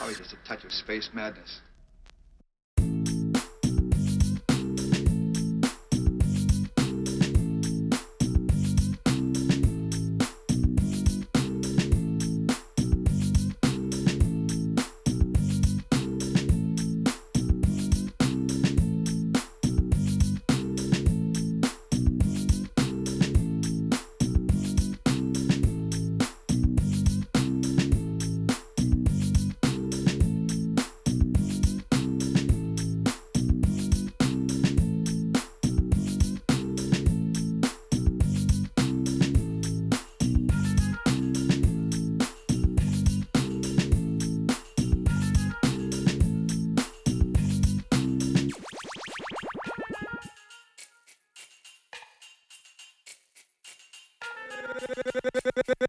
Always just a touch of space madness.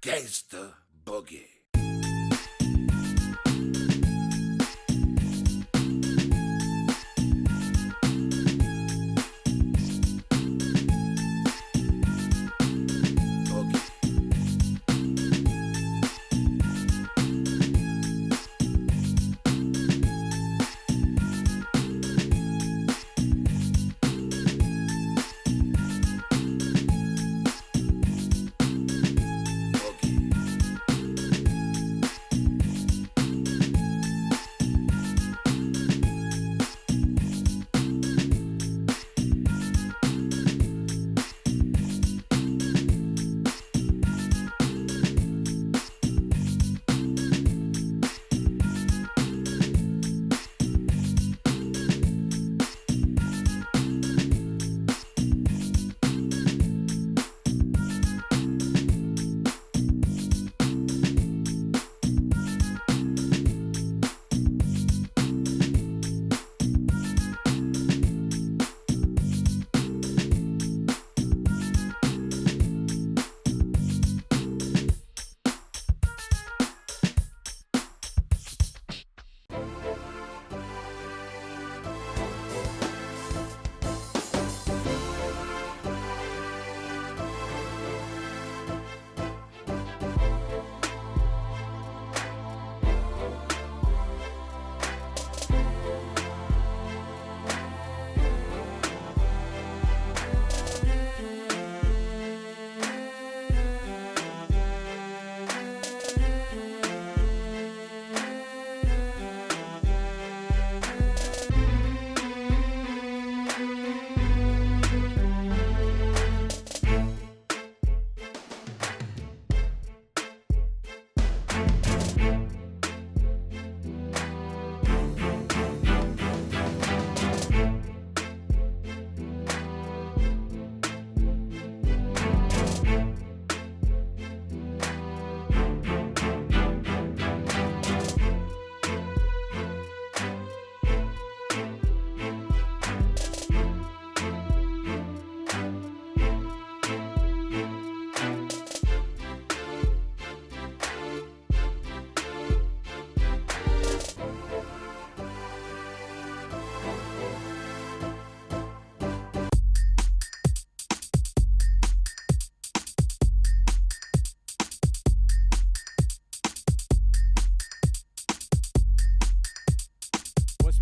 Gangsta Boogie.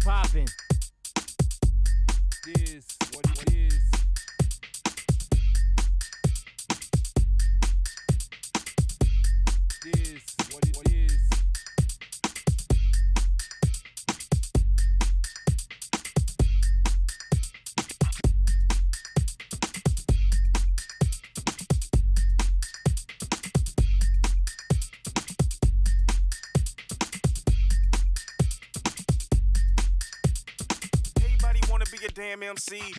Poppin'. Is what it is. Is what it is. Be a damn MC.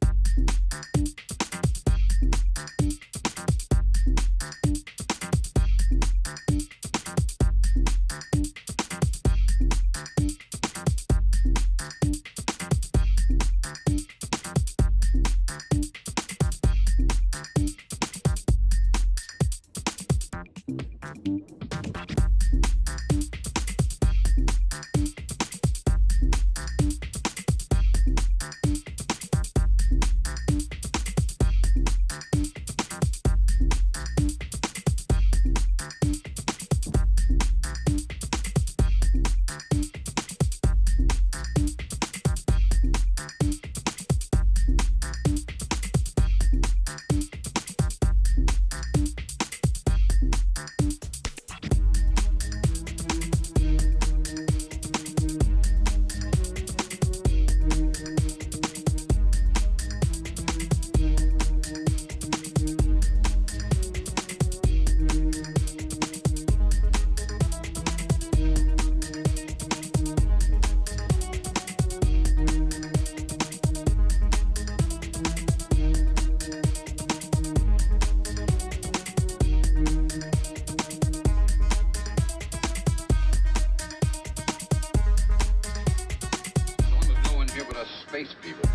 space people.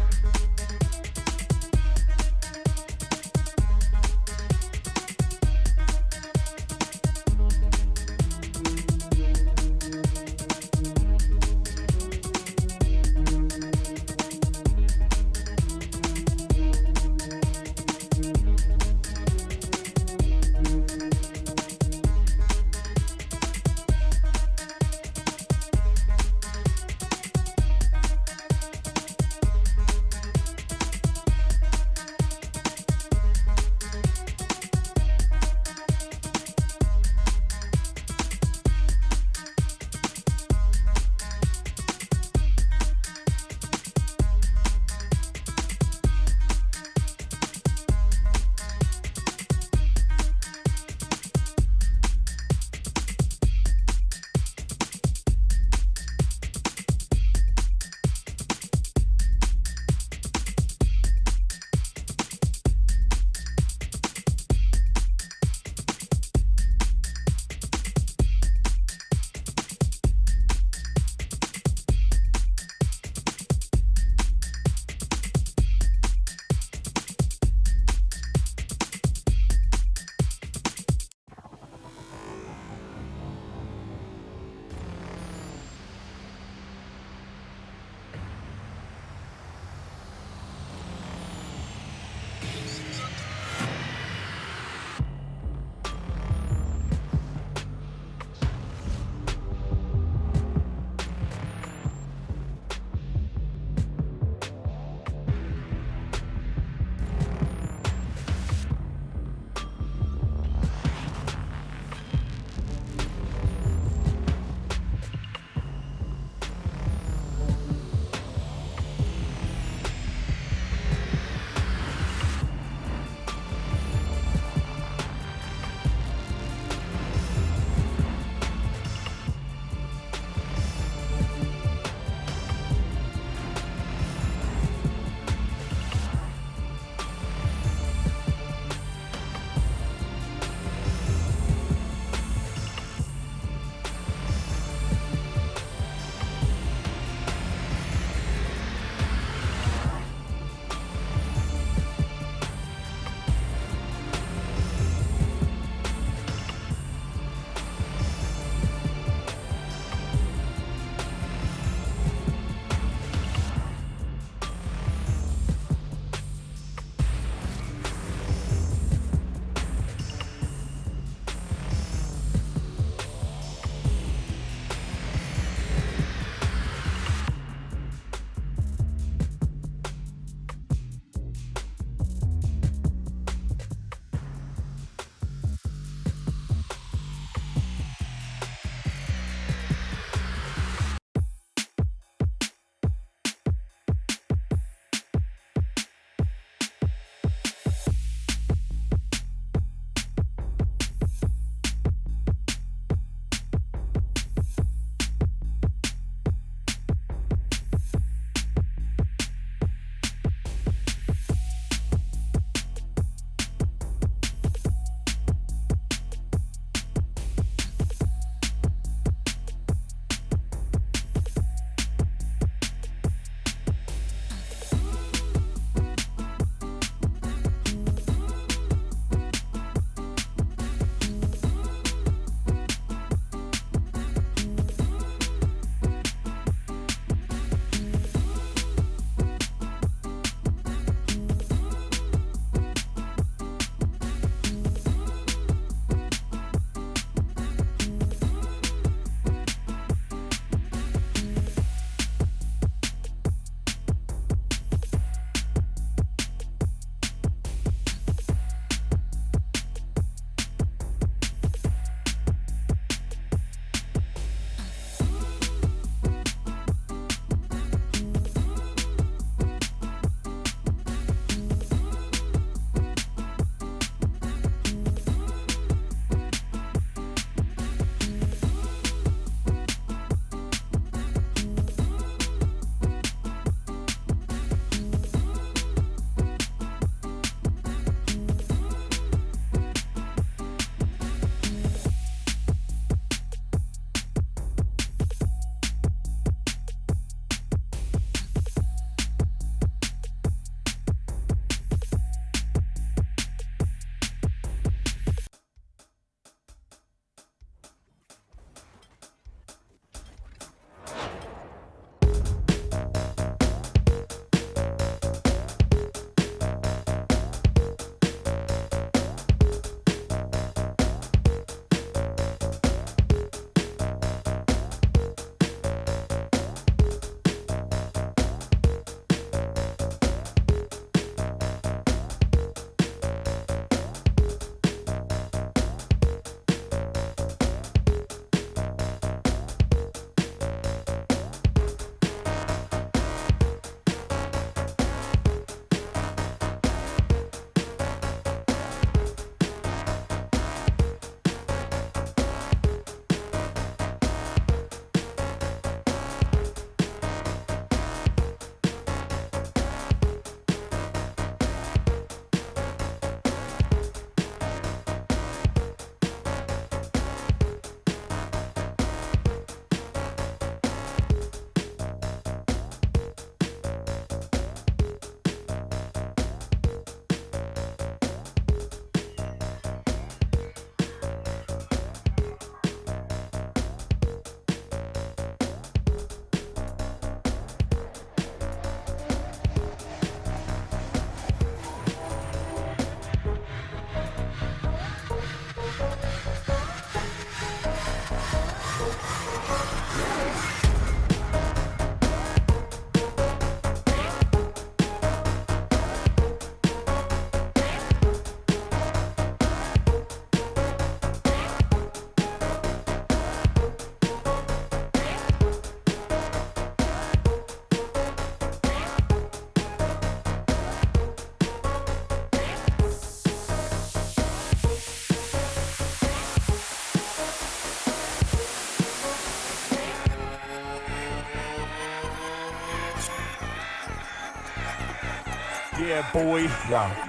Yeah, boy. Yeah.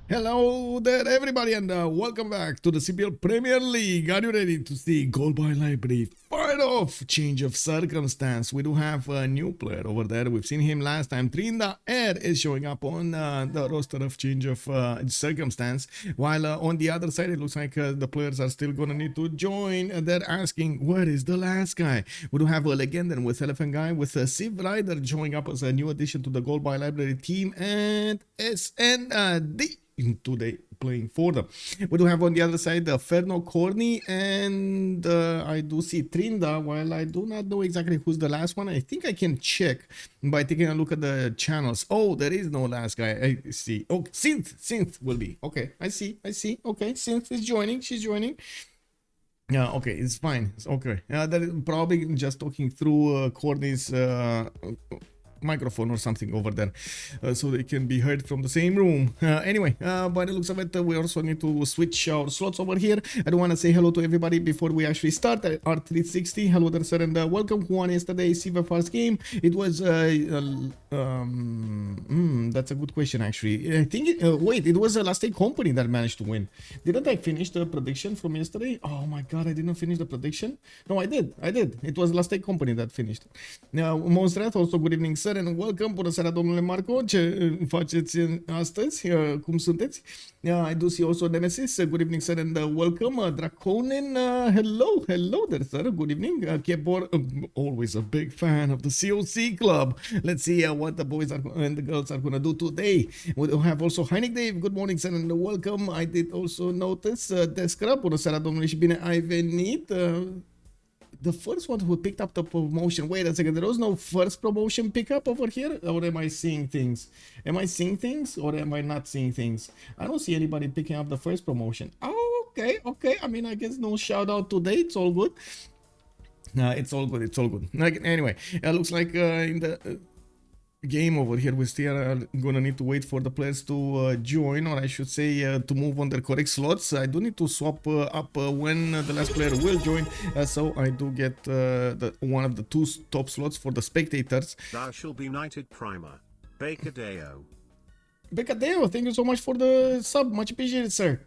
Hello there, everybody, and welcome back to the CPL Premier League. Are you ready to see goal by library? Fight off! Change of circumstance. We do have a new player over there. We've seen him last time. Trinda Air is showing up on the roster of change of circumstance. While on the other side, it looks like the players are still gonna need to join. They're asking, where is the last guy? We do have a Legenden with Elaphantguy, with Civrider showing up as a new addition to the goal by library team, and SND today playing for them. We do have on the other side the Ferno Corny, and I do see Trinda. While I do not know exactly who's the last one, I think I can check by taking a look at the channels. Oh, there is no last guy. I see. Okay, Synth will be. Okay, I see. Okay, Synth is joining. She's joining. Yeah, okay, it's fine. It's okay. That is probably just talking through Corny's microphone or something over there, so they can be heard from the same room. Anyway, by the looks of it, we also need to switch our slots over here. I do want to say hello to everybody before we actually start. R360, hello there, sir, and welcome. Who won yesterday's Civ6 game? It was that's a good question, actually. I think wait, it was a Last Day Company that managed to win. Didn't I finish the prediction from yesterday? Oh my god, I didn't finish the prediction. No, I did. It was Last Day Company that finished. Now, Monstrat, also good evening, sir, and welcome. Bună seara, domnule Marco. Ce faceți astăzi? Cum sunteți? I do see also Nemesis. Good evening, sir, and welcome. Draconin, hello there, sir. Good evening. Kebor, always a big fan of the COC club. Let's see what the boys and the girls are gonna do today. We have also Heinig Dave. Good morning, sir, and welcome. I did also notice Descra. Bună seara, domnule, și bine ai venit. The first one who picked up the promotion. Wait a second, there was no first promotion pickup over here? Or am I seeing things? Am I seeing things or am I not seeing things? I don't see anybody picking up the first promotion. Oh, okay. I mean, I guess no shout out today. It's all good. It's all good. Anyway, it looks like in the game over here, we still are gonna need to wait for the players to join, or I should say to move on their correct slots. I do need to swap up when the last player will join, so I do get one of the two top slots for the spectators. Thou shall be knighted primer. Becadeo. Becadeo, thank you so much for the sub, much appreciated, sir.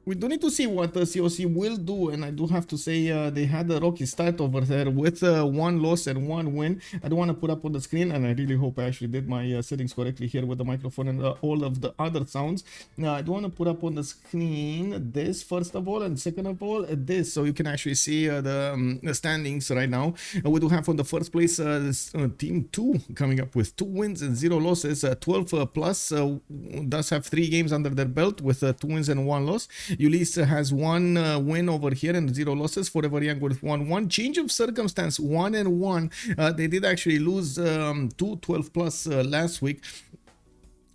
We do need to see what the COC will do, and I do have to say they had a rocky start over there with one loss and one win. I don't want to put up on the screen, and I really hope I actually did my settings correctly here with the microphone and all of the other sounds. Now, I do want to put up on the screen this first of all, and second of all this, so you can actually see the standings right now. We do have on the first place Team 2 coming up with 2 wins and 0 losses, 12 plus, does have 3 games under their belt with 2 wins and 1 loss. Ulysse has 1 win over here and 0 losses. Forever Young with 1-1. Change of circumstance, 1-1. They did actually lose 2 12 plus last week.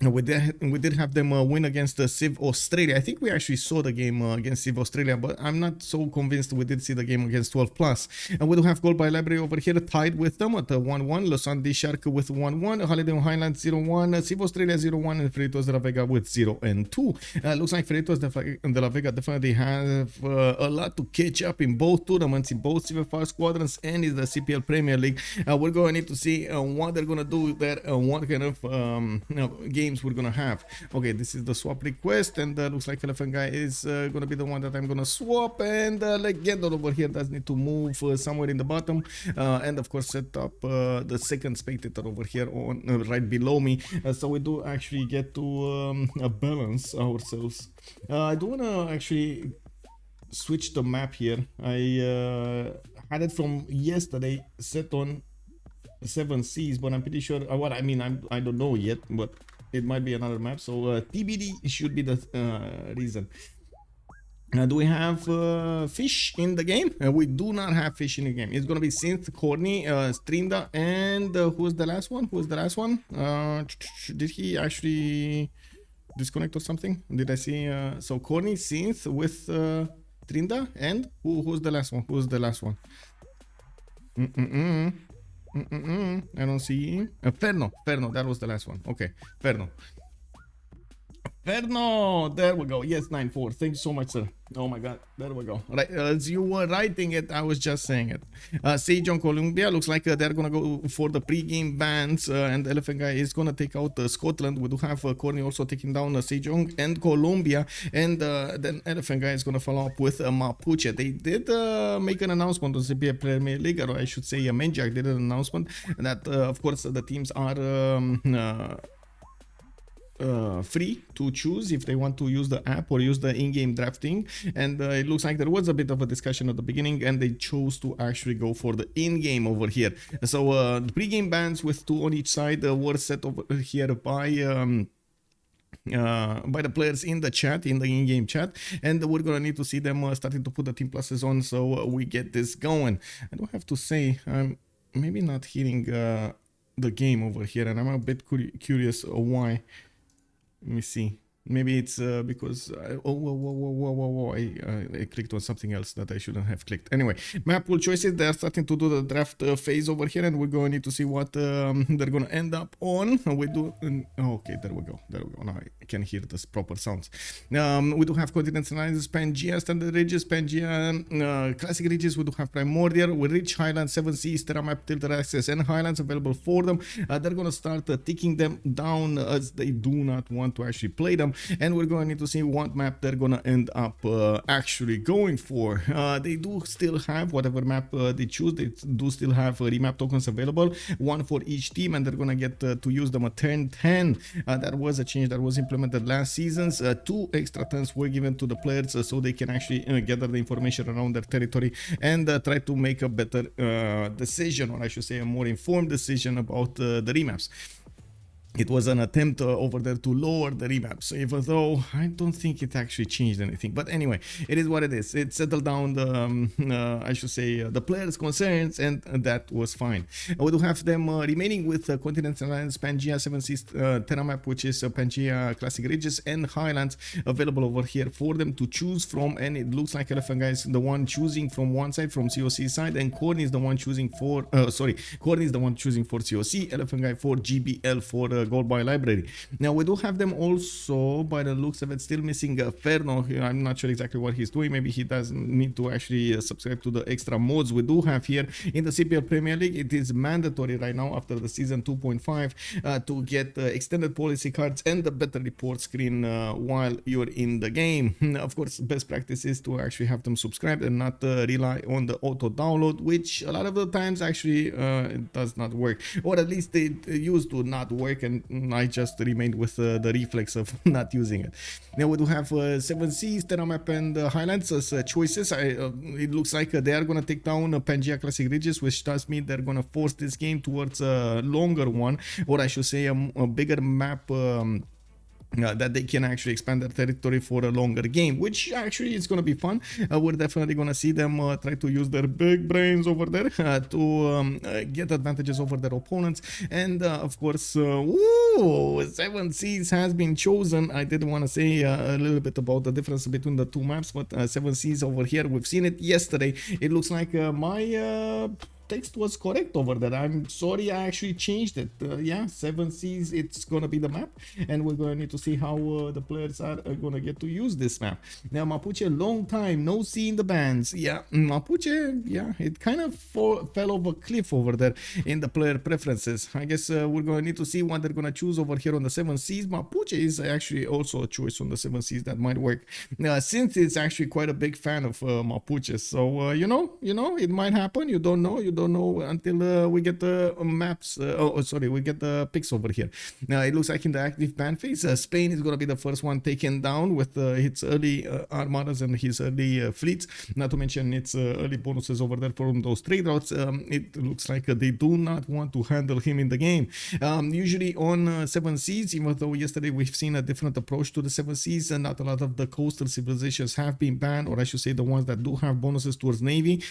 We did have them win against Civ Australia. I think we actually saw the game against Civ Australia, but I'm not so convinced we did see the game against 12 plus. And we do have goal by library over here tied with them at 1-1. Los Andes Shark with 1-1. Holiday on Highlands 0-1. Civ Australia 0-1. And Freitos de la Vega with 0-2. Looks like Freitos de la Vega definitely have a lot to catch up in both tournaments, in both Civ5 squadrons and in the CPL Premier League. We're going to need to see what they're going to do there, what kind of games we're gonna have. Okay, this is the swap request, and looks like Elaphantguy is gonna be the one that I'm gonna swap, and Legend over here does need to move somewhere in the bottom, and of course set up the second spectator over here on right below me, so we do actually get to balance ourselves. I do wanna actually switch the map here. I had it from yesterday set on 7 Seas, but I'm pretty sure what I mean, I don't know yet, but it might be another map, so TBD should be the reason. Do we have fish in the game? We do not have fish in the game. It's gonna be Synth, Corny, Strinda, and who's the last one? Did he actually disconnect or something? Did I see? So Corny Synth with Trinda and who's the last one? Who's the last one? I don't see. Ferno. That was the last one. Okay, Ferno. There we go. Yes, 9-4. Thank you so much, sir. Oh my god, there we go. Right, as you were writing it, I was just saying it. Sage on Colombia looks like they're gonna go for the pre-game bans, and Elaphantguy is gonna take out Scotland. We do have Corny also taking down Sejong and Colombia, and then Elaphantguy is gonna follow up with Mapuche. They did make an announcement on CPL Premier League, or I should say, Menjak did an announcement that, of course, the teams are free to choose if they want to use the app or use the in-game drafting, and it looks like there was a bit of a discussion at the beginning, and they chose to actually go for the in-game over here. So the pre-game bans with 2 on each side were set over here by the players in the chat, in the in-game chat, and we're gonna need to see them starting to put the team pluses on, so we get this going. I do have to say, I'm maybe not hitting the game over here, and I'm a bit curious why. Let me see. Maybe it's because I clicked on something else that I shouldn't have clicked. Anyway, map pool choices. They're starting to do the draft phase over here, and we're going to need to see what they're going to end up on. We do. Okay, there we go. Now I can hear the proper sounds. We do have continents analysis, Pangea, standard ridges, Pangea, classic ridges. We do have primordial. We reach Highlands, 7 Seas, Terra map, tilted access, and Highlands available for them. They're going to start ticking them down as they do not want to actually play them. And we're going to need to see what map they're going to end up actually going for. They do still have whatever map they choose. They do still have remap tokens available, 1 for each team, and they're going to get to use them at turn 10. That was a change that was implemented last seasons. 2 extra turns were given to the players so they can actually gather the information around their territory and try to make a better decision, or I should say a more informed decision about the remaps. It was an attempt over there to lower the remaps, even though I don't think it actually changed anything. But anyway, it is what it is. It settled down the, I should say, the players' concerns, and that was fine. We do have them remaining with Continents Alliance, Pangea 7 Seas Terra map, which is Pangea Classic Ridges and Highlands available over here for them to choose from. And it looks like Elaphantguy is the one choosing from one side, from COC side, and Corny is the one choosing for, Corny is the one choosing for COC, Elaphantguy for GBL for gold by library. Now we do have them also, by the looks of it, still missing Ferno. I'm not sure exactly what he's doing. Maybe he doesn't need to actually subscribe to the extra modes we do have here in the CPL Premier League. It is mandatory right now after the season 2.5 to get extended policy cards and the better report screen while you're in the game. Of course, best practice is to actually have them subscribed and not rely on the auto download, which a lot of the times actually it does not work, or at least it used to not work, and I just remained with the reflex of not using it. Now we do have 7 Seas, Terra map, and Highlands as choices. It looks like they are going to take down Pangea Classic Ridges, which does mean they're going to force this game towards a longer one, or I should say a bigger map that they can actually expand their territory for a longer game, which actually is going to be fun. We're definitely going to see them try to use their big brains over there to get advantages over their opponents. And of course, 7 Seas has been chosen. I did want to say a little bit about the difference between the two maps, but 7 Seas over here, we've seen it yesterday. It looks like my text was correct over there. I'm sorry, I actually changed it. Yeah, 7 Seas, it's gonna be the map, and we're gonna need to see how the players are gonna get to use this map. Now Mapuche, long time no see in the bans. Yeah, Mapuche, yeah, it kind of fell off a cliff over there in the player preferences. I guess we're gonna need to see what they're gonna choose over here on the 7 Seas. Mapuche is actually also a choice on the 7 Seas that might work, since it's actually quite a big fan of Mapuche. So you know, it might happen. You don't know until we get the maps. We get the picks over here. Now it looks like in the active ban phase, Spain is going to be the first one taken down with its early armadas and his early fleets, not to mention its early bonuses over there from those trade routes. It looks like they do not want to handle him in the game. Usually on 7 Seas, even though yesterday we've seen a different approach to the 7 Seas, and not a lot of the coastal civilizations have been banned, or I should say the ones that do have bonuses towards navy.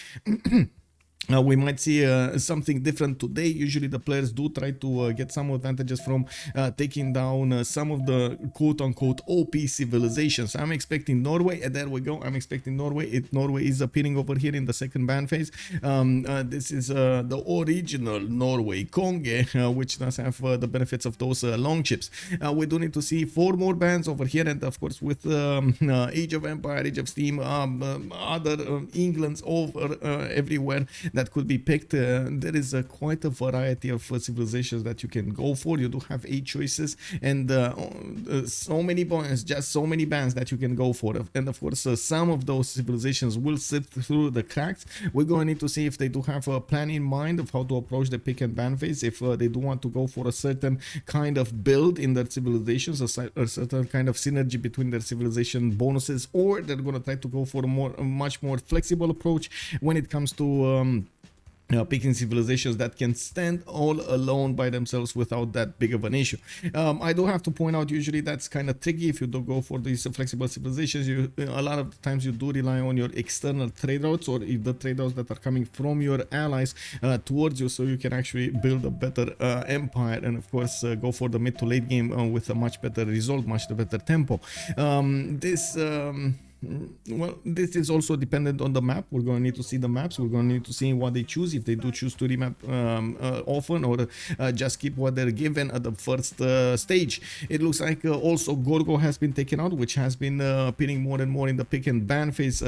We might see something different today. Usually the players do try to get some advantages from taking down some of the quote-unquote OP civilizations. I'm expecting Norway, and there we go. I'm expecting Norway. Norway is appearing over here in the second ban phase. This is the original Norway, Konge, which does have the benefits of those long chips. We do need to see 4 more bans over here, and of course with Age of Empire, Age of Steam, other Englands over everywhere that could be picked. There is quite a variety of civilizations that you can go for. You do have 8 choices and so many bans, just so many bans that you can go for. And of course, some of those civilizations will slip through the cracks. We're going to need to see if they do have a plan in mind of how to approach the pick and ban phase, if they do want to go for a certain kind of build in their civilizations, a certain kind of synergy between their civilization bonuses, or they're going to try to go for a much more flexible approach when it comes to picking civilizations that can stand all alone by themselves without that big of an issue. I do have to point out, usually that's kind of tricky if you do go for these flexible civilizations. A lot of times you do rely on your external trade routes, or if the trade routes that are coming from your allies towards you, so you can actually build a better empire, and of course go for the mid to late game with a much better result, much better tempo. Well, this is also dependent on the map. We're going to need to see the maps. We're going to need to see what they choose, if they do choose to remap often, or just keep what they're given at the first stage. It looks like also Gorgo has been taken out, which has been appearing more and more in the pick and ban phase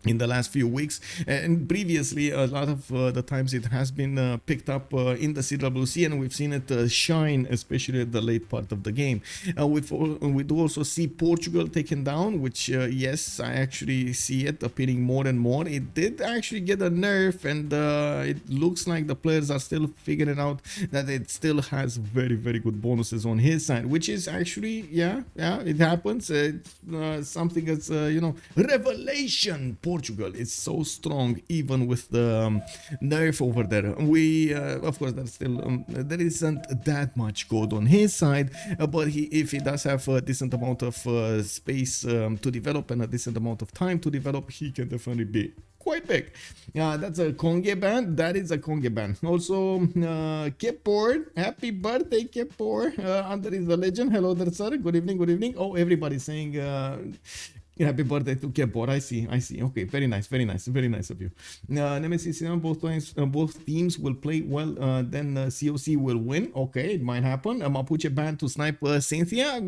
in the last few weeks, and previously a lot of the times it has been picked up in the CWC, and we've seen it shine, especially at the late part of the game. We do also see Portugal taken down, which yes, I actually see it appearing more and more. It did actually get a nerf, and it looks like the players are still figuring out that it still has very, very good bonuses on his side, which is actually, yeah, it happens. It's something that's, you know, revelation. Portugal is so strong, even with the nerf over there. We, of course, there's still there isn't that much gold on his side, but if he does have a decent amount of space to develop and a decent amount of time to develop, he can definitely be quite big. That's a Konge ban. That is a Konge ban. Also, Kepor, happy birthday, Kepor. Under is the legend. Hello there, sir. Good evening, good evening. Oh, everybody's saying happy birthday to Kepor. I see. Okay, very nice of you. Nemesis, both teams will play well, then COC will win. Okay, it might happen. Mapuche ban to snipe Scythia.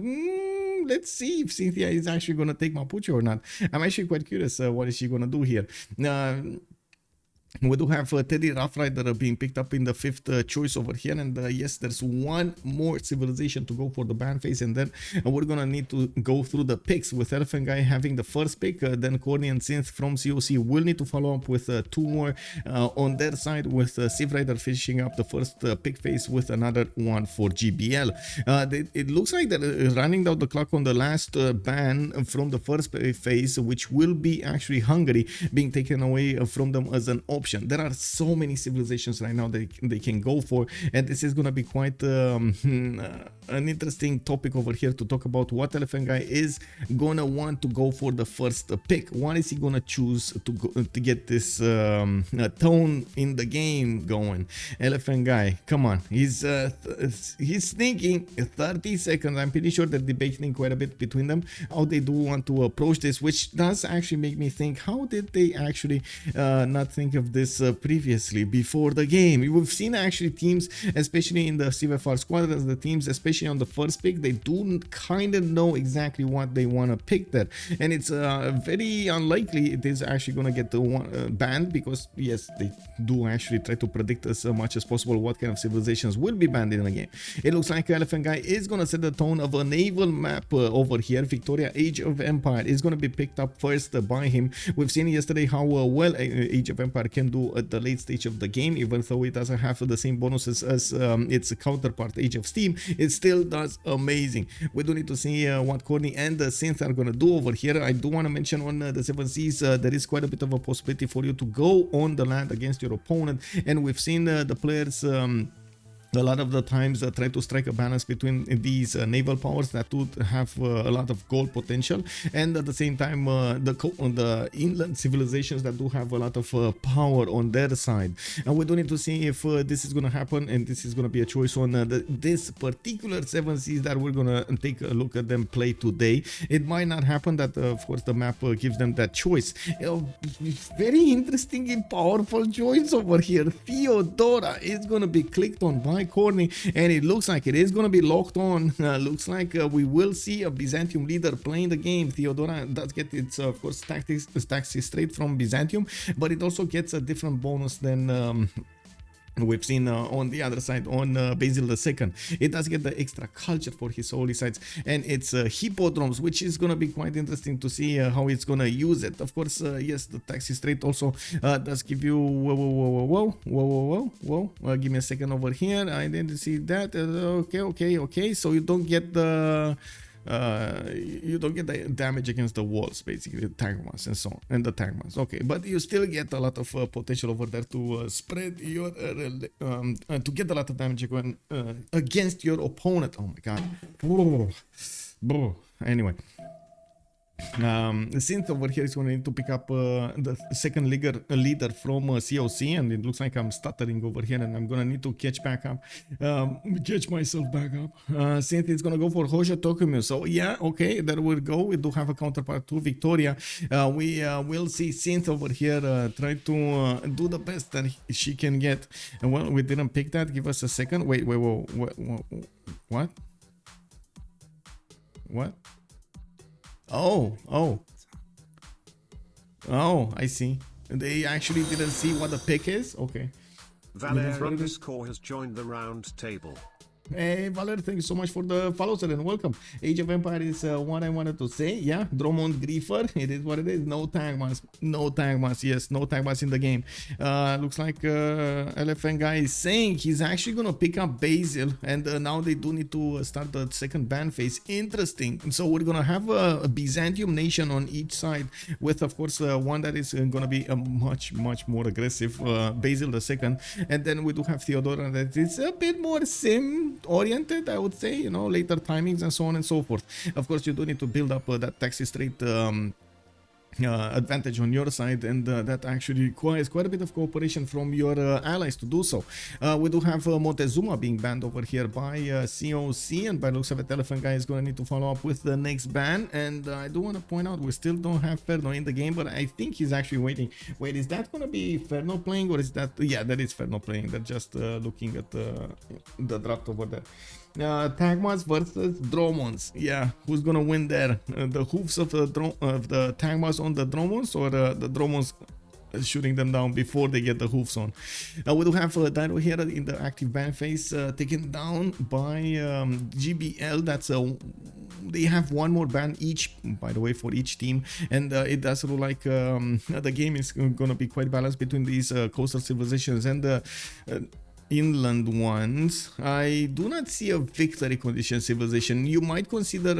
Let's see if Cynthia is actually going to take Mapuche or not. I'm actually quite curious what is she going to do here. We do have Teddy Rough Rider being picked up in the 5th choice over here, and yes, there's one more civilization to go for the ban phase, and then we're gonna need to go through the picks, with Elaphantguy having the first pick, then Corny and Synth from COC will need to follow up with 2 more on their side, with Civrider finishing up the first pick phase with another one for GBL. It looks like they're running down the clock on the last ban from the first phase, which will be actually Hungary being taken away from them as an option. There are so many civilizations right now that they can go for, and this is going to be quite an interesting topic over here to talk about what Elaphantguy is going to want to go for the first pick. What is he going to choose to get this tone in the game going? Elaphantguy, come on, he's thinking 30 seconds. I'm pretty sure they're debating quite a bit between them how they do want to approach this, which does actually make me think, how did they actually not think of this previously before the game? We've seen actually teams, especially in the CFR squadrons, the teams especially on the first pick, they do kind of know exactly what they want to pick there, and it's very unlikely it is actually going to get banned, because yes, they do actually try to predict as much as possible what kind of civilizations will be banned in the game. It looks like Elaphantguy is going to set the tone of a naval map over here. Victoria Age of Empire is going to be picked up first by him. We've seen yesterday how well Age of Empire can do at the late stage of the game, even though it doesn't have the same bonuses as its counterpart Age of Steam. It still does amazing. We do need to see what Corny and the Synth are going to do over here. I do want to mention on the 7 Seas, there is quite a bit of a possibility for you to go on the land against your opponent, and we've seen the players a lot of the times try to strike a balance between these naval powers that do have a lot of gold potential, and at the same time the inland civilizations that do have a lot of power on their side. And we do need to see if this is going to happen, and this is going to be a choice on this particular 7 seas that we're going to take a look at them play today. It might not happen that of course the map gives them that choice. Very interesting and powerful choice over here. Theodora is going to be clicked on by Corny, and it looks like it is going to be locked on. Looks like we will see a Byzantium leader playing the game. Theodora does get its of course taxes straight from Byzantium, but it also gets a different bonus than we've seen on the other side on Basil II. It does get the extra culture for his holy sites, and it's hippodromes, which is going to be quite interesting to see how it's going to use it. Of course, yes, the taxi rate also does give you give me a second over here. I didn't see that. Okay, so you don't get the damage against the walls, basically the tagmas and so on, and the tagmas. Okay, but you still get a lot of potential over there to spread your to get a lot of damage against your opponent. Oh my god. Anyway, since over here is going to need to pick up the second leader from COC, and it looks like I'm stuttering over here, and I'm going to need to catch myself back up. Since it's going to go for Hoja Tokumu, so yeah, okay, there we go. We do have a counterpart to Victoria. We will see Synth over here try to do the best that she can get. And well, we didn't pick that. Give us a second. Wait, what? Oh, I see. They actually didn't see what the pick is? Okay. Valer__ has joined the round table. Hey Valer, thank you so much for the follow, sir, and welcome. Age of Empire is what I wanted to say. Yeah, Drummond Griefer, it is what it is. No tagmas, yes, no tagmas in the game. Looks like Elaphantguy is saying he's actually gonna pick up Basil, and now they do need to start the second ban phase. Interesting. So we're gonna have a Byzantium nation on each side, with of course one that is gonna be a much more aggressive, Basil II, and then we do have Theodora that is a bit more sim oriented, I would say, you know, later timings and so on and so forth. Of course, you do need to build up that taxi straight advantage on your side, and that actually requires quite a bit of cooperation from your allies to do so. We do have Montezuma being banned over here by COC, and by looks of it, Elaphantguy is going to need to follow up with the next ban. And I do want to point out we still don't have Ferno in the game, but I think he's actually waiting. Wait, is that going to be Ferno playing, or is that... Yeah, that is Ferno playing. They're just looking at the draft over there. Tagmas versus Dromons. Yeah, who's gonna win there? The hoofs of the Tagmas on the Dromons, or the Dromons shooting them down before they get the hoofs on? We do have Dido here in the active ban phase, taken down by GBL. That's they have one more ban each, by the way, for each team, and it does look like the game is gonna be quite balanced between these coastal civilizations and the inland ones. I do not see a victory condition civilization. You might consider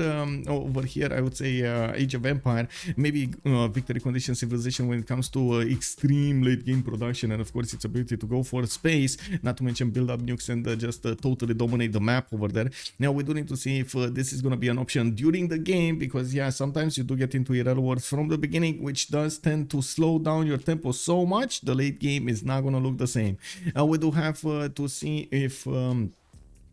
over here, I would say, Age of Empire, maybe victory condition civilization when it comes to extreme late game production, and of course its ability to go for space, not to mention build up nukes and just totally dominate the map over there. Now we do need to see if this is going to be an option during the game, because yeah, sometimes you do get into IRL wars from the beginning, which does tend to slow down your tempo so much the late game is not going to look the same. We do have to see if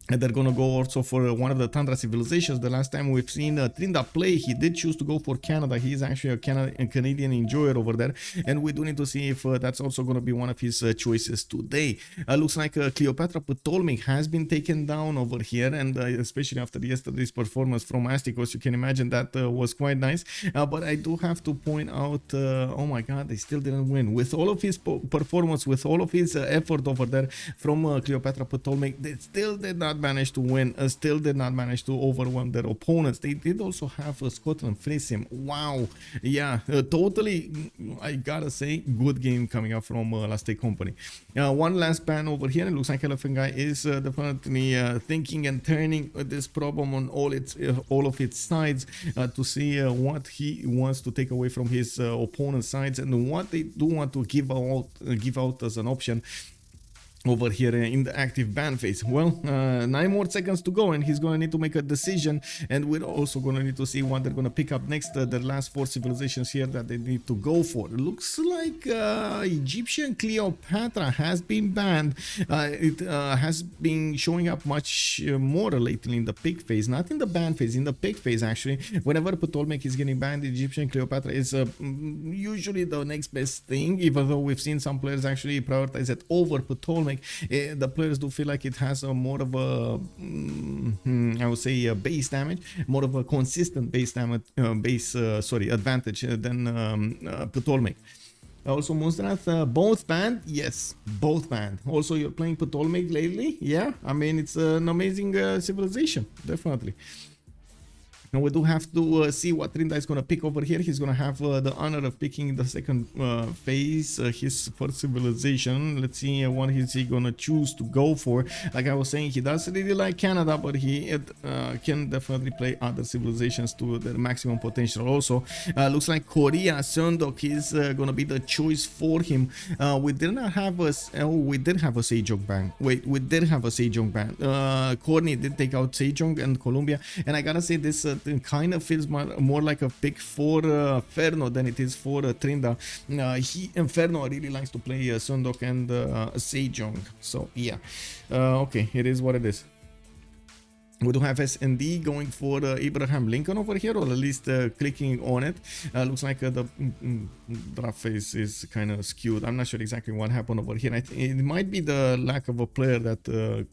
they're gonna go also for one of the Tundra civilizations. The last time we've seen Trinda play, he did choose to go for Canada. He's actually a Canadian enjoyer over there, and we do need to see if that's also gonna be one of his choices today. Looks like Cleopatra Ptolemy has been taken down over here, and especially after yesterday's performance from Astikos, you can imagine that was quite nice. But I do have to point out, oh my god, they still didn't win. With all of his performance, with all of his effort over there from Cleopatra Ptolemy, they still did not manage to win, still did not manage to overwhelm their opponents. They did also have Scotland freeze him. Wow, yeah, totally, I gotta say, good game coming up from Last Day Company. One last ban over here. It looks like Elaphantguy is definitely thinking and turning this problem on all of its sides to see what he wants to take away from his opponent's sides and what they do want to give out as an option. over here in the active ban phase. Well, 9 more seconds to go and he's gonna need to make a decision, and we're also gonna need to see what they're gonna pick up next. The last 4 civilizations here that they need to go for. It looks like Egyptian Cleopatra has been banned. It has been showing up much more lately in the pick phase, not in the ban phase, in the pick phase actually. Whenever Ptolemaic is getting banned, Egyptian Cleopatra is usually the next best thing, even though we've seen some players actually prioritize it over Ptolemaic. The players do feel like it has a more of a I would say a base damage, more of a consistent base damage, advantage than Ptolemaic. Also, Monstrath, both banned? Yes, both banned. Also, you're playing Ptolemaic lately? Yeah, I mean, it's an amazing civilization, definitely. Now we do have to see what Trinda is going to pick over here. He's going to have the honor of picking the second phase, his first civilization. Let's see what is he going to choose to go for. Like I was saying, he does really like Canada, but he can definitely play other civilizations to their maximum potential also. Looks like Korea, Sundok is going to be the choice for him. We did not have a... we did have a Sejong ban. Wait, we did have a Sejong ban. Corny did take out Sejong and Colombia. And I gotta say, this kind of feels more like a pick for Ferno than it is for Trinda. Ferno really likes to play Sundok and Sejong. So yeah, okay, it is what it is. We do have SND going for Abraham Lincoln over here, or at least clicking on it. Looks like the draft phase is kind of skewed. I'm not sure exactly what happened over here. It might be the lack of a player that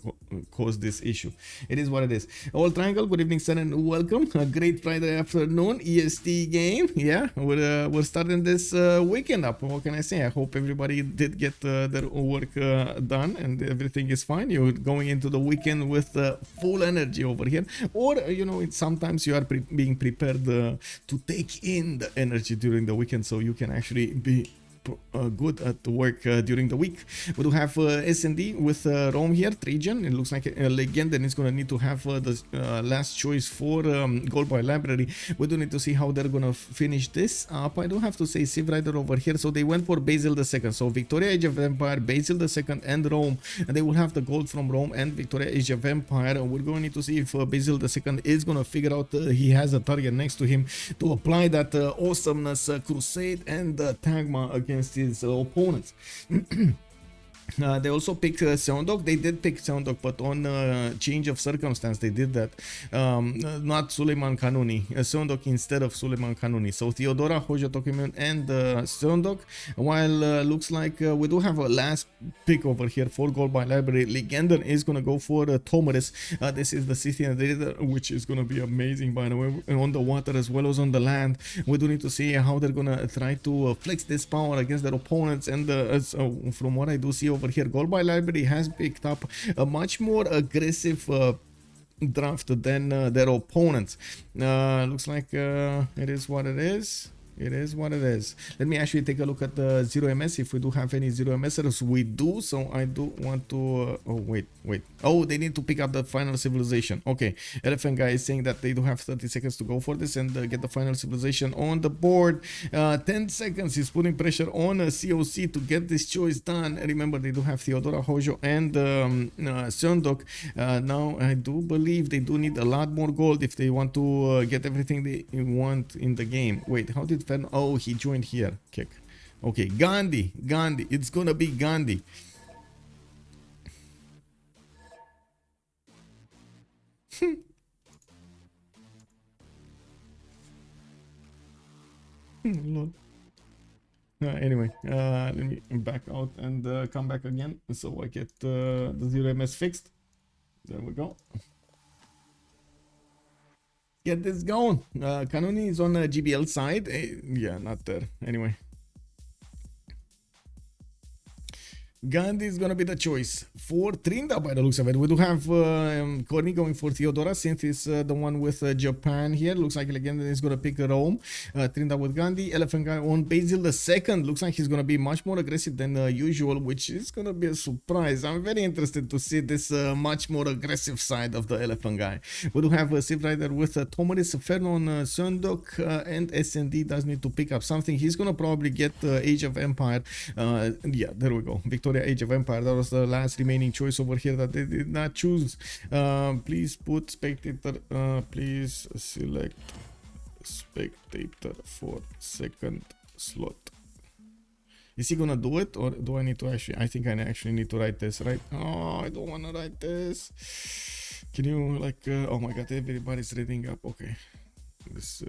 caused this issue. It is what it is. All Triangle, good evening, sir, and welcome. A great Friday afternoon EST game. Yeah, we're starting this weekend up. What can I say? I hope everybody did get their work done and everything is fine. You're going into the weekend with full energy over here, or you know, sometimes you are being prepared to take in the energy during the weekend, so you can actually be good at work during the week. We do have SND with Rome here, Trajan. It looks like a legend, and it's going to need to have the last choice for gold by library. We do need to see how they're going to finish this up. I do have to say Civrider over here, so they went for Basil II. So Victoria, Age of Empire, Basil II, and Rome, and they will have the gold from Rome and Victoria, Age of Empire. We're going to need to see if Basil II is going to figure out he has a target next to him to apply that awesomeness crusade and tagma against his opponents. They also picked Seondok. They did pick Seondok, but on change of circumstance they did that. Not Suleiman Kanuni. Seondok instead of Suleiman Kanuni. So Theodora, Hoja Tokimun, and Seondok. While looks like we do have a last pick over here for gold by library. Legender is going to go for Tomaris. This is the Scythian Raider, which is going to be amazing, by the way, on the water as well as on the land. We do need to see how they're going to try to flex this power against their opponents. And from what I do see over here, gold by library has picked up a much more aggressive draft than their opponents. Looks like it is what it is. It is what it is. Let me actually take a look at the 0MS if we do have any 0MSers. We do, so I do want to oh wait. Oh, they need to pick up the final civilization. Okay, Elaphantguy is saying that they do have 30 seconds to go for this and get the final civilization on the board. 10 seconds. He's putting pressure on COC to get this choice done. Remember, they do have Theodora, Hojo, and Seondok. Now I do believe they do need a lot more gold if they want to get everything they want in the game. Wait, how did Fern? Oh, he joined here. Kick. Okay, Gandhi. It's gonna be Gandhi. Lord. Anyway, let me back out and come back again so I get the 0MS fixed. There we go. Get this going. Kanuni is on the GBL side. Yeah, not there. Anyway. Gandhi is going to be the choice for Trinda by the looks of it. We do have Corny going for Theodora, since it's the one with Japan here. Looks like Legend is going to pick Rome. Trinda with Gandhi. Elaphantguy on Basil II. Looks like he's going to be much more aggressive than usual, which is going to be a surprise. I'm very interested to see this much more aggressive side of the Elaphantguy. We do have Civrider with Tomaris, Fernon, Sundok, and SND does need to pick up something. He's going to probably get Age of Empire. Yeah, there we go. Victoria Victoria, Age of Empire. That was the last remaining choice over here that they did not choose. Please put spectator. Please select spectator for second slot. Is he gonna do it, or do I need to actually? I think I actually need to write this, right? Oh, I don't want to write this. Can you like? Oh my god, everybody's reading up. Okay, this.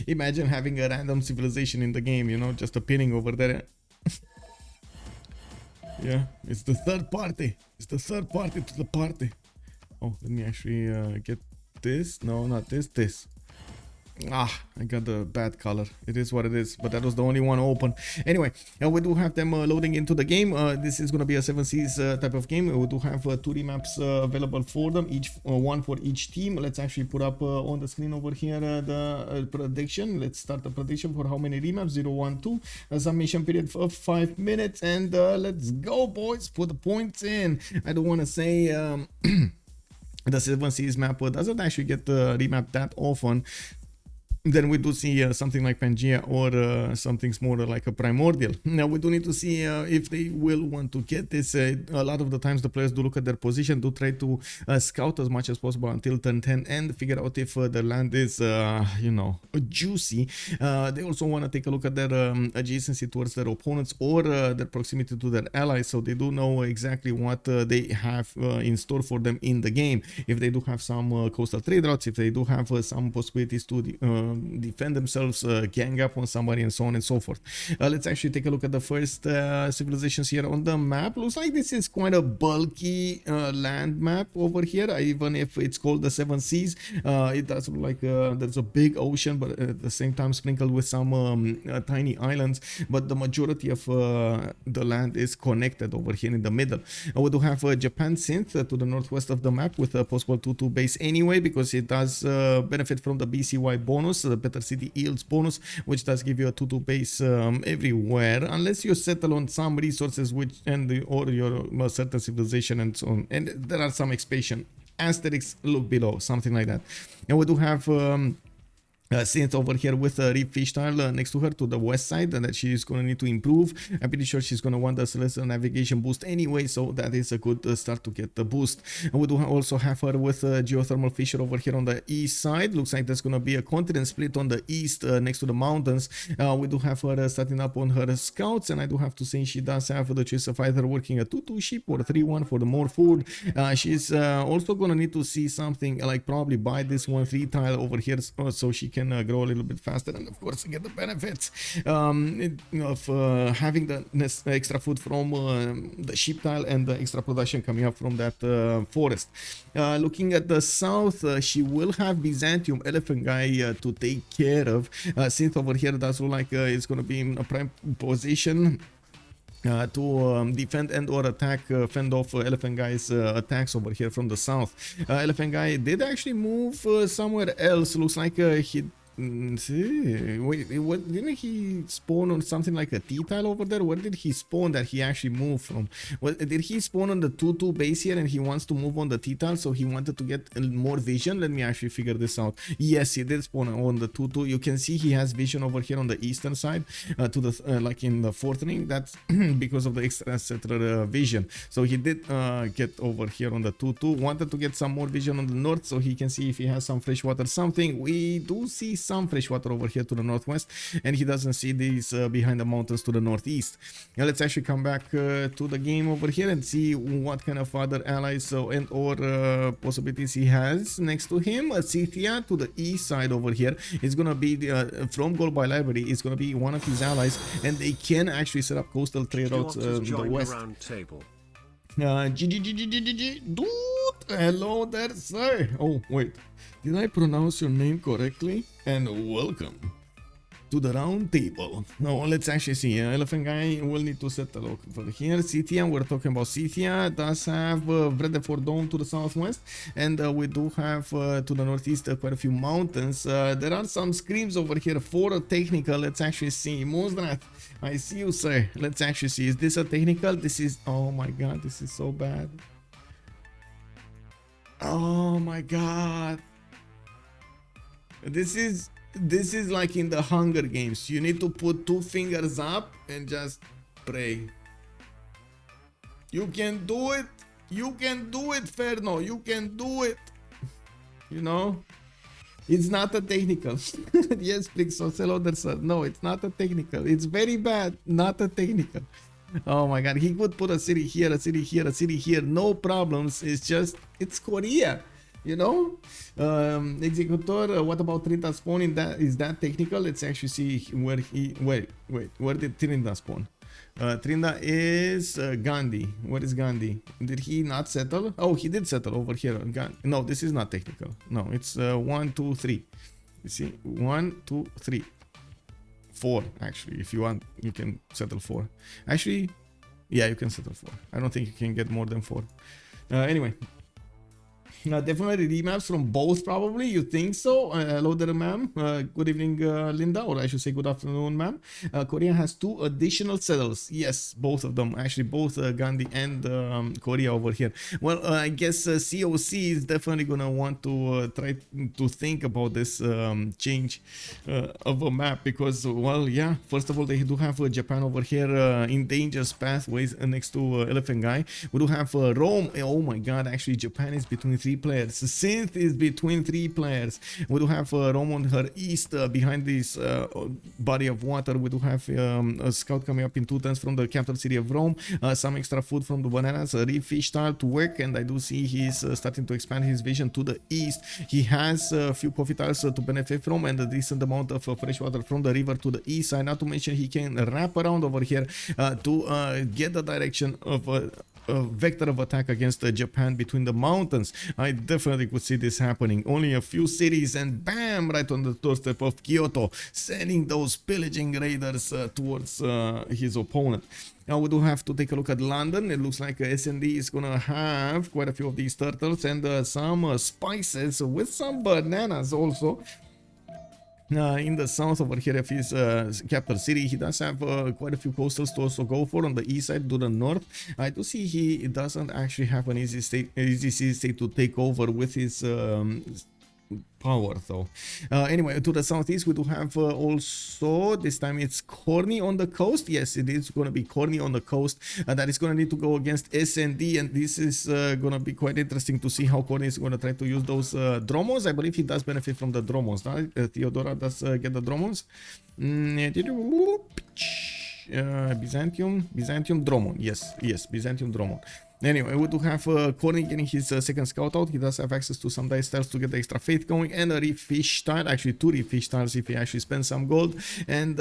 Imagine having a random civilization in the game, you know, just a pinning over there. Yeah, it's the third party. It's the third party to the party. Oh, let me actually get this. No, not this. This. Ah, I got the bad color. It is what it is, but that was the only one open. Anyway, we do have them loading into the game. This is going to be a 7 Seas type of game. We do have 2 remaps available for them, each one for each team. Let's actually put up on the screen over here the prediction. Let's start the prediction for how many remaps. 0, 1, 2. Submission period for 5 minutes, and let's go, boys. Put the points in. I don't want to say the 7 Seas map doesn't actually get remapped that often. Then we do see something like Pangea or something smaller like a Primordial. Now we do need to see if they will want to get this. A lot of the times the players do look at their position, do try to scout as much as possible until turn 10 and figure out if the land is, you know, juicy. They also want to take a look at their adjacency towards their opponents or their proximity to their allies, so they do know exactly what they have in store for them in the game. If they do have some coastal trade routes, if they do have some possibilities to defend themselves, gang up on somebody, and so on and so forth. Let's actually take a look at the first civilizations here on the map. Looks like this is quite a bulky land map over here, even if it's called the 7 Seas. It does look like there's a big ocean, but at the same time sprinkled with some tiny islands, but the majority of the land is connected over here in the middle. We do have Japan synth to the northwest of the map with a possible 2-2 base anyway, because it does benefit from the BCY bonus, the better city yields bonus, which does give you a 2-2 base everywhere, unless you settle on some resources which or your certain civilization and so on. And there are some expansion asterisks, look below, something like that. And we do have synth over here with Reef Fish Tile next to her to the west side, that she's going to need to improve. I'm pretty sure she's going to want a celestial navigation boost anyway, so that is a good start to get the boost. And we do also have her with geothermal fisher over here on the east side. Looks like there's going to be a continent split on the east next to the mountains. We do have her starting up on her scouts, and I do have to say she does have the choice of either working a 2-2 ship or a 3-1 for the more food. She's also going to need to see something like probably buy this 1-3 tile over here so she can grow a little bit faster, and of course get the benefits of having the extra food from the sheep tile and the extra production coming up from that forest. Looking at the south, she will have Byzantium Elaphantguy to take care of. Synth over here does look like it's going to be in a prime position to defend and or attack, fend off Elaphantguy's attacks over here from the south. Elaphantguy did actually move somewhere else. Looks like he wait, didn't he spawn on something like a T-tile over there? Where did he spawn that he actually moved from? Well, did he spawn on the 2-2 base here and he wants to move on the T-tile, so he wanted to get more vision? Let me actually figure this out. Yes, he did spawn on the 2-2. You can see he has vision over here on the eastern side, to the like in the 4th ring. That's because of the extra settler vision. So he did get over here on the 2-2. Wanted to get some more vision on the north so he can see if he has some freshwater something. We do see some freshwater over here to the northwest, and he doesn't see these behind the mountains to the northeast. Now let's actually come back to the game over here and see what kind of other allies and or possibilities he has next to him. Scythia to the east side over here is gonna be from Gold by Library is gonna be one of his allies, and they can actually set up coastal trade routes in the west. Dude, hello there, sir. Oh wait, did I pronounce your name correctly? And welcome to the round table. Now let's actually see. Elaphantguy will need to settle over here. Scythia, we're talking about Scythia, does have Vredefort Dome to the southwest, and we do have to the northeast quite a few mountains. There are some screams over here for a technical. Let's actually see. Mosdrat, I see you, sir. Let's actually see. Is this a technical? This is, oh my god, this is so bad. Oh my god. This is This is like in the Hunger Games. You need to put 2 fingers up and just pray. You can do it. You can do it, Ferno. You can do it. You know? It's not a technical. Yes, please, sir. No, it's not a technical. It's very bad. Not a technical. Oh my god. He could put a city here, a city here, a city here. No problems. It's just, it's Korea. You know? Executor, what about Trinta spawn? Is that technical? Let's actually see where he... Wait. Where did Trinta spawn? Trinda is Gandhi. What is Gandhi? Did he not settle? Oh, he did settle over here. No, this is not technical. No, it's 1, 2, 3. You see, 1, 2, 3, 4. Actually, if you want, you can settle 4. Actually, yeah, you can settle 4. I don't think you can get more than 4. Anyway. Definitely remaps from both, probably. You think so? Hello there, ma'am. Good evening, Linda, or I should say good afternoon, ma'am. Korea has 2 additional settles. Yes, both of them. Actually, both Gandhi and Korea over here. Well, I guess COC is definitely gonna want to try to think about this change of a map because, well, yeah. First of all, they do have Japan over here in dangerous pathways next to Elaphantguy. We do have Rome. Oh my God! Actually, Japan is between 3 players. Synth is between 3 players. We do have Rome on her east behind this body of water. We do have a scout coming up in 2 turns from the capital city of Rome. Some extra food from the bananas, a refish tile to work, and I do see he's starting to expand his vision to the east. He has a few coffee tiles to benefit from and a decent amount of fresh water from the river to the east side. Not to mention he can wrap around over here to get the direction of a vector of attack against Japan between the mountains. I definitely could see this happening. Only a few cities and bam, right on the doorstep of Kyoto, sending those pillaging raiders towards his opponent. Now we do have to take a look at London. It looks like SND is gonna have quite a few of these turtles and some spices with some bananas also. In the south over here of his capital city, he does have quite a few coastals to also go for. On the east side to the north, I do see he doesn't actually have an easy state to take over with his power though. Anyway, to the southeast we do have also, this time it's Corny on the coast. Yes, it is going to be Corny on the coast. That is going to need to go against SND, and this is going to be quite interesting to see how Corny is going to try to use those Dromos. I believe he does benefit from the Dromos, right? Theodora does get the Dromos. Byzantium Dromon. Yes, Byzantium Dromon. Anyway, we do have Corny getting his second scout out. He does have access to some dice tiles to get the extra faith going, and a refish tile, actually 2 refish tiles if he actually spends some gold, and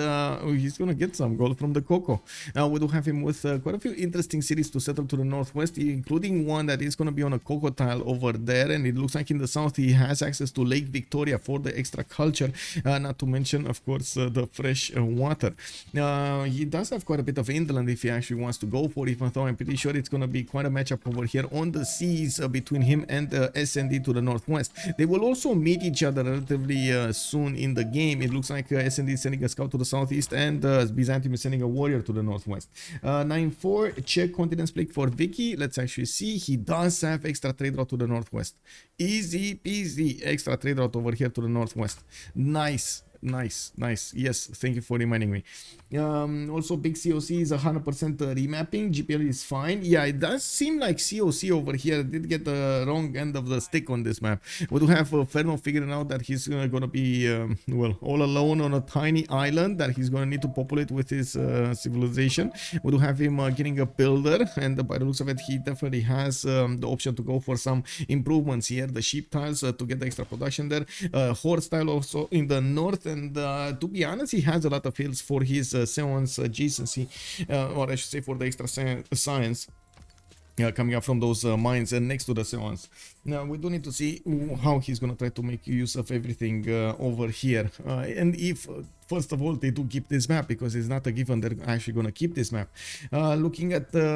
he's gonna get some gold from the Coco. Now we do have him with quite a few interesting cities to settle to the northwest, including one that is gonna be on a Coco tile over there, and it looks like in the south he has access to Lake Victoria for the extra culture, not to mention of course the fresh water. He does have quite a bit of inland if he actually wants to go for it, even though I'm pretty sure it's gonna be quite a matchup over here on the seas between him and SND to the northwest. They will also meet each other relatively soon in the game. It looks like SND is sending a scout to the southeast and Byzantium is sending a warrior to the northwest. 9-4 check continent split for Vicky. Let's actually see. He does have extra trade route to the northwest. Easy peasy extra trade route over here to the northwest. Nice. Yes, thank you for reminding me. Also big COC is 100% remapping. GPL is fine. Yeah, it does seem like COC over here did get the wrong end of the stick on this map. We do have Ferno figuring out that he's gonna be well, all alone on a tiny island that he's gonna need to populate with his civilization. We do have him getting a builder, and by the looks of it he definitely has the option to go for some improvements here. The sheep tiles to get the extra production there, horse tile also in the north, and to be honest he has a lot of hills for his seance adjacency, or I should say for the extra science coming up from those mines and next to the seance. Now we do need to see how he's gonna try to make use of everything over here, and if first of all, they do keep this map because it's not a given they're actually going to keep this map. Looking at the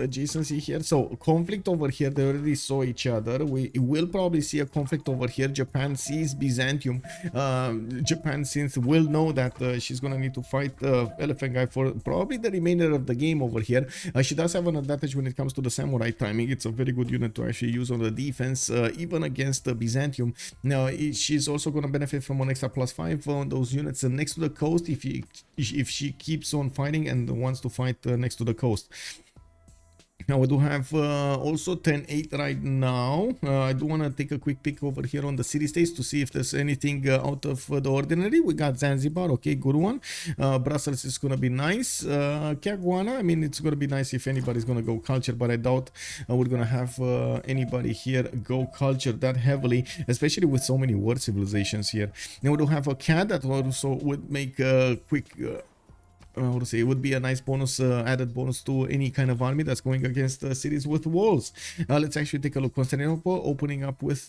adjacency here, so conflict over here, they already saw each other. We will probably see a conflict over here. Japan sees Byzantium. Japan since will know that she's going to need to fight Elaphantguy for probably the remainder of the game over here. She does have an advantage when it comes to the samurai timing. It's a very good unit to actually use on the defense, even against Byzantium. Now, she's also going to benefit from an extra +5 on those units next to the coast if she keeps on fighting and wants to fight next to the coast. Now we do have also 10-8 right now. I do want to take a quick peek over here on the city states to see if there's anything out of the ordinary. We got Zanzibar, okay, good one. Brussels is going to be nice. Caguana, I mean, it's going to be nice if anybody's going to go culture, but I doubt we're going to have anybody here go culture that heavily, especially with so many world civilizations here. Now we do have a cat that also would make a quick... how to say, it would be a nice bonus, added bonus to any kind of army that's going against cities with walls. Let's actually take a look. Constantinople opening up with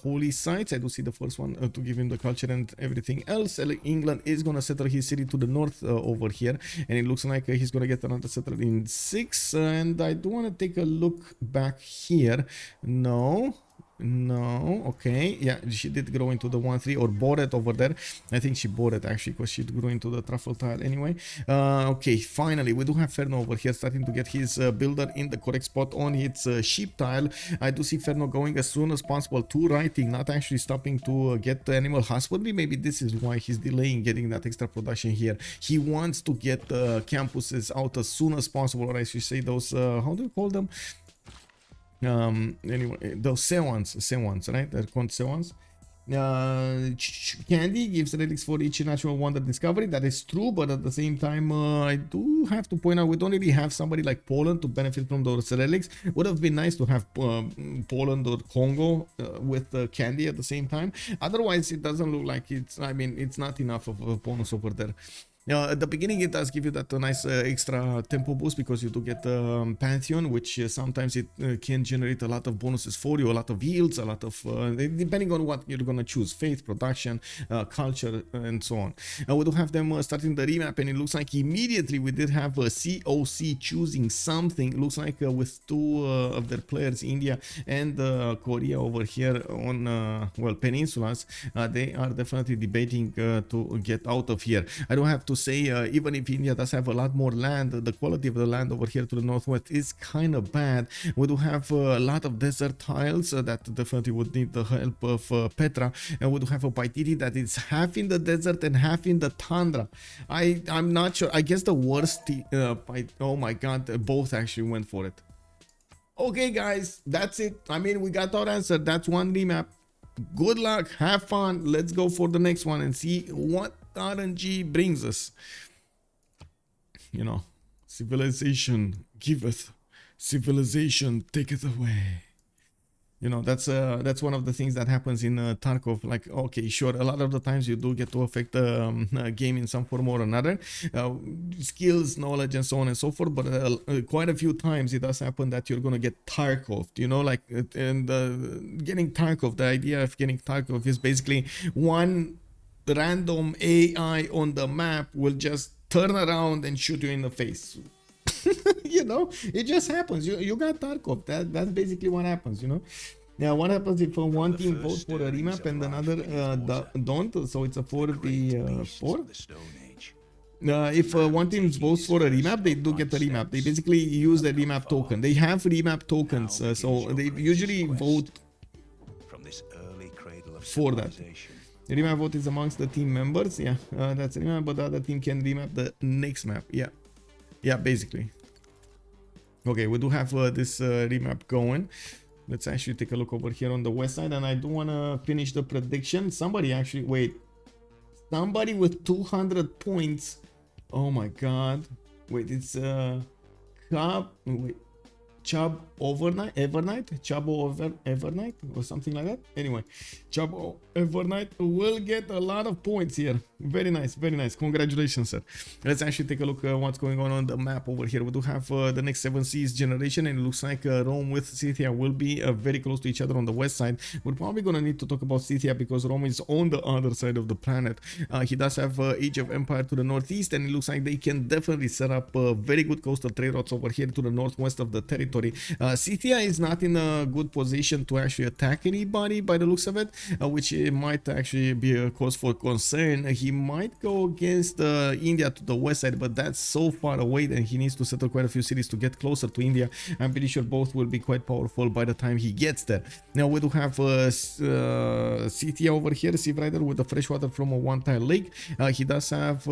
holy sites. I do see the first one to give him the culture and everything else. England is going to settle his city to the north over here, and it looks like he's going to get another settled in 6. And I do want to take a look back here. No, okay, yeah, she did grow into the 1-3 or bought it over there. I think she bought it actually because she grew into the truffle tile anyway. Okay, finally, we do have Ferno over here starting to get his builder in the correct spot on its sheep tile. I do see Ferno going as soon as possible to writing, not actually stopping to get the animal husbandry. Maybe this is why he's delaying getting that extra production here. He wants to get the campuses out as soon as possible, or I should say those, how do you call them? Anyway, those Sewans, right? They're called Sewans. Candy gives relics for each natural wonder discovery. That is true, but at the same time, I do have to point out we don't really have somebody like Poland to benefit from those relics. Would have been nice to have Poland or Congo with candy at the same time. Otherwise, it doesn't look like it's. I mean, it's not enough of a bonus over there. At the beginning, it does give you that nice extra tempo boost because you do get Pantheon, which sometimes it can generate a lot of bonuses for you, a lot of yields, a lot of, depending on what you're going to choose, faith, production, culture, and so on. We do have them starting the remap, and it looks like immediately we did have a COC choosing something. It looks like with 2 of their players, India and Korea over here on, well, peninsulas, they are definitely debating to get out of here. I don't have to say, even if India does have a lot more land, the quality of the land over here to the northwest is kind of bad. We do have a lot of desert tiles that definitely would need the help of Petra, and we do have a Paititi that is half in the desert and half in the tundra. I'm not sure. I guess the worst oh my god, both actually went for it. Okay guys, that's it. I mean, we got our answer. That's one remap. Good luck, have fun. Let's go for the next one and see what RNG brings us. You know, civilization giveth, civilization taketh away. You know, that's one of the things that happens in Tarkov. Like, okay, sure, a lot of the times you do get to affect the game in some form or another, skills, knowledge, and so on and so forth. But quite a few times it does happen that you're gonna get Tarkov. You know, like, and getting Tarkov. The idea of getting Tarkov is basically one random AI on the map will just turn around and shoot you in the face. You know, it just happens. You got Tarkov. That's basically what happens, you know. Now, what happens if one team votes for a remap and another don't? So it's a 4v4. If one team votes for a remap, they do get a remap. They basically use the remap token. They have remap tokens, so they usually vote for that. The remap vote is amongst the team members. Yeah, that's a remap, but the other team can remap the next map. Yeah, basically. Okay, we do have this remap going. Let's actually take a look over here on the west side, and I do want to finish the prediction. Somebody actually, wait, somebody with 200 points. Oh my god. Wait, it's wait, Chubb Overnight or something like that. Anyway, Chubb Overnight will get a lot of points here. Very nice, very nice. Congratulations, sir. Let's actually take a look at what's going on the map over here. We do have the next 7 seas generation, and it looks like Rome with Scythia will be very close to each other on the west side. We're probably gonna need to talk about Scythia because Rome is on the other side of the planet. He does have Age of Empire to the northeast, and it looks like they can definitely set up very good coastal trade routes over here to the northwest of the territory. Scythia is not in a good position to actually attack anybody by the looks of it, which might actually be a cause for concern. He might go against India to the west side, but that's so far away that he needs to settle quite a few cities to get closer to India. I'm pretty sure both will be quite powerful by the time he gets there. Now we do have Scythia over here, Civrider with the freshwater from a one-tile lake. He does have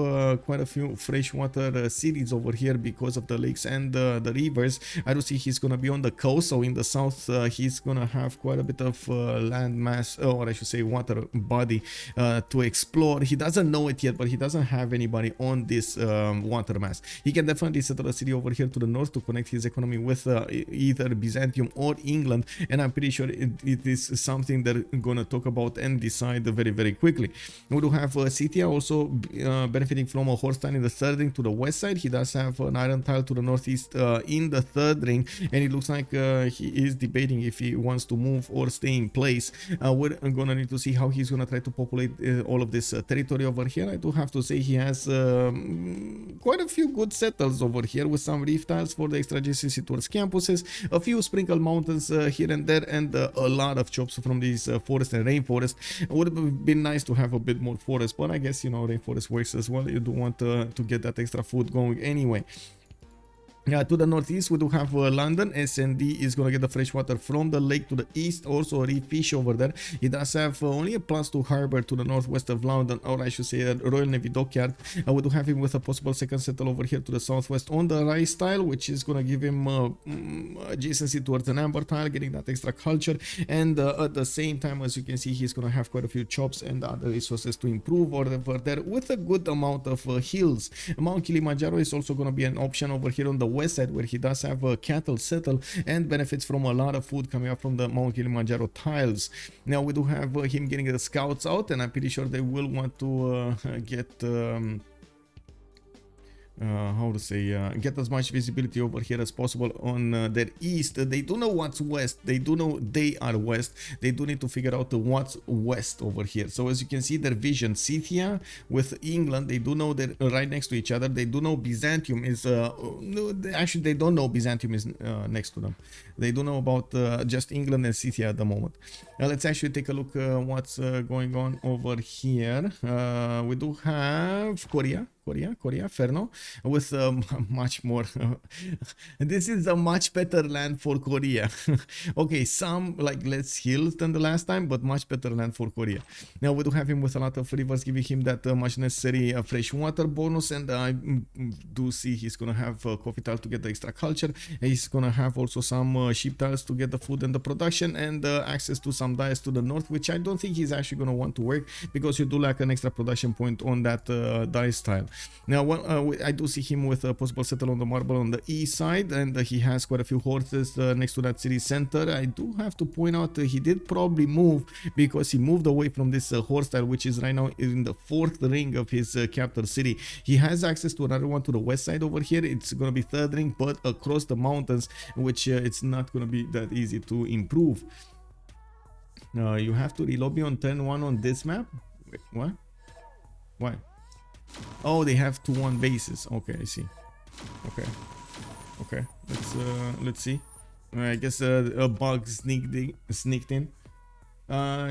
quite a few freshwater cities over here because of the lakes and the rivers. I do see he's gonna be on the coast, so in the south he's gonna have quite a bit of land mass, or I should say water body to explore. He doesn't know it yet, but he doesn't have anybody on this water mass. He can definitely settle a city over here to the north to connect his economy with either Byzantium or England, and I'm pretty sure it is something they're gonna talk about and decide very, very quickly. We do have Scythia also benefiting from a horse tile in the third ring to the west side. He does have an iron tile to the northeast in the third ring, and it looks like he is debating if he wants to move or stay in place. We're gonna need to see how he's gonna try to populate all of this territory over here. I do have to say he has quite a few good settles over here with some reef tiles for the extra adjacency towards campuses, a few sprinkled mountains here and there, and a lot of chops from these forest and rainforest. It would have been nice to have a bit more forest, but I guess, you know, rainforest works as well. You do want to get that extra food going anyway. To the northeast, we do have London. SND is going to get the fresh water from the lake to the east, also a reef fish over there. He does have only a +2 harbor to the northwest of London, or I should say a Royal Navy dockyard. We do have him with a possible second settle over here to the southwest on the rice tile, which is going to give him adjacency towards an amber tile, getting that extra culture. And at the same time, as you can see, he's going to have quite a few chops and other resources to improve over there with a good amount of hills. Mount Kilimanjaro is also going to be an option over here on the west side, where he does have a cattle settle and benefits from a lot of food coming up from the Mount Kilimanjaro tiles. Now we do have him getting the scouts out, and I'm pretty sure they will want to get how to say, get as much visibility over here as possible on their east. They do know what's west, they do know they are west, they do need to figure out what's west over here. So as you can see, their vision, Scythia with England, they do know they're right next to each other. They do know Byzantium is no, actually they don't know Byzantium is next to them. They do know about just England and Scythia at the moment. Let's actually take a look what's going on over here. We do have Korea, Ferno, with much more. This is a much better land for Korea. Okay, some like less hills than the last time, but much better land for Korea. Now we do have him with a lot of rivers, giving him that much necessary fresh water bonus, and I do see he's gonna have coffee tile to get the extra culture. He's gonna have also some sheep tiles to get the food and the production, and access to some dyes to the north, which I don't think he's actually gonna want to work because you do lack an extra production point on that dye tile. Now, I do see him with a possible settle on the marble on the east side, and he has quite a few horses next to that city center. I do have to point out he did probably move because he moved away from this horse tile, which is right now in the 4th ring of his capital city. He has access to another one to the west side over here. It's going to be 3rd ring, but across the mountains, which it's not going to be that easy to improve. You have to relobby on turn 1 on this map. Wait, what? Why? Oh, they have 2-1 bases. Okay, I see. Okay. Let's see. I guess a bug sneaked in.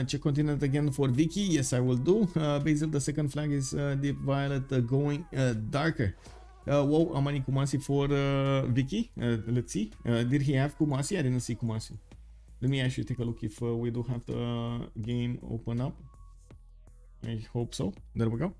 Check continent again for Vicky. Yes, I will do. Basil, the second flag is deep violet, going darker. Whoa, Amani Kumasi for Vicky. Let's see. Did he have Kumasi? I didn't see Kumasi. Let me actually take a look if we do have the game open up. I hope so. There we go.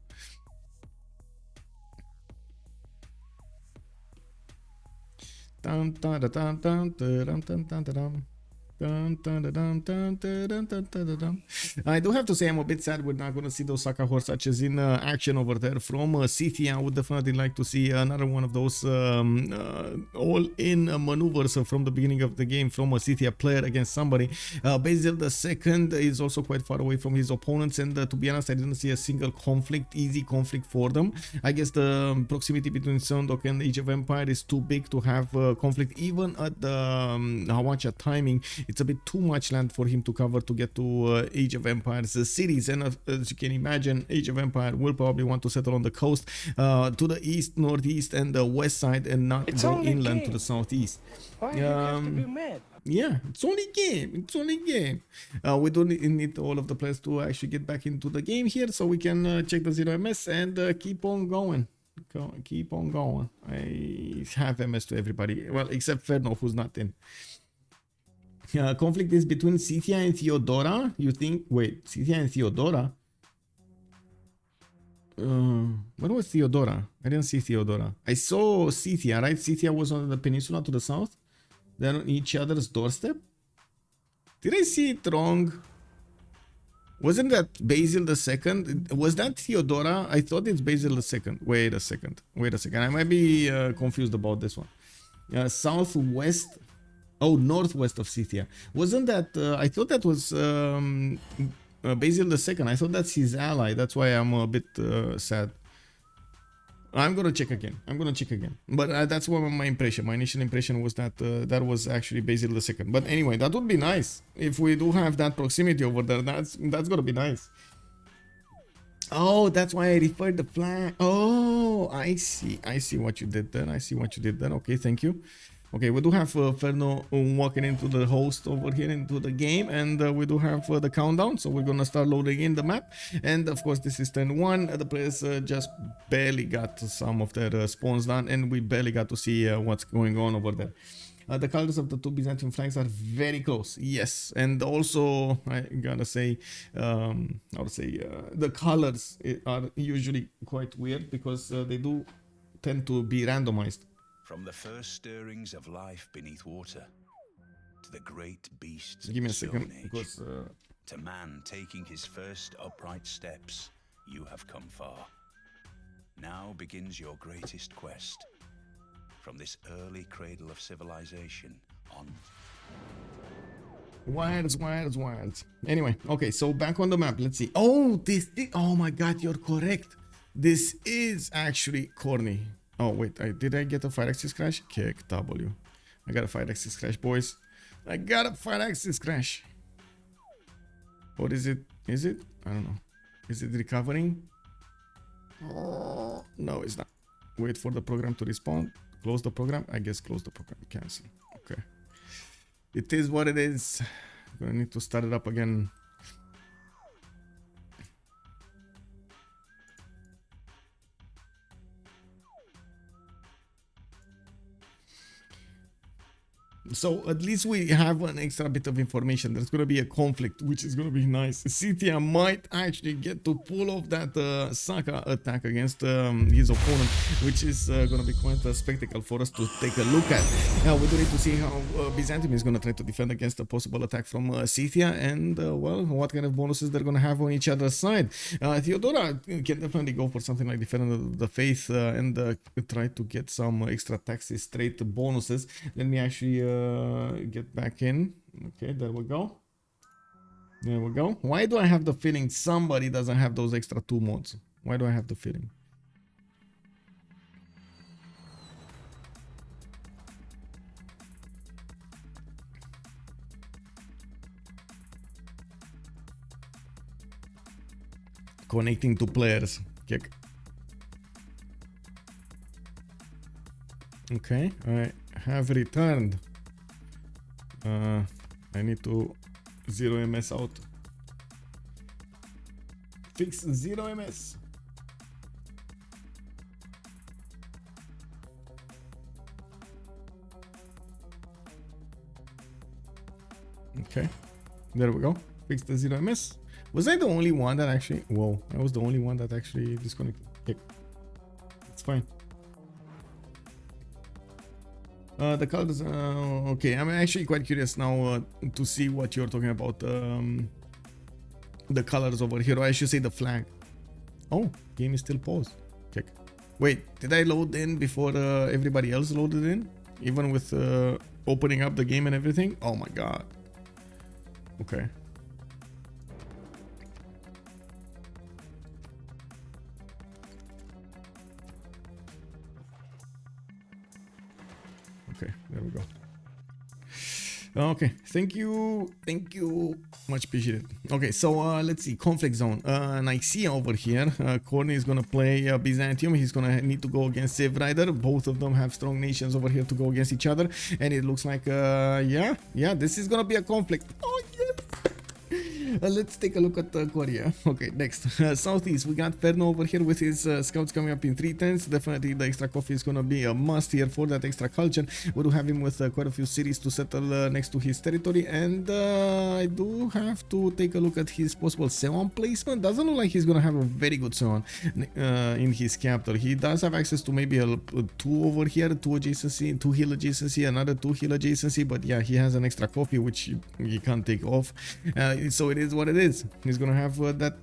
Dun, dun, dun, dun, dun, dun, dun, dun, dun, dun. I do have to say I'm a bit sad we're not going to see those Saka horse archers in action over there from Scythia. I would definitely like to see another one of those all-in maneuvers from the beginning of the game from a Scythia player against somebody. Basil II is also quite far away from his opponents, and to be honest, I didn't see a single conflict, easy conflict for them. I guess the proximity between Sundok and Age of Empire is too big to have conflict, even at the Hawacha timing. It's a bit too much land for him to cover to get to Age of Empires cities, and as you can imagine, Age of Empire will probably want to settle on the coast to the east, northeast, and the west side, and not go inland to the southeast. Why do you have to be mad? Yeah, it's only game. It's only game. We do need all of the players to actually get back into the game here, so we can check the 0 MS and keep on going. Keep on going. I have MS to everybody, well, except Ferno, who's not in. Conflict is between Scythia and Theodora. You think? Wait, Scythia and Theodora? What was Theodora? I didn't see Theodora. I saw Scythia, right? Scythia was on the peninsula to the south. They're on each other's doorstep. Did I see it wrong? Wasn't that Basil II? Was that Theodora? I thought it's Basil II. Wait a second. Wait a second. I might be confused about this one. Southwest. Oh, northwest of Scythia. Wasn't that... I thought that was Basil II. I thought that's his ally. That's why I'm a bit sad. I'm gonna check again. But that's what my impression. My initial impression was that that was actually Basil II. But anyway, that would be nice. If we do have that proximity over there, that's gonna be nice. Oh, that's why I referred the flag. Oh, I see what you did there. Okay, thank you. Okay, we do have Ferno walking into the host over here into the game, and we do have the countdown, so we're gonna start loading in the map. And of course, this is turn 1. The players just barely got some of their spawns done, and we barely got to see what's going on over there. The colors of the two Byzantine flags are very close, yes, and also I gotta say, the colors are usually quite weird because they do tend to be randomized. From the first stirrings of life beneath water, to the great beasts Give me a of the second, Stone Age, because to man taking his first upright steps, you have come far. Now begins your greatest quest. From this early cradle of civilization on. Wilds. Anyway, okay, so back on the map, let's see. Oh, oh my god, you're correct. This is actually corny. Oh, wait, did I get a 5-axis crash? Kick W. I got a 5-axis crash, boys. I got a 5-axis crash. What is it? Is it? I don't know. Is it recovering? Oh, no, it's not. Wait for the program to respawn. Close the program. I guess close the program. Cancel. Okay. It is what it is. I'm gonna need to start it up again. So at least we have an extra bit of information. There's going to be a conflict, which is going to be nice. Scythia might actually get to pull off that Saka attack against his opponent, which is going to be quite a spectacle for us to take a look at. Now we do need to see how Byzantium is going to try to defend against a possible attack from Scythia, and well, what kind of bonuses they're going to have on each other's side. Theodora can definitely go for something like Defend the Faith and try to get some extra taxes, straight bonuses. Let me actually get back in. Okay, there we go. Why do I have the feeling somebody doesn't have those extra 2 mods? Why do I have the feeling? Connecting to players. Kick. Okay, I have returned. I need to 0 MS out. Fix 0 MS. Okay, there we go. Fix the 0 MS. Was I the only one that actually... Whoa, I was the only one that actually disconnected. Okay. It's fine. The colors, okay, I'm actually quite curious now to see what you're talking about. The colors over here, or I should say the flag. Oh, game is still paused. Check. Wait, did I load in before everybody else loaded in? Even with opening up the game and everything? Oh my god. Okay. Okay, there we go. Okay, thank you, much appreciated. Okay, so let's see, conflict zone. Nicaea over here. Corny is gonna play Byzantium. He's gonna need to go against Civrider. Both of them have strong nations over here to go against each other, and it looks like yeah, this is gonna be a conflict. Oh yes. Let's take a look at Korea. Okay, next. Southeast, we got Ferno over here with his scouts coming up in 3 turns. Definitely the extra coffee is gonna be a must here for that extra culture. We do have him with quite a few cities to settle next to his territory, and I do have to take a look at his possible Seon placement. Doesn't look like he's gonna have a very good Seon in his capital. He does have access to maybe a 2 over here, 2 adjacency, 2 hill adjacency, another 2 hill adjacency, but yeah, he has an extra coffee which he can't take off. So it is what it is. He's gonna have that,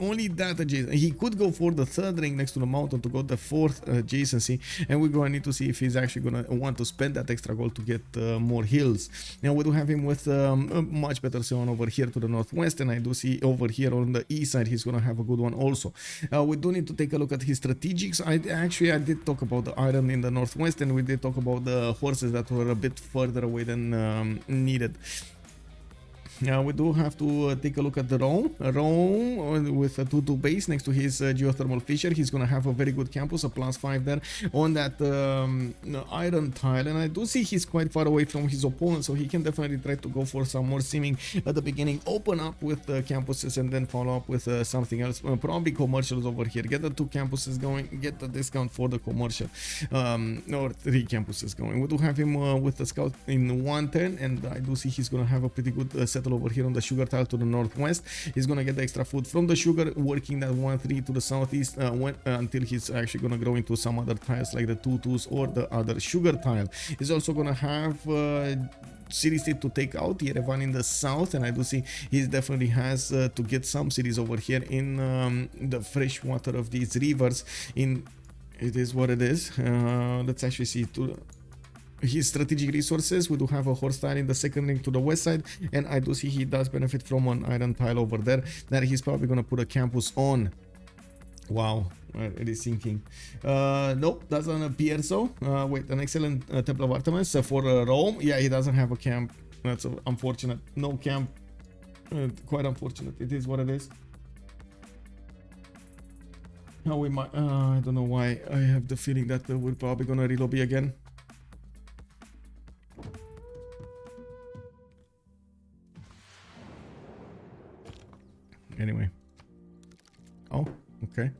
only that adjacent. He could go for the 3rd ring next to the mountain to go the 4th adjacency, and we're gonna need to see if he's actually gonna want to spend that extra gold to get more hills. Now we do have him with a much better zone over here to the northwest, and I do see over here on the east side he's gonna have a good one also. We do need to take a look at his strategics. I did talk about the iron in the northwest, and we did talk about the horses that were a bit further away than needed. We do have to take a look at the Rome with a 2-2 base next to his geothermal fissure. He's gonna have a very good campus, a +5 there on that iron tile, and I do see he's quite far away from his opponent, so he can definitely try to go for some more seaming at the beginning, open up with campuses, and then follow up with something else, probably commercials over here. Get the 2 campuses going, get the discount for the commercial, or 3 campuses going. We do have him with the scout in 1 turn, and I do see he's gonna have a pretty good settle over here on the sugar tile to the northwest. He's gonna get the extra food from the sugar, working that 1-3 to the southeast until he's actually gonna grow into some other tiles like the 2-2s or the other sugar tile. He's also gonna have city state to take out, Yerevan in the south, and I do see he definitely has to get some cities over here in the fresh water of these rivers. It is what it is. Let's actually see his strategic resources. We do have a horse tile in the 2nd ring to the west side, and I do see he does benefit from an iron tile over there that he's probably gonna put a campus on. Wow, it is sinking. Nope, doesn't appear so. Wait, an excellent Temple of Artemis for Rome. Yeah, he doesn't have a camp. That's unfortunate. No camp. Quite unfortunate. It is what it is. Now we might. I don't know why. I have the feeling that we're probably gonna relobby again. Anyway. Oh, okay.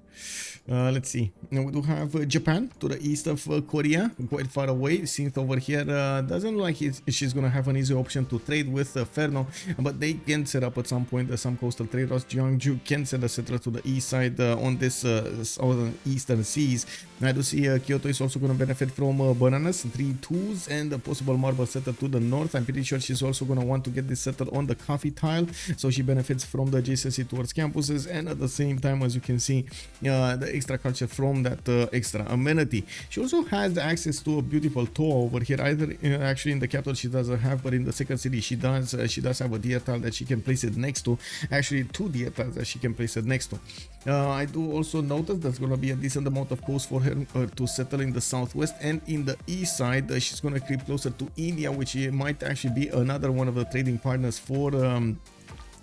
Let's see. Now we do have Japan to the east of Korea, quite far away. Synth over here doesn't look like she's gonna have an easy option to trade with Ferno, but they can set up at some point some coastal trade routes. Jeongju can send a settler to the east side on this southern eastern seas. I do see Kyoto is also gonna benefit from bananas, 3 2s, and a possible marble settler to the north. I'm pretty sure she's also gonna want to get this settled on the coffee tile, so she benefits from the adjacency towards campuses, and at the same time, as you can see, the extra culture from that extra amenity. She also has access to a beautiful toa over here. Either actually in the capital she doesn't have, but in the 2nd city she does. She does have a deer tile that she can place it next to. Actually 2 deer tiles that she can place it next to. I do also notice there's going to be a decent amount of coast for her to settle in the southwest, and in the east side she's going to creep closer to India, which might actually be another one of the trading partners for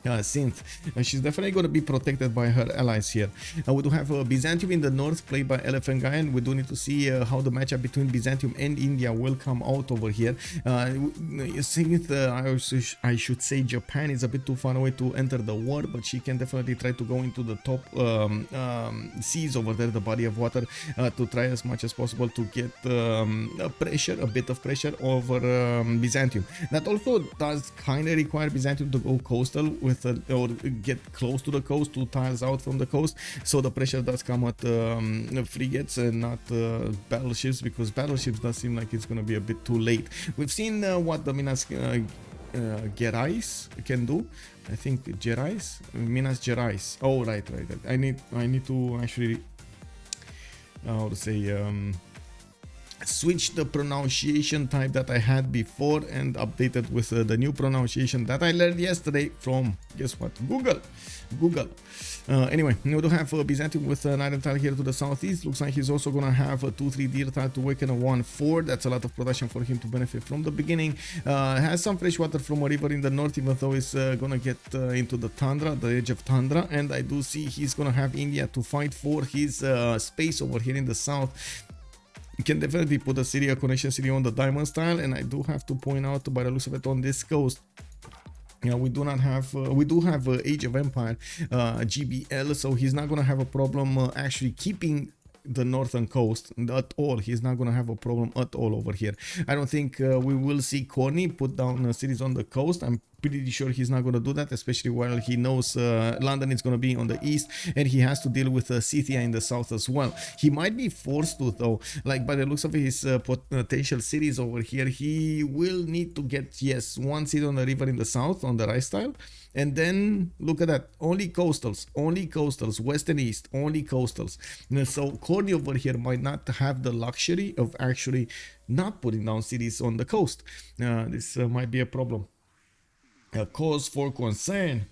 Synth. She's definitely going to be protected by her allies here. We do have Byzantium in the north, played by Elaphantguy, and we do need to see how the matchup between Byzantium and India will come out over here. Synth, I should say Japan is a bit too far away to enter the war, but she can definitely try to go into the top seas over there, the body of water, to try as much as possible to get a bit of pressure over Byzantium. That also does kind of require Byzantium to go coastal with or get close to the coast, 2 tiles out from the coast. So the pressure does come at frigates and not battleships, because battleships does seem like it's going to be a bit too late. We've seen what the Minas Gerais can do. I think Minas Gerais. Oh, right. I need to actually, how to say, switch the pronunciation type that I had before and update it with the new pronunciation that I learned yesterday from, guess what, Google. Anyway, we do have Byzantium with an iron tile here to the southeast. Looks like he's also gonna have a 2-3 deer tile to awaken a 1-4. That's a lot of production for him to benefit from the beginning. Has some fresh water from a river in the north, even though he's gonna get into the tundra, the edge of tundra. And I do see he's gonna have India to fight for his space over here in the south. You can definitely put a city, a connection city on the diamond style, and I do have to point out, by the looks of it, on this coast, you know, we do have Age of Empire GBL, so he's not gonna have a problem actually keeping the northern coast at all. He's not gonna have a problem at all over here. I don't think we will see Corny put down cities on the coast. I'm pretty sure he's not gonna do that, especially while he knows London is gonna be on the east and he has to deal with Scythia in the south as well. He might be forced to, though, like by the looks of his potential cities over here, he will need to get, yes, 1 city on the river in the south on the right style. And then look at that, only coastals, west and east, only coastals. So Corny over here might not have the luxury of actually not putting down cities on the coast. This might be a problem. A cause for concern.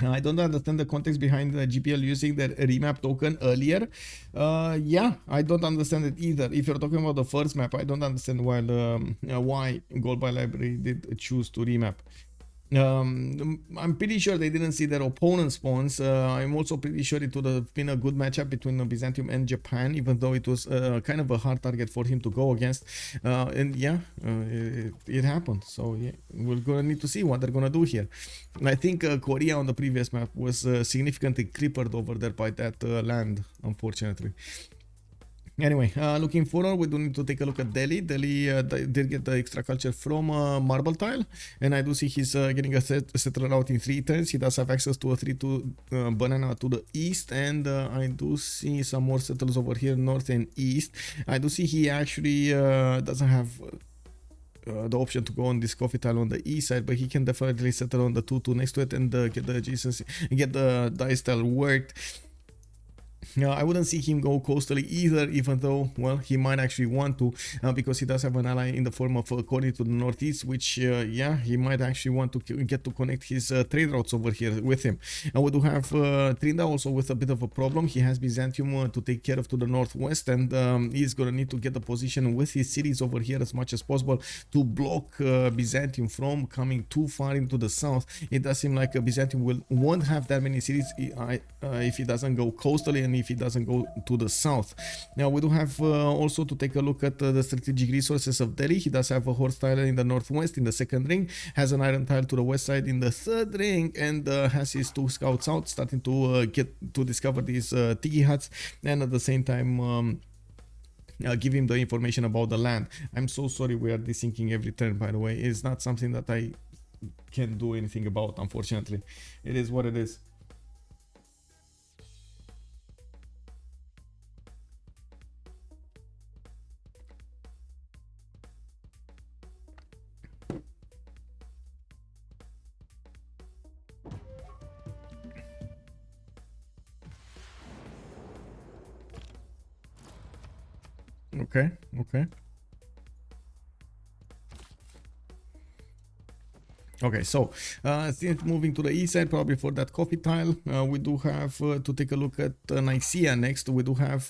I don't understand the context behind the GPL using the remap token earlier. Yeah, I don't understand it either. If you're talking about the first map, I don't understand why Gold by Library did choose to remap. I'm pretty sure they didn't see their opponent spawns. I'm also pretty sure it would have been a good matchup between Byzantium and Japan, even though it was kind of a hard target for him to go against. And yeah, it happened. So yeah, we're gonna need to see what they're gonna do here. I think Korea on the previous map was significantly crippled over there by that land, unfortunately. Anyway, looking forward, we do need to take a look at Delhi. Delhi did get the extra culture from Marble Tile, and I do see he's getting a settler out in 3 turns. He does have access to a 3-2 banana to the east, and I do see some more settlers over here, north and east. I do see he actually doesn't have the option to go on this coffee tile on the east side, but he can definitely settle on the 2-2 next to it and get the adjacency, get the dice tile worked. I wouldn't see him go coastally either, even though, well, he might actually want to, because he does have an ally in the form of Corny to the northeast, which, yeah, he might actually want to get to connect his trade routes over here with him. And we do have Trinda also with a bit of a problem. He has Byzantium to take care of to the northwest, and he's going to need to get the position with his cities over here as much as possible to block Byzantium from coming too far into the south. It does seem like Byzantium won't have that many cities if he doesn't go coastally and if he doesn't go to the south. Now we do have also to take a look at the strategic resources of Delhi. He does have a horse tile in the northwest in the 2nd ring, has an iron tile to the west side in the 3rd ring, and has his 2 scouts out starting to get to discover these tiki huts, and at the same time give him the information about the land. I'm so sorry we are desyncing every turn, by the way. It's not something that I can do anything about, unfortunately. It is what it is. Okay, so moving to the east side, probably for that coffee tile, we do have to take a look at Nicaea next. We do have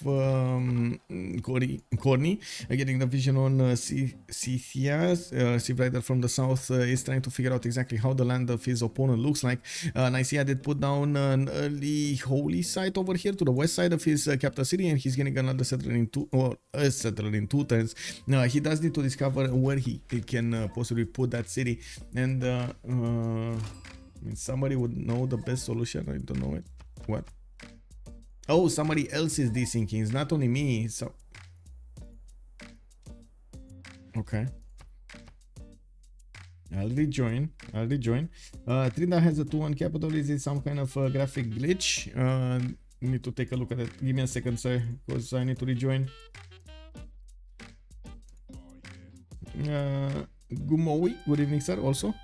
Corny getting the vision on Scythia. Civrider from the south is trying to figure out exactly how the land of his opponent looks like. Nicaea did put down an early holy site over here to the west side of his capital city, and he's getting another settler in 2 turns. He does need to discover where he can possibly put that city, and I mean, somebody would know the best solution. I don't know it. What? Oh, somebody else is desyncing. It's not only me. So okay. I'll rejoin. Trinda has a 2-1 capital. Is it some kind of graphic glitch? Need to take a look at it. Give me a second, sir, because I need to rejoin. Gumowi, good evening, sir, also.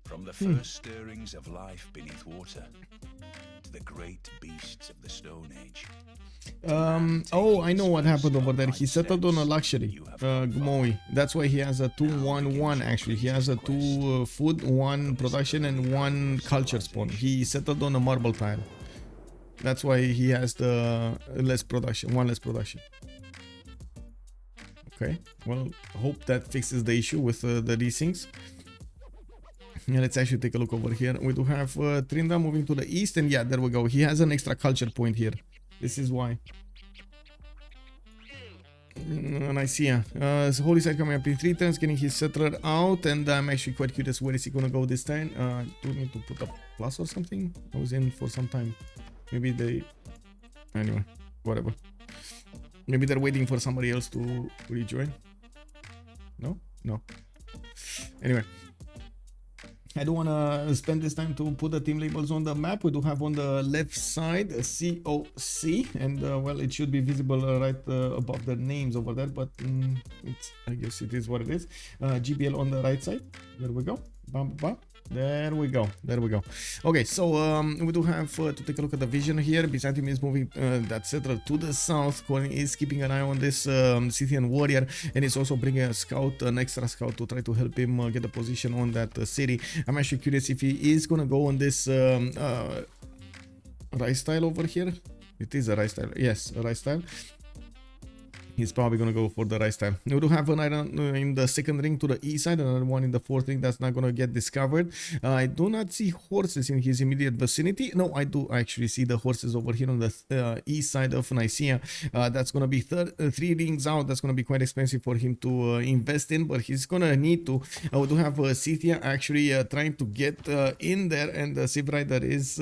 From the first stirrings of life beneath water to the great beasts of the Stone Age. Oh, I know what happened over there. He settled on a luxury, Gmowi. That's why he has a 2-1-1 actually. He has a 2 food, 1 production and 1 culture spawn. He settled on a marble tile. That's why he has the less production, 1 less production. Okay, well, hope that fixes the issue with the things. Yeah, let's actually take a look over here. We do have Trinda moving to the east, and yeah, there we go. He has an extra culture point here. This is why. Nicaea. So Holy Side coming up in 3 turns, getting his settler out, and I'm actually quite curious where is he gonna go this time. Do we need to put a plus or something? I was in for some time. Maybe they... Anyway, whatever. Maybe they're waiting for somebody else to rejoin. No? No. Anyway. I don't want to spend this time to put the team labels on the map. We do have on the left side COC, and well, it should be visible right above the names over there, but I guess it is what it is. GBL on the right side. There we go. Bam, bam. There we go. There we go. Okay, so we do have to take a look at the vision here. Byzantium is moving that settler to the south. Corin is keeping an eye on this Scythian warrior, and is also bringing a scout, an extra scout, to try to help him get a position on that city. I'm actually curious if he is gonna go on this rice tile over here. It is a rice tile. Yes, a rice tile. He's probably going to go for the rice tile. We do have an iron in the second ring to the east side, another one in the fourth ring that's not going to get discovered. I do not see horses in his immediate vicinity. No, I do actually see the horses over here on the east side of Nicaea. That's going to be 3 rings out. That's going to be quite expensive for him to invest in, but he's going to need to. We do have Scythia actually trying to get in there, and the Civrider is...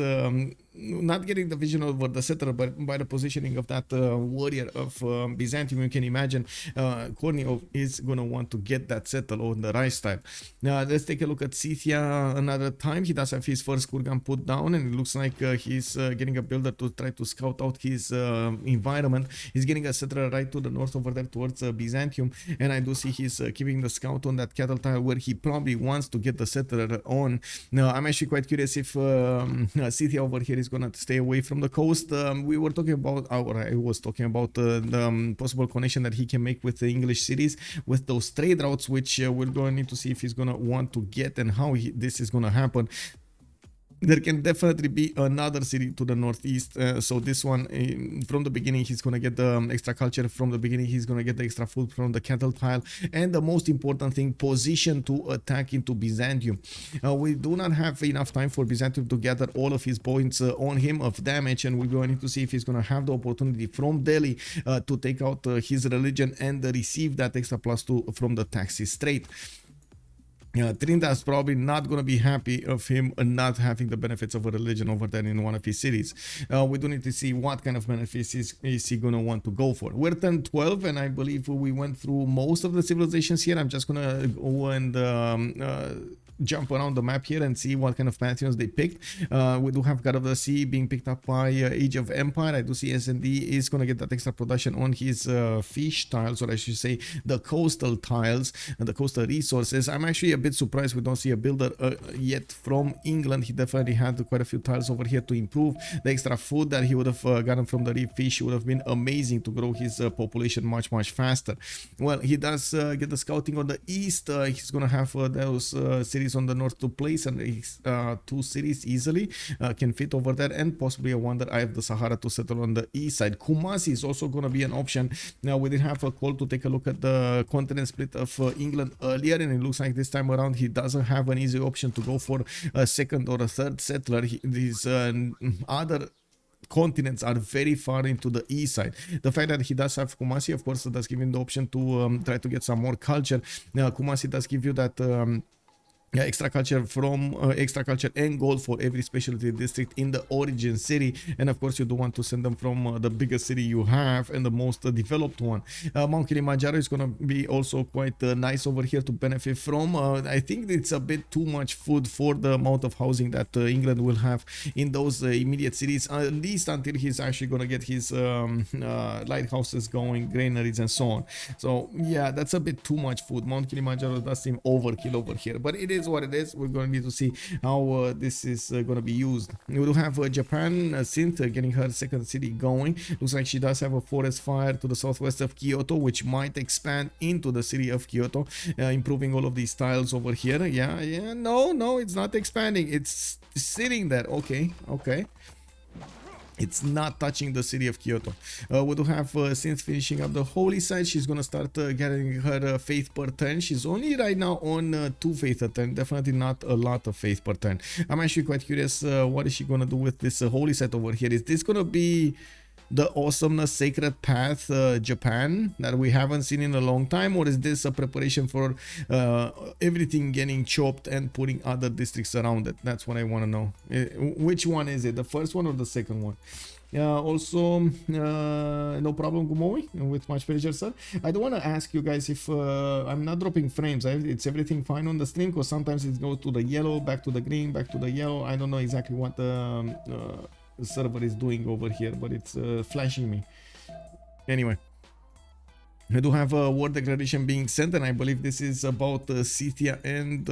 not getting the vision over the settler, but by the positioning of that warrior of Byzantium, you can imagine Kornio is going to want to get that settle on the right side. Now, let's take a look at Scythia another time. He does have his first Kurgan put down, and it looks like he's getting a builder to try to scout out his environment. He's getting a settler right to the north over there towards Byzantium, and I do see he's keeping the scout on that cattle tile where he probably wants to get the settler on. Now, I'm actually quite curious if Scythia over here is gonna stay away from the coast. We were talking about, or I was talking about the possible connection that he can make with the English cities, with those trade routes, which we're going to need to see if he's gonna want to get and how this is gonna happen. There can definitely be another city to the northeast, so this one from the beginning he's gonna get the extra culture. From the beginning he's gonna get the extra food from the cattle tile, and the most important thing, position to attack into Byzantium. We do not have enough time for Byzantium to gather all of his points on him of damage, and we're going to see if he's gonna have the opportunity from Delhi to take out his religion and receive that extra +2 from the Taxis Strait. Trinda's probably not going to be happy of him not having the benefits of a religion over there in one of his cities. We do need to see what kind of benefits is he going to want to go for. We're turn 12, and I believe we went through most of the civilizations here. I'm just going to go and jump around the map here and see what kind of pantheons they picked. We do have God of the Sea being picked up by Age of Empire. I do see S&D is going to get that extra production on his fish tiles, or I should say the coastal tiles and the coastal resources. I'm actually a bit surprised we don't see a builder yet from England. He definitely had quite a few tiles over here to improve. The extra food that he would have gotten from the reef fish would have been amazing to grow his population much faster. Well, he does get the scouting on the east. He's going to have those cities on the north to place, and 2 cities easily can fit over there, and possibly a wonder Eye of the Sahara to settle on the east side. Kumasi is also going to be an option. Now, we did have a call to take a look at the continent split of England earlier, and it looks like this time around he doesn't have an easy option to go for a second or a third settler. These other continents are very far into the east side. The fact that he does have Kumasi, of course, does give him the option to try to get some more culture. Kumasi does give you that extra culture from extra culture and gold for every specialty district in the origin city, and of course you do want to send them from the biggest city you have and the most developed one. Mount Kilimanjaro is going to be also quite nice over here to benefit from. I think it's a bit too much food for the amount of housing that England will have in those immediate cities, at least until he's actually going to get his lighthouses going, granaries and so on. So yeah, that's a bit too much food. Mount Kilimanjaro does seem overkill over here, but it is what it is. We're going to need to see how this is going to be used. We do have Japan Synth getting her second city going. Looks like she does have a forest fire to the southwest of Kyoto, which might expand into the city of Kyoto, improving all of these tiles over here. Yeah, no, it's not expanding, it's sitting there. Okay. It's not touching the city of Kyoto. We do have since finishing up the holy site, she's gonna start getting her faith per turn. She's only right now on 2 faith a turn, definitely not a lot of faith per turn. I'm actually quite curious what is she gonna do with this holy site over here. Is this gonna be the awesomeness sacred path Japan that we haven't seen in a long time, or is this a preparation for everything getting chopped and putting other districts around it? That's what I want to know. Which one is it, the first one or the second one? Also, no problem, Gumowi, with much pleasure, sir. I do want to ask you guys if I'm not dropping frames. It's everything fine on the stream, because sometimes it goes to the yellow, back to the green, back to the yellow. I don't know exactly what the server is doing over here, but it's flashing me. Anyway, we do have a war declaration being sent, and I believe this is about Scythia and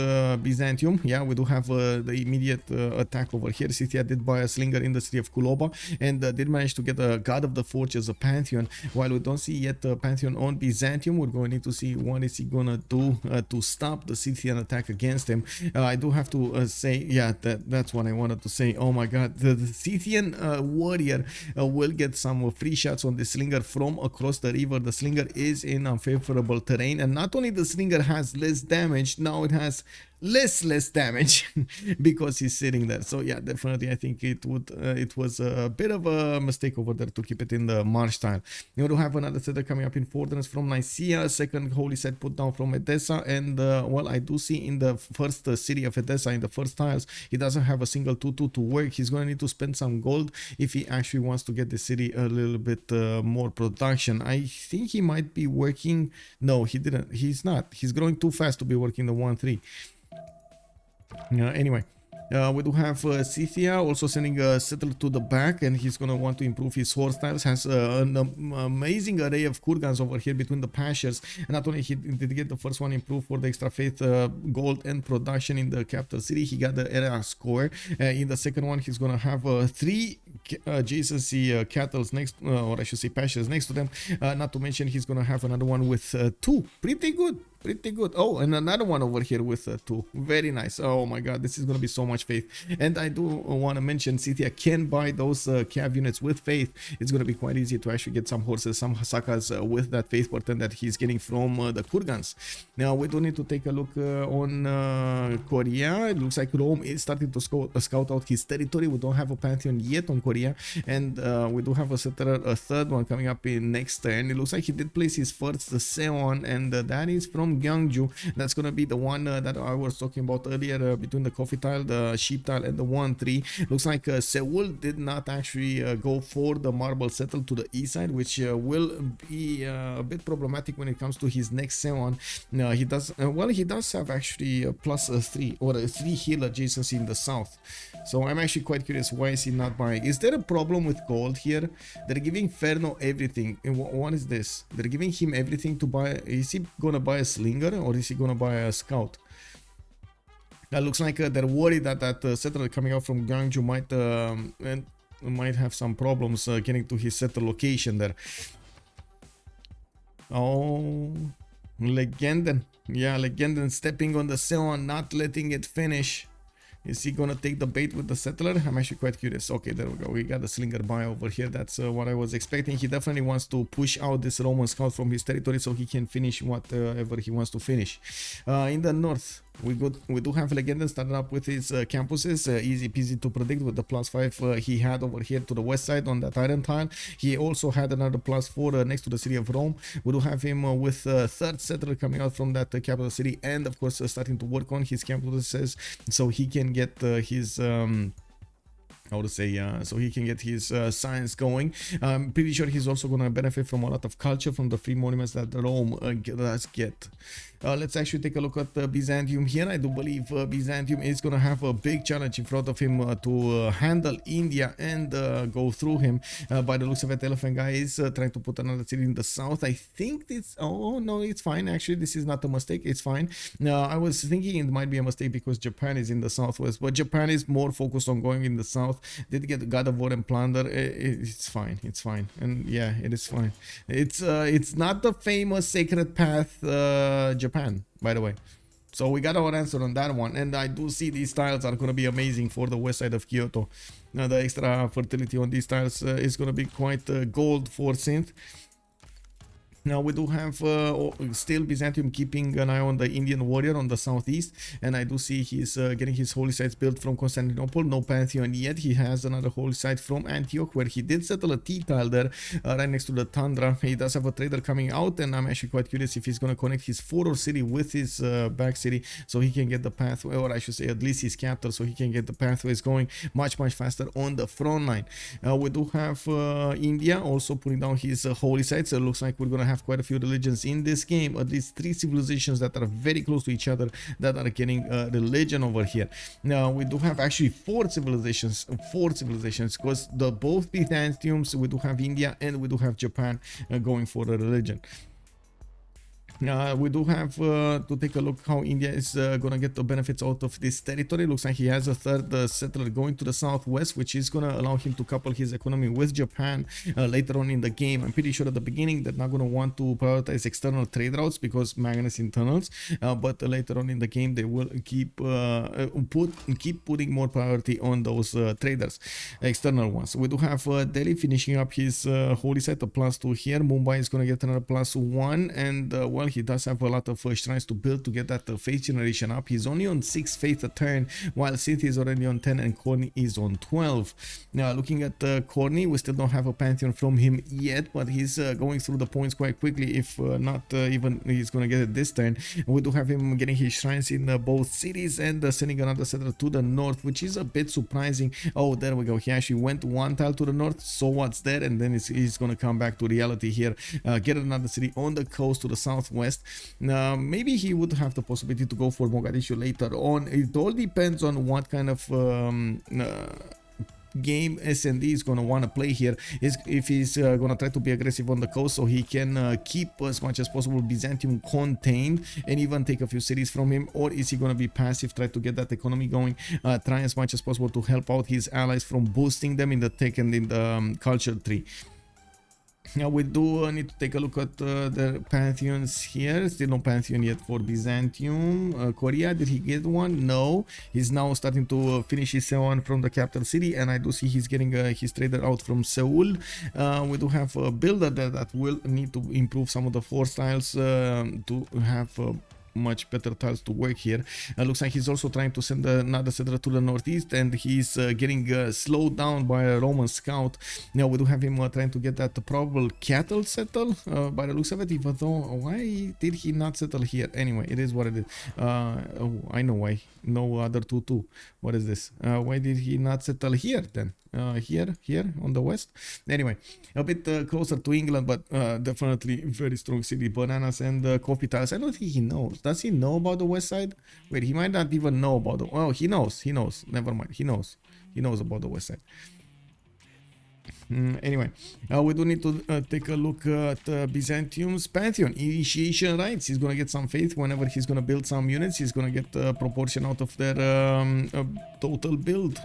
Byzantium. Yeah, we do have the immediate attack over here. Scythia did buy a slinger in the city of Kuloba and did manage to get a god of the forge as a pantheon. While we don't see yet a pantheon on Byzantium, we're going to need to see what is he gonna do to stop the Scythian attack against him. I do have to say, yeah, that's what I wanted to say. Oh my god, the Scythian warrior will get some free shots on the slinger from across the river. The slinger is in unfavorable terrain, and not only the slinger has less damage, now it has less damage because he's sitting there. So yeah, definitely I think it was a bit of a mistake over there to keep it in the marsh tile. You do have another setter coming up in Fortress from Nicaea, second holy set put down from Edessa, and well, I do see in the first city of Edessa, in the first tiles, he doesn't have a single 2-2 to work. He's going to need to spend some gold if he actually wants to get the city a little bit more production. I think he might be working. No, he didn't. He's not. He's growing too fast to be working the 1-3. Anyway, we do have Scythia also sending a settler to the back, and he's going to want to improve his horse tiles. Has an amazing array of kurgans over here between the pastures, and not only he did get the first one improved for the extra faith gold and production in the capital city, he got the area score. In the second one, he's going to have 3 adjacency cattle next, or I should say pastures next to them. Not to mention he's going to have another one with 2. Pretty good. Oh, and another one over here with 2. Very nice. Oh my god, this is going to be so much faith. And I do want to mention Scythia can buy those cav units with faith. It's going to be quite easy to actually get some horses, some hasakas with that faith portent that he's getting from the kurgans. Now we do need to take a look on Korea. It looks like Rome is starting to scout out his territory. We don't have a pantheon yet on Korea, and we do have a third one coming up in next turn. It looks like he did place his first Seon, and that is from Gyeongju. That's gonna be the one that I was talking about earlier, between the coffee tile, the sheep tile, and the 1-3. Looks like Seoul did not actually go for the marble settle to the east side, which will be a bit problematic when it comes to his next Seon. He does well. He does have actually a +3 or a 3 heal adjacency in the south. So I'm actually quite curious, why is he not buying? Is there a problem with gold here? They're giving Ferno everything. And what is this? They're giving him everything to buy. Is he gonna buy a slinger, or is he gonna buy a scout? That looks like they're worried that that settler coming out from Gyeongju might have some problems getting to his settler location there. Oh, Legenden. Yeah, Legenden stepping on the Seon, not letting it finish. Is he gonna take the bait with the settler? I'm actually quite curious. Okay, there we go. We got the slinger buy over here. That's what I was expecting. He definitely wants to push out this Roman scout from his territory so he can finish whatever he wants to finish. In the north, We do have Legenden started up with his campuses, easy peasy to predict with the +5 he had over here to the west side on that iron tile. He also had another +4 next to the city of Rome. We do have him with third settler coming out from that capital city, and of course starting to work on his campuses so he can get his how to say, so he can get his science going. I'm pretty sure he's also going to benefit from a lot of culture from the free monuments that Rome does get. Let's actually take a look at Byzantium here. I do believe Byzantium is going to have a big challenge in front of him to handle India and go through him. By the looks of it, Elaphantguy is trying to put another city in the south. I think it's, oh no, it's fine. Actually, this is not a mistake. It's fine. I was thinking it might be a mistake because Japan is in the southwest, but Japan is more focused on going in the south. Did get God of War and Plunder. It's fine. It's fine. And yeah, it is fine. It's not the famous Sacred Path Japan, by the way. So we got our answer on that one, and I do see these tiles are going to be amazing for the west side of Kyoto. Now the extra fertility on these tiles is going to be quite gold for synth. Now we do have still Byzantium keeping an eye on the Indian warrior on the southeast, and I do see he's getting his holy sites built from Constantinople. No Pantheon yet. He has another holy site from Antioch where he did settle a T-tile there right next to the Tundra. He does have a trader coming out, and I'm actually quite curious if he's going to connect his forward city with his back city so he can get the pathway, or I should say at least his capital, so he can get the pathways going much faster on the front line. We do have India also putting down his holy sites. It looks like we're going to have quite a few religions in this game, at least 3 civilizations that are very close to each other that are getting religion over here. Now we do have actually 4 civilizations because the both Byzantiums, we do have India and we do have Japan going for a religion. We do have to take a look how India is going to get the benefits out of this territory. Looks like he has a third settler going to the southwest, which is going to allow him to couple his economy with Japan later on in the game. I'm pretty sure at the beginning they're not going to want to prioritize external trade routes because Magnus internals, but later on in the game they will keep putting more priority on those traders, external ones. We do have Delhi finishing up his holy site, a +2 here. Mumbai is going to get another +1, and well, he does have a lot of shrines to build to get that faith generation up. He's only on 6 faith a turn, while Scythia is already on 10 and Corny is on 12. Now looking at Corny, we still don't have a Pantheon from him yet, but he's going through the points quite quickly, if not even he's going to get it this turn. We do have him getting his shrines in both cities and sending another settler to the north, which is a bit surprising. Oh, there we go. He actually went 1 tile to the north, so what's there, and then he's going to come back to reality here, get another city on the coast to the southwest. Maybe he would have the possibility to go for Mogadishu later on. It all depends on what kind of game S&D is going to want to play here. If he's going to try to be aggressive on the coast so he can keep as much as possible Byzantium contained and even take a few cities from him, or is he going to be passive, try to get that economy going, try as much as possible to help out his allies from boosting them in the tech and in the culture tree. Now we do need to take a look at the pantheons here. Still no pantheon yet for Byzantium. Korea, did he get one? No. He's now starting to finish his one from the capital city, and I do see he's getting his trader out from Seoul. We do have a builder there that will need to improve some of the force styles to have much better tiles to work here. Looks like he's also trying to send another settler to the northeast, and he's getting slowed down by a Roman scout. Now we do have him trying to get that probable cattle settle by the looks of it, even though why did he not settle here? Anyway, it is what it is. Oh, I know why. No other 2-2. What is this? Why did he not settle here then? Here on the west. Anyway, a bit closer to England, but definitely very strong city. Bananas and coffee tiles. I don't think he knows. Does he know about the west side? Wait, he might not even know about the... Oh, he knows. Never mind. He knows about the west side. Anyway, we do need to take a look at Byzantium's Pantheon. Initiation rights. He's going to get some faith whenever he's going to build some units. He's going to get a proportion out of their total build.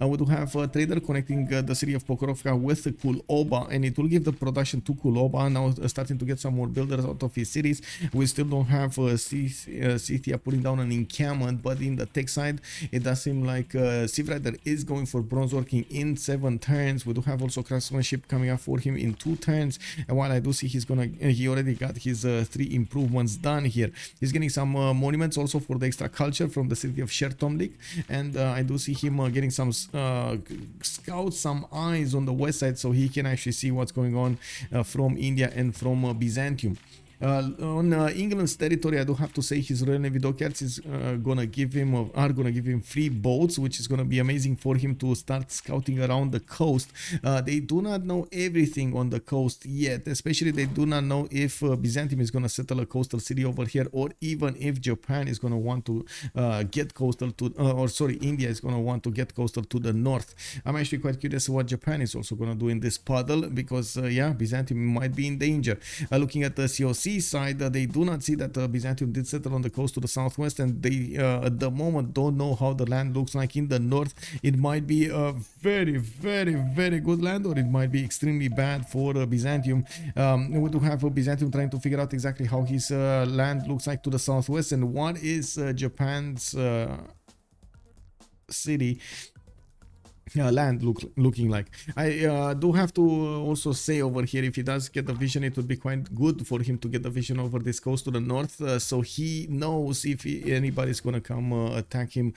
We do have a trader connecting the city of Pokrovka with Kuloba, and it will give the production to Kuloba. Now starting to get some more builders out of his cities. We still don't have Scythia putting down an encampment, but in the tech side, it does seem like Civrider is going for bronze working in 7 turns. We do have also craftsmanship coming up for him in 2 turns, and while I do see he already got his 3 improvements done here. He's getting some monuments also for the extra culture from the city of Shertomlik, and I do see him getting some scouts, some eyes on the west side, so he can actually see what's going on from India and from Byzantium. On England's territory, I do have to say his Royal Navy dockyards is gonna give him free boats, which is gonna be amazing for him to start scouting around the coast. They do not know everything on the coast yet, especially they do not know if Byzantium is gonna settle a coastal city over here, or even if Japan is gonna want to get coastal to, India is gonna want to get coastal to the north. I'm actually quite curious what Japan is also gonna do in this puddle, because yeah, Byzantium might be in danger. Looking at the COC side, they do not see that Byzantium did settle on the coast to the southwest, and they at the moment don't know how the land looks like in the north. It might be a very, very, very good land, or it might be extremely bad for Byzantium. We do have Byzantium trying to figure out exactly how his land looks like to the southwest, and what is Japan's city land looking like. I do have to also say over here, if he does get the vision, it would be quite good for him to get the vision over this coast to the north, so he knows if anybody's gonna come attack him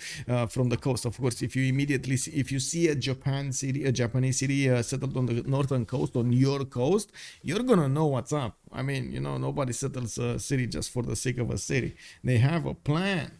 from the coast. Of course, if you see a Japanese city settled on the northern coast, on your coast, you're gonna know what's up. I mean, you know, nobody settles a city just for the sake of a city. They have a plan.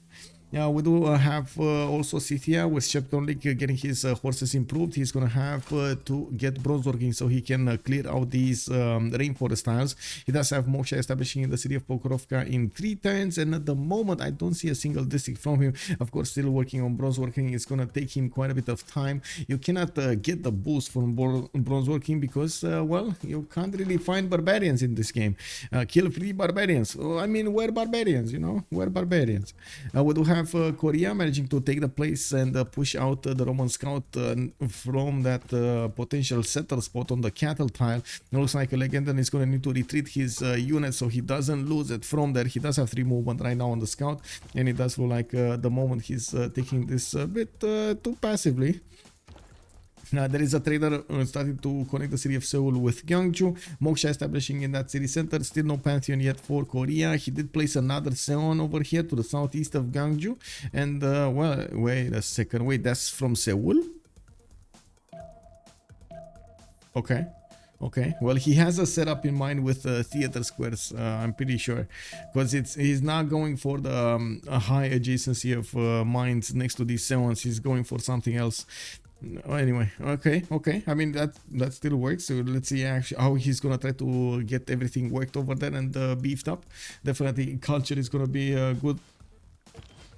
Yeah, we do have also Scythia with Shertomlik getting his horses improved. He's gonna have to get bronze working so he can clear out these rainforest tiles. He does have Moksha establishing in the city of Pokrovka in 3 turns, and at the moment I don't see a single district from him. Of course, still working on bronze working. It's gonna take him quite a bit of time. You cannot get the boost from bronze working because well, you can't really find barbarians in this game. Kill free barbarians. I mean, we're barbarians, you know, we're barbarians. We do have Korea managing to take the place and push out the Roman scout from that potential settle spot on the cattle tile. It looks like Legendon is going to need to retreat his unit so he doesn't lose it from there. He does have 3 movement right now on the scout, and it does look like the moment he's taking this a bit too passively. There is a trader starting to connect the city of Seoul with Gyeongju. Moksha establishing in that city center. Still no pantheon yet for Korea. He did place another Seon over here to the southeast of Gyeongju. And well, wait a second. Wait, that's from Seoul? Okay. Okay, well, he has a setup in mind with theater squares, I'm pretty sure, because he's not going for the high adjacency of mines next to these Seons. He's going for something else. Anyway, okay. I mean, that still works. So let's see actually how he's gonna try to get everything worked over there and beefed up. Definitely, culture is gonna be a good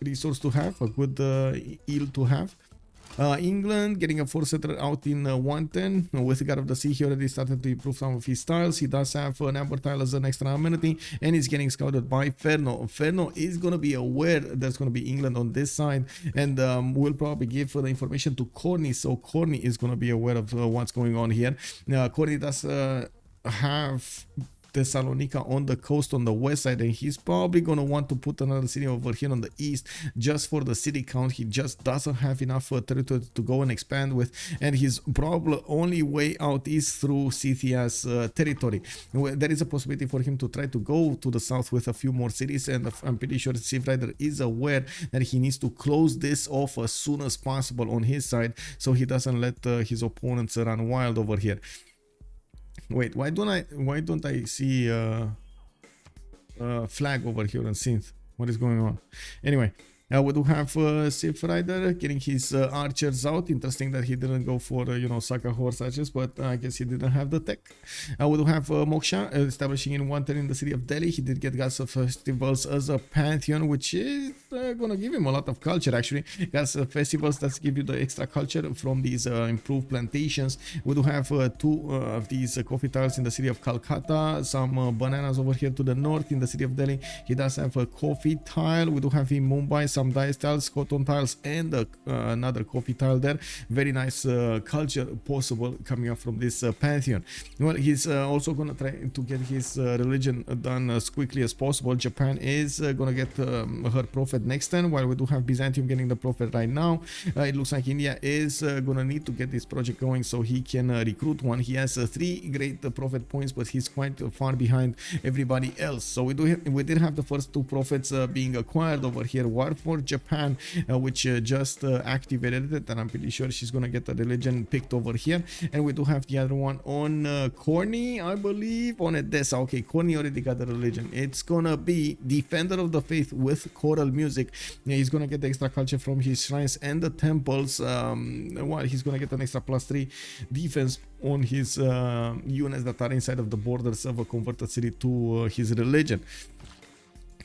resource to have, a good yield to have. England getting a 4-setter out in 110 with God of the Sea. He already started to improve some of his tiles. He does have an amber tile as an extra amenity, and he's getting scouted by Ferno. Ferno is going to be aware there's going to be England on this side, and will probably give the information to Corny, so Corny is going to be aware of what's going on here. Corny does have Thessalonica on the coast on the west side, and he's probably going to want to put another city over here on the east just for the city count. He just doesn't have enough territory to go and expand with, and his probably only way out is through Scythia's territory. There is a possibility for him to try to go to the south with a few more cities, and I'm pretty sure Civrider is aware that he needs to close this off as soon as possible on his side so he doesn't let his opponents run wild over here. Wait, why don't I see flag over here on synth? What is going on? Anyway, we do have Civrider getting his archers out. Interesting that he didn't go for you know, Saka horse archers, but I guess he didn't have the tech. We do have Moksha establishing in 110 in the city of Delhi. He did get Gods of Festivals as a pantheon, which is gonna give him a lot of culture actually, because festivals that give you the extra culture from these improved plantations. We do have two of these coffee tiles in the city of Calcutta, some bananas over here to the north in the city of Delhi. He does have a coffee tile. We do have in Mumbai some Daoist tiles, cotton tiles, and another coffee tile there. Very nice culture possible coming up from this pantheon. Well, he's also gonna try to get his religion done as quickly as possible. Japan is gonna get her prophet next turn, while we do have Byzantium getting the prophet right now. It looks like India is gonna need to get this project going so he can recruit one. He has 3 great prophet points, but he's quite far behind everybody else. So we did have the first 2 prophets being acquired over here. One for Japan, which just activated it, and I'm pretty sure she's gonna get the religion picked over here. And we do have the other one on Corny, I believe, on Edessa. Okay, Corny already got the religion. It's gonna be Defender of the Faith with choral music. He's gonna get the extra culture from his shrines and the temples, while he's gonna get an extra +3 defense on his units that are inside of the borders of a converted city to his religion.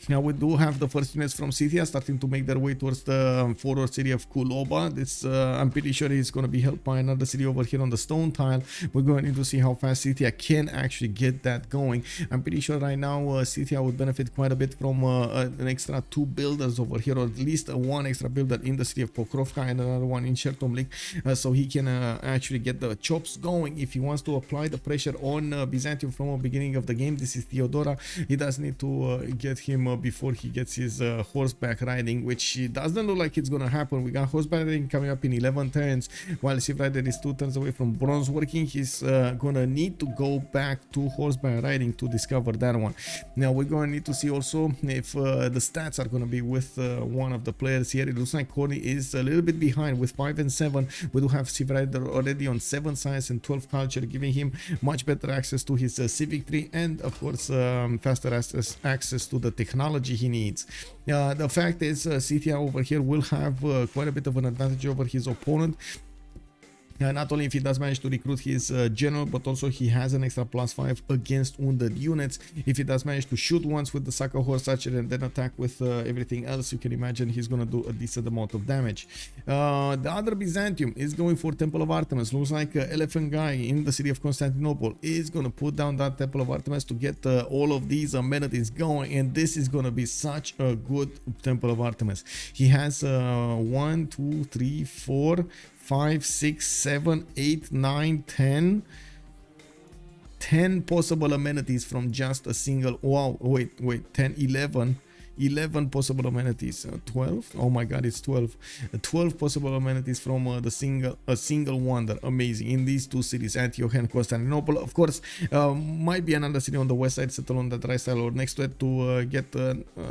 Now we do have the first units from Scythia starting to make their way towards the forward city of Kuloba. This I'm pretty sure he's going to be helped by another city over here on the stone tile. We're going to see how fast Scythia can actually get that going. I'm pretty sure right now Scythia would benefit quite a bit from an extra 2 builders over here, or at least 1 extra builder in the city of Pokrovka and another one in Chertomlik, so he can actually get the chops going if he wants to apply the pressure on Byzantium from the beginning of the game. This is Theodora. He does need to get him before he gets his horseback riding, which doesn't look like it's gonna happen. We got horseback riding coming up in 11 turns, while Civrider is 2 turns away from bronze working. He's gonna need to go back to horseback riding to discover that one. Now we're gonna need to see also if the stats are gonna be with one of the players here. It looks like Corny is a little bit behind with 5 and 7. We do have Civrider already on 7 science and 12 culture, giving him much better access to his civic tree, and of course faster access to the technology he needs. The fact is Scythia over here will have quite a bit of an advantage over his opponent. Not only if he does manage to recruit his general, but also he has an extra +5 against wounded units. If he does manage to shoot once with the Saka Horse Archer and then attack with everything else, you can imagine he's gonna do a decent amount of damage. The other Byzantium is going for Temple of Artemis. Looks like Elaphantguy in the city of Constantinople is gonna put down that Temple of Artemis to get all of these amenities going, and this is gonna be such a good Temple of Artemis. He has 1, 2, 3, 4, 5, 6, 7, 8, 9, 10 possible amenities from just a single. Wow, wait, 10, 11 possible amenities. 12, oh my god, it's 12. 12 possible amenities from a single wonder. Amazing. In these 2 cities, Antioch and Constantinople. Of course, might be another city on the west side, settle on that right side or next to it to get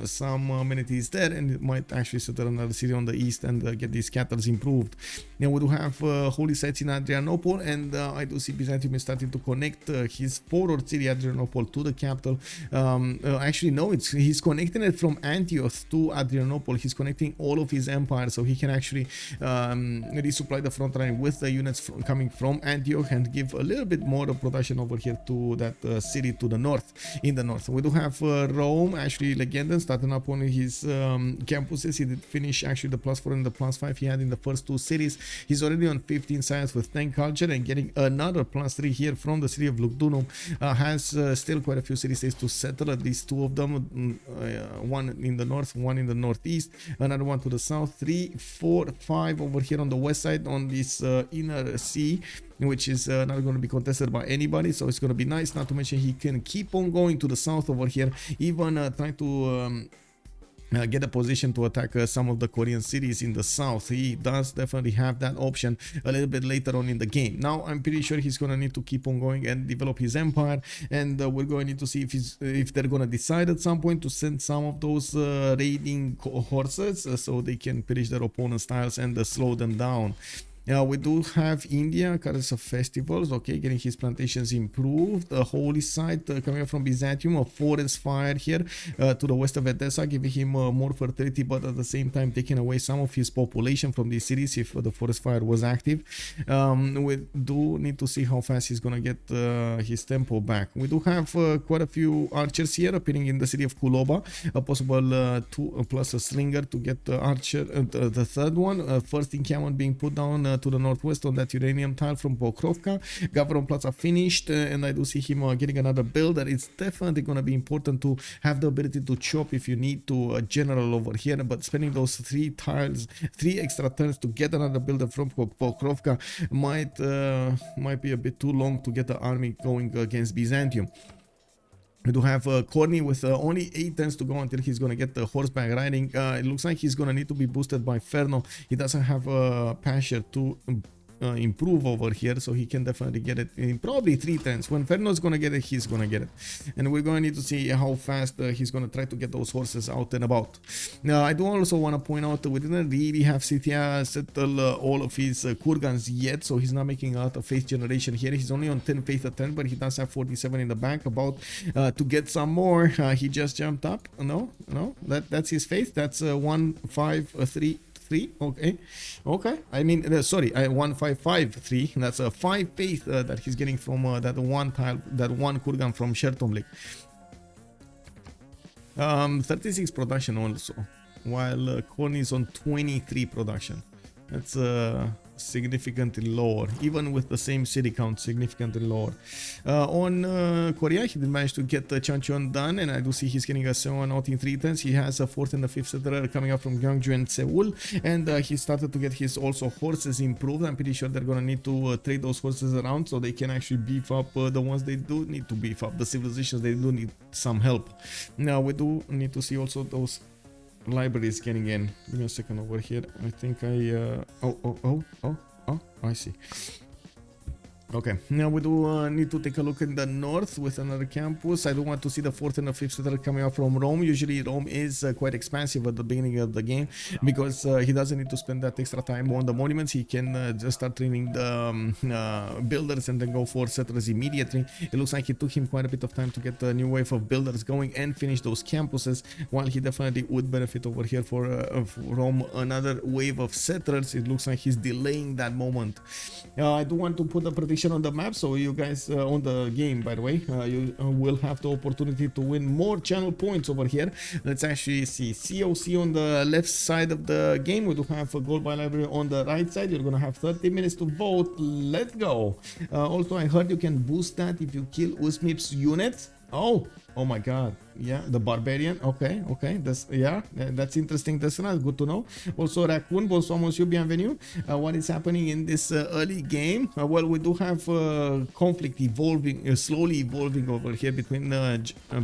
some amenities there, and it might actually settle another city on the east and get these cattles improved. Now we do have holy sites in Adrianople, and I do see Byzantium is starting to connect his forward city Adrianople to the capital. Actually no, he's connecting it from Antioch to Adrianople. He's connecting all of his empire, so he can actually resupply the front line with the units coming from Antioch and give a little bit more of production over here to that city to the north. In the north we do have Rome, actually Legendon starting up on his campuses. He did finish actually the +4 and the +5 he had in the first 2 cities. He's already on 15 science with 10 culture, and getting another +3 here from the city of Lugdunum. Has still quite a few city states to settle, at least 2 of them, one in the north, 1 in the northeast, another one to the south, 3, 4, 5 over here on the west side on this inner sea, which is not going to be contested by anybody, so it's going to be nice. Not to mention he can keep on going to the south over here, even trying to get a position to attack some of the Korean cities in the south. He does definitely have that option a little bit later on in the game. Now I'm pretty sure he's gonna need to keep on going and develop his empire, and we're going to need to see if they're gonna decide at some point to send some of those raiding horses so they can pillage their opponent's tiles and slow them down. We do have India, colors of festivals, okay, getting his plantations improved. A holy site coming up from Byzantium, a forest fire here to the west of Edessa, giving him more fertility, but at the same time taking away some of his population from these cities if the forest fire was active. We do need to see how fast he's gonna get his tempo back. We do have quite a few archers here appearing in the city of Kuloba, a possible 2 plus a slinger to get the archer, the third one. First encampment being put down to the northwest on that uranium tile from Pokrovka. Government Plaza finished, and I do see him getting another builder. It's definitely going to be important to have the ability to chop if you need to a general over here, but spending those 3 tiles, 3 extra turns to get another builder from Pokrovka might be a bit too long to get the army going against Byzantium. We do have Corny with only 8 turns to go until he's going to get the horseback riding. It looks like he's going to need to be boosted by Ferno. He doesn't have a Pasher to improve over here, so he can definitely get it in probably 3 turns. When Ferno's going to get it, he's going to get it. And we're going to need to see how fast he's going to try to get those horses out and about. Now, I do also want to point out that we didn't really have Scythia settle all of his kurgans yet, so he's not making a lot of faith generation here. He's only on 10 faith at 10, but he does have 47 in the bank, about to get some more. He just jumped up. No, that's his faith. That's 1, 5, 3. 3, okay, I mean sorry, 1553. That's a 5 faith that he's getting from that one tile, that one kurgan from Shertomlik. 36 production also, while Korn is on 23 production. That's significantly lower, even with the same city count, significantly lower. On Korea, he did manage to get Chancheon done, and I do see he's getting a 7 out in 3 turns. He has a 4th and a 5th settler coming up from Gyeongju and Seoul, and he started to get his also horses improved. I'm pretty sure they're gonna need to trade those horses around so they can actually beef up the ones they do need to beef up. The civilizations, they do need some help. Now we do need to see also those libraries getting in. Give me a second over here. I think I see. Okay, now we do need to take a look in the north with another campus. I do want to see the 4th and the 5th that are coming out from Rome. Usually Rome is quite expansive at the beginning of the game because he doesn't need to spend that extra time on the monuments. He can just start training the builders and then go for settlers immediately. It looks like it took him quite a bit of time to get a new wave of builders going and finish those campuses, while he definitely would benefit over here for Rome another wave of settlers. It looks like he's delaying that moment. I do want to put the prediction on the map, so you guys on the game, by the way, you will have the opportunity to win more channel points over here. Let's actually see COC on the left side of the game. We do have a gold by library on the right side. You're gonna have 30 minutes to vote. Let's go. Also, I heard you can boost that if you kill Usmip's units. Oh my god, yeah, the barbarian. Okay, that's interesting. That's not good to know. Also, Raccoon, bonsoir monsieur, bienvenue. What is happening in this early game? Well, we do have conflict evolving, slowly evolving over here between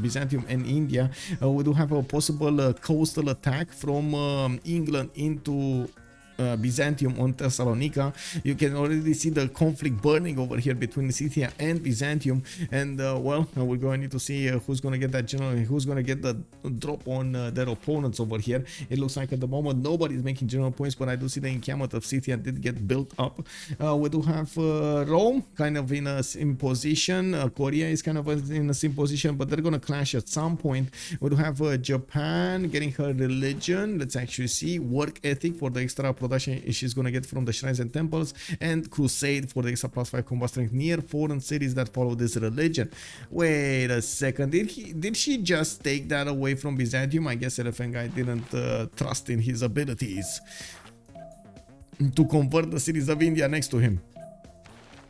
Byzantium and India. We do have a possible coastal attack from England into Byzantium on Thessalonica. You can already see the conflict burning over here between Scythia and Byzantium, and well, we're going to need to see who's going to get that general, who's going to get the drop on their opponents over here. It looks like at the moment nobody's making general points, but I do see the encampment of Scythia did get built up. We do have Rome kind of in a same position. Korea is kind of in a same position, but they're going to clash at some point. We do have Japan getting her religion. Let's actually see work ethic for the extra production she's gonna get from the shrines and temples, and crusade for the extra +5 combat strength near foreign cities that follow this religion. Wait a second, did she just take that away from Byzantium? I guess Elaphantguy didn't trust in his abilities to convert the cities of India next to him.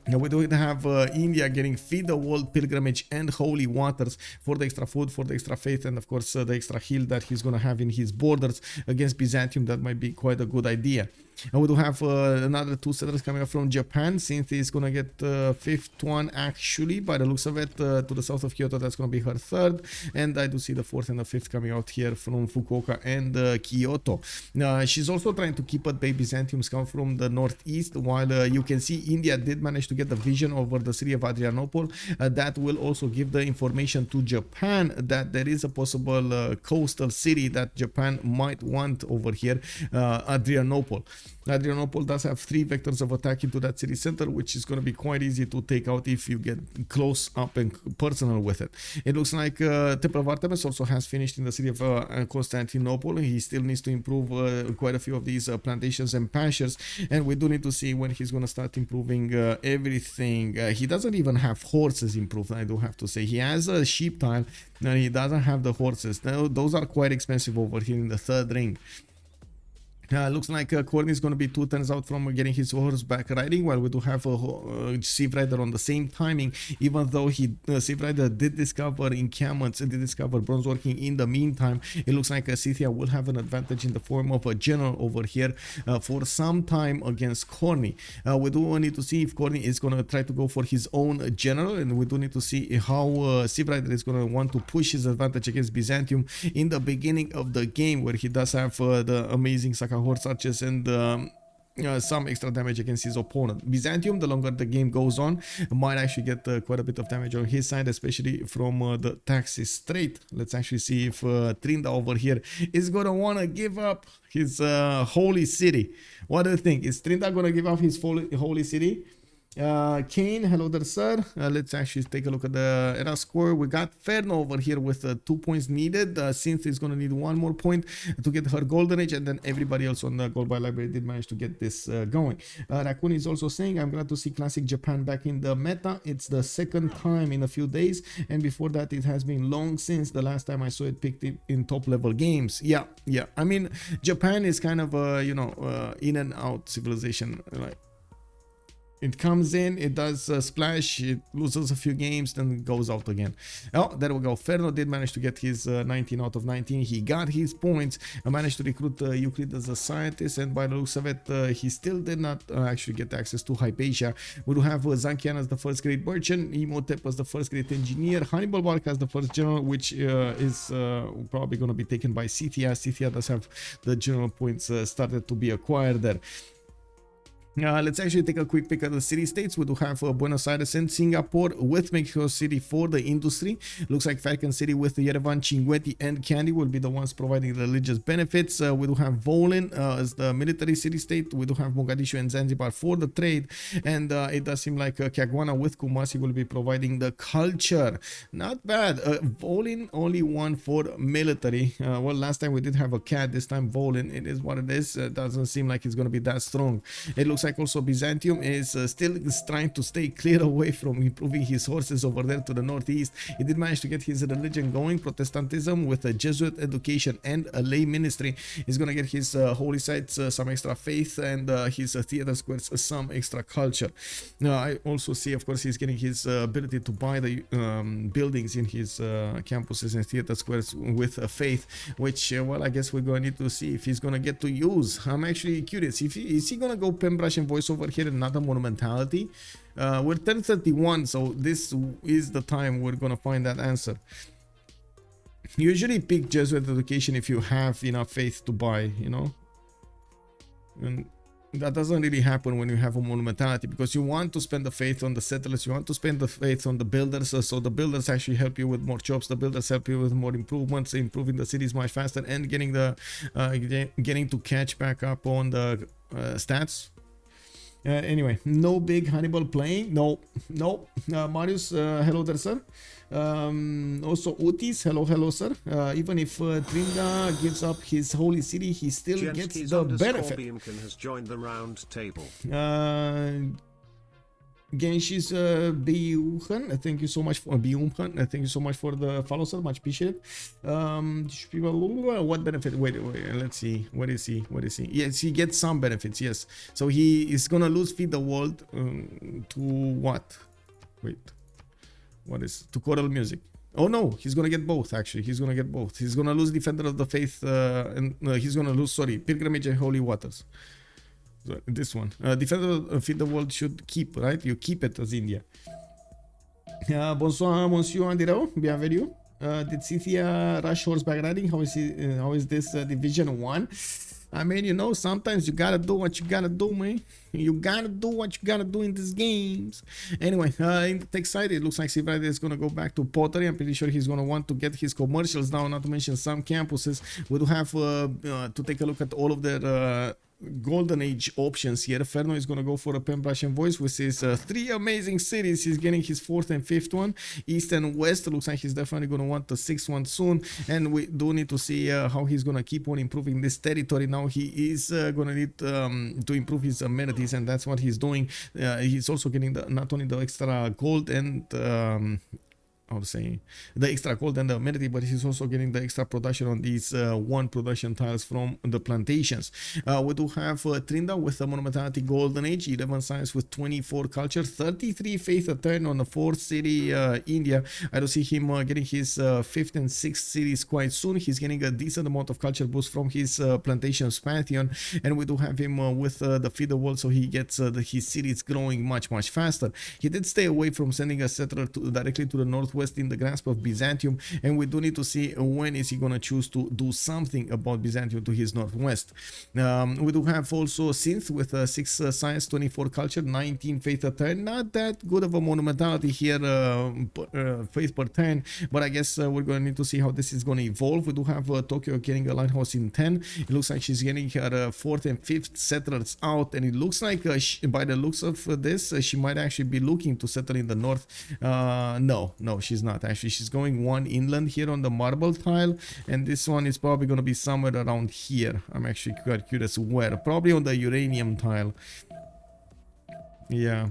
Now we do have India getting feed the world pilgrimage and holy waters for the extra food, for the extra faith, and of course the extra heal that he's gonna have in his borders against Byzantium. That might be quite a good idea. And we do have another 2 settlers coming up from Japan. Cynthia is gonna get 5th one actually, by the looks of it, to the south of Kyoto. That's gonna be her 3rd, and I do see the 4th and the 5th coming out here from Fukuoka and Kyoto. She's also trying to keep at bay Byzantium's come from the northeast, while you can see India did manage to get the vision over the city of Adrianople. That will also give the information to Japan that there is a possible coastal city that Japan might want over here, Adrianople. Adrianople does have 3 vectors of attack into that city center, which is going to be quite easy to take out if you get close up and personal with it. It looks like Temple of Artemis also has finished in the city of Constantinople. He still needs to improve quite a few of these plantations and pastures, and we do need to see when he's going to start improving everything. He doesn't even have horses improved, I do have to say. He has a sheep tile, and he doesn't have the horses. Now, those are quite expensive over here in the 3rd ring. Looks like Corny is going to be 2 turns out from getting his horseback riding, while we do have a Civrider on the same timing, even though Civrider did discover encampments and did discover bronze working in the meantime. It looks like Scythia will have an advantage in the form of a general over here for some time against Corny. We do need to see if Corny is going to try to go for his own general, and we do need to see how Civrider is going to want to push his advantage against Byzantium in the beginning of the game, where he does have the amazing Saka horse archers and some extra damage against his opponent. Byzantium, the longer the game goes on, might actually get quite a bit of damage on his side, especially from the Taxis Strait. Let's actually see if Trinda over here is gonna want to give up his holy city. What do you think? Is Trinda gonna give up his holy city? Kane, hello there, sir. Let's actually take a look at the era score. We got Ferno over here with 2 points needed. Synth is going to need 1 more point to get her golden age, and then everybody else on the gold by library did manage to get this going. Raccoon is also saying, I'm glad to see classic Japan back in the meta. It's the 2nd time in a few days, and before that it has been long since the last time I saw it picked in top level games. Yeah, I mean, Japan is kind of a in and out civilization. Like, it comes in, it does splash, it loses a few games, then goes out again. Oh, there we go. Ferno did manage to get his 19 out of 19. He got his points. Managed to recruit Euclid as a scientist, and by the looks of it, he still did not actually get access to Hypatia. We do have Zankian as the 1st grade merchant, Imhotep as the 1st grade engineer, Hannibal Barca as the 1st general, which is probably going to be taken by Scythia. Scythia does have the general points started to be acquired there. Let's actually take a quick peek at the city-states. We do have Buenos Aires and Singapore with Mexico City for the industry. Looks like Falcon City with Yerevan, Chinguetti, and Kandy will be the ones providing religious benefits. We do have Volin as the military city-state. We do have Mogadishu and Zanzibar for the trade. And it does seem like Kagwana with Kumasi will be providing the culture. Not bad. Volin only 1 for military. Well, last time we did have a cat. This time Volin, it is what it is. Doesn't seem like it's going to be that strong. It looks like also Byzantium is still trying to stay clear away from improving his horses over there to the northeast. He did manage to get his religion going, Protestantism with a Jesuit education and a lay ministry. He's gonna get his holy sites some extra faith, and his theater squares some extra culture. I also see, of course, he's getting his ability to buy the buildings in his campuses and theater squares with faith, which well, I guess we're gonna need to see if he's gonna get to use. I'm actually curious if is he gonna go Pembrush and voice over here and not a monumentality. We're 1031, so this is the time we're gonna find that answer. Usually pick Jesuit education if you have enough faith to buy, and that doesn't really happen when you have a monumentality, because you want to spend the faith on the settlers, you want to spend the faith on the builders, so the builders actually help you with more jobs, the builders help you with more improvements, improving the cities much faster, and getting to catch back up on the stats. Anyway, no big Hannibal playing. No. Marius, hello there, sir. Also Otis, hello, sir. Even if Trinda gives up his holy city, he still gets the benefit. Has joined the round table. Genshis Biuhan, thank you so much for thank you so much for the follow, sir. Much appreciated. What benefit? Wait, let's see. What is he? Yes, he gets some benefits. Yes, so he is gonna lose Feed the World to what? Wait, what is to choral music? Oh no, he's gonna get both. Actually, he's gonna get both. He's gonna lose Defender of the Faith, and he's gonna lose Pilgrimage and Holy Waters. So this one, Defender of the World should keep, right? You keep it as India. Bonsoir, Monsieur Andiro. Bienvenue. Did Scythia rush horseback riding? How is this Division 1? I mean, sometimes you gotta do what you gotta do, man. You gotta do what you gotta do in these games. Anyway, in the tech side, it looks like Civrider is gonna go back to pottery. I'm pretty sure he's gonna want to get his commercials now, not to mention some campuses. We do have to take a look at all of their golden age options here. Ferno is going to go for a pen brush and voice with his 3 amazing cities. He's getting his 4th and 5th one. East and west, looks like he's definitely going to want the 6th one soon, and we do need to see how he's going to keep on improving this territory. Now he is going to need to improve his amenities, and that's what he's doing. He's also getting not only the extra gold and how to say, the extra gold and the amenity, but he's also getting the extra production on these 1 production tiles from the plantations. We do have Trinda with the monumentality golden age, 11 science with 24 culture, 33 faith a turn on the 4th city, India. I do see him getting his 5th and 6th cities quite soon. He's getting a decent amount of culture boost from his plantations pantheon, and we do have him with the feeder wall, so he gets his cities growing much faster. He did stay away from sending a settler directly to the northwest in the grasp of Byzantium, and we do need to see when is he going to choose to do something about Byzantium to his northwest. We do have also Synth with 6 science, 24 culture, 19 faith a turn. Not that good of a monumentality here, faith per turn, but I guess we're going to need to see how this is going to evolve. We do have Tokyo getting a lighthouse in 10. It looks like she's getting her 4th and 5th settlers out, and it looks like by the looks of this, she might actually be looking to settle in the north. No, she's not actually. She's going 1 inland here on the marble tile, and this one is probably going to be somewhere around here. I'm actually quite curious where. Probably on the uranium tile. Yeah.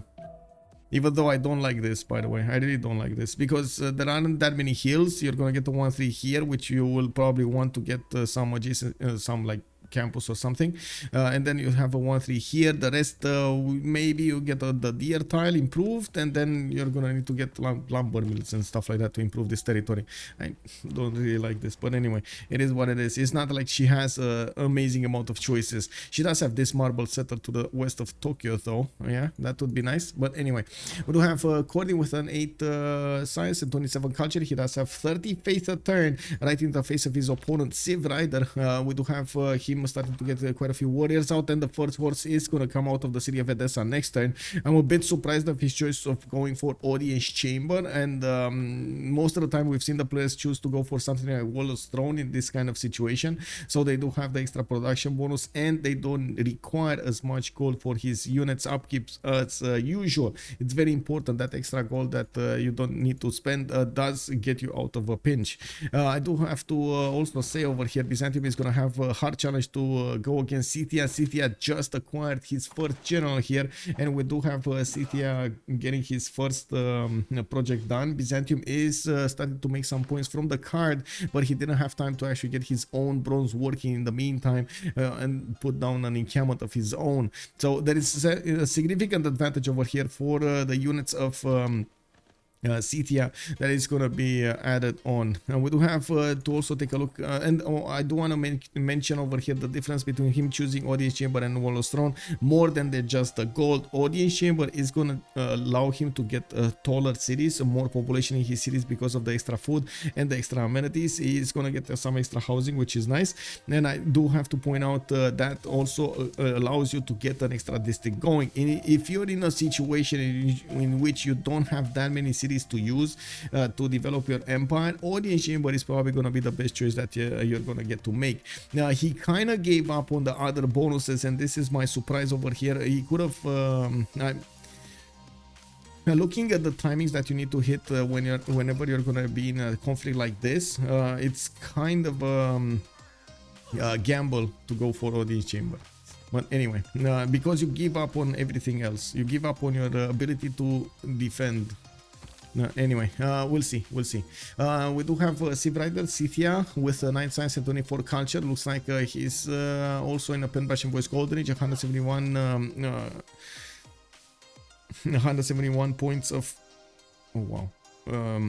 Even though I don't like this, by the way. I really don't like this, because there aren't that many hills. You're going to get the 1-3 here, which you will probably want to get some adjacent, some like campus or something, and then you have a 1-3 here. The rest, maybe you get the deer tile improved, and then you're gonna need to get lumber mills and stuff like that to improve this territory. I don't really like this, but anyway, it is what it is. It's not like she has an amazing amount of choices. She does have this marble setter to the west of Tokyo, though. Yeah, that would be nice. But anyway, we do have Cordy with an 8 science and 27 culture. He does have 30 faith a turn right in the face of his opponent Civrider. We do have him starting to get quite a few warriors out, and the first horse is going to come out of the city of Edessa next turn. I'm a bit surprised of his choice of going for audience chamber, and most of the time we've seen the players choose to go for something like Waller's Throne in this kind of situation, so they do have the extra production bonus, and they don't require as much gold for his units upkeep as usual. It's very important that extra gold that you don't need to spend does get you out of a pinch. I do have to also say over here, Byzantium is going to have a hard challenge to go against Scythia. Scythia just acquired his first general here, and we do have Scythia getting his first project done. Byzantium is starting to make some points from the card, but he didn't have time to actually get his own bronze working in the meantime and put down an encampment of his own. So there is a significant advantage over here for the units of Scythia that is going to be added on. And we do have to also take a look, and I do want to mention over here the difference between him choosing audience chamber and Waller's Throne. More than just the gold, audience chamber is going to allow him to get taller cities, more population in his cities because of the extra food and the extra amenities. He's going to get some extra housing, which is nice. And I do have to point out that also allows you to get an extra district going. If you're in a situation in which you don't have that many cities to use to develop your empire, audience chamber is probably going to be the best choice that you're going to get to make. Now, he kind of gave up on the other bonuses, and this is my surprise over here. He could have looking at the timings that you need to hit whenever you're going to be in a conflict like this, it's kind of a gamble to go for audience chamber. But anyway, because you give up on everything else, you give up on your ability to defend. Anyway, we'll see. We do have Civrider, Scythia with 9 science and 24 culture. Looks like he's also in a pen brush and voice golden age, 171 points of, oh wow,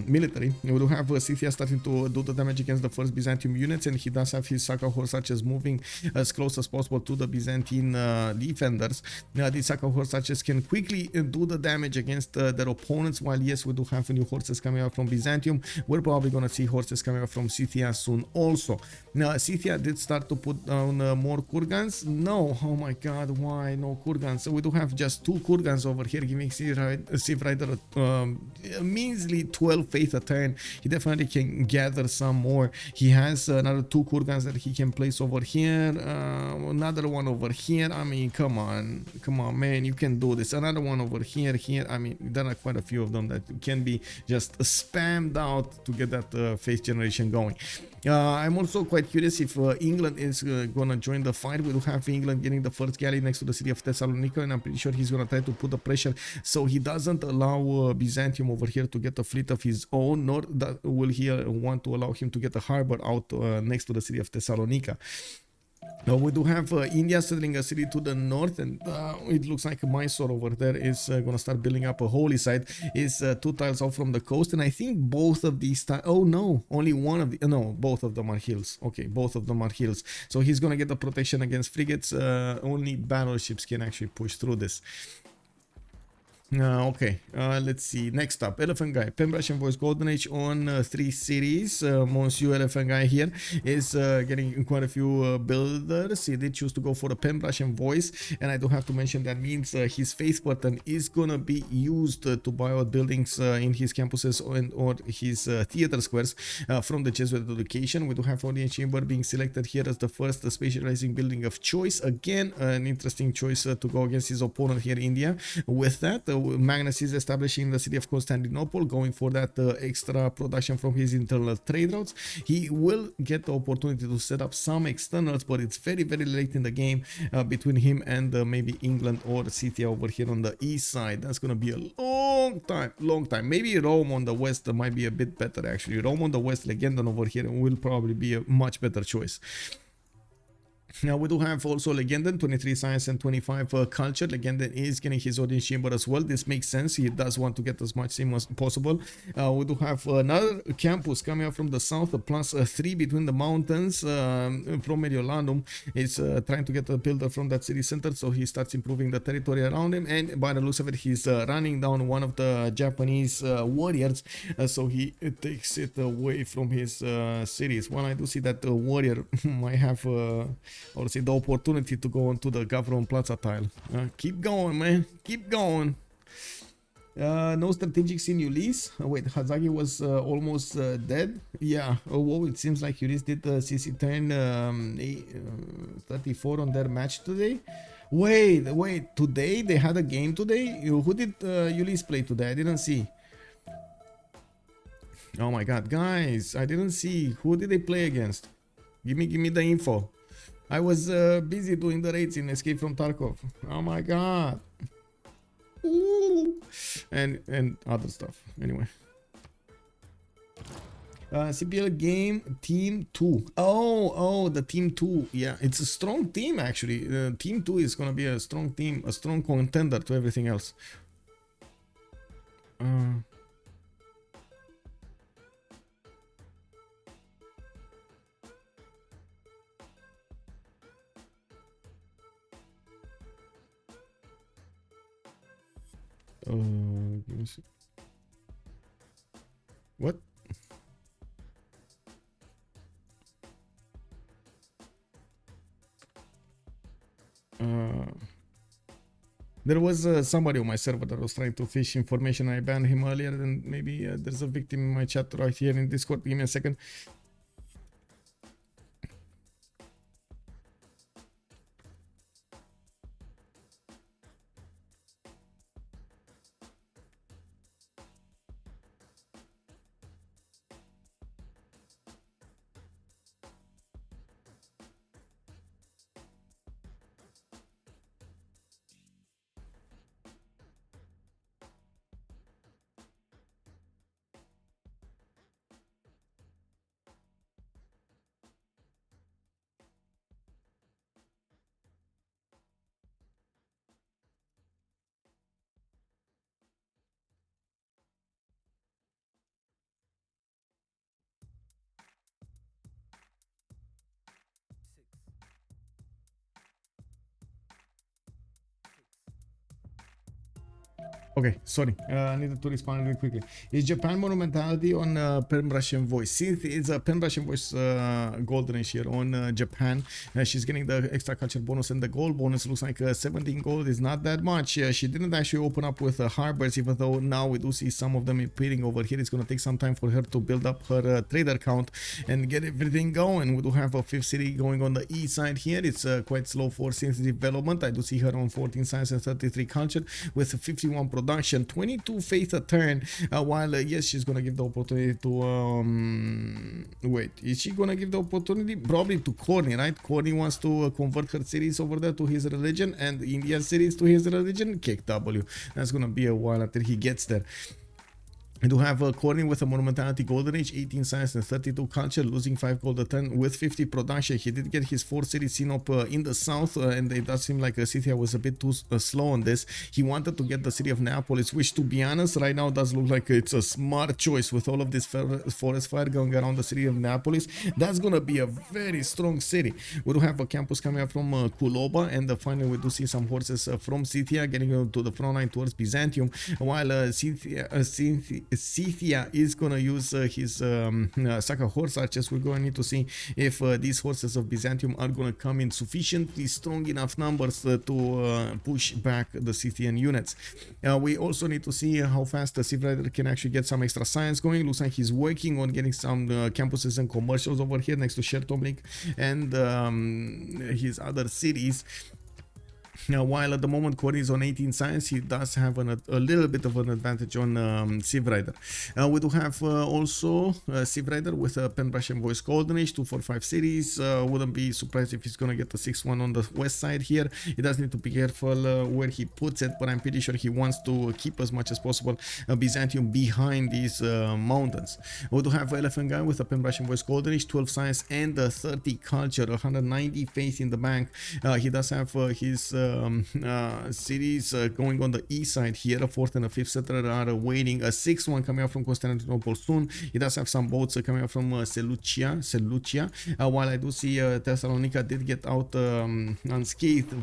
military. We do have Scythia starting to do the damage against the first Byzantium units, and he does have his Saka horse archers moving as close as possible to the Byzantine defenders. These Saka horse archers can quickly do the damage against their opponents, while yes, we do have new horses coming out from Byzantium. We're probably going to see horses coming out from Scythia soon also. Now, Scythia did start to put down more kurgans. No, oh my god, why no kurgans? So we do have just 2 kurgans over here, giving Civrider a measly only 12 faith a turn. He definitely can gather some more. He has another 2 kurgans that he can place over here, another one over here. I mean, come on, man, you can do this. Another one over here. I mean, there are quite a few of them that can be just spammed out to get that faith generation going. I'm also quite curious if England is gonna join the fight. We do have England getting the first galley next to the city of Thessalonica, and I'm pretty sure he's gonna try to put the pressure so he doesn't allow Byzantium over here to get a fleet of his own, nor that will he want to allow him to get a harbor out next to the city of Thessalonica. We do have India settling a city to the north, and it looks like Mysore over there is gonna start building up a holy site. Is 2 tiles off from the coast, and I think both of these oh no, only one of the no, both of them are hills. Okay, both of them are hills, so he's gonna get the protection against frigates. Only battleships can actually push through this. Okay, let's see. Next up, Elaphantguy, Pembroke and Voice Golden Age on 3 cities. Monsieur Elaphantguy here is getting quite a few builders. He did choose to go for the Pembroke and Voice, and I do have to mention that means his faith button is gonna be used to buy out buildings in his campuses or his theater squares from the Jesuit education. We do have Audience Chamber being selected here as the first specializing building of choice. Again, an interesting choice to go against his opponent here, India. With that, Magnus is establishing the city of Constantinople, going for that extra production from his internal trade routes. He will get the opportunity to set up some externals, but it's very, very late in the game between him and maybe England or Scythia over here on the east side. That's going to be a long time. Maybe Rome on the west might be a bit better, actually. Rome on the west, Legendon over here will probably be a much better choice. Now we do have also Legendon, 23 science and 25 culture. Legendon is getting his audience chamber as well. This makes sense. He does want to get as much sim as possible. We do have another campus coming up from the south, plus 3 between the mountains from Mediolanum. Is trying to get a builder from that city center, so he starts improving the territory around him. And by the looks of it, he's running down one of the Japanese warriors, so he takes it away from his cities. Well, I do see that the warrior might have or see the opportunity to go onto the Gavron Plaza tile. Keep going, man. Keep going. No strategics in Ulysse. Wait, Hazagi was almost dead. Yeah. Oh, it seems like Ulysse did CC turn 34 on their match today. Wait. Today they had a game today. Who did Ulysse play today? I didn't see. Oh my God, guys! I didn't see. Who did they play against? Give me the info. I was busy doing the raids in Escape from Tarkov. Oh my God. Ooh. And other stuff. Anyway. CPL game team 2. Oh, the team 2. Yeah, it's a strong team actually. Team 2 is gonna be a strong team, a strong contender to everything else. Give me a sec. What? There was somebody on my server that was trying to fish information. I banned him earlier, and maybe there's a victim in my chat right here in Discord. Give me a second. Okay, sorry, I needed to respond really quickly. Is Japan monumentality on pen brush and voice? Since it's a pen brush and voice golden age here on Japan, she's getting the extra culture bonus, and the gold bonus looks like 17 gold is not that much. She didn't actually open up with harbors, even though now we do see some of them appearing over here. It's going to take some time for her to build up her trader count and get everything going. We do have a 5th city going on the east side here. It's quite slow for since development. I do see her on 14 science and 33 culture with 51 production, 22 faith a turn, while yes, she's gonna give the opportunity to wait, is she gonna give the opportunity probably to Corny, right? Corny wants to convert her cities over there to his religion, and Indian cities to his religion. Kick W. That's gonna be a while until he gets there. I do have Corny with a monumentality golden age, 18 science and 32 culture, losing 5 gold a turn with 50 production. He did get his 4th city seen up in the south, and it does seem like Scythia was a bit too slow on this. He wanted to get the city of Neapolis, which, to be honest, right now does look like it's a smart choice with all of this forest fire going around the city of Neapolis. That's gonna be a very strong city. We do have a campus coming up from Kuloba, and finally we do see some horses from Scythia getting to the front line towards Byzantium, while Scythia is gonna use his Saka horse archers. We're going to need to see if these horses of Byzantium are gonna come in sufficiently strong enough numbers to push back the Scythian units. We also need to see how fast the Civrider can actually get some extra science going. Looks like he's working on getting some campuses and commercials over here next to Shertomlik and his other cities. Now, while at the moment Corey is on 18 science, he does have a little bit of an advantage on Civrider. We do have also Civrider with a pen brush and voice golden age, 245 cities. Wouldn't be surprised if he's gonna get the 6th one on the west side here. He does need to be careful where he puts it, but I'm pretty sure he wants to keep as much as possible Byzantium behind these mountains. We do have Elaphantguy with a pen brush and voice golden age, 12 science and 30 culture, 190 faith in the bank. He does have his cities going on the east side here. A 4th and a 5th settler are waiting. A 6th one coming out from Constantinople soon. He does have some boats coming out from Seleucia. While I do see Thessalonica did get out unscathed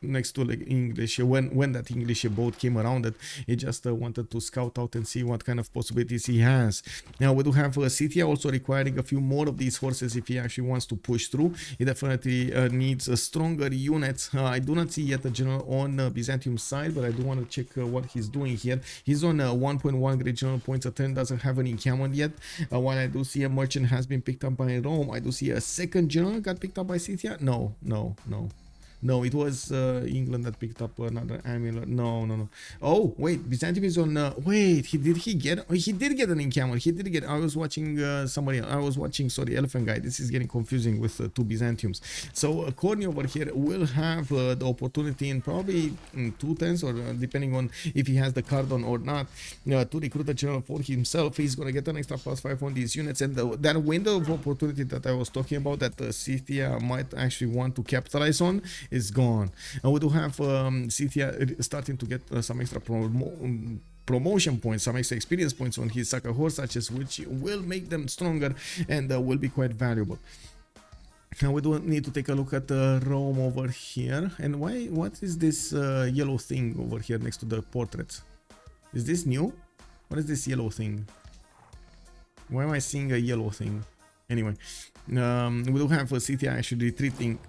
next to like English when that English boat came around it just wanted to scout out and see what kind of possibilities he has. Now we do have Scythia also requiring a few more of these horses if he actually wants to push through. He definitely needs stronger units. I do not see yet a general on Byzantium side, but I do want to check what he's doing here. He's on 1.1 great general points a turn, doesn't have any encampment yet. While I do see a merchant has been picked up by Rome, I do see a 2nd general got picked up by Scythia. No, it was England that picked up another amulet. No. Oh, wait, Byzantium is on... wait, he did get an encampment. I was watching somebody else. I was watching, sorry, Elaphantguy. This is getting confusing with 2 Byzantiums. So, Corny over here will have the opportunity in probably 2 turns, or depending on if he has the card on or not, to recruit a general for himself. He's going to get an extra +5 on these units. And that window of opportunity that I was talking about that Scythia might actually want to capitalize on is gone. And we do have Scythia starting to get some extra promotion points, some extra experience points on his Saka horse archers, which will make them stronger and will be quite valuable. Now we do need to take a look at Rome over here. And what is this yellow thing over here next to the portraits? Is this new? What is this yellow thing? Why am I seeing a yellow thing? Anyway, we do have Scythia actually retreating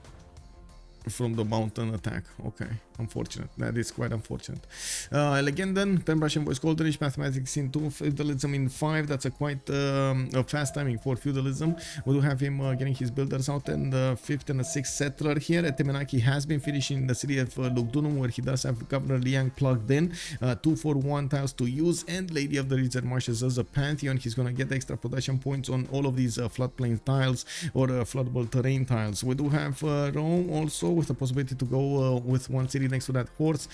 from the mountain attack. Okay, unfortunate. That is quite unfortunate. Legendan, pen brush and voice golden age, mathematics in 2, feudalism in 5. That's a quite a fast timing for feudalism. We do have him getting his builders out, and the 5th and the 6th settler here. Temenaki has been finishing the city of Lugdunum, where he does have Governor Liang plugged in. 2 for 1 tiles to use, and Lady of the Reserve Marshes as a pantheon. He's gonna get extra production points on all of these floodplain tiles or floodable terrain tiles. We do have Rome also with the possibility to go with 1 city next to that horse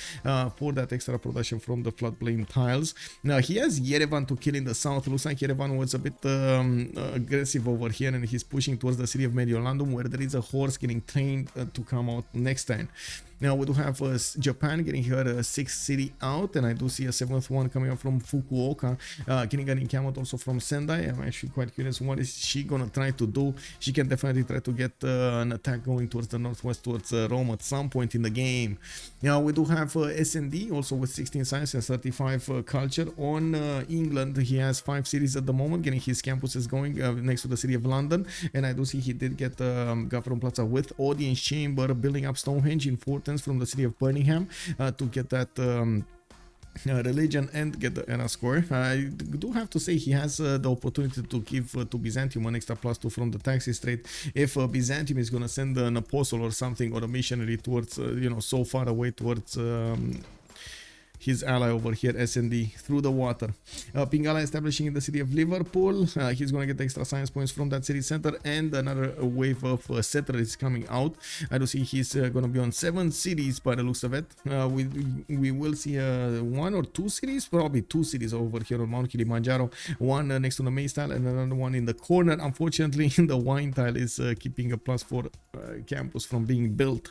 for that extra production from the floodplain tiles. Now he has Yerevan to kill in the south. Looks like Yerevan was a bit aggressive over here, and he's pushing towards the city of Mediolandum, where there is a horse getting trained to come out next turn. Now we do have Japan getting her 6th city out, and I do see a 7th one coming up from Fukuoka, getting an encampment also from Sendai. I'm actually quite curious what is she gonna try to do. She can definitely try to get an attack going towards the northwest, towards Rome at some point in the game. Now we do have SND also with 16 science and 35 culture. On England, he has 5 cities at the moment, getting his campuses going next to the city of London, and I do see he did get Government Plaza with Audience Chamber, building up Stonehenge importance from the city of Birmingham to get that religion and get the ERA score. I do have to say he has the opportunity to give to Byzantium an extra +2 from the taxes trade if Byzantium is gonna send an apostle or something, or a missionary towards you know, so far away towards his ally over here, SND, through the water. Pingala establishing in the city of Liverpool. He's going to get extra science points from that city center, and another wave of settlers is coming out. I do see he's going to be on 7 cities by the looks of it. We will see 1 or 2 cities, probably 2 cities over here on Mount Kilimanjaro. One next to the maze tile, and another one in the corner. Unfortunately, the wine tile is keeping a +4 campus from being built.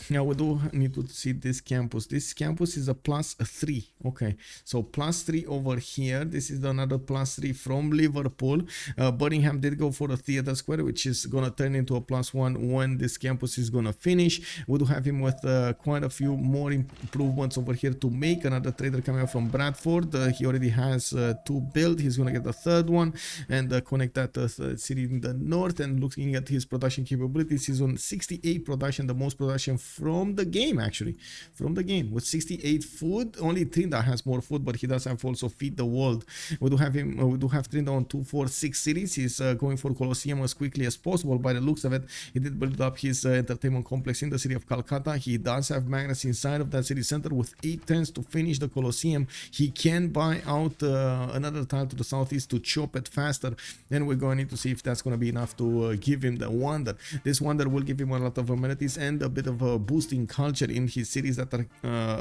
Now we do need to see this campus. This campus is a +3. Okay, so +3 over here. This is another +3 from Liverpool. Birmingham did go for a theater square, which is gonna turn into a +1 when this campus is gonna finish. We do have him with quite a few more improvements over here to make. Another trader coming out from Bradford. He already has 2 built. He's gonna get the 3rd one and connect that city in the north. And looking at his production capabilities, he's on 68 production, the most production from the game, actually, from the game, with 68 food. Only Trinda has more food, but he does have also feed the world. We do have him, we do have Trinda on 2, 4, 6 cities. He's going for Colosseum as quickly as possible by the looks of it. He did build up his entertainment complex in the city of Calcutta. He does have magnets inside of that city center with 8 turns to finish the Colosseum. He can buy out another tile to the southeast to chop it faster, and we're going to need to see if that's going to be enough to give him the wonder. This wonder will give him a lot of amenities and a bit of a boosting culture in his cities that are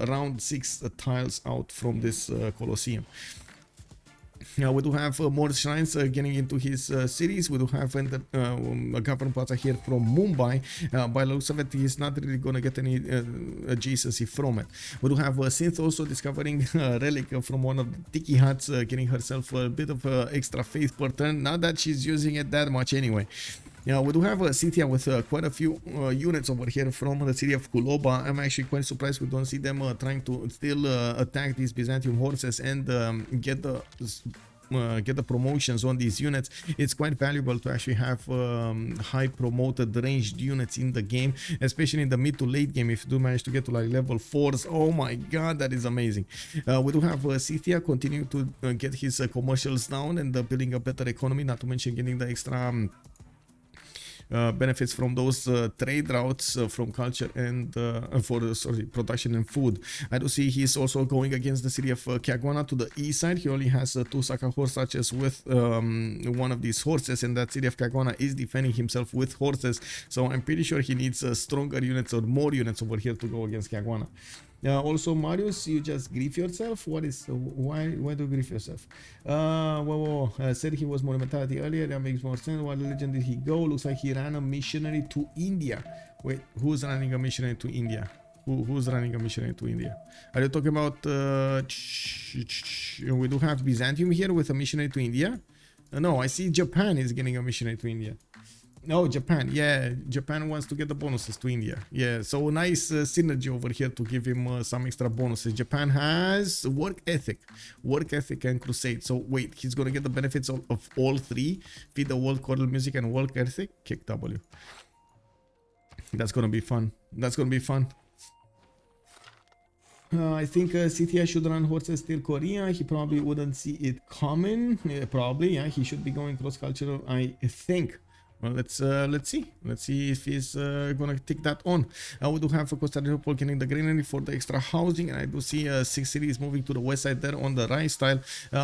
around 6 tiles out from this Colosseum. Now we do have more shrines getting into his cities. We do have a Government Plaza here from Mumbai. By the looks of it, he's not really going to get any adjacency from it. We do have Synth also discovering a relic from one of the Tiki huts, getting herself a bit of extra faith per turn. Not that she's using it that much anyway. Yeah, we do have Scythia with quite a few units over here from the city of Kuloba. I'm actually quite surprised we don't see them trying to still attack these Byzantium horses and get the promotions on these units. It's quite valuable to actually have high promoted ranged units in the game, especially in the mid to late game. If you do manage to get to like level 4s, oh my god, that is amazing. We do have Scythia continuing to get his commercials down and building a better economy, not to mention getting the extra benefits from those trade routes from culture and for production and food. I do see he's also going against the city of Caguana to the east side. He only has 2 Saka horse archers with one of these horses, and that city of Caguana is defending himself with horses. So I'm pretty sure he needs stronger units or more units over here to go against Caguana. Also, Marius, you just grief yourself. What is why do you grief yourself? Said he was monumentality earlier. That makes more sense. What religion did he go? Looks like he ran a missionary to India. Wait, who's running a missionary to India? Who's running a missionary to India? Are you talking about? We do have Byzantium here with a missionary to India. No, I see Japan is getting a missionary to India. No, Japan. Yeah, Japan wants to get the bonuses to India. Yeah, so nice synergy over here to give him some extra bonuses. Japan has work ethic and crusade. So wait, he's gonna get the benefits of all 3: feed the world, choral music, and work ethic. Kick W. That's gonna be fun. That's gonna be fun. I think Scythia should run horses till Korea. He probably wouldn't see it coming. Probably, yeah. He should be going cross-cultural, I think. Well, let's see if he's gonna take that on. We do have Costa Rica getting the granary for the extra housing, and I do see 6 cities moving to the west side there on the rice tile.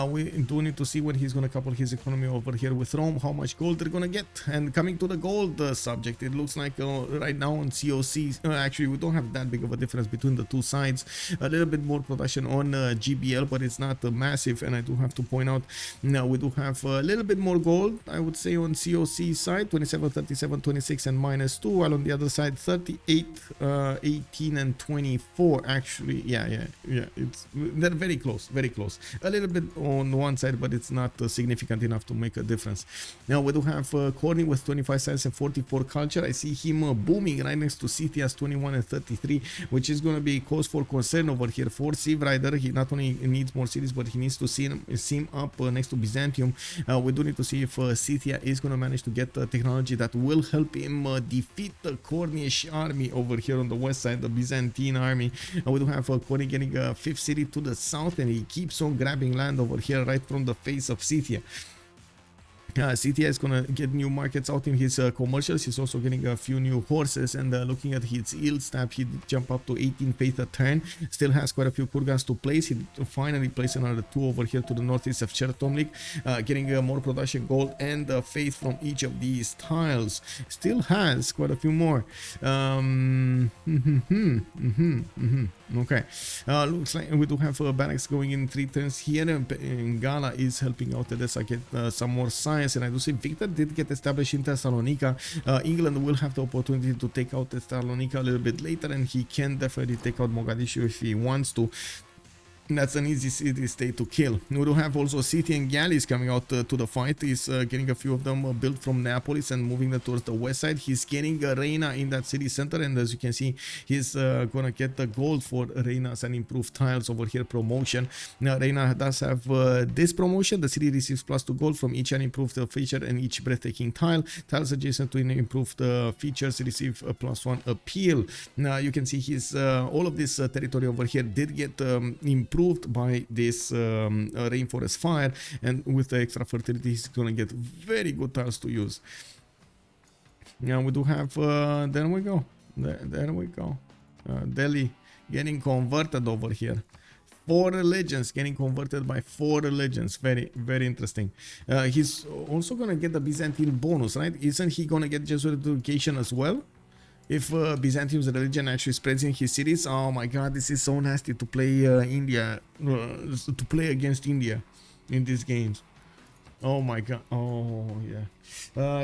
We do need to see when he's gonna couple his economy over here with Rome, how much gold they're gonna get. And coming to the gold subject, it looks like right now on COC, actually we don't have that big of a difference between the 2 sides. A little bit more production on GBL, but it's not massive. And I do have to point out, now we do have a little bit more gold, I would say, on COC side. side, 27, 37, 26, and -2, while on the other side, 38, 18, and 24. Actually, yeah, they're very close, very close. A little bit on one side, but it's not significant enough to make a difference. Now we do have Corny with 25 science and 44 culture. I see him booming right next to Scythia's 21 and 33, which is going to be cause for concern over here for Civrider. He not only needs more cities, but he needs to see him up next to Byzantium. We do need to see if Scythia is going to manage to get technology that will help him defeat the Cornish army over here on the west side, the Byzantine army. We do have Corny getting a 5th city to the south, and he keeps on grabbing land over here right from the face of Scythia. Scythia is gonna get new markets out in his commercials. He's also getting a few new horses, and looking at his yield stab, he jump up to 18 faith a turn. Still has quite a few kurgans to place. He finally placed another 2 over here to the northeast of Chertomlik, getting more production gold and faith from each of these tiles. Still has quite a few more. Okay, looks like we do have barracks going in 3 turns here, and Gala is helping out Edessa get some more science, and I do see Victor did get established in Thessalonica. England will have the opportunity to take out Thessalonica a little bit later, and he can definitely take out Mogadishu if he wants to. That's an easy city state to kill. We do have also Scythian galleys coming out to the fight. He's getting a few of them built from Neapolis and moving them towards the west side. He's getting Reina in that city center, and as you can see, he's gonna get the gold for Reina's and improved tiles over here promotion. Now Reina does have this promotion. The city receives +2 gold from each unimproved feature and each breathtaking tile. Tiles adjacent to improved features receive a +1 appeal. Now you can see his all of this territory over here did get improved by this rainforest fire, and with the extra fertility he's gonna get very good tiles to use. Now we do have there we go, Delhi getting converted over here. 4 religions getting converted by 4 religions. Very, very interesting. He's also gonna get the Byzantine bonus, right? Isn't he gonna get Jesuit education as well? If Byzantium's religion actually spreads in his cities. Oh my god, this is so nasty to play India, to play against India in these games. Oh my god. Oh yeah.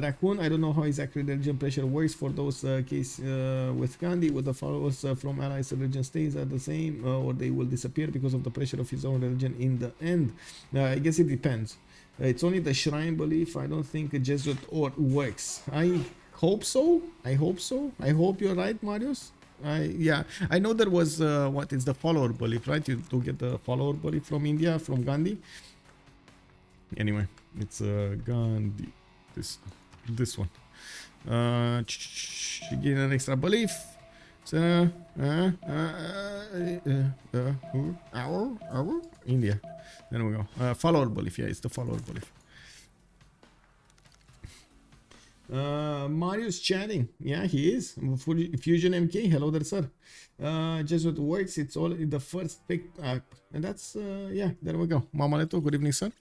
Raccoon, I don't know how exactly religion pressure works for those case with Gandhi. With the followers from allies, religion stays are the same, or they will disappear because of the pressure of his own religion in the end. I guess it depends. It's only the shrine belief. I don't think a Jesuit or works. I hope so. I hope so. I hope you're right, Marius. Yeah, I know there was what is the follower belief, right? You do get the follower belief from India, from Gandhi. Anyway, it's Gandhi. This one. Gain an extra belief. So, India. There we go. Follower belief. Yeah, it's the follower belief. Mario's chatting. Yeah, he is. Fusion MK. Hello there, sir. Jesuit works. It's all in the first pick. And that's yeah, there we go. Mamaleto, good evening, sir.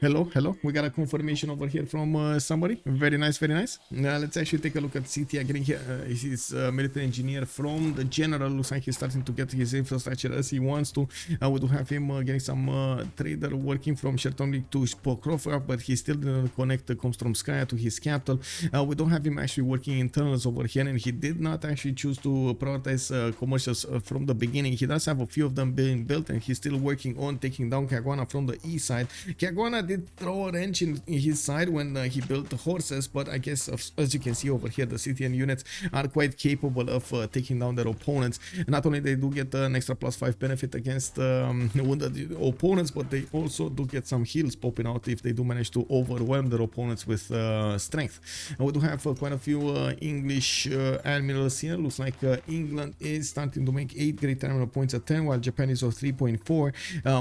Hello, hello. We got a confirmation over here from somebody. Very nice, very nice. Let's actually take a look at Scythia getting here. He's a military engineer from the general. Looks like he's starting to get his infrastructure as he wants to. We do have him getting some trader working from Chertomlik to Pokrova, but he still didn't connect the Komstromskaya to his capital. We don't have him actually working in tunnels over here, and he did not actually choose to prioritize commercials from the beginning. He does have a few of them being built, and he's still working on taking down Caguana from the east side. Caguana did throw a wrench in his side when he built the horses, but I guess as you can see over here, the Scythian units are quite capable of taking down their opponents. Not only they do get an extra +5 benefit against wounded opponents, but they also do get some heals popping out if they do manage to overwhelm their opponents with strength. And we do have quite a few English admirals here. Looks like England is starting to make 8 great admiral points at 10, while Japan is on 3.4.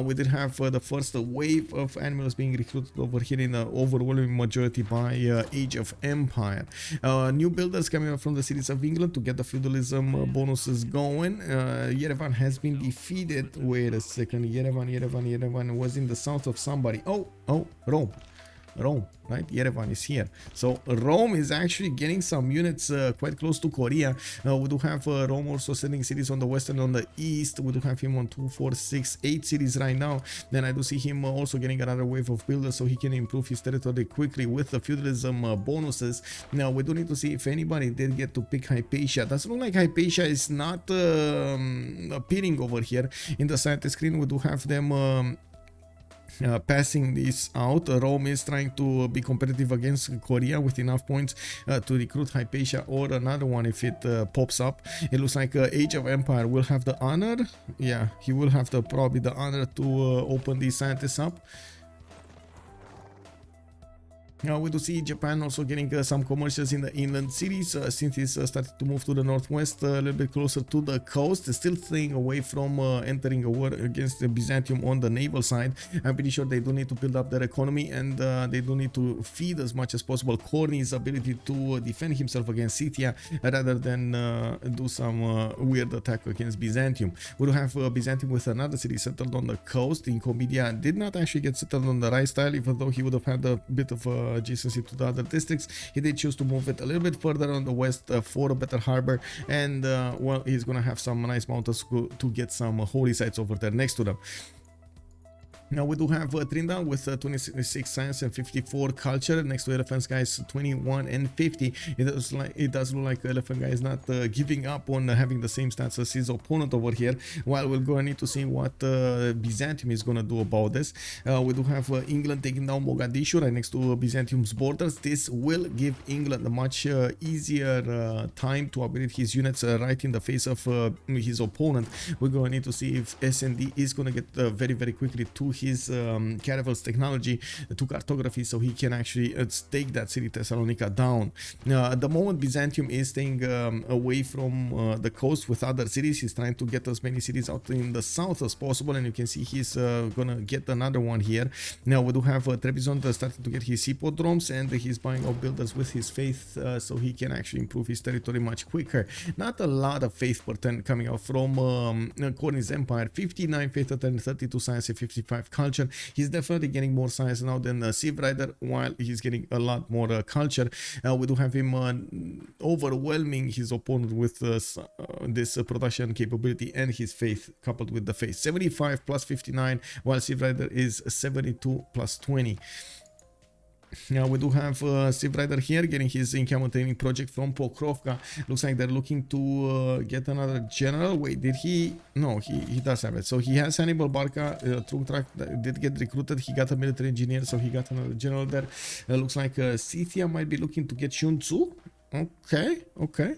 We did have the first wave of admirals being recruited over here in the overwhelming majority by Age of Empire. New builders coming up from the cities of England to get the feudalism bonuses going. Yerevan has been defeated. Wait a second. Yerevan was in the south of somebody. Oh, Rome. Rome, right? Yerevan is here. So Rome is actually getting some units quite close to Korea. We do have Rome also sending cities on the west and on the east. We do have him on 2, 4, 6, 8 cities right now. Then I do see him also getting another wave of builders so he can improve his territory quickly with the feudalism bonuses. Now we do need to see if anybody did get to pick Hypatia. Doesn't look like Hypatia is not appearing over here in the scientist screen. We do have them passing this out. Rome is trying to be competitive against Korea with enough points to recruit Hypatia or another one if it pops up. It looks like Age of Empire will have the honor. Yeah, he will have probably the honor to open these scientists up. Now we do see Japan also getting some commercials in the inland cities since it's started to move to the northwest, a little bit closer to the coast, still staying away from entering a war against Byzantium on the naval side. I'm pretty sure they do need to build up their economy, and they do need to feed as much as possible Corny's ability to defend himself against Scythia rather than do some weird attack against Byzantium. We do have Byzantium with another city settled on the coast. Incomedia did not actually get settled on the right style, even though he would have had a bit of adjacency to the other districts. He did choose to move it a little bit further on the west for a better harbor, and well, he's gonna have some nice mountains to get some holy sites over there next to them. Now we do have Trinda with 26 science and 54 culture next to Elaphantguy 21 and 50. It does look like Elaphantguy is not giving up on having the same stats as his opponent over here. While we're going to need to see what Byzantium is going to do about this. We do have England taking down Mogadishu right next to Byzantium's borders. This will give England a much easier time to upgrade his units right in the face of his opponent. We're going to need to see if SND is going to get very quickly to his Caravel's technology to cartography, so he can actually take that city Thessalonica down. At the moment, Byzantium is staying away from the coast with other cities. He's trying to get as many cities out in the south as possible, and you can see he's gonna get another one here. Now we do have Trebizond starting to get his hippodromes, and he's buying out builders with his faith, so he can actually improve his territory much quicker. Not a lot of faith per turn coming out from Corny's Empire. 59 faith per turn, 32 science, and 55 culture. He's definitely getting more science now than Civrider, while he's getting a lot more culture. We do have him overwhelming his opponent with this production capability and his faith coupled with the faith. 75 plus 59, while Civrider is 72 plus 20. Now we do have Civrider here getting his encampment training project from Pokrovka. Looks like they're looking to get another general. Wait, did he? No, he does have it. So he has Hannibal Barca, Trugtrak did get recruited. He got a military engineer, so he got another general there. Looks like Scythia might be looking to get Shun Tzu. Okay.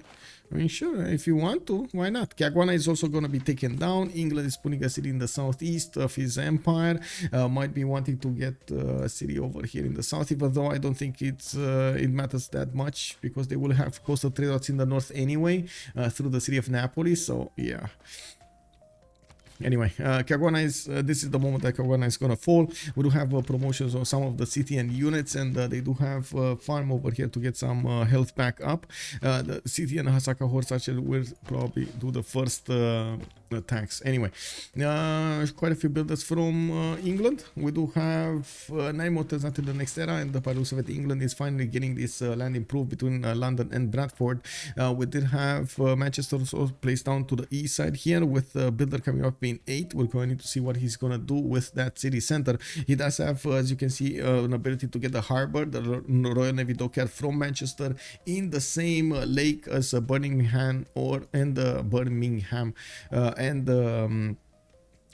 I mean, sure, if you want to, why not? Caguana is also going to be taken down. England is putting a city in the southeast of his empire. Might be wanting to get a city over here in the south, even though I don't think it matters that much, because they will have coastal trade routes in the north anyway, through the city of Napoli, so yeah. Anyway, Caguana is, this is the moment that Caguana is gonna fall. We do have promotions on some of the Scythian units, and they do have farm over here to get some health back up. The Scythian Hasaka horse archer will probably do the first attacks. Anyway, quite a few builders from England. We do have 9 motors until the next era, and the Soviet England is finally getting this land improved between London and Bradford. We did have Manchester also placed down to the east side here, with builder coming up in 8. We're going to need to see what he's gonna do with that city center. He does have, as you can see, an ability to get the harbor, the Royal Navy dockyard from Manchester, in the same lake as Birmingham and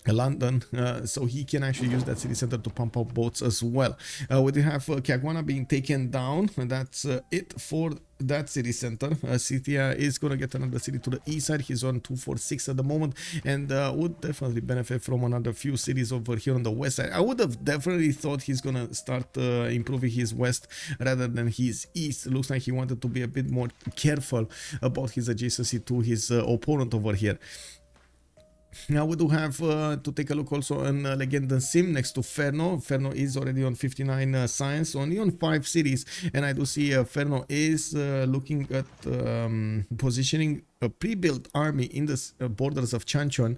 London, so he can actually use that city center to pump out boats as well. We do have Caguana being taken down, and that's it for that city center. Scythia is going to get another city to the east side. He's on 246 at the moment, and would definitely benefit from another few cities over here on the west side. I would have definitely thought he's going to start improving his west rather than his east. It looks like he wanted to be a bit more careful about his adjacency to his opponent over here. Now we do have to take a look also on Legend and Sim next to Ferno. Ferno is already on 59 science, only on 5 cities, and I do see Ferno is looking at positioning a pre-built army in the borders of Chanchon.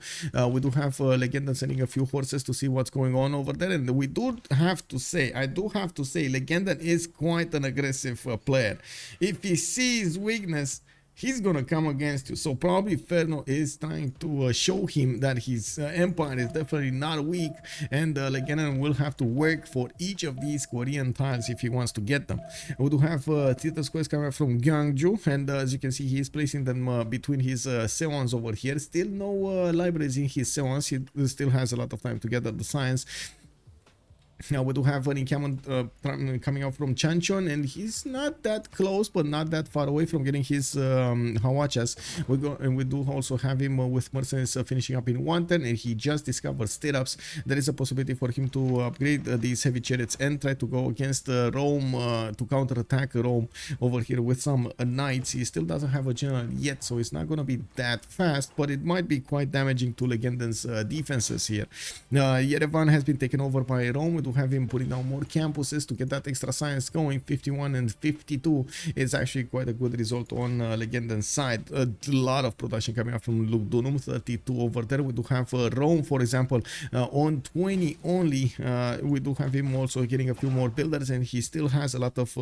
We do have Legenda sending a few horses to see what's going on over there, and we do have to say, I do have to say, Legenda is quite an aggressive player. If he sees weakness, he's gonna come against you. So probably Ferno is trying to show him that his empire is definitely not weak, and Legenda will have to work for each of these Korean tiles if he wants to get them. We do have theater squares coming from Gyeongju, and as you can see, he is placing them between his Sewons over here. Still no libraries in his Sewons. He still has a lot of time to gather the science. Now we do have an encampment coming out from Chanchon, and he's not that close but not that far away from getting his Hawachas. We do also have him with mercenaries finishing up in 110, and he just discovered stirrups. There is a possibility for him to upgrade these heavy chariots and try to go against Rome, to counterattack Rome over here with some knights. He still doesn't have a general yet, so it's not going to be that fast, but it might be quite damaging to Legendan's defenses here. Yerevan has been taken over by Rome. We do have him putting down more campuses to get that extra science going. 51 and 52 is actually quite a good result on Legendan's side. A lot of production coming up from Lugdunum, 32 over there. We do have Rome, for example, on 20 only. We do have him also getting a few more builders, and he still has a lot of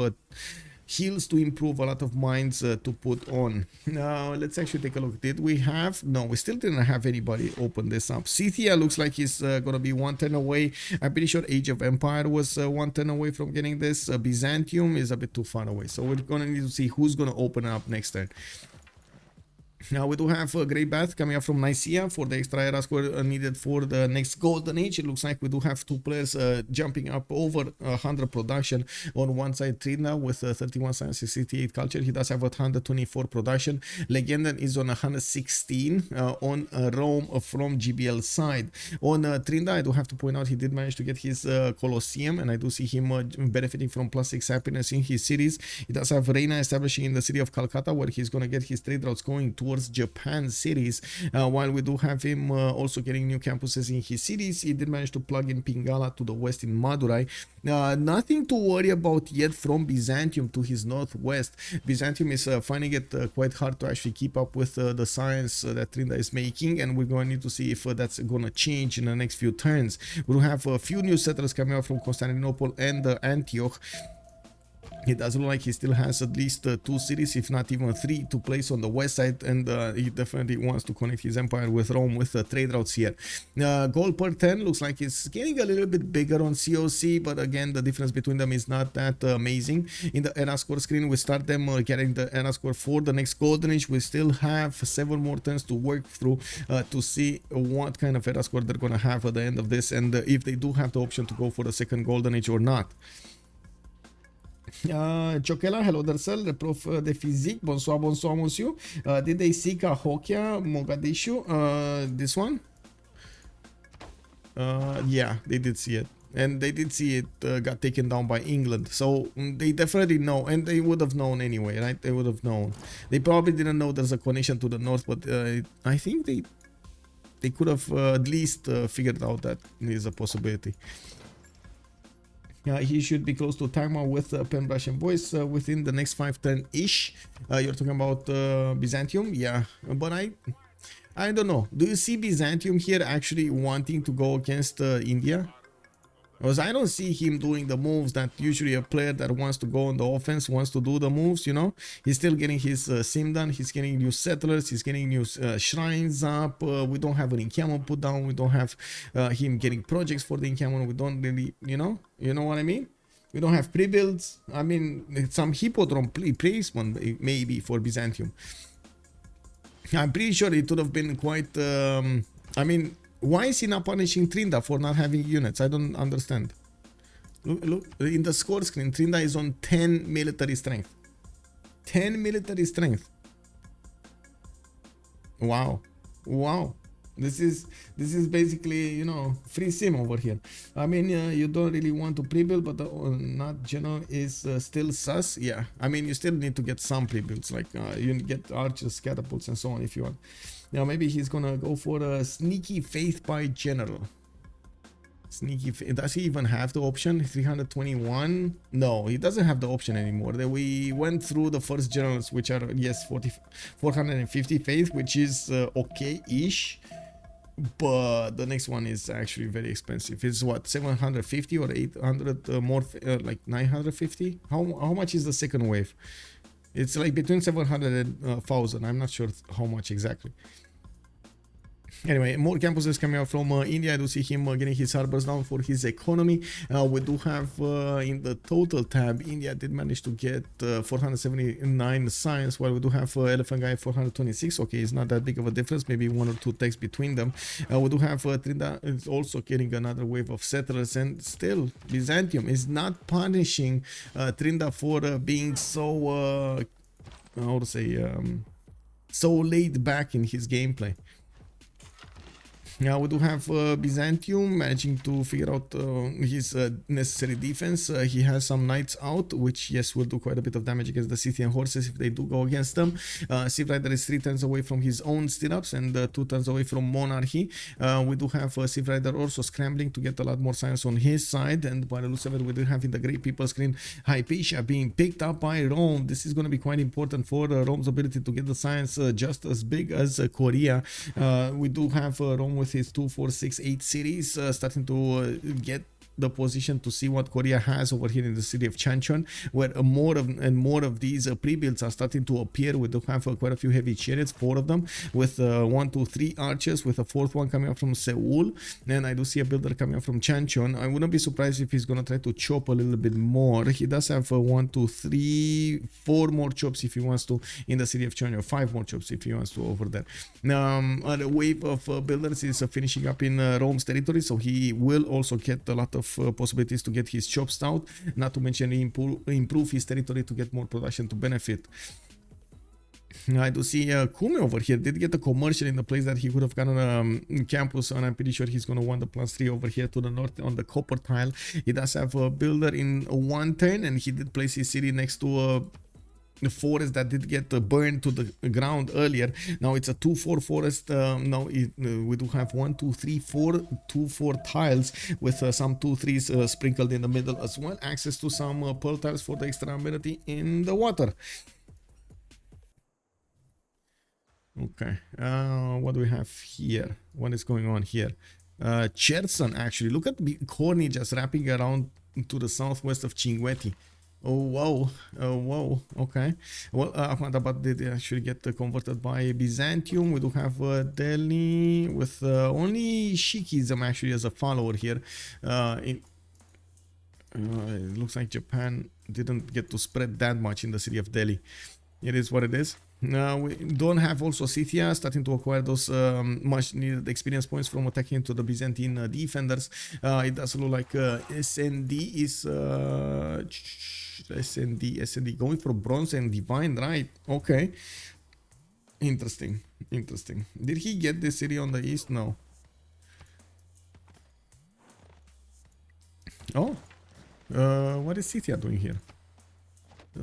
hills to improve, a lot of mines to put on. Now let's actually take a look. Did we have? No, we still didn't have anybody open this up. Scythia looks like he's gonna be 110 away. I'm pretty sure Age of Empire was 110 away from getting this. Byzantium is a bit too far away, so we're gonna need to see who's gonna open up next turn. Now we do have a Great Bath coming up from Nicaea for the extra era score needed for the next Golden Age. It looks like we do have 2 players jumping up over 100 production. On one side, Trina with 31 science, 68 culture. He does have 124 production. Legendan is on 116 on Rome from GBL side. On Trinda, I do have to point out he did manage to get his Colosseum, and I do see him benefiting from +6 happiness in his cities. He does have Reina establishing in the city of Calcutta, where he's going to get his trade routes going towards Japan cities, while we do have him also getting new campuses in his cities. He did manage to plug in Pingala to the west in Madurai. Nothing to worry about yet from Byzantium to his northwest. Byzantium is finding it quite hard to actually keep up with the science that Trinda is making, and we're going to need to see if that's going to change in the next few turns. We'll have a few new settlers coming out from Constantinople and Antioch. It does look like he still has at least 2 cities, if not even 3, to place on the west side, and he definitely wants to connect his empire with Rome with trade routes here. Gold per 10 looks like it's getting a little bit bigger on COC, but again, the difference between them is not that amazing. In the era score screen, we start them getting the era score for the next Golden Age. We still have 7 more turns to work through to see what kind of era score they're going to have at the end of this, and if they do have the option to go for the second Golden Age or not. Chokela, hello there, sir. Le prof de physique. Bonsoir, bonsoir, monsieur. Did they see Cahokia, Mogadishu? This one? Yeah, they did see it. And they did see it got taken down by England. So they definitely know, and they would have known anyway, right? They would have known. They probably didn't know there's a connection to the north, but I think they could have at least figured out that is a possibility. He should be close to timer with pen, brush, and voice within the next 5 turn-ish. You're talking about Byzantium? Yeah, but I don't know. Do you see Byzantium here actually wanting to go against India? Because I don't see him doing the moves that usually a player that wants to go on the offense wants to do the moves, you know. He's still getting his sim done. He's getting new settlers. He's getting new shrines up. We don't have an encampment put down. We don't have him getting projects for the encampment. We don't really, you know what I mean? We don't have pre-builds. I mean, some hippodrome placement maybe for Byzantium. I'm pretty sure it would have been quite, I mean, why is he not punishing Trinda for not having units? I don't understand. Look, in the score screen, Trinda is on 10 military strength. 10 military strength. Wow. Wow. This is basically, you know, free sim over here. I mean, you don't really want to pre-build, but the not general is still sus. Yeah, I mean, you still need to get some pre-builds, like you get archers, catapults, and so on if you want. Now maybe he's gonna go for a sneaky faith by general. Does he even have the option? 321? No, he doesn't have the option anymore. We went through the first generals, which are, yes, 450 faith, which is okay-ish. But the next one is actually very expensive. It's what, 750 or 800 more, like 950? How much is the second wave? It's like between 700 and 1000. I'm not sure how much exactly. Anyway, more campuses coming out from India. I do see him getting his harbors down for his economy. We do have in the total tab, India did manage to get 479 science, while we do have Elaphantguy 426. Okay, it's not that big of a difference, maybe 1 or 2 techs between them. We do have Trinda is also getting another wave of settlers, and still Byzantium is not punishing Trinda for being so how to say so laid back in his gameplay. Now we do have Byzantium managing to figure out his necessary defense. He has some knights out, which, yes, will do quite a bit of damage against the Scythian horses if they do go against them. Civrider is 3 turns away from his own stirrups and 2 turns away from monarchy. We do have Civrider also scrambling to get a lot more science on his side. And by the looks of it, we do have in the Great People screen Hypatia being picked up by Rome. This is going to be quite important for Rome's ability to get the science just as big as Korea. We do have Rome with his 2, 4, 6, 8 cities starting to get the position to see what Korea has over here in the city of Chanchon, where more of these pre-builds are starting to appear. We do have quite a few heavy chariots, 4 of them, with 1, 2, 3 archers, with a 4th one coming up from Seoul, and I do see a builder coming up from Chanchon. I wouldn't be surprised if he's gonna try to chop a little bit more. He does have 1, 2, 3, 4 more chops if he wants to in the city of Chanchon, 5 more chops if he wants to over there. A wave of builders is finishing up in Rome's territory, so he will also get a lot of possibilities to get his chops out, not to mention improve his territory to get more production to benefit. I do see Kume over here did get a commercial in the place that he could have gotten a campus, and I'm pretty sure he's going to want the +3 over here to the north on the copper tile. He does have a builder in 1 turn, and he did place his city next to the forest that did get burned to the ground earlier. Now it's a 2-4 forest. Now we do have 1, 2, 3, 4, 2-4 tiles with some 2-3s sprinkled in the middle as well. Access to some pearl tiles for the extra amenity in the water. Okay, what do we have here? What is going on here? Cherson, actually. Look at Corny just wrapping around to the southwest of Chinguetti. Oh, wow. Oh, wow. Okay. Well, Ahmadabad did actually get converted by Byzantium. We do have Delhi with only Shikism actually as a follower here. It looks like Japan didn't get to spread that much in the city of Delhi. It is what it is. We don't have also Scythia starting to acquire those much needed experience points from attacking into the Byzantine defenders. It does look like SND is SND going for bronze and divine, right? Okay, interesting. Did he get this city on the east? No. Oh, what is Scythia doing here?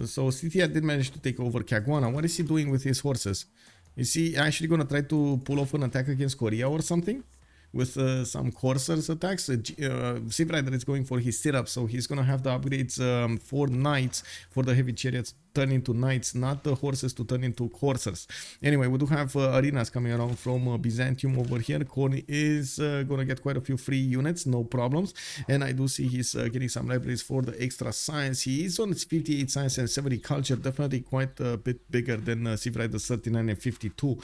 So Scythia did manage to take over Caguana. What is he doing with his horses? Is he actually going to try to pull off an attack against Korea or something? With some coursers attacks? Civrider is going for his stirrups, so he's going to have the upgrades for knights, for the heavy chariots turn into knights, not the horses to turn into coursers. Anyway, we do have arenas coming around from Byzantium over here. Corny is going to get quite a few free units, no problems. And I do see he's getting some libraries for the extra science. He is on 58 science and 70 culture, definitely quite a bit bigger than Civrider's 39 and 52.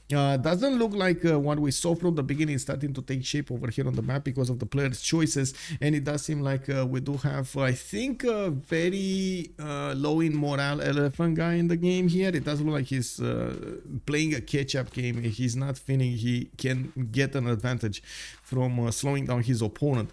Doesn't look like what we saw from the beginning is starting to take shape over here on the map because of the players' choices. And it does seem like we do have, I think, very low in morale Elaphantguy in the game here. It does look like he's playing a catch-up game. He's not feeling he can get an advantage from slowing down his opponent.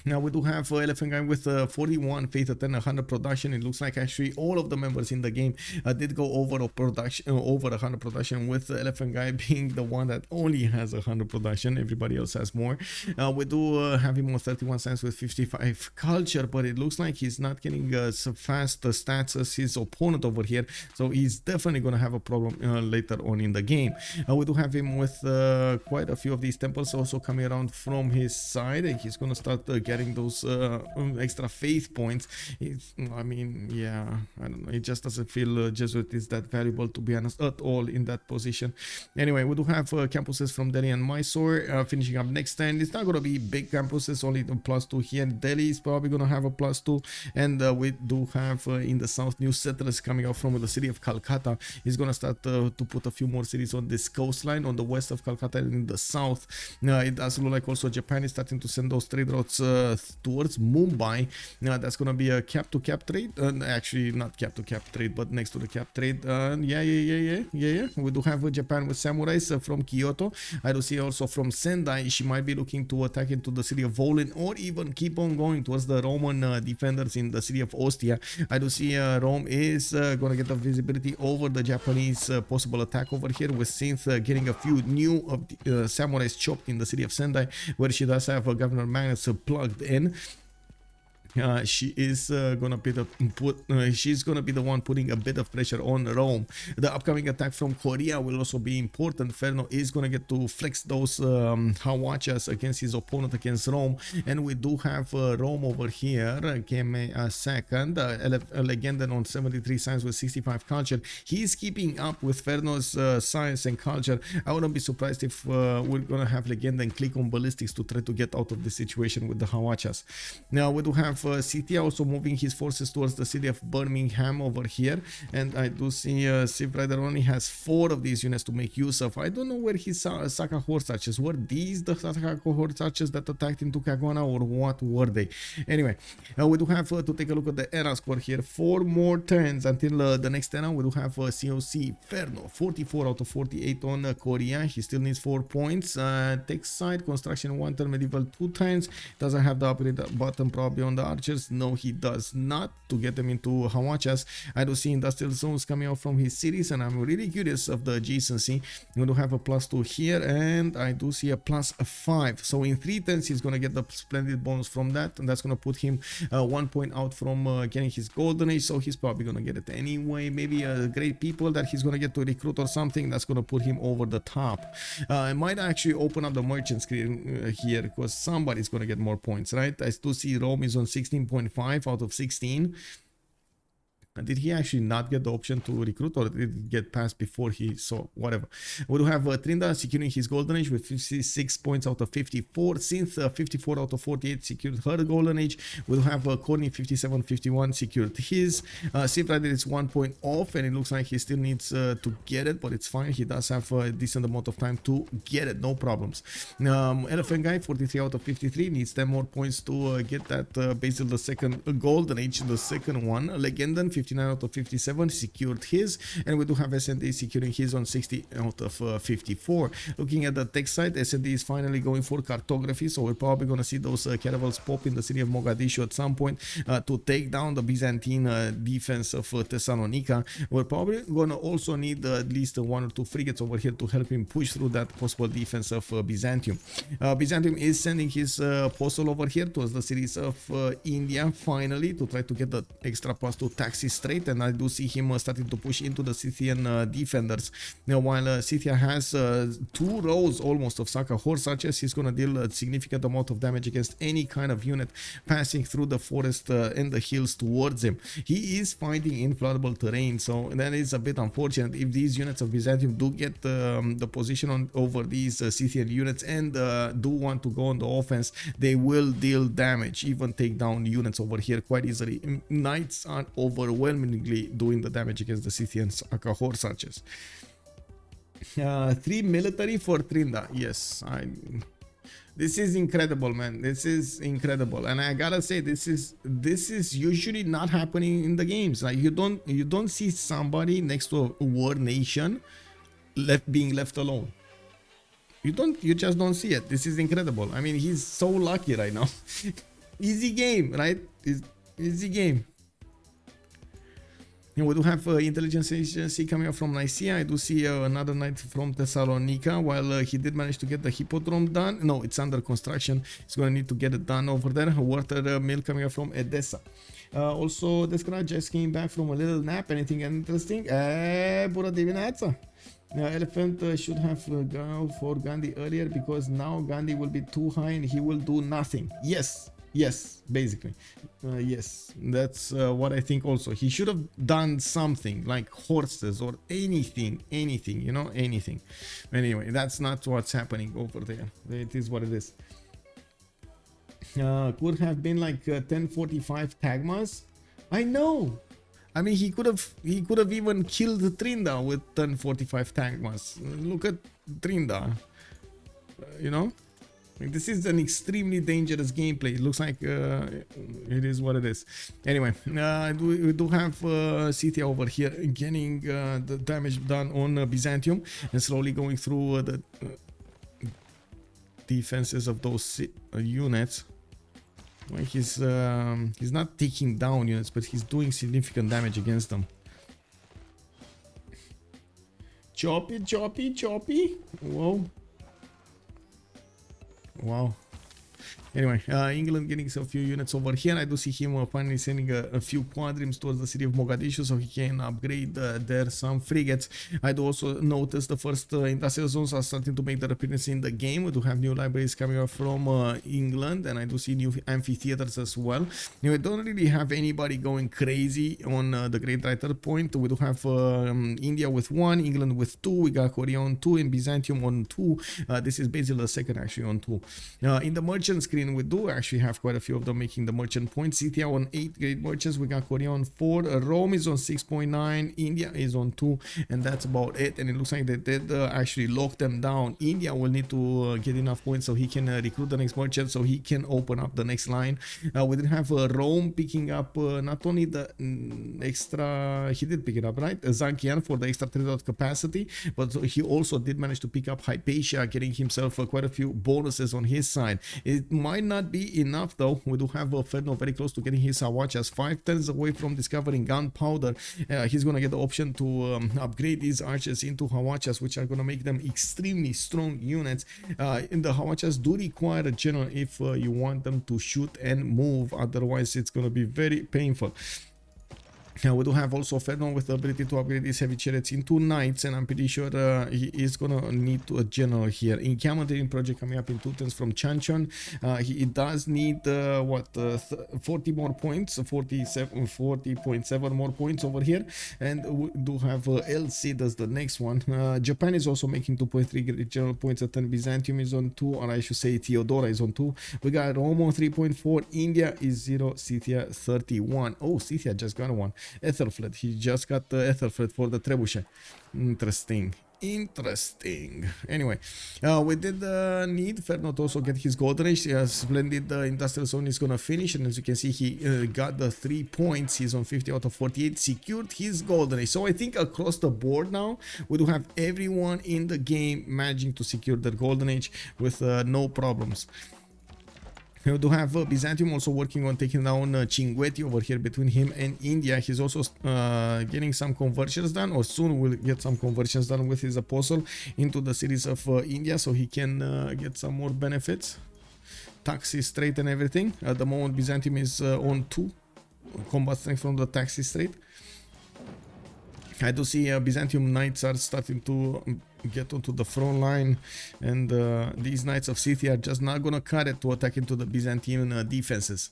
Now we do have Elaphantguy with 41 faith at 10, 100 production. It looks like actually all of the members in the game did go over a production, over 100 production, with Elaphantguy being the one that only has 100 production. Everybody else has more. We do have him on 31 cents with 55 culture, but it looks like he's not getting so fast stats as his opponent over here. So he's definitely going to have a problem later on in the game. We do have him with quite a few of these temples also coming around from his side. He's going to start getting those extra faith points. I mean, yeah, I don't know. It just doesn't feel Jesuit is that valuable, to be honest, at all in that position. Anyway, we do have campuses from Delhi and Mysore finishing up next turn. It's not going to be big campuses, only the +2 here. Delhi is probably going to have a +2, and we do have in the south new settlers coming out from the city of Calcutta. He's going to start to put a few more cities on this coastline on the west of Calcutta and in the south. It does look like also Japan is starting to send those trade routes towards Mumbai. That's going to be a cap-to-cap trade. Actually, not cap-to-cap trade, but next to the cap trade. Yeah. We do have Japan with samurais from Kyoto. I do see also from Sendai, she might be looking to attack into the city of Volin, or even keep on going towards the Roman defenders in the city of Ostia. I do see Rome is going to get the visibility over the Japanese possible attack over here, with Synth getting a few new samurais chopped in the city of Sendai, where she does have Governor Magnus plugged in. She is gonna be the one putting a bit of pressure on Rome. The upcoming attack from Korea will also be important. Ferno is gonna get to flex those Hawachas against his opponent, against Rome, and we do have Rome over here. Give me a second. Legendan on 73 science with 65 culture. He's keeping up with Ferno's science and culture. I wouldn't be surprised if we're gonna have Legendan click on ballistics to try to get out of the situation with the Hawachas. Now we do have Scythia also moving his forces towards the city of Birmingham over here, and I do see Civrider only has 4 of these units to make use of. I don't know where his Saka horse archers were. These the Saka horse archers that attacked into Kagwana, or what were they? Anyway, we do have to take a look at the era score here. 4 more turns until the next era. We do have COC Ferno 44 out of 48 on Korea. He still needs 4 points. Tech side construction 1 turn, medieval 2 turns. Doesn't have the upgrade button probably on the archers. No, he does not, to get them into Hawachas. I do see industrial zones coming out from his cities, and I'm really curious of the adjacency. We do have a +2 here, and I do see a +5. So in 3 turns he's gonna get the splendid bonus from that, and that's gonna put him 1 point out from getting his golden age. So he's probably gonna get it anyway. Maybe a great people that he's gonna get to recruit or something that's gonna put him over the top. I might actually open up the merchant screen here, because somebody's gonna get more points, right? I still see Rome is on 16.5 out of 16. Did he actually not get the option to recruit, or did it get passed before he saw? Whatever. We do have Trinda securing his golden age with 56 points out of 54. Synth 54 out of 48 secured her golden age. We do have Corny 57-51 secured his. Civrider is 1 point off, and it looks like he still needs to get it, but it's fine. He does have a decent amount of time to get it, no problems. Elaphantguy 43 out of 53 needs 10 more points to get that Basil the second golden age, the second one. Legendan 59 out of 57 secured his, and we do have SND securing his on 60 out of 54. Looking at the tech side, SND is finally going for cartography, so we're probably going to see those caravels pop in the city of Mogadishu at some point to take down the Byzantine defense of Thessalonica. We're probably going to also need at least 1 or 2 frigates over here to help him push through that possible defense of Byzantium. Byzantium is sending his postal over here towards the cities of India finally, to try to get the extra pass to taxi straight, and I do see him starting to push into the Scythian defenders. Now, while Scythia has 2 rows almost of Saka horse archers, he's going to deal a significant amount of damage against any kind of unit passing through the forest and the hills towards him. He is fighting inflammable terrain, so that is a bit unfortunate. If these units of Byzantium do get the position over these Scythian units and do want to go on the offense, they will deal damage, even take down units over here quite easily. Knights are overwhelmingly doing the damage against the Scythian Saka horse archers. 3 military for Trinda. Yes, this is incredible, man. This is incredible, and I gotta say, this is usually not happening in the games. Like, you don't see somebody next to a war nation being left alone. You just don't see it. This is incredible. I mean, he's so lucky right now. Easy game, right? Easy game. And we do have intelligence agency coming up from Nicaea. I do see another knight from Thessalonica. While he did manage to get the hippodrome done, no, it's under construction. He's going to need to get it done over there. Water mill coming up from Edessa. Also, this guy just came back from a little nap. Anything interesting? Bună dimineața! Elephant should have gone for Gandhi earlier because now Gandhi will be too high and he will do nothing. Yes, basically. Yes, that's what I think also. He should have done something like horses or anything, you know, anything. Anyway, that's not what's happening over there. It is what it is. Could have been like 1045 Tagmas. I know. I mean, he could have even killed Trinda with 1045 Tagmas. Look at Trinda. You know? This is an extremely dangerous gameplay. It looks like it is what it is. Anyway, we do have Scythia over here getting the damage done on Byzantium and slowly going through the defenses of those units. Well, he's not taking down units, but he's doing significant damage against them. Choppy. Whoa. Wow. Anyway, England getting a few units over here. I do see him finally sending a few quadrims towards the city of Mogadishu so he can upgrade there some frigates. I do also notice the first industrial zones are starting to make their appearance in the game. We do have new libraries coming up from England, and I do see new amphitheaters as well. We don't really have anybody going crazy on the Great Writer point. We do have India with 1, England with 2, we got Korea on 2, and Byzantium on 2. This is Basil II actually on 2. In the merchant screen, we do actually have quite a few of them making the merchant points. Scythia on 8 great merchants, we got Korea on 4, Rome is on 6.9, India is on 2, and that's about it. And it looks like they did actually lock them down. India will need to get enough points so he can recruit the next merchant, so he can open up the next line. We did have Rome picking up not only the extra, he did pick it up, right? Zankian for the extra 3 capacity, but he also did manage to pick up Hypatia, getting himself quite a few bonuses on his side. It might not be enough though. We do have Ferno very close to getting his Hawachas, 5 turns away from discovering gunpowder. He's gonna get the option to upgrade these archers into Hawachas, which are gonna make them extremely strong units. And the Hawachas do require a general if you want them to shoot and move, otherwise it's gonna be very painful. We do have also Ferno with the ability to upgrade these heavy chariots into knights, and I'm pretty sure he is gonna need a general here. In Camelteering project coming up in 2 turns from Chanchon. He does need 40 more points, 40.7 more points over here, and we do have LC as the next one. Japan is also making 2.3 general points at 10. Byzantium is on 2, or I should say Theodora is on 2. We got Rome on 3.4. India is 0. Scythia 31. Oh, Scythia just got 1. Ethelfled, he just got the Ethelfled for the trebuchet. Interesting. Anyway, we did need Ferno to also get his golden age. Splendid industrial zone is gonna finish, and as you can see, he got the 3 points. He's on 50 out of 48, secured his golden age. So I think across the board now we do have everyone in the game managing to secure their golden age with no problems. We do have Byzantium also working on taking down Cinguetti over here between him and India. He's also getting some conversions done, or soon will get some conversions done with his apostle into the cities of India, so he can get some more benefits. Taxi straight and everything. At the moment, Byzantium is on 2 combat strength from the taxi straight. I do see Byzantium knights are starting to get onto the front line, and these knights of Scythia are just not gonna cut it to attack into the Byzantine defenses.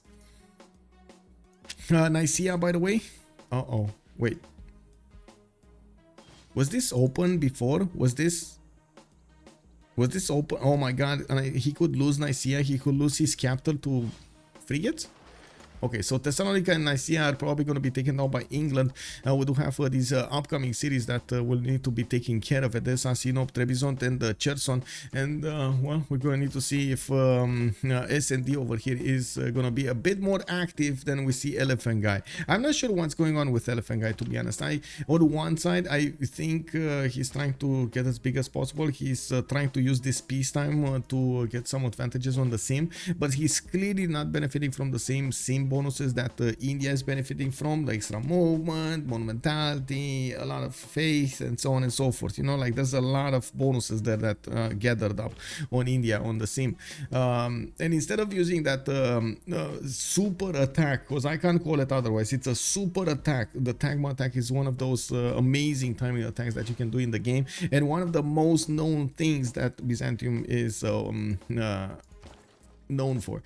Nicaea, by the way. Wait. Was this open before? Was this open? Oh my god, and he could lose Nicaea, he could lose his capital to frigates? Okay, so Thessalonica and Nicaea are probably going to be taken down by England. We do have these upcoming cities that will need to be taken care of. Edessa, Sinop, Trebizond, and Cherson. And well, we're going to need to see if S&D over here is going to be a bit more active than we see Elaphantguy. I'm not sure what's going on with Elaphantguy, to be honest. On one side, I think he's trying to get as big as possible. He's trying to use this peacetime to get some advantages on the sim, but he's clearly not benefiting from the same sim bonuses that India is benefiting from, like extra movement, monumentality, a lot of faith, and so on and so forth. You know, like there's a lot of bonuses there that gathered up on India on the sim. And instead of using that super attack, because I can't call it otherwise, it's a super attack. The Tagma attack is one of those amazing timing attacks that you can do in the game, and one of the most known things that Byzantium is known for.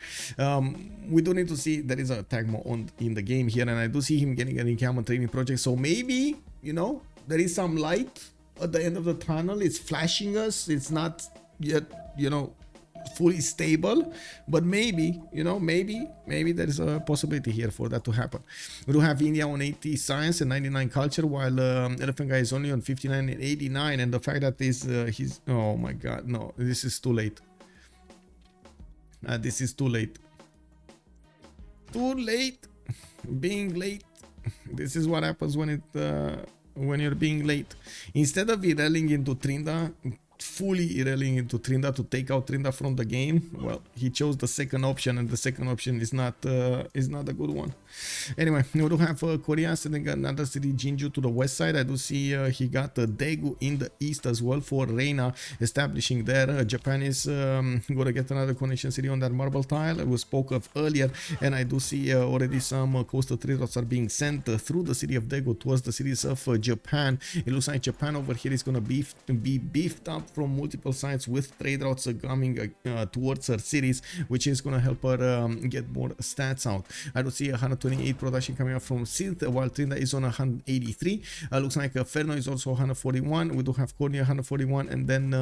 We do need to see there is a Tagma on in the game here, and I do see him getting an encampment training project, so maybe, you know, there is some light at the end of the tunnel. It's flashing us. It's not yet, you know, fully stable, but maybe, you know, maybe there is a possibility here for that to happen. We do have India on 80 science and 99 culture, while Elaphantguy is only on 59 and 89, and the fact that he's oh my god, no, this is too late. This is too late. Too late. Being late. This is what happens when you're being late. Instead of rallying into Trinda, fully rallying into Trinda to take out Trinda from the game, well, he chose the second option, and the second option is not a good one. Anyway, we do have Korea sending another city, Jinju, to the west side. I do see he got Daegu in the east as well for Reina establishing there. Japan is gonna get another connection city on that marble tile we spoke of earlier, and I do see already some coastal trade routes are being sent through the city of Daegu towards the cities of Japan. It looks like Japan over here is gonna be beefed up from multiple sides with trade routes coming towards her cities, which is going to help her get more stats out. I do see 128 production coming up from Scythia, while Trinda is on 183. Looks like Ferno is also 141. We do have Cornea 141, and then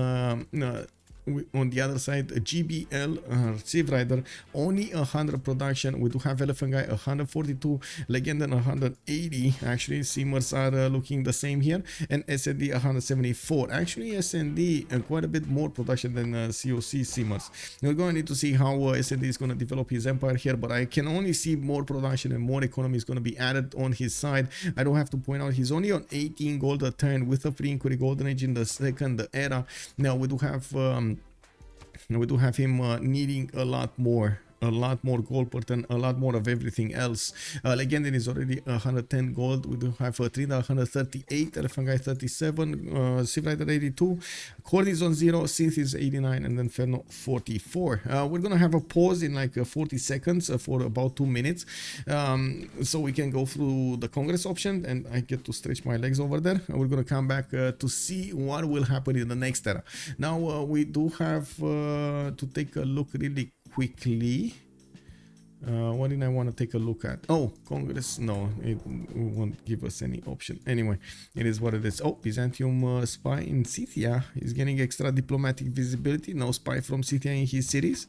on the other side, GBL Civrider only 100 production. We do have Elaphantguy 142, Legenden 180. Actually, Simmers are looking the same here, and SND 174. Actually, SND quite a bit more production than COC Simmers. We're going to need to see how SND is going to develop his empire here, but I can only see more production and more economy is going to be added on his side. I don't have to point out he's only on 18 gold a turn with a pre-inquiry golden age in the second era. Now we do have him needing a lot more gold per turn, a lot more of everything else. Legendary is already 110 gold. We do have Trinda 138, Elaphantguy 37, Civrider 82, Cord is on 0, Synth is 89, and then Ferno 44. We're gonna have a pause in like 40 seconds for about 2 minutes, so we can go through the Congress option, and I get to stretch my legs over there. We're gonna come back to see what will happen in the next era. Now we do have to take a look really quickly. What did I want to take a look at? Oh, Congress. No, it won't give us any option. Anyway, it is what it is. Oh, Byzantium spy in Scythia is getting extra diplomatic visibility. No spy from Scythia in his cities.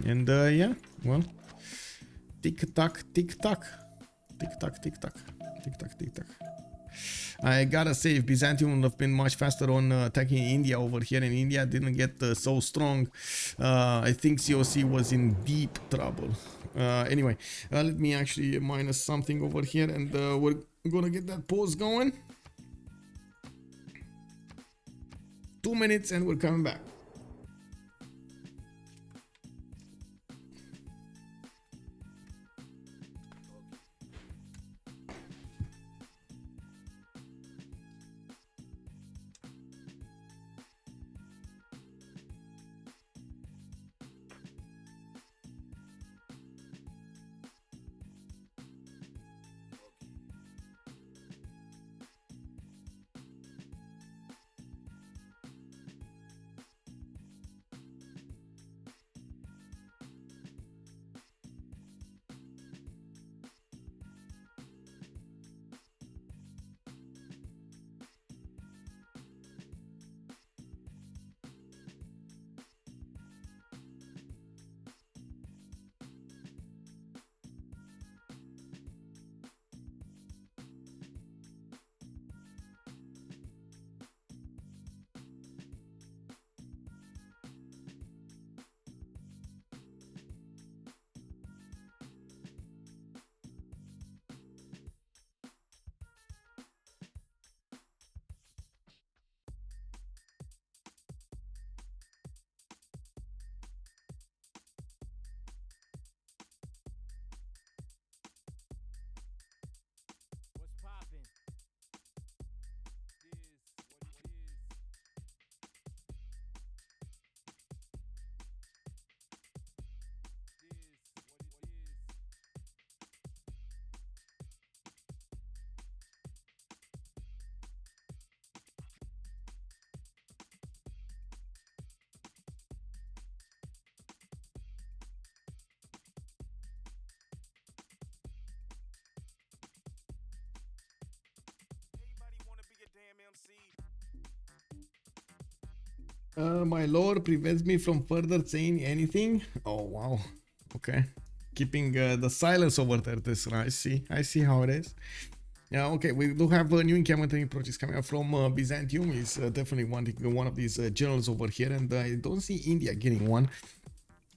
And yeah, well, tick tock, tick tock, tick tock, tick tock, tick tock, tick tock. I gotta say, if Byzantium would have been much faster on attacking India over here, and India didn't get so strong, I think COC was in deep trouble. Anyway, let me actually minus something over here, and we're gonna get that pause going. 2 minutes and we're coming back. MC. My lord prevents me from further saying anything. Oh wow. Okay. Keeping the silence over there. This I see how it is. Yeah, okay, we do have a new encampment projects coming up from Byzantium. He's definitely wanting one of these generals over here, and I don't see India getting one.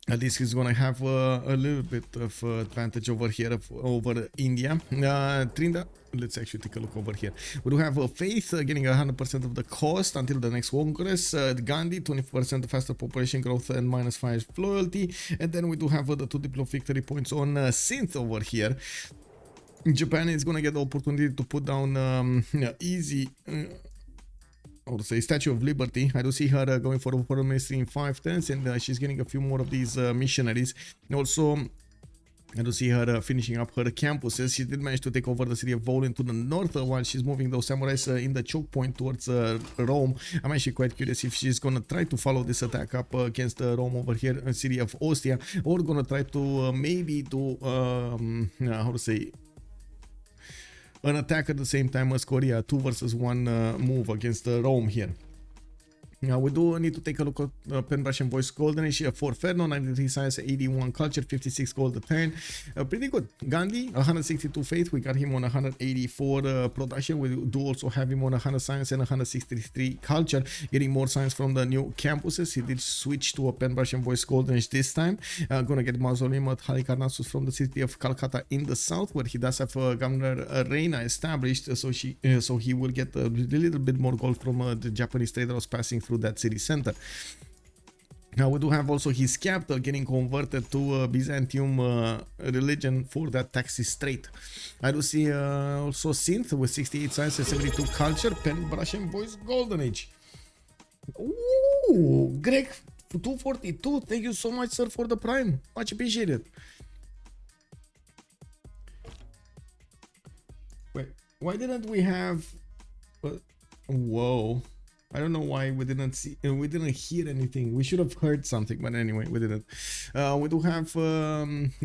At least he's gonna have a little bit of advantage over here over India. Trinda, let's actually take a look over here. We do have Faith getting 100% of the cost until the next Congress. Gandhi, 20% faster population growth and -5 loyalty. And then we do have the 2 diplomatic victory points on Synth over here. Japan is gonna get the opportunity to put down easy. I would say Statue of Liberty. I do see her going for a foreign ministry in 5 turns, and she's getting a few more of these missionaries. Also, I do see her finishing up her campuses. She did manage to take over the city of Volin to the north while she's moving those samurais in the choke point towards Rome. I'm actually quite curious if she's gonna try to follow this attack up against Rome over here, city of Ostia, or gonna try to maybe do how to say, an attack at the same time as Korea, 2 versus 1 move against Rome here. Now we do need to take a look at Pen Brush and Voice Golden Age for Ferno, 93 science, 81 culture, 56 gold a turn. Pretty good. Gandhi, 162 faith. We got him on 184 production. We do also have him on 100 science and 163 culture, getting more science from the new campuses. He did switch to a Pen Brush and Voice Golden Age this time. Gonna get mausoleum at Halikarnassus from the city of Calcutta in the south, where he does have Governor Reina established. So he will get a little bit more gold from the Japanese traders passing through that city center. Now we do have also his capital getting converted to Byzantium religion for that Taxis Strait. I do see also Synth with 68 science and 72 culture, Pen Brush and Voice Golden Age. Ooh, Greg 242, thank you so much, sir, for the prime, much appreciated. Wait, why didn't we have whoa, I don't know why we didn't see, we didn't hear anything. We should have heard something, but anyway, we didn't. We do have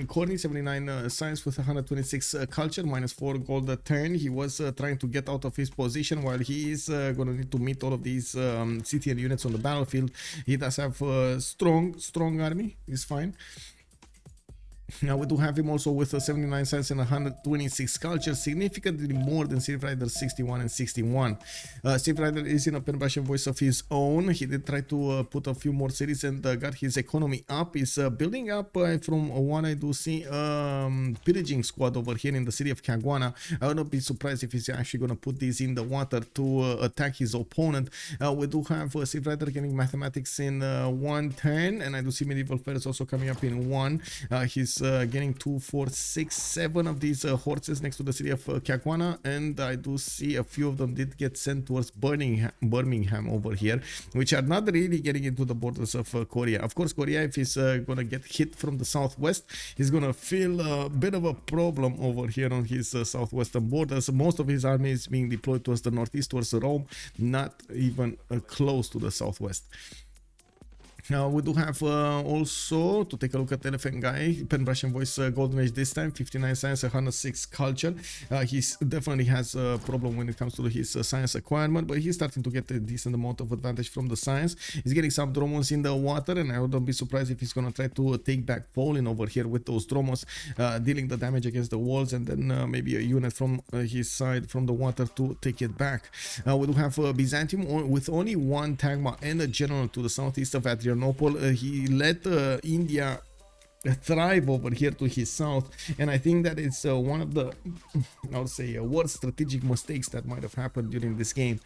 Corny, 79 science with 126 culture, -4 gold a turn. He was trying to get out of his position while he is going to need to meet all of these Scythian units on the battlefield. He does have a strong army. It's fine. Now we do have him also with 79 science and 126 culture, significantly more than Civrider 61 and 61. Civrider is in a Pen Brush and Voice of his own. He did try to put a few more cities and got his economy up. He's building up from what I do see pillaging squad over here in the city of Caguana. I would not be surprised if he's actually going to put these in the water to attack his opponent. We do have Civrider getting mathematics in 1 turn, and I do see medieval fairs also coming up in 1. He's getting 2, 4, 6, 7 of these horses next to the city of Caguana, and I do see a few of them did get sent towards Birmingham over here, which are not really getting into the borders of Korea. Of course, Korea, if he's gonna get hit from the southwest, he's gonna feel a bit of a problem over here on his southwestern borders. Most of his army is being deployed towards the northeast, towards Rome, not even close to the southwest. Now we do have also to take a look at Elaphantguy, Pen Brush and Voice Golden Age this time, 59 science, 106 culture. He definitely has a problem when it comes to his science acquirement, but he's starting to get a decent amount of advantage from the science. He's getting some dromos in the water, and I wouldn't be surprised if he's going to try to take back Volin over here with those dromos, dealing the damage against the walls, and then maybe a unit from his side from the water to take it back. We do have Byzantium with only 1 Tagma and a general to the southeast of Adrianople. He let India thrive over here to his south, and I think that it's one of the, I would say, worst strategic mistakes that might have happened during this game.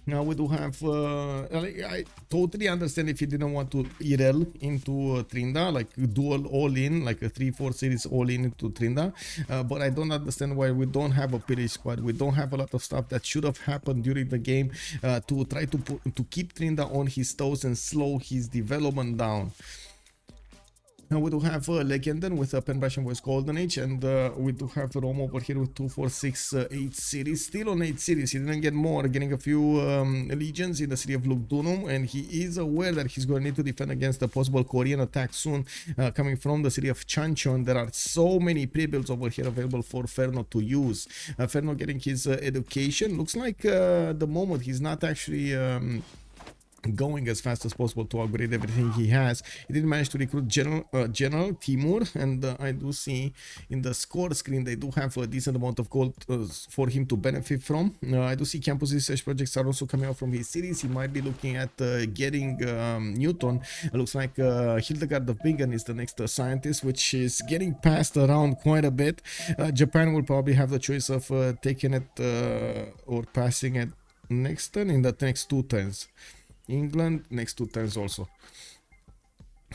Now we do have, I totally understand if he didn't want to IRL into Trinda, like dual all in, like a 3-4 series all in into Trinda, but I don't understand why we don't have a pillage squad. We don't have a lot of stuff that should have happened during the game to try to keep Trinda on his toes and slow his development down. We do have Legenden with Pen Brush and Voice Golden Age, and we do have Rome over here with 2, 4, 6, 8 cities. Still on 8 cities. He didn't get more, getting a few legions in the city of Lugdunum, and he is aware that he's going to need to defend against a possible Korean attack soon coming from the city of Chanchon. There are so many pre-builds over here available for Ferno to use. Ferno getting his education. Looks like the moment he's not actually going as fast as possible to upgrade everything he has. He did manage to recruit General Timur, and I do see in the score screen they do have a decent amount of gold for him to benefit from. I do see campus research projects are also coming out from his cities. He might be looking at getting Newton. It looks like Hildegard of Bingen is the next scientist, which is getting passed around quite a bit. Japan will probably have the choice of taking it or passing it next turn in the next 2 turns. England next 2 turns also.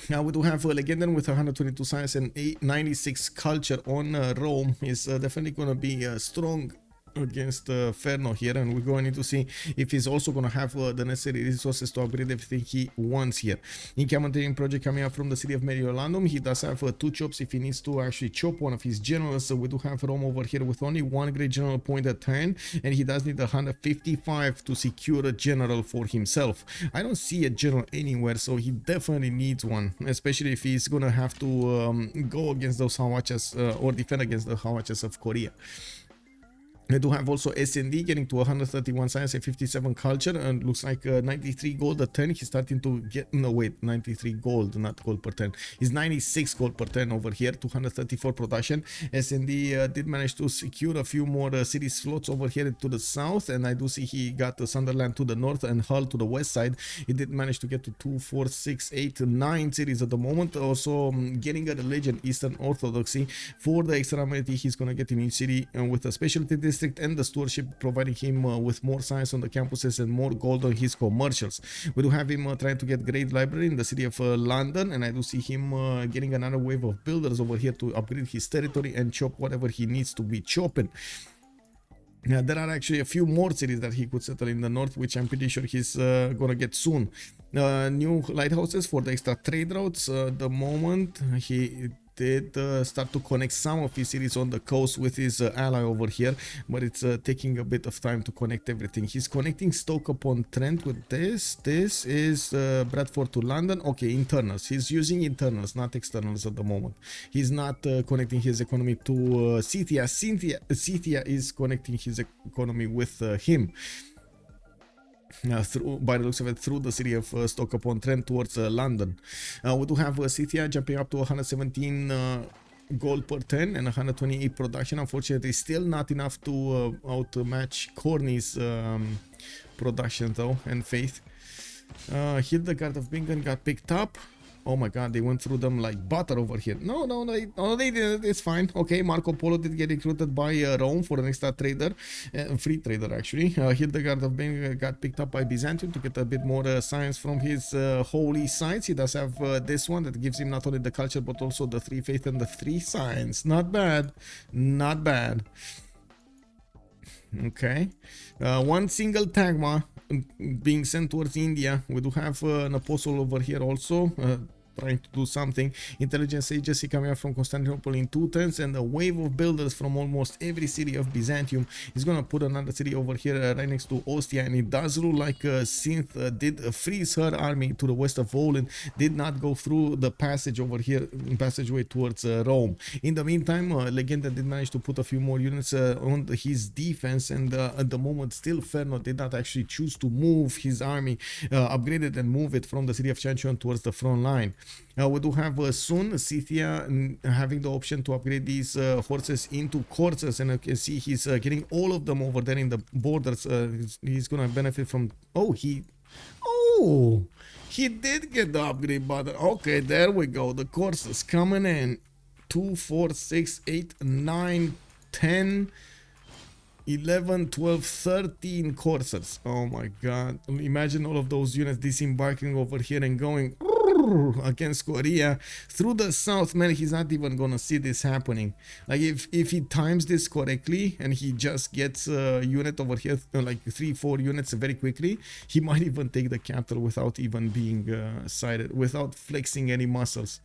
Now we do have a Legenden with 122 science and 96 culture on Rome. Is definitely going to be strong against Ferno here, and we're going to need to see if he's also going to have the necessary resources to upgrade everything he wants here. Incamentary project coming up from the city of Mediolandum. He does have 2 chops if he needs to actually chop one of his generals. So we do have Rome over here with only 1 great general point a turn, and he does need 155 to secure a general for himself. I don't see a general anywhere, so he definitely needs one, especially if he's going to have to go against those Hawachas or defend against the Hawachas of Korea. They do have also SND getting to 131 science and 57 culture, and looks like 93 gold a turn. He's starting to get, no wait, 93 gold, not gold per turn. He's 96 gold per turn over here, 234 production. SND did manage to secure a few more city slots over here to the south, and I do see he got Sunderland to the north and Hull to the west side. He did manage to get to 2, 4, 6, 8, 9 cities at the moment. Also getting a religion, Eastern Orthodoxy, for the extra amenity he's gonna get in each city, and with a specialty district and the stewardship providing him with more science on the campuses and more gold on his commercials. We do have him trying to get great library in the city of London, and I do see him getting another wave of builders over here to upgrade his territory and chop whatever he needs to be chopping. Now, there are actually a few more cities that he could settle in the north, which I'm pretty sure he's gonna get soon. New lighthouses for the extra trade routes. The moment he did start to connect some of his cities on the coast with his ally over here, but it's taking a bit of time to connect everything. He's connecting Stoke-upon-Trent with this. This is Bradford to London. Okay, internals. He's using internals, not externals at the moment. He's not connecting his economy to Scythia. Scythia is connecting his economy with him. Through, by the looks of it, through the city of Stoke-upon-Trent towards London. We do have Scythia jumping up to 117 gold per turn and 128 production. Unfortunately, still not enough to outmatch Corny's production though, and faith. Hildegard of Bingen got picked up. Oh my god, they went through them like butter over here. No, they didn't. It's fine. Okay, Marco Polo did get recruited by Rome for an extra trader, free trader actually. Hildegard of Bingen got picked up by Byzantium to get a bit more science from his holy sites. He does have this one that gives him not only the culture but also the 3 faith and the 3 science. Not bad, not bad. Okay, 1 single Tagma being sent towards India. We do have an apostle over here also trying to do something. Intelligence agency coming up from Constantinople in 2 turns, and a wave of builders from almost every city of Byzantium. He's gonna put another city over here right next to Ostia, and it does look like Synth did freeze her army to the west of Volin, did not go through the passage over here, passageway towards Rome. In the meantime, Legenda did manage to put a few more units on his defense, and at the moment still Ferno did not actually choose to move his army, upgrade it and move it from the city of Chanchon towards the front line. We do have soon Scythia having the option to upgrade these horses into coursers, and you can see he's getting all of them over there in the borders. He's gonna benefit from. He did get the upgrade button. Okay, there we go. The coursers coming in. 2, 4, 6, 8, 9, 10, 11, 12, 13 coursers. Oh my god. Imagine all of those units disembarking over here and going against Korea through the south. Man, he's not even gonna see this happening. Like if he times this correctly and he just gets a unit over here, like 3, 4 units very quickly, he might even take the capital without even being sighted, without flexing any muscles.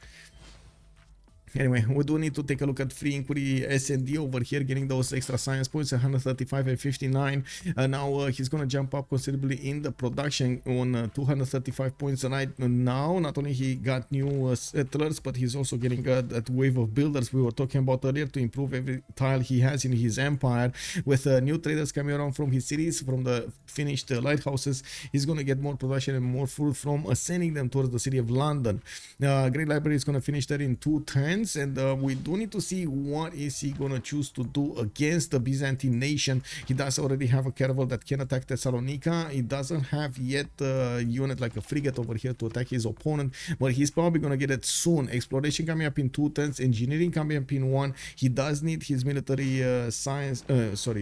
Anyway, we do need to take a look at free inquiry S&D over here, getting those extra science points, 135 and 59. Now he's going to jump up considerably in the production on 235 points right now. Not only he got new settlers, but he's also getting that wave of builders we were talking about earlier to improve every tile he has in his empire. With new traders coming around from his cities, from the finished lighthouses, he's going to get more production and more fruit from sending them towards the city of London. Great Library is going to finish that in 2 turns. And we do need to see what is he gonna choose to do against the Byzantine nation. He does already have a caravel that can attack Thessalonica. He doesn't have yet a unit like a frigate over here to attack his opponent, but he's probably gonna get it soon. Exploration coming up in 2 turns, engineering coming up in 1. He does need his military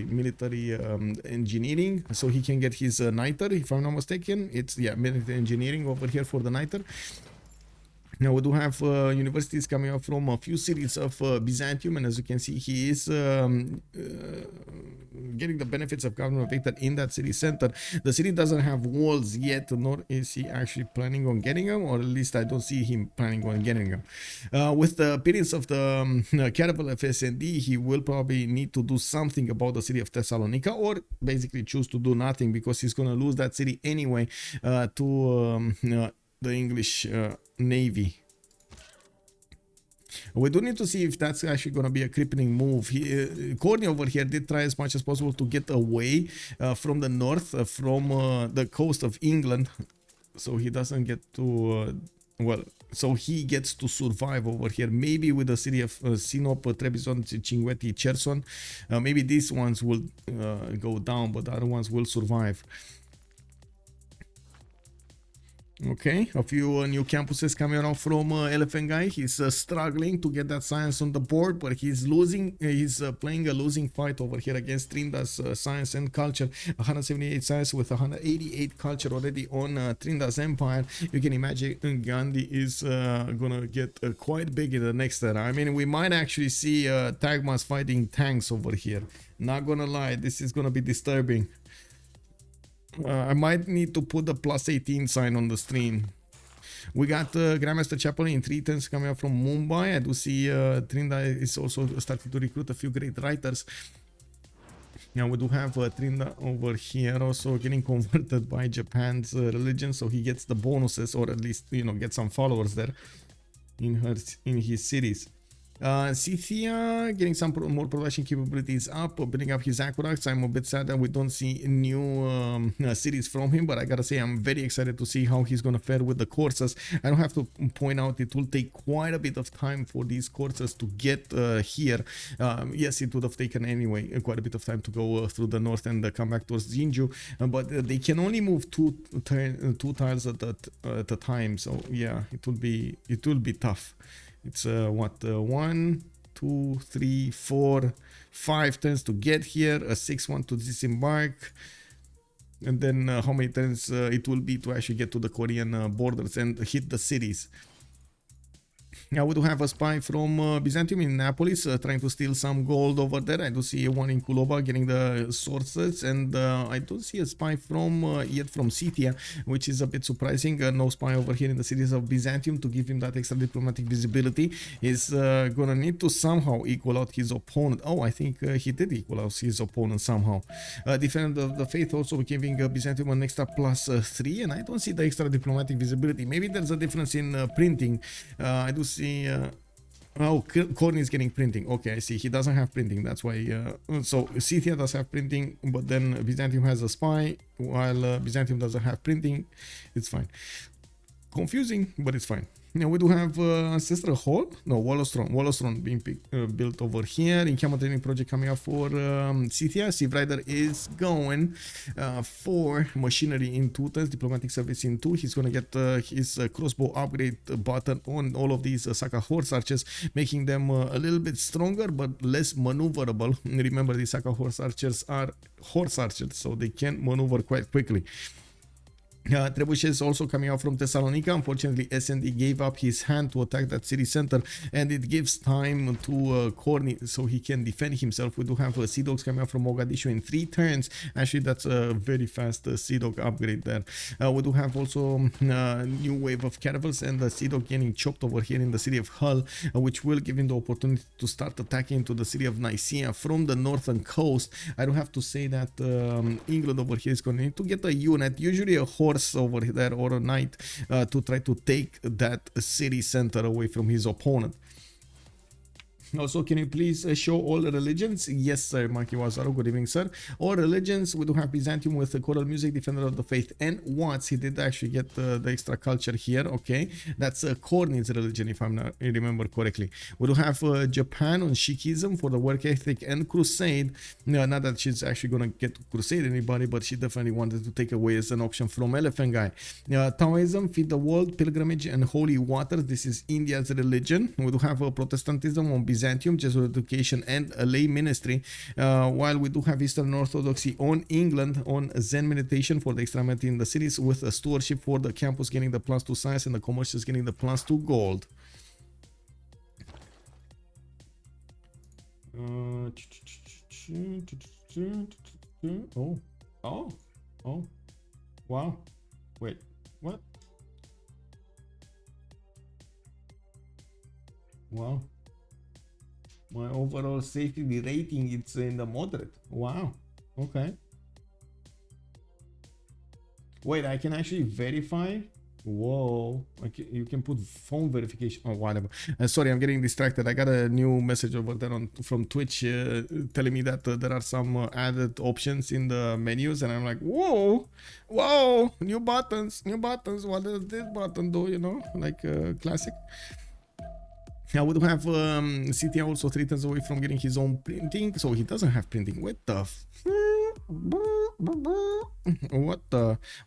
military engineering, so he can get his niter, if I'm not mistaken. It's military engineering over here for the niter. Now we do have universities coming up from a few cities of Byzantium, and as you can see, he is getting the benefits of government dictator in that city center. The city doesn't have walls yet, nor is he actually planning on getting them, or at least I don't see him planning on getting them. With the appearance of the caravel of S&D, he will probably need to do something about the city of Thessalonica, or basically choose to do nothing, because he's going to lose that city anyway to the English Navy. We do need to see if that's actually going to be a crippling move. Corny over here did try as much as possible to get away from the north, from the coast of England, so he doesn't get to so he gets to survive over here. Maybe with the city of Sinop, Trebizond, Cinguetti, Cherson, maybe these ones will go down, but the other ones will survive. Okay, a few new campuses coming around from Elaphantguy. He's struggling to get that science on the board, but he's losing. He's playing a losing fight over here against Trinda's science and culture. 178 science with 188 culture already on Trinda's empire. You can imagine Gandhi is gonna get quite big in the next era. I mean, we might actually see Tagmas fighting tanks over here. Not gonna lie, this is gonna be disturbing. I might need to put the +18 sign on the screen. We got Grandmaster Chapel in 3 turns coming up from Mumbai. I do see Trinda is also starting to recruit a few great writers. Now we do have Trinda over here also getting converted by Japan's religion, so he gets the bonuses, or at least, you know, get some followers there in his cities. Scythia getting some more production capabilities up, building up his aqueducts. I'm a bit sad that we don't see new cities from him, but I gotta say I'm very excited to see how he's gonna fare with the courses. I don't have to point out it will take quite a bit of time for these courses to get here. Yes, it would have taken anyway quite a bit of time to go through the north and come back towards Jinju, but they can only move two tiles at a time. So yeah, it will be tough. It's 1, 2, 3, 4, 5 turns to get here, a 6th one to disembark, and then how many turns it will be to actually get to the Korean borders and hit the cities. Now we do have a spy from Byzantium in Naples trying to steal some gold over there. I do see one in Kuloba getting the sources, and I don't see a spy from yet from Scythia, which is a bit surprising. No spy over here in the cities of Byzantium to give him that extra diplomatic visibility. He's gonna need to somehow equal out his opponent. Oh, I think he did equal out his opponent somehow. Defender of the Faith also giving Byzantium an extra +3, and I don't see the extra diplomatic visibility. Maybe there's a difference in printing. I do see oh, Corny is getting printing. Okay, I see. He doesn't have printing. That's why. So Scythia does have printing, but then Byzantium has a spy, while Byzantium doesn't have printing. It's fine. Confusing, but it's fine. Now we do have Ancestral Hall. No, Wall of Throne being built over here. Encampment training project coming up for Scythia. Civrider is going for machinery in 2 turns, diplomatic service in 2. He's going to get his crossbow upgrade button on all of these Saka horse archers, making them a little bit stronger but less maneuverable. Remember, these Saka horse archers are horse archers, so they can maneuver quite quickly. Trebuchet is also coming out from Thessalonica. Unfortunately, SND gave up his hand to attack that city center, and it gives time to Corny so he can defend himself. We do have Sea Dogs coming out from Mogadishu in 3 turns. Actually, that's a very fast Sea Dog upgrade there. We do have also new wave of caravels, and the Sea Dog getting chopped over here in the city of Hull, which will give him the opportunity to start attacking to the city of Nicaea from the northern coast. I do have to say that England over here is going to need to get a unit, usually a horse over there or a knight, to try to take that city center away from his opponent. Also, can you please show all the religions? Yes, sir, Maki Wazaro. Good evening, sir. All religions. We do have Byzantium with the choral music, defender of the faith, and Watts. He did actually get the extra culture here. Okay, that's Corny's religion, if I remember correctly. We do have Japan on Sikhism for the work ethic and crusade. No, not that she's actually gonna get to crusade anybody, but she definitely wanted to take away as an option from Elaphantguy. Taoism, feed the world, pilgrimage, and holy waters. This is India's religion. We do have Protestantism on Byzantium, Jesuit education, and a lay ministry, while we do have Eastern Orthodoxy on England on Zen meditation for the extremity in the cities, with a stewardship for the campus getting the +2 science and the commercials getting the +2 gold. Oh, wow, wait, what? Wow. My overall safety rating, it's in the moderate. Wow. Okay. Wait, I can actually verify? Whoa. Okay, you can put phone verification. Oh, whatever. Sorry, I'm getting distracted. I got a new message over there from Twitch telling me that there are some added options in the menus, and I'm like, whoa, new buttons. What does this button do? You know, like classic. Now we do have Scythia also 3 turns away from getting his own printing, so he doesn't have printing. What the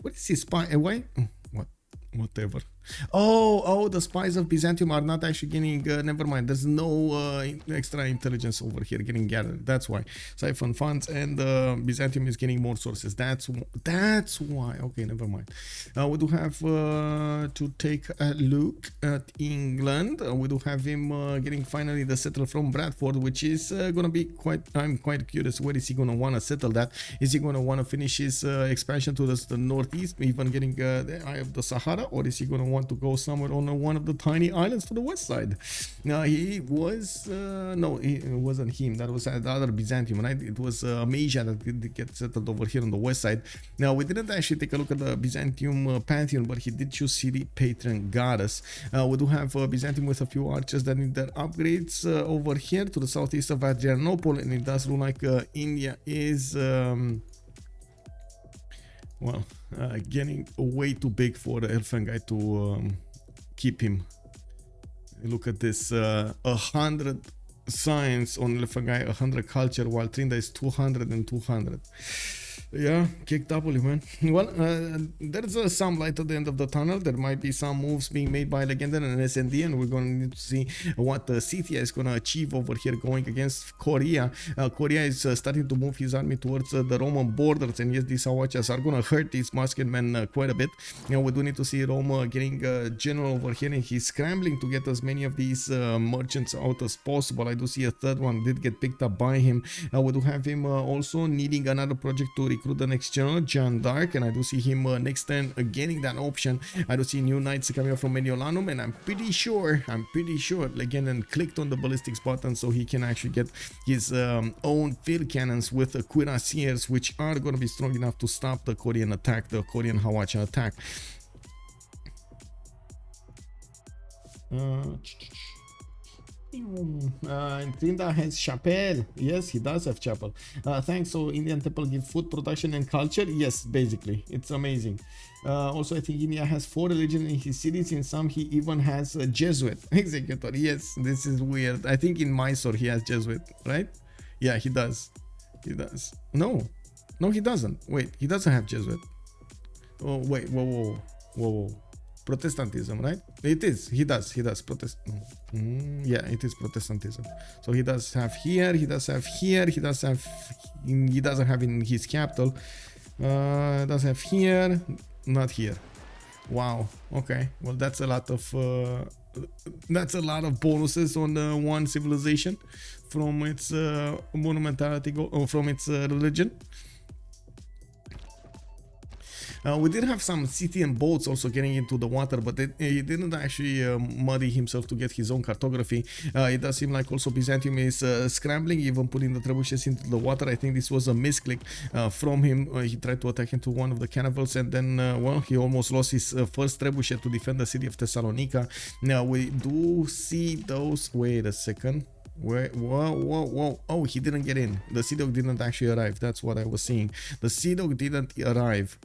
what is his spy? Why? Whatever. Oh, the spies of Byzantium are not actually getting, never mind, there's no extra intelligence over here getting gathered. That's why. Siphon funds, and Byzantium is getting more sources. That's why. Okay, never mind. We do have to take a look at England. We do have him getting finally the settle from Bradford, which is gonna be I'm quite curious, where is he gonna want to settle that? Is he gonna want to finish his expansion to the northeast, even getting the Eye of the Sahara, or is he gonna want to go somewhere on one of the tiny islands to the west side? He was no, it wasn't him. That was the other Byzantium, right? It was Amasia that did get settled over here on the west side. Now we didn't actually take a look at the Byzantium pantheon, but he did choose city patron goddess. We do have Byzantium with a few archers that need their upgrades over here to the southeast of Adrianople, and it does look like India is getting way too big for the Elaphantguy to keep him. Look at this, 100 science on Elaphantguy, 100 culture, while Trinda is 200 and 200. Yeah, kick W, man. Well, there's some light at the end of the tunnel. There might be some moves being made by Legendary and SND, and we're going to need to see what Scythia is going to achieve over here going against Korea. Korea is starting to move his army towards the Roman borders, and yes, these Awachas are going to hurt these musketmen quite a bit. You know, we do need to see Rome getting a general over here, and he's scrambling to get as many of these merchants out as possible. I do see a third one did get picked up by him. We do have him also needing another project to recruit the next general, John Dark, and I do see him next turn getting that option. I do see new knights coming up from Mediolanum, and I'm pretty sure Legend clicked on the ballistics button so he can actually get his own field cannons with cuirassiers, which are going to be strong enough to stop the Korean attack, the Korean Hawacha attack. And Trinda has chapel. Yes, he does have chapel. Thanks. So Indian temple give food, production, and culture. Yes, basically, it's amazing. Also, I think India has 4 religions in his cities. In some, he even has a Jesuit executor. Yes, this is weird. I think in Mysore he has Jesuit, right? Yeah, he does. He does. No, he doesn't. Wait, he doesn't have Jesuit. Oh, wait, whoa. Protestantism, right? It is. He does. Yeah, it is Protestantism. So he does have here. He doesn't have in his capital. Does have here. not here. Wow. Okay. Well, that's a lot of bonuses on one civilization from its monumentality or from its religion. We did have some Scythian boats also getting into the water, but he didn't actually muddy himself to get his own cartography. It does seem like also Byzantium is scrambling, even putting the trebuchets into the water. I think this was a misclick from him. He tried to attack into one of the cannibals, and then, well, he almost lost his first trebuchet to defend the city of Thessalonica. Now, we do see those... Wait a second. Whoa. Oh, he didn't get in. The Sea Dog didn't actually arrive. That's what I was seeing. The Sea Dog didn't arrive.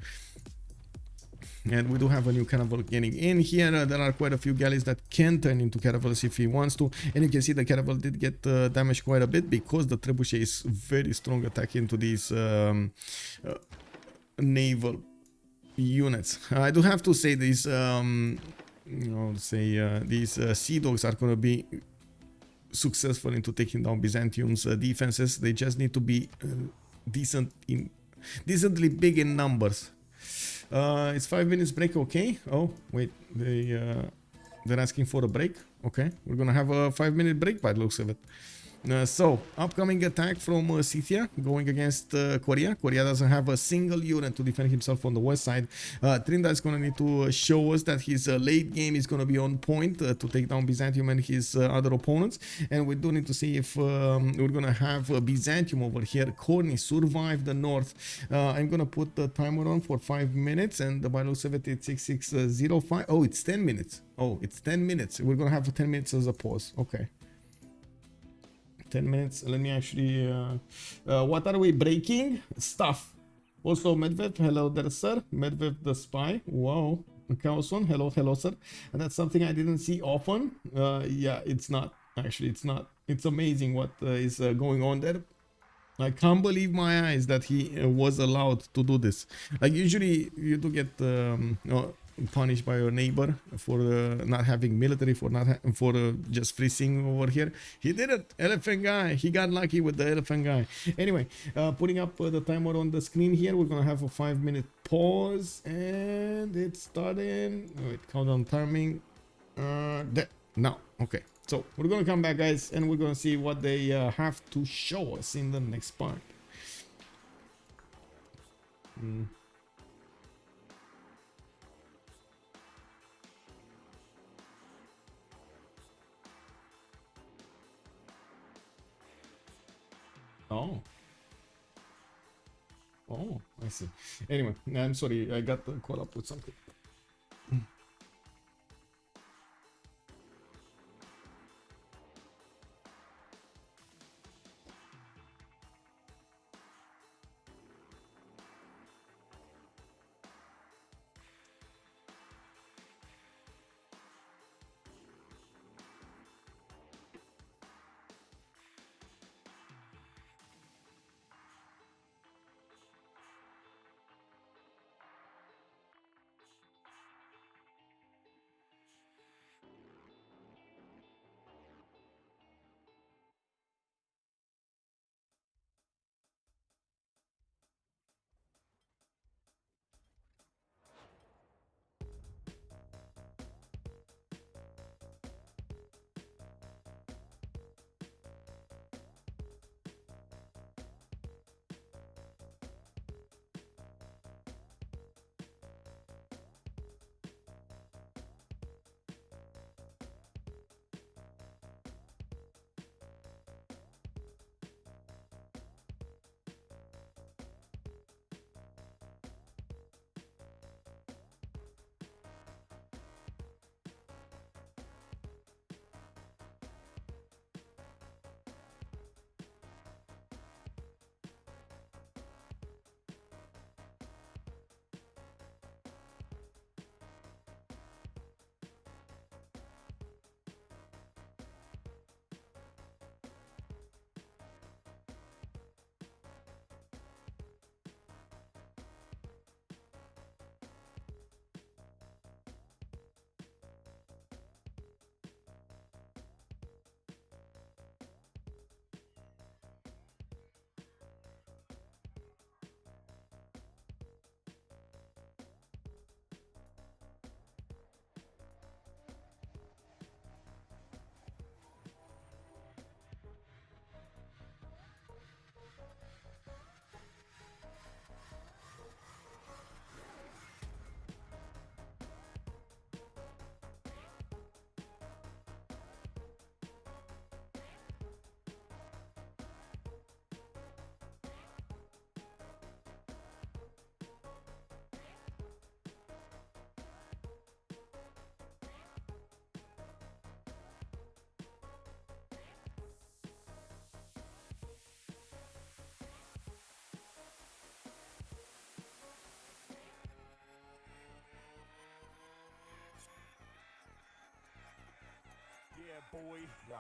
And we do have a new cannibal getting in here. There are quite a few galleys that can turn into caravels if he wants to. And you can see the caravel did get damaged quite a bit because the trebuchet is very strong attack into these naval units. I do have to say these, these Sea Dogs are going to be successful into taking down Byzantium's defenses. They just need to be decently big in numbers. It's 5 minutes break, okay? Oh, wait, they're asking for a break. Okay, we're gonna have a 5-minute break by the looks of it. So, upcoming attack from Scythia going against Korea. Korea doesn't have a single unit to defend himself on the west side. Trinda is going to need to show us that his late game is going to be on point to take down Byzantium and his other opponents. And we do need to see if we're going to have Byzantium over here. Corny survive the north. I'm going to put the timer on for 5 minutes, and by the looks of it, it's 6605. Oh, it's 10 minutes. Oh, it's 10 minutes. We're going to have 10 minutes as a pause. Okay. 10 minutes. Let me actually what are we breaking? Stuff. Also Medvev, hello there sir. Medvev the spy. Wow. Chaoson, hello sir. And that's something I didn't see often. Yeah, it's not actually, it's not. It's amazing what is going on there. I can't believe my eyes that he was allowed to do this. Like, usually you do get punished by your neighbor for not having military, for just freezing over here. He didn't. Elaphantguy, he got lucky with the Elaphantguy. Anyway, putting up the timer on the screen here. We're gonna have a 5-minute pause, and it's starting. Wait, countdown timing. There. Now, okay. So we're gonna come back, guys, and we're gonna see what they have to show us in the next part. Oh, I see. Anyway, I'm sorry, I got caught up with something. boy. Yo.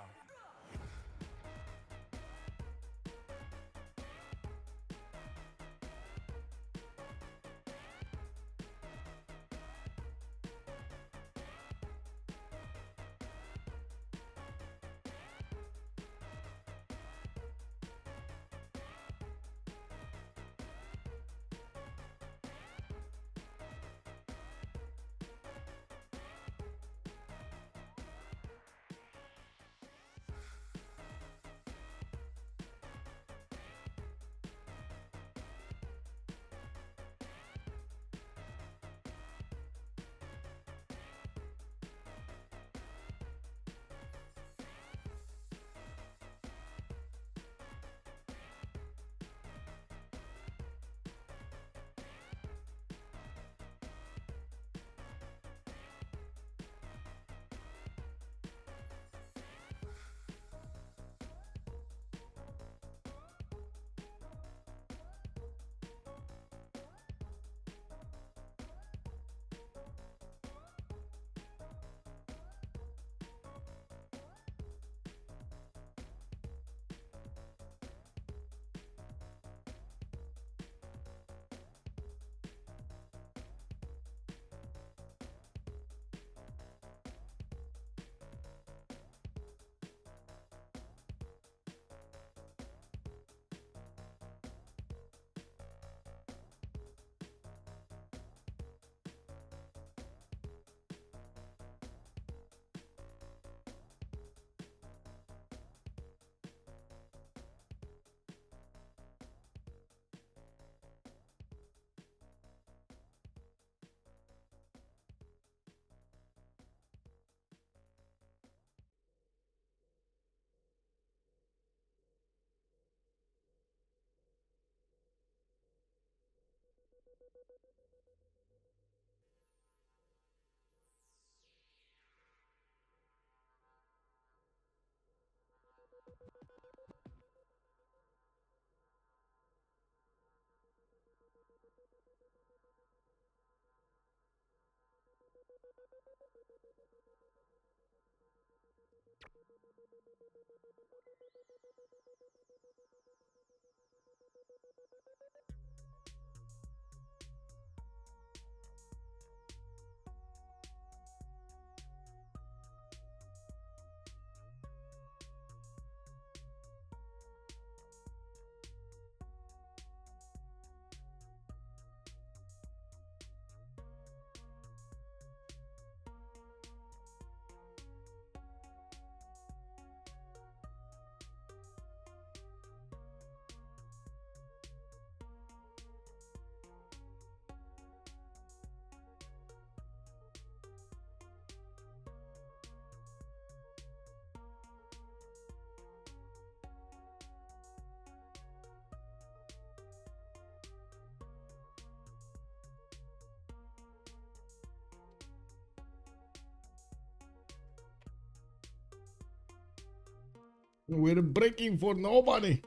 We're breaking for nobody.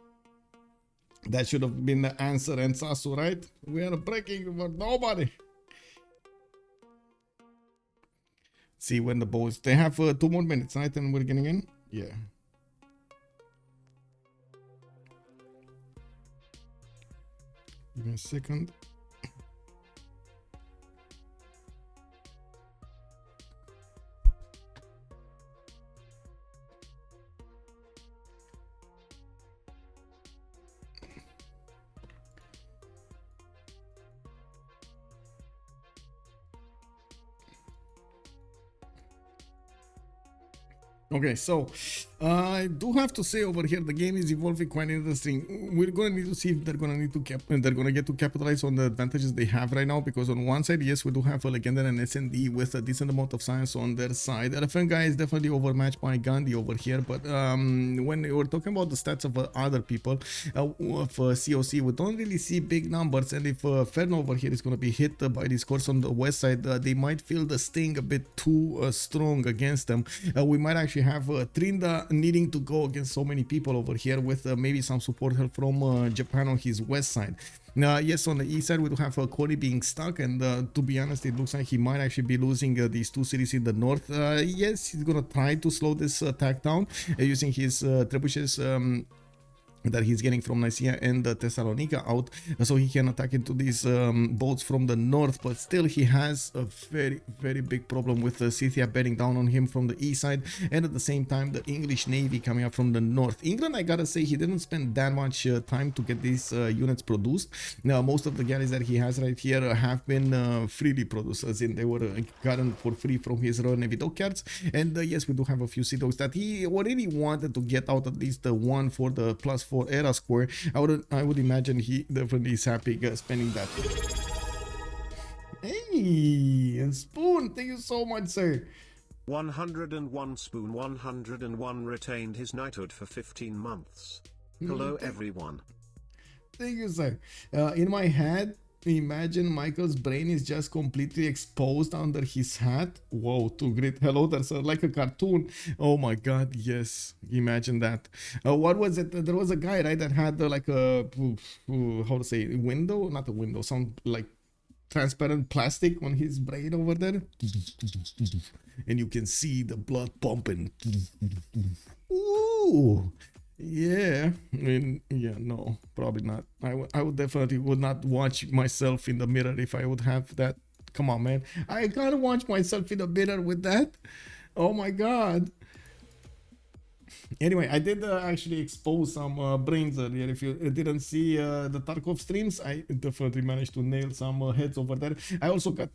That should have been the answer, and Sasu, right? We are breaking for nobody. See when the boys. They have 2 more minutes, right? And we're getting in. Yeah. Give me a second. Okay, so I do have to say over here the game is evolving quite interesting. We're gonna need to see if they're gonna need to get to capitalize on the advantages they have right now, because on one side, yes, we do have a Legendary and SND with a decent amount of science on their side. Elaphantguy is definitely overmatched by Gandhi over here, but when we're talking about the stats of other people of COC, we don't really see big numbers, and if Ferno over here is gonna be hit by this course on the west side, they might feel the sting a bit too strong against them. We might actually actually have Trinda needing to go against so many people over here with maybe some support help from Japan on his west side. Yes, on the east side we do have Kori being stuck, and to be honest, it looks like he might actually be losing these two cities in the north. Yes, he's gonna try to slow this attack down using his trebuchets that he's getting from Nicaea and Thessalonica out, so he can attack into these boats from the north. But still, he has a very big problem with Scythia bearing down on him from the east side, and at the same time the English navy coming up from the north. England, I gotta say, he didn't spend that much time to get these units produced. Now most of the galleys that he has right here have been freely produced, as in they were gotten for free from his Royal Navy dockyards. And yes, we do have a few sea dogs that he already wanted to get out, at least the one for the +4 era score. I would imagine he definitely is happy spending that. Hey, and Spoon, thank you so much, sir. 101 Spoon 101 retained his knighthood for 15 months. Hello everyone. Thank you, sir. In my head, imagine Michael's brain is just completely exposed under his hat. Whoa, too great. Hello there, sir. Like a cartoon. Oh my god, yes. Imagine that. What was it? There was a guy, right, that had like a, how to say, window? Not a window, some like transparent plastic on his brain over there. And you can see the blood pumping. Ooh. Yeah, I mean, yeah, no, probably not. I would definitely would not watch myself in the mirror if I would have that. Come on, man. I can't watch myself in the mirror with that. Oh my god. Anyway, I did actually expose some brains earlier. If you didn't see the Tarkov streams, I definitely managed to nail some heads over there. I also got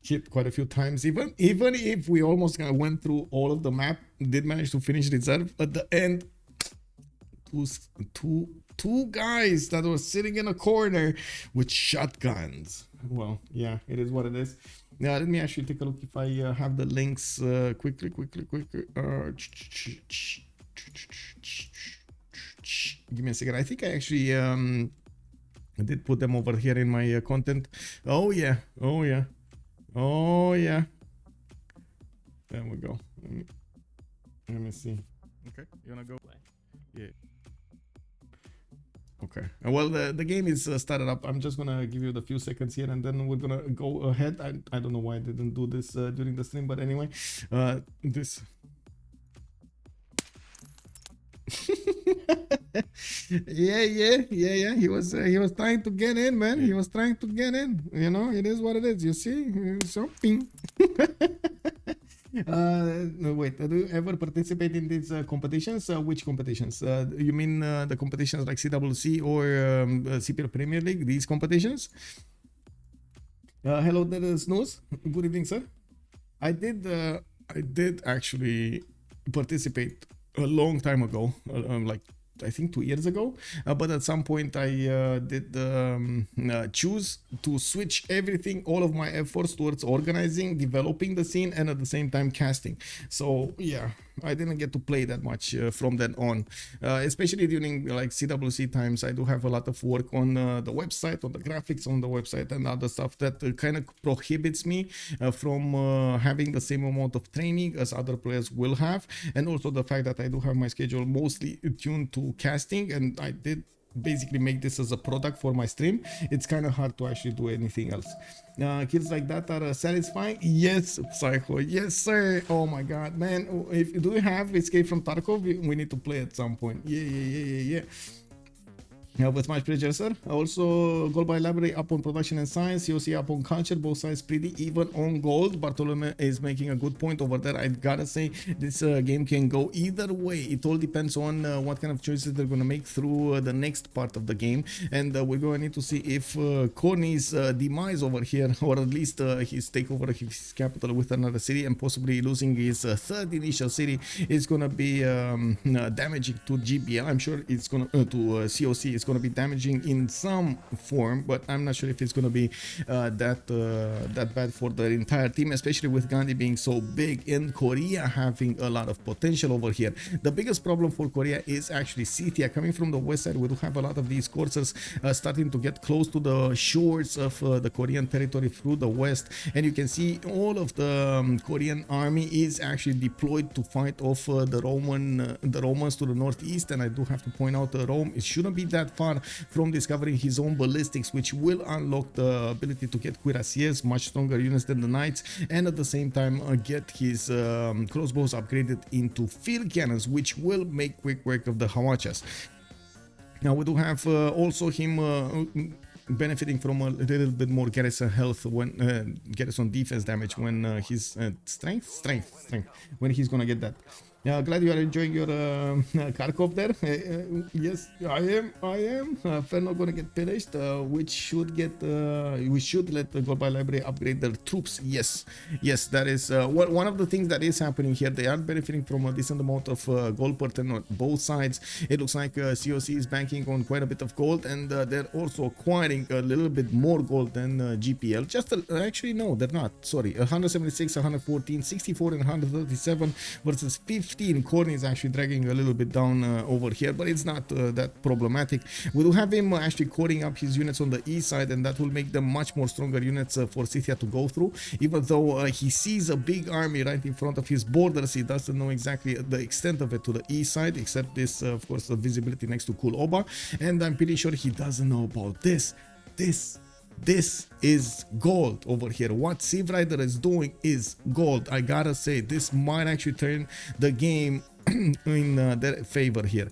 hit quite a few times. Even if we almost went through all of the map, did manage to finish reserve at the end. Two guys that were sitting in a corner with shotguns. Well, yeah, it is what it is. Now let me actually take a look if I have the links quickly. Give me a second. I think I actually I did put them over here in my content. Oh yeah. There we go. Let me see. Okay, you wanna go? Yeah. Okay. Well, the game is started up. I'm just gonna give you the few seconds here, and then we're gonna go ahead. I don't know why I didn't do this during the stream, but anyway, this. yeah. He was trying to get in, man. He was trying to get in. You know, it is what it is. You see, something. No, wait, do you ever participate in these competitions? Which competitions? You mean the competitions like CWC or CPL Premier League? These competitions? Hello there, Snooze. Good evening, sir. I did actually participate a long time ago, like I think 2 years ago, but at some point I did choose to switch everything, all of my efforts towards organizing, developing the scene, and at the same time casting. So yeah, I didn't get to play that much from then on, especially during like CWC times. I do have a lot of work on the website, on the graphics on the website, and other stuff that kind of prohibits me from having the same amount of training as other players will have, and also the fact that I do have my schedule mostly tuned to casting, and I did basically make this as a product for my stream. It's kind of hard to actually do anything else. Kills like that are satisfying. Yes, Psycho. Yes, sir. Oh my god, man. Do you have Escape from Tarkov? We need to play at some point. Yeah. With much pleasure, sir. Also, Gold by Library up on production and science, COC up on culture, both sides pretty even on gold. Bartolome is making a good point over there. I gotta say, this game can go either way. It all depends on what kind of choices they're gonna make through the next part of the game. And we're going to need to see if Corny's demise over here, or at least his takeover of his capital with another city, and possibly losing his third initial city, is gonna be damaging to GBL. I'm sure it's gonna to COC. It's it's going to be damaging in some form, but I'm not sure if it's going to be that bad for the entire team, especially with Gandhi being so big and Korea having a lot of potential over here. The biggest problem for Korea is actually Scythia. Coming from the west side, we do have a lot of these coursers starting to get close to the shores of the Korean territory through the west, and you can see all of the Korean army is actually deployed to fight off the Romans to the northeast. And I do have to point out Rome, it shouldn't be that far from discovering his own ballistics, which will unlock the ability to get cuirassiers, much stronger units than the knights, and at the same time get his crossbows upgraded into field cannons, which will make quick work of the hawachas. Now we do have also him benefiting from a little bit more garrison health when garrison defense damage when his strength when he's gonna get that. Glad you are enjoying your Kharkov there. Yes, I am. We're not gonna get perished. We should let the Goldby Library upgrade their troops. Yes, that is one of the things that is happening here. They are benefiting from a decent amount of gold per turn on both sides. It looks like COC is banking on quite a bit of gold, and they're also acquiring a little bit more gold than GPL. Actually, no, they're not. Sorry, 176, 114, 64, and 137 versus 50. Corn is actually dragging a little bit down over here, but it's not that problematic. We do have him actually coring up his units on the east side, and that will make them much more stronger units for Scythia to go through. Even though he sees a big army right in front of his borders, he doesn't know exactly the extent of it to the east side, except this, of course, the visibility next to Kuloba. And I'm pretty sure he doesn't know about this. This is gold over here. What Civrider is doing is gold. I gotta say, this might actually turn the game in their favor here.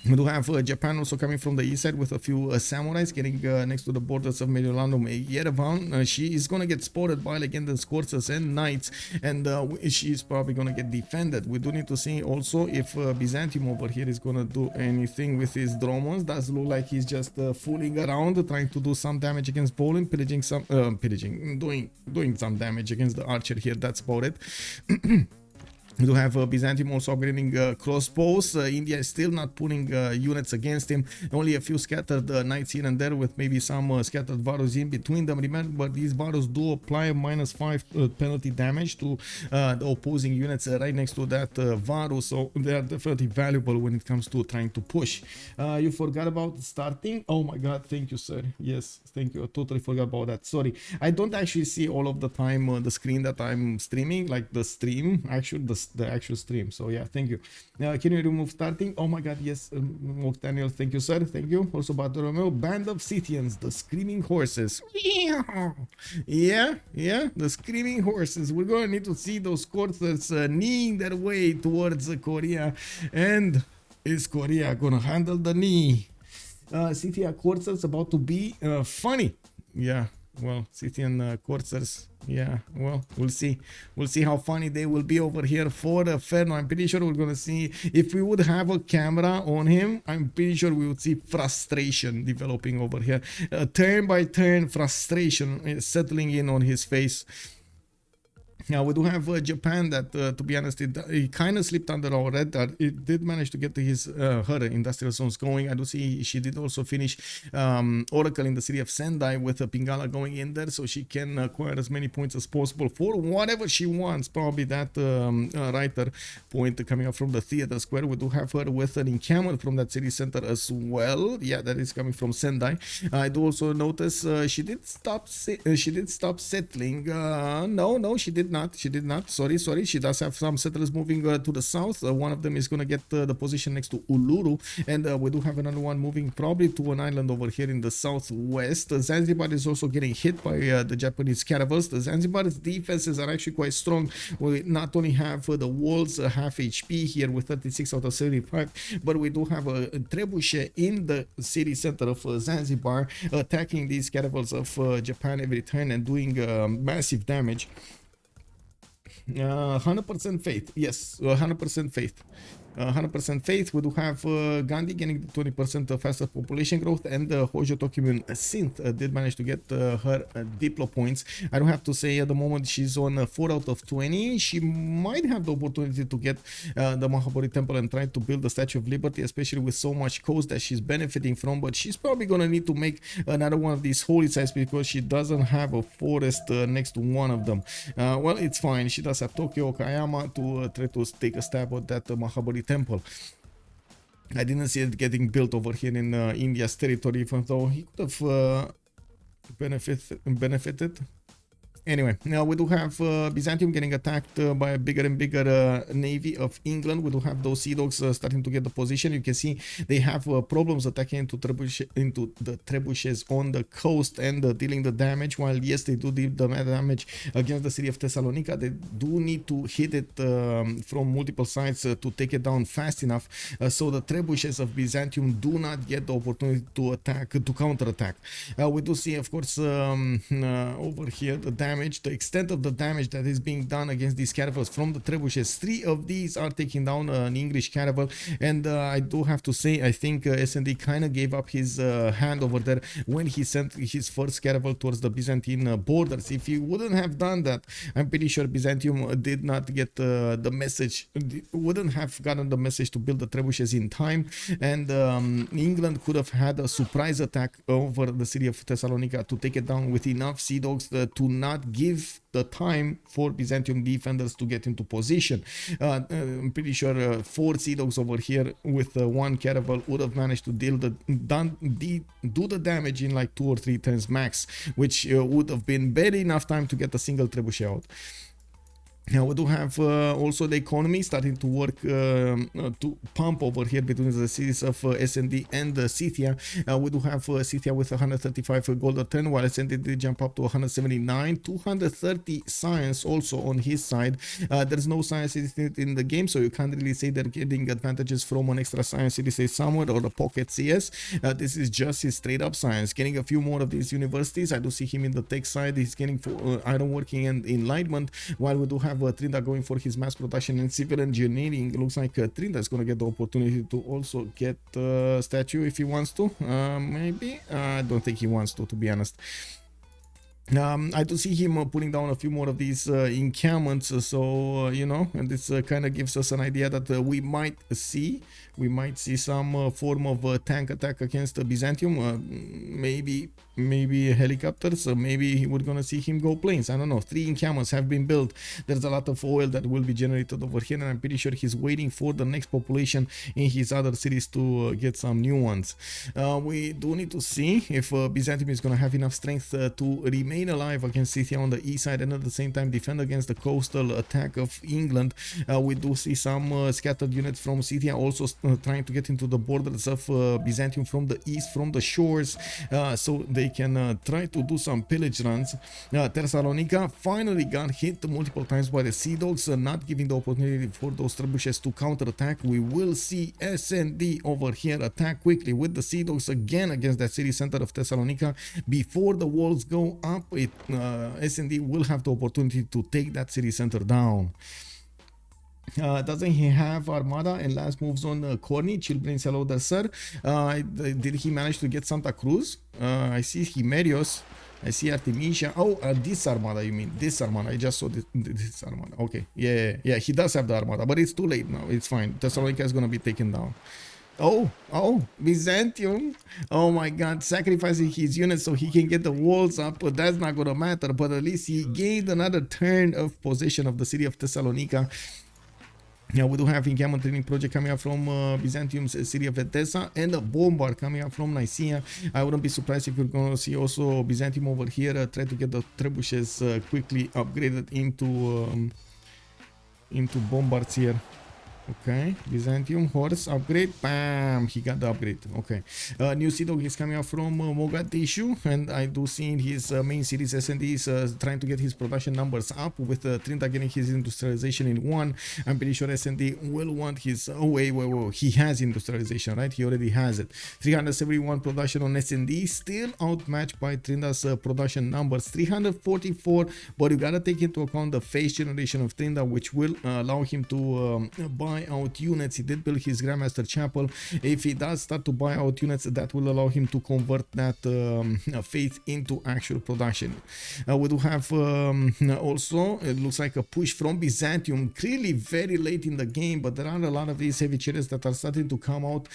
We do have Japan also coming from the east side with a few samurais getting next to the borders of Mediolanum, Yerevan. She is going to get spotted by legendary coursers and knights, and she is probably going to get defended. We do need to see also if Byzantium over here is going to do anything with his Dromons. Does look like he's just fooling around, trying to do some damage against Poland, doing some damage against the archer here. That's about it. We do have Byzantium also upgrading crossbows. India is still not putting units against him. Only a few scattered knights here and there, with maybe some scattered Varus in between them. Remember, these Varus do apply a -5 penalty damage to the opposing units right next to that Varus, so they are definitely valuable when it comes to trying to push. You forgot about starting? Oh my god, thank you, sir. Yes, thank you. I totally forgot about that. Sorry. I don't actually see all of the time the screen that I'm streaming, like the stream, the actual stream. So yeah, thank you. Can you remove starting? Oh my god, yes. Daniel, thank you, sir. Thank you. Also, Bartolomeo, band of Scythians, the screaming horses. Yeah, the screaming horses. We're gonna need to see those coursers kneeing their way towards Korea. And is Korea gonna handle the knee? Scythia coursers about to be funny. Yeah, well, Scythian coursers. Yeah, well, we'll see how funny they will be over here for the Ferno. I'm pretty sure we're gonna see, if we would have a camera on him, I'm pretty sure we would see frustration developing over here, turn by turn frustration settling in on his face. Now we do have Japan that, to be honest, it kind of slipped under our radar. It did manage to get to her industrial zones going. I do see she did also finish Oracle in the city of Sendai with Pingala going in there, so she can acquire as many points as possible for whatever she wants. Probably that writer point coming up from the theater square. We do have her with an encampment from that city center as well. Yeah, that is coming from Sendai. I do also notice she did stop settling. No, she did not. Sorry. She does have some settlers moving to the south. One of them is going to get the position next to Uluru, and we do have another one moving probably to an island over here in the southwest. Zanzibar is also getting hit by the Japanese caravels. The Zanzibar's defenses are actually quite strong. We not only have the walls half HP here with 36 out of 75, but we do have a trebuchet in the city center of Zanzibar attacking these caravels of Japan every turn and doing massive damage. 100% faith. Yes, 100% faith. 100% faith. We do have Gandhi getting 20% faster population growth, and Hojo Tokyun Synth did manage to get her Diplo points. I don't have to say at the moment she's on 4 out of 20. She might have the opportunity to get the Mahabodhi Temple and try to build the Statue of Liberty, especially with so much coast that she's benefiting from, but she's probably gonna need to make another one of these holy sites because she doesn't have a forest next to one of them. Well, it's fine. She does have Tokyo, Okayama to try to take a stab at that Mahabodhi Temple. I didn't see it getting built over here in India's territory, even though he could have benefited. Anyway, now we do have Byzantium getting attacked by a bigger and bigger navy of England. We do have those sea dogs starting to get the position. You can see they have problems attacking into the trebuchets on the coast and dealing the damage. While yes, they do deal the damage against the city of Thessalonica, they do need to hit it from multiple sides to take it down fast enough. So the trebuchets of Byzantium do not get the opportunity to attack, to counterattack. We do see, of course, over here the damage. The extent of the damage that is being done against these caravels from the trebuchets. 3 of these are taking down an English caravel, and I do have to say, I think SND kind of gave up his hand over there when he sent his first caravel towards the Byzantine borders. If he wouldn't have done that, I'm pretty sure Byzantium did not get the message, wouldn't have gotten the message to build the trebuchets in time, and England could have had a surprise attack over the city of Thessalonica to take it down with enough sea dogs to not give the time for Byzantium defenders to get into position. I'm pretty sure 4 sea dogs over here with 1 caravel would have managed to do the damage in like 2 or 3 turns max, which would have been barely enough time to get a single trebuchet out. Now we do have also the economy starting to work to pump over here between the cities of SND and Scythia. We do have Scythia with 135 gold a turn, while SND did jump up to 179. 230 science also on his side. There's no science in the game, so you can't really say they're getting advantages from an extra science city somewhere or the pocket CS. This is just his straight up science. Getting a few more of these universities. I do see him in the tech side. He's getting for ironworking and enlightenment, while we do have Trinda going for his mass production and civil engineering. It looks like Trinda is going to get the opportunity to also get statue if he wants to. Maybe. I don't think he wants to be honest. I do see him putting down a few more of these encampments, so you know, and this kind of gives us an idea that we might see some form of tank attack against Byzantium. Maybe helicopters, maybe we're gonna see him go planes. I don't know. 3 encampments have been built. There's a lot of oil that will be generated over here, and I'm pretty sure he's waiting for the next population in his other cities to get some new ones. We do need to see if Byzantium is gonna have enough strength to remain alive against Scythia on the east side and at the same time defend against the coastal attack of England. We do see some scattered units from Scythia also trying to get into the borders of Byzantium from the east, from the shores, so they can try to do some pillage runs. Thessalonica finally got hit multiple times by the sea dogs, not giving the opportunity for those trebuchets to counterattack. We will see SND over here attack quickly with the sea dogs again against that city center of Thessalonica. Before the walls go up, SND will have the opportunity to take that city center down. Doesn't he have Armada? And last moves on Corny. Chillbrains, hello there, sir. Did he manage to get Santa Cruz? I see Himerios. I see Artemisia. Oh, this Armada, you mean? This Armada. I just saw this Armada. Okay. Yeah. He does have the Armada, but it's too late now. It's fine. Thessalonica is going to be taken down. Oh, Byzantium. Oh my god, sacrificing his units so he can get the walls up, but that's not going to matter. But at least he gained another turn of possession of the city of Thessalonica. Now we do have encampment training project coming up from Byzantium's city of Edessa and a bombard coming up from Nicaea. I wouldn't be surprised if we're going to see also Byzantium over here try to get the trebuchets quickly upgraded into bombards here. Okay, Byzantium horse upgrade. Bam, he got the upgrade. Okay, new sea dog is coming out from Mogadishu, and I do see in his main series SND is trying to get his production numbers up with Trinta getting his industrialization in 1. I'm pretty sure SND will want his. Oh wait, he has industrialization, right? He already has it. 371 production on SND, still outmatched by Trinda's production numbers. 344, but you gotta take into account the phase generation of Trinda, which will allow him to buy buy out units. He did build his Grandmaster Chapel. If he does start to buy out units, that will allow him to convert that faith into actual production. We do have also, it looks like a push from Byzantium, clearly very late in the game, but there are a lot of these heavy chariots that are starting to come out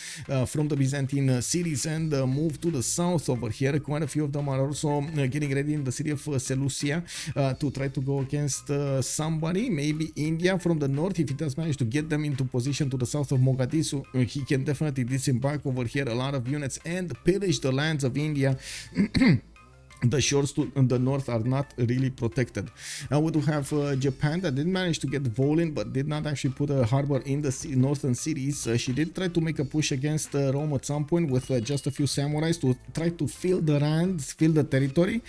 from the Byzantine cities and move to the south over here. Quite a few of them are also getting ready in the city of Seleucia to try to go against somebody, maybe India from the north. If he does manage to get them into position to the south of Mogadishu, he can definitely disembark over here a lot of units and pillage the lands of India. The shores to the north are not really protected. We do have Japan that did manage to get Volin, but did not actually put a harbor in the northern cities. She did try to make a push against Rome at some point with just a few samurais to try to fill the lands, fill the territory.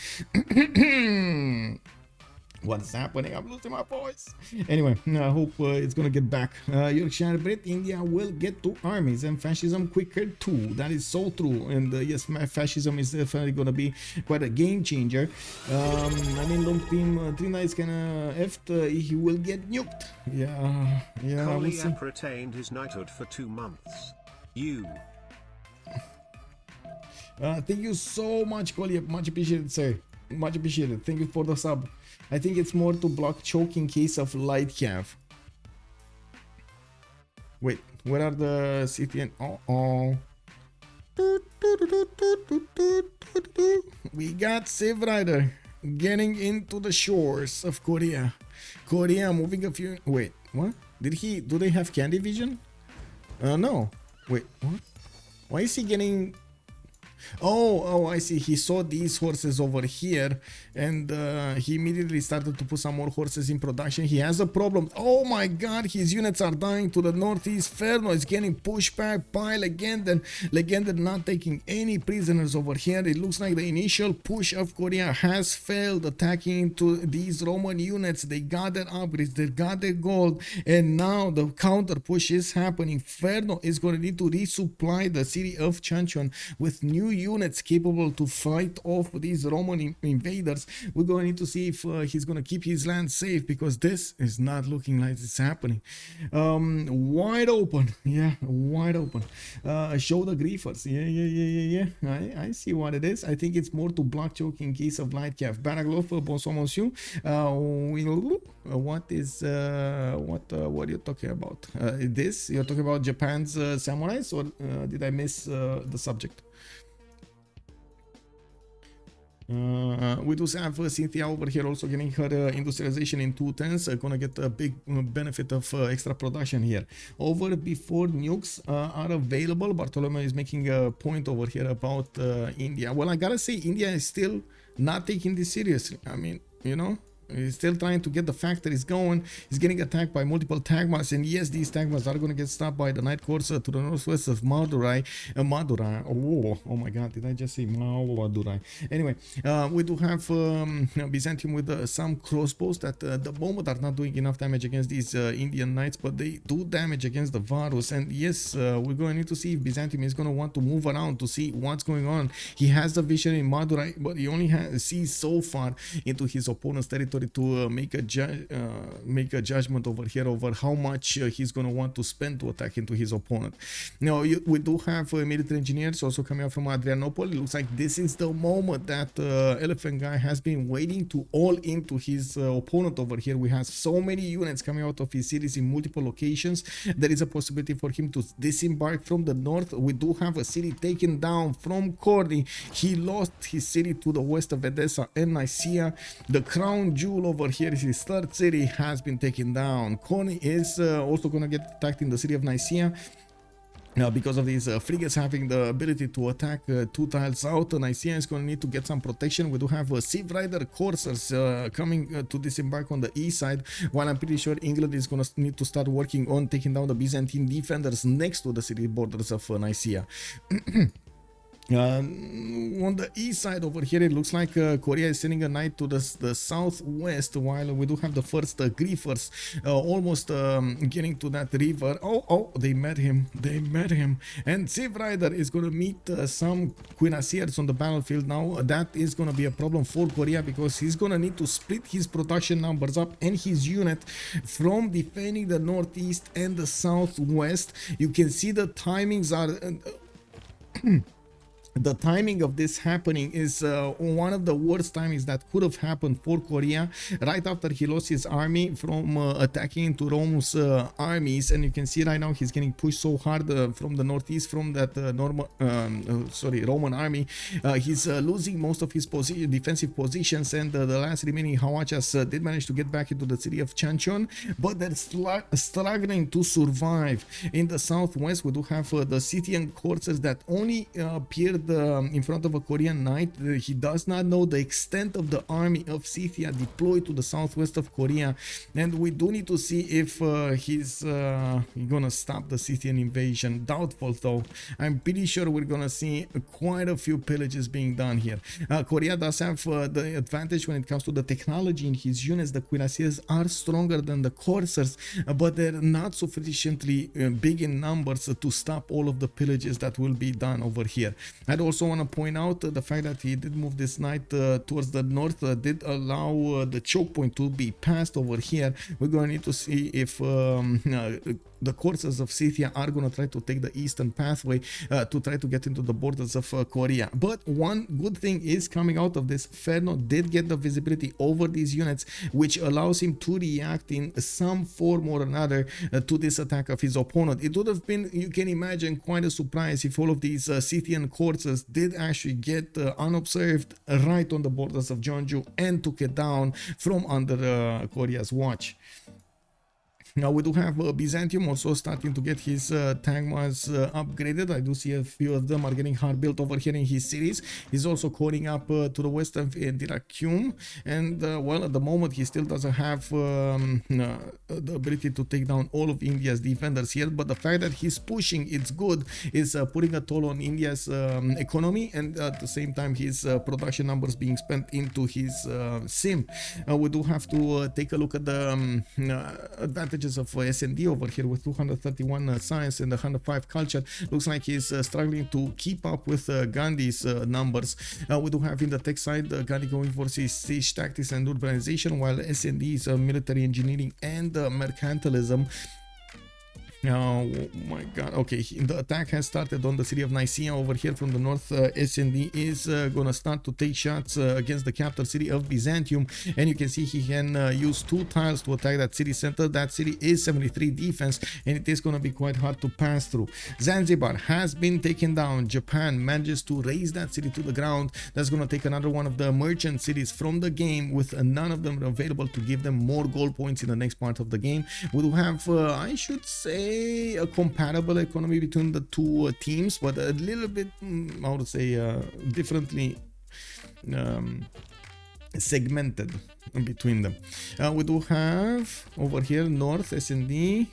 What's happening? I'm losing my voice. Anyway, I hope it's gonna get back. Yorkshire Brit, India will get to armies and fascism quicker too. That is so true. And yes, fascism is definitely gonna be quite a game changer. I mean, long team Trina is kinda effed. He will get nuked. Yeah. Koliap retained his knighthood for 2 months. Thank you so much, Koliap. Much appreciated, sir. Much appreciated. Thank you for the sub. I think it's more to block choke in case of light cav. Wait, where are the Scythian? We got Civrider getting into the shores of Korea. Korea moving a few. Wait, what? Do they have candy vision? No. Wait, what? Why is he getting? Oh, I see. He saw these horses over here and he immediately started to put some more horses in production. He has a problem. Oh my god, his units are dying to the northeast. Ferno is getting pushed back by Legender. Legender not taking any prisoners over here. It looks like the initial push of Korea has failed, attacking into these Roman units. They got their upgrades, they got their gold, and now the counter push is happening. Ferno is going to need to resupply the city of Chanchon with new units capable to fight off these Roman invaders. We're going to need to see if he's going to keep his land safe, because this is not looking like it's happening. Wide open. Yeah, wide open. Show the griefers. Yeah. I see what it is. I think it's more to block choke in case of light calf. Baraglov, bonsoir monsieur. What are you talking about? This you're talking about Japan's samurais, or did I miss the subject? We do have Scythia over here also getting her industrialization in 2 turns. Gonna get a big benefit of extra production here. Over before nukes are available, Bartolomeo is making a point over here about India. Well, I gotta say, India is still not taking this seriously. I mean, you know, he's still trying to get the factories going. He's getting attacked by multiple tagmas, and yes, these tagmas are going to get stopped by the night course to the northwest of Madurai. Oh my god, did I just say Madurai? Anyway, we do have Byzantium with some crossbows that at the moment are not doing enough damage against these Indian knights, but they do damage against the Varus. And yes, we're going to need to see if Byzantium is going to want to move around to see what's going on. He has the vision in Madurai, but he only sees so far into his opponent's territory to make a judgment over here over how much he's going to want to spend to attack into his opponent. Now, we do have military engineers also coming out from Adrianople. It looks like this is the moment that Elaphantguy has been waiting to all into his opponent over here. We have so many units coming out of his cities in multiple locations. There is a possibility for him to disembark from the north. We do have a city taken down from Corny. He lost his city to the west of Edessa and Nicaea. The crown jewel over here is his third city has been taken down. Corny is also going to get attacked in the city of Nicaea. Now, because of these frigates having the ability to attack 2 tiles out, Nicaea is going to need to get some protection. We do have Civrider coursers coming to disembark on the east side, while I'm pretty sure England is going to need to start working on taking down the Byzantine defenders next to the city borders of Nicaea. On the east side over here, it looks like Korea is sending a knight to the southwest, while we do have the first griefers almost getting to that river. Oh, they met him. And Civrider is going to meet some cuirassiers on the battlefield now. That is going to be a problem for Korea, because he's going to need to split his production numbers up and his unit from defending the northeast and the southwest. You can see the timings are the timing of this happening is one of the worst timings that could have happened for Korea, right after he lost his army from attacking into Rome's armies. And you can see right now he's getting pushed so hard from the northeast, from that Roman army. He's losing most of his defensive positions, and the last remaining Hawachas did manage to get back into the city of Chanchon, but they're struggling to survive. In the southwest, we do have the Scythian corsairs that only appeared in front of a Korean knight. He does not know the extent of the army of Scythia deployed to the southwest of Korea, and we do need to see if he's gonna stop the Scythian invasion. Doubtful though. I'm pretty sure we're gonna see quite a few pillages being done here. Korea does have the advantage when it comes to the technology in his units. The cuirassiers are stronger than the corsairs, but they're not sufficiently big in numbers to stop all of the pillages that will be done over here. I'd also want to point out the fact that he did move this knight towards the north, did allow the choke point to be passed over here. We're going to need to see if the corsairs of Scythia are going to try to take the eastern pathway to try to get into the borders of Korea. But one good thing is coming out of this. Ferno did get the visibility over these units, which allows him to react in some form or another to this attack of his opponent. It would have been, you can imagine, quite a surprise if all of these Scythian corsairs did actually get unobserved right on the borders of Jeonju and took it down from under Korea's watch. Now we do have Byzantium also starting to get his Tagmas upgraded. I do see a few of them are getting hard built over here in his cities. He's also calling up to the west of Diracium, and well, at the moment he still doesn't have the ability to take down all of India's defenders here, but the fact that he's pushing, it's good, is putting a toll on India's economy, and at the same time his production numbers being spent into his sim. We do have to take a look at the advantage of S&D over here with 231 science and 105 culture. Looks like he's struggling to keep up with Gandhi's numbers. We do have in the tech side Gandhi going for siege tactics and urbanization, while S&D is military engineering and mercantilism. Oh my god. Okay, the attack has started on the city of Nicaea over here from the north. S&D is gonna start to take shots against the capital city of Byzantium, and you can see he can use 2 tiles to attack that city center. That city is 73 defense, and it is gonna be quite hard to pass through. Zanzibar has been taken down. Japan manages to raise that city to the ground. That's gonna take another one of the merchant cities from the game, with none of them available to give them more gold points in the next part of the game. We do have I should say a compatible economy between the two teams, but a little bit, I would say, differently segmented between them. We do have over here north S&D,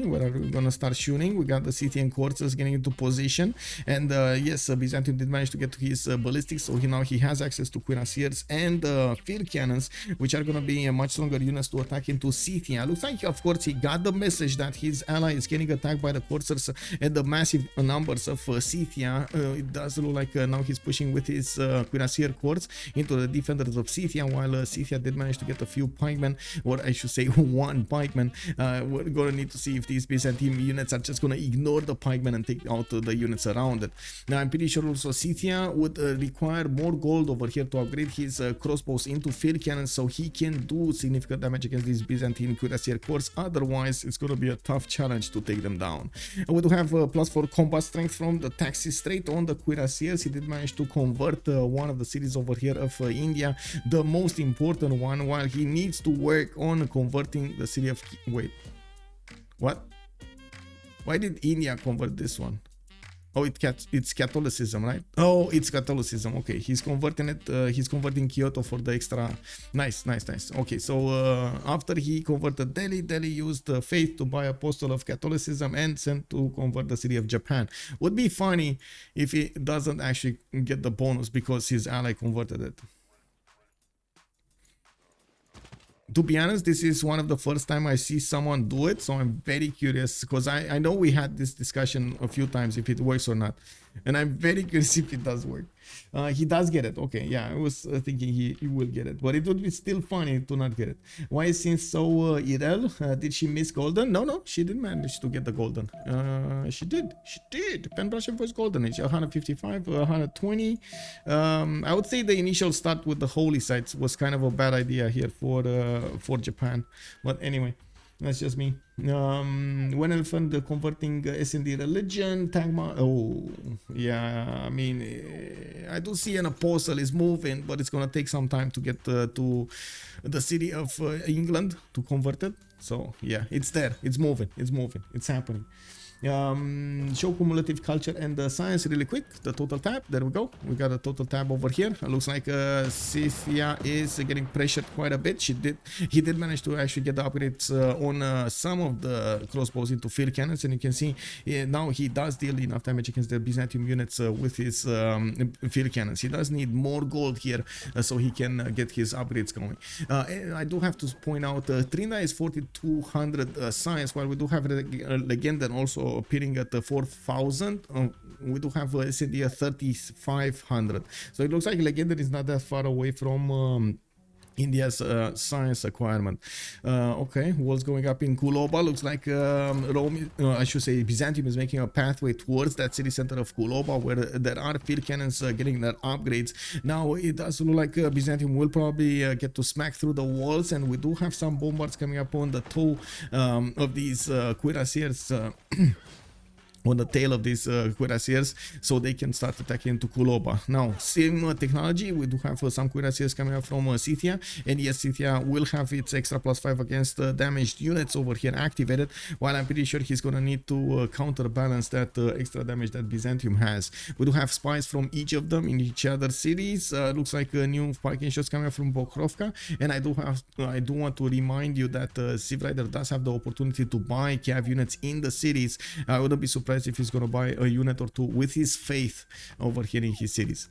where are we gonna start shooting? We got the Scythian corsairs getting into position, and yes, Byzantium did manage to get to his ballistics, so now he has access to cuirassiers and field cannons, which are gonna be much stronger units to attack into Scythia. Looks like, of course, he got the message that his ally is getting attacked by the corsairs and the massive numbers of Scythia. It does look like now he's pushing with his cuirassier corps into the defenders of Scythia, while Scythia did manage to get a few pikemen, or I should say one pikeman. We're gonna need to see if these Byzantine units are just gonna ignore the pikemen and take out the units around it. Now I'm pretty sure also Scythia would require more gold over here to upgrade his crossbows into field cannons, so he can do significant damage against these Byzantine cuirassier corps. Otherwise it's gonna be a tough challenge to take them down. We do have +4 combat strength from the Taxi Strait on the cuirassiers. He did manage to convert one of the cities over here of India, the most important one, while he needs to work on converting the city of wait, what? Why did India convert this one? Oh, it's Catholicism, right? Oh, it's Catholicism. Okay, he's converting it. He's converting Kyoto for the extra. Nice. Okay, so after he converted Delhi, Delhi used the faith to buy apostle of Catholicism and sent to convert the city of Japan. Would be funny if he doesn't actually get the bonus because his ally converted it. To be honest, this is one of the first time I see someone do it, so I'm very curious because I know we had this discussion a few times if it works or not, and I'm very curious if it does work. He does get it. Okay, yeah, I was thinking he will get it, but it would be still funny to not get it. Why is since so Irel? Did she miss golden? No, she didn't manage to get the golden. She did. Penbrush and voice golden age 155, 120. I would say the initial start with the holy sites was kind of a bad idea here for Japan, but anyway. That's just me. When Elephant converting SND religion, Tagma. Oh, yeah. I mean, I do see an apostle is moving, but it's gonna take some time to get to the city of England to convert it. So yeah, it's there. It's moving. It's happening. Show cumulative culture and science really quick. The total tab, there we go. We got a total tab over here. It looks like Scythia is getting pressured quite a bit. He did manage to actually get the upgrades on some of the crossbows into field cannons, and you can see now he does deal enough damage against the Byzantium units with his field cannons. He does need more gold here so he can get his upgrades going. I do have to point out Trina is 4200 science, while we do have Legend and also appearing at the 4000. We do have SND 3500, so it looks like Legendary is not that far away from India's science acquirement. Okay, walls going up in Kuloba. Looks like Rome, I should say Byzantium is making a pathway towards that city center of Kuloba, where there are field cannons getting their upgrades. Now it does look like Byzantium will probably get to smack through the walls, and we do have some bombards coming up on the toe of these cuirassiers. On the tail of these cuirassiers, so they can start attacking into Kuloba. Now, same technology, we do have some cuirassiers coming up from Scythia, and yes, Scythia will have its extra +5 against damaged units over here activated, while I'm pretty sure he's gonna need to counterbalance that extra damage that Byzantium has. We do have spies from each of them in each other cities. Looks like new parking shots coming up from Pokrovka, and I do want to remind you that Civrider does have the opportunity to buy Cav units in the cities. I wouldn't be surprised if he's gonna buy a unit or two with his faith over here in his cities.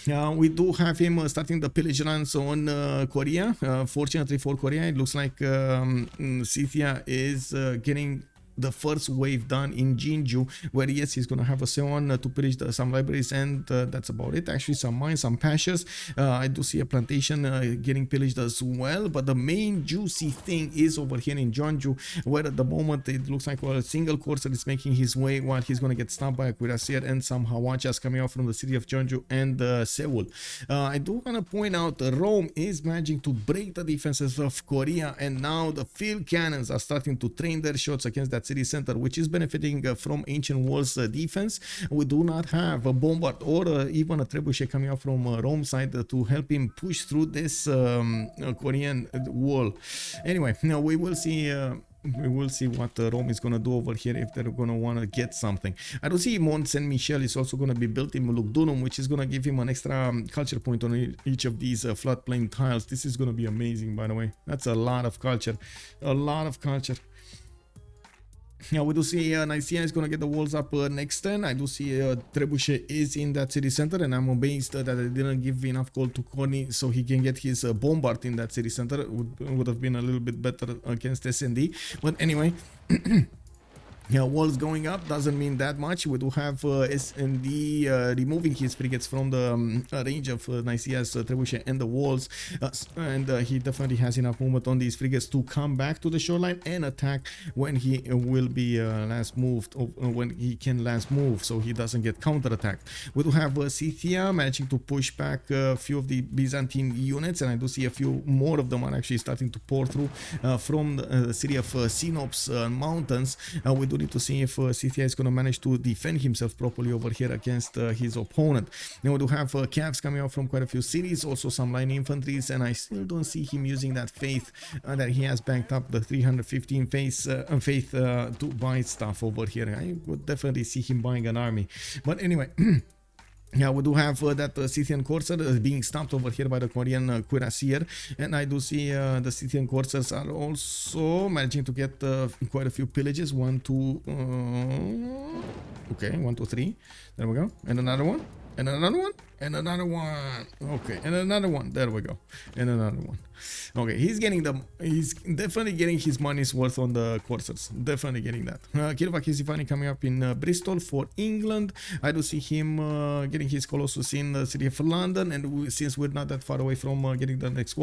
We do have him starting the pillage runs on Korea. Fortunately for Korea, it looks like Scythia is getting the first wave done in Jinju, where yes, he's gonna have a Seon to pillage some libraries, and that's about it. Actually, some mines, some pastures. I do see a plantation getting pillaged as well, but the main juicy thing is over here in Jeonju, where at the moment it looks like a single courser is making his way, while he's gonna get stopped by a cuirassier and some hawachas coming out from the city of Jeonju and Seoul. I do wanna point out Rome is managing to break the defenses of Korea, and now the field cannons are starting to train their shots against that city center, which is benefiting from Ancient Walls defense. We do not have a bombard or even a trebuchet coming out from Rome side to help him push through this Korean wall. Anyway, now we will see. We will see what Rome is going to do over here, if they're going to want to get something. I do see Mont Saint Michel is also going to be built in Mulugdunum, which is going to give him an extra culture point on each of these floodplain tiles. This is going to be amazing, by the way. That's a lot of culture. A lot of culture. Yeah, we do see Nicaea is going to get the walls up next turn. I do see Trebuchet is in that city center, and I'm amazed that they didn't give enough gold to Koni so he can get his bombard in that city center. It would have been a little bit better against SND. But anyway... Yeah, walls going up doesn't mean that much. We do have SND removing his frigates from the range of Nicaea's trebuchet and the walls, and he definitely has enough movement on these frigates to come back to the shoreline and attack when he will be last moved, or when he can last move, so he doesn't get counterattacked. We do have Scythia managing to push back a few of the Byzantine units, and I do see a few more of them are actually starting to pour through from the city of Sinops mountains. We do need to see if Scythia is going to manage to defend himself properly over here against his opponent. Then we do have calves coming out from quite a few cities, also some line infantries, and I still don't see him using that faith that he has banked up, the 315 faith to buy stuff over here. I would definitely see him buying an army. But anyway, yeah, we do have that Scythian courser being stopped over here by the Korean cuirassier, and I do see the Scythian coursers are also managing to get quite a few pillages. 1, 2, okay, 1, 2, 3. There we go, and another one, and another one, and another one. Okay, and another one. There we go, and another one. Okay, he's definitely getting his money's worth on the coursers. Definitely getting that. Kirva coming up in Bristol for England. I do see him getting his Colossus in the city of London, and since we're not that far away from getting the next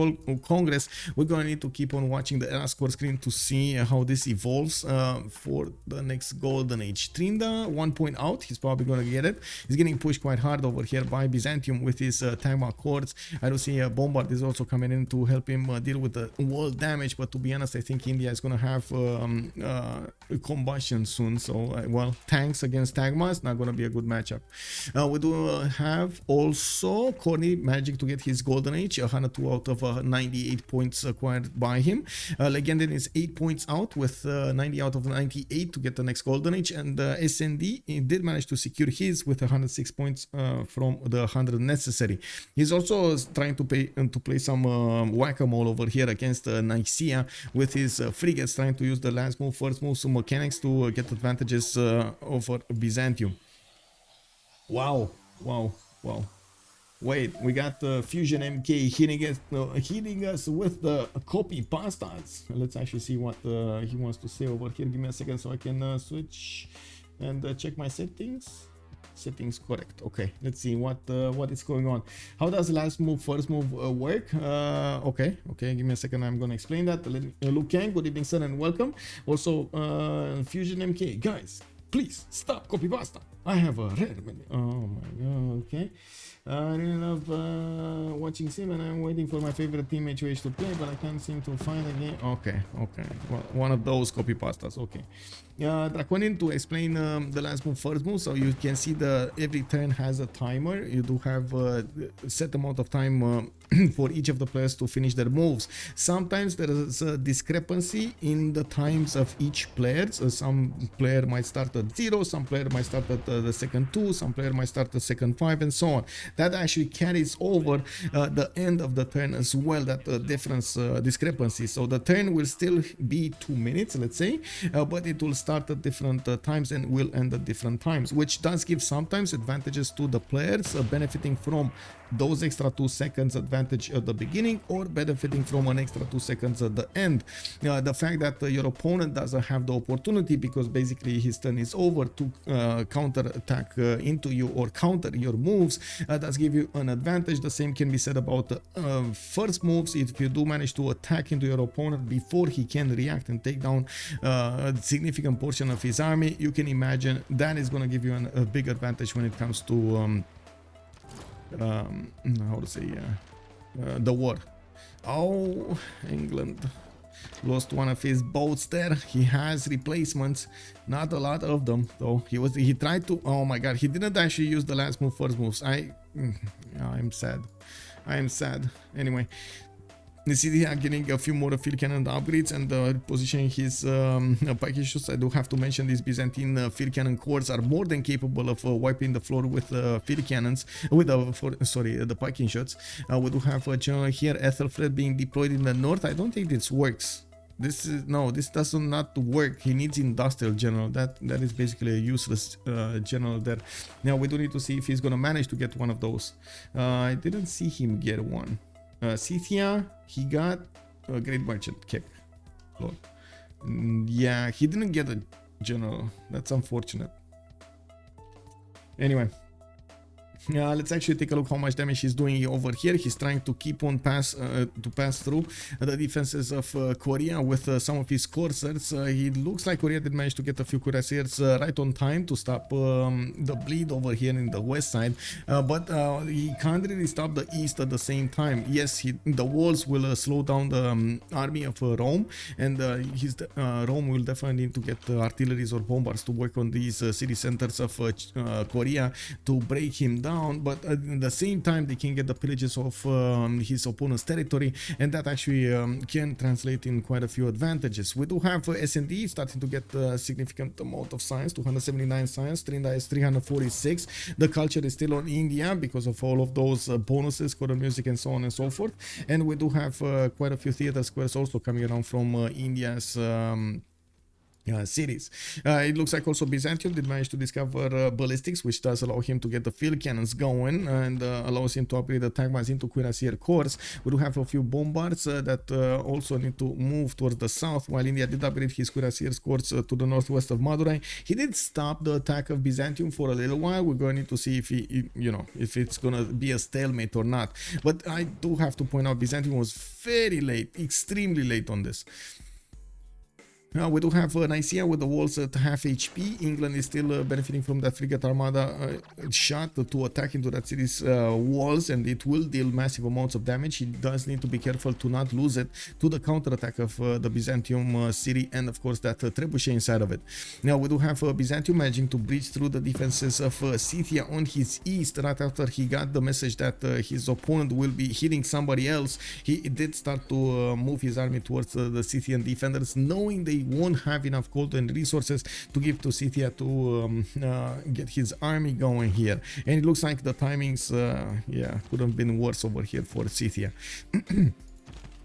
Congress, we're going to need to keep on watching the era score screen to see how this evolves for the next Golden Age. Trinda, 1 point out. He's probably going to get it. He's getting pushed quite hard over here by Byzantium with his Tagma cords. I do see Bombard is also coming in to help him deal with the wall damage, but to be honest, I think India is going to have combustion soon, so well, tanks against Tagmas, not going to be a good matchup. We do have also Corny managing to get his Golden Age, 102 out of 98 points acquired by him. Legendary is 8 points out with 90 out of 98 to get the next Golden Age, and SND did manage to secure his with 106 points from the 100 necessary. He's also trying to play some whack-a-mole over here against Nicaea with his frigates, trying to use the last move, first move, some mechanics to get advantages over Byzantium. Wow. Wait, we got Fusion MK hitting us with the copy pastas. Let's actually see what he wants to say over here. Give me a second so I can switch and check my settings. Settings correct. Okay, let's see what is going on. How does last move, first move work? Okay, give me a second, I'm gonna explain that. Luke Kang, good evening sir and welcome. Also Fusion MK, guys, please stop copy pasta. I have a rare menu. Oh my god. Okay, I really love watching Sim, and I'm waiting for my favorite team HOH to play, but I can't seem to find a game. Okay, well, one of those copy pastas. Okay, Draconian, to explain the last move, first move, so you can see every turn has a timer. You do have a set amount of time for each of the players to finish their moves. Sometimes there is a discrepancy in the times of each player. So some player might start at 0, some player might start at the second 2, some player might start at second 5, and so on. That actually carries over the end of the turn as well, that difference discrepancy. So the turn will still be 2 minutes, let's say, but it will start at different times and will end at different times, which does give sometimes advantages to the players benefiting from those extra 2 seconds advantage at the beginning, or benefiting from an extra 2 seconds at the end. The fact that your opponent doesn't have the opportunity, because basically his turn is over, to counter attack into you or counter your moves, does give you an advantage. The same can be said about first moves. If you do manage to attack into your opponent before he can react and take down a significant portion of his army, you can imagine that is going to give you a big advantage when it comes to how to say the war. Oh, England lost one of his boats there. He has replacements, not a lot of them though. He tried to, oh my god, he didn't actually use the last move, first moves. I'm sad. Anyway, the city are getting a few more field cannon upgrades and positioning his packages. I do have to mention these Byzantine field cannon cores are more than capable of wiping the floor with field cannons, with the packing shots. We do have a general here, Ethelfred, being deployed in the north. I don't think this works. This does not work. He needs industrial general. That is basically a useless general there. Now we do need to see if he's gonna manage to get one of those. I didn't see him get one. Scythia, he got a great merchant kick. Yeah, he didn't get a general. That's unfortunate. Anyway, Let's actually take a look how much damage he's doing over here. He's trying to keep on pass through the defenses of Korea with some of his coursers. He looks like Korea did manage to get a few cuirassiers right on time to stop the bleed over here in the west side, but he can't really stop the east at the same time. Yes, the walls will slow down the army of Rome, and Rome will definitely need to get artilleries or bombers to work on these city centers of Korea to break him down. But at the same time, they can get the pillages of his opponent's territory, and that actually can translate in quite a few advantages. We do have S&D starting to get a significant amount of science, 279 science, Trinda is 346. The culture is still on India because of all of those bonuses, choral music and so on and so forth. And we do have quite a few theater squares also coming around from India's cities. It looks like also Byzantium did manage to discover ballistics, which does allow him to get the field cannons going and allows him to upgrade the tagmas into cuirassier corps. We do have a few bombards that also need to move towards the south, while India did upgrade his cuirassier corps to the northwest of Madurai. He did stop the attack of Byzantium for a little while. We're going to need to see if if it's going to be a stalemate or not. But I do have to point out Byzantium was very late, extremely late on this. We do have Nicaea with the walls at half HP. England is still benefiting from that frigate armada shot to attack into that city's walls, and it will deal massive amounts of damage. He does need to be careful to not lose it to the counterattack of the Byzantium city, and of course that trebuchet inside of it. Now we do have Byzantium managing to breach through the defenses of Scythia on his east right after he got the message that his opponent will be hitting somebody else. He did start to move his army towards the Scythian defenders, knowing they won't have enough gold and resources to give to Scythia to get his army going here. And it looks like the timings could have been worse over here for Scythia.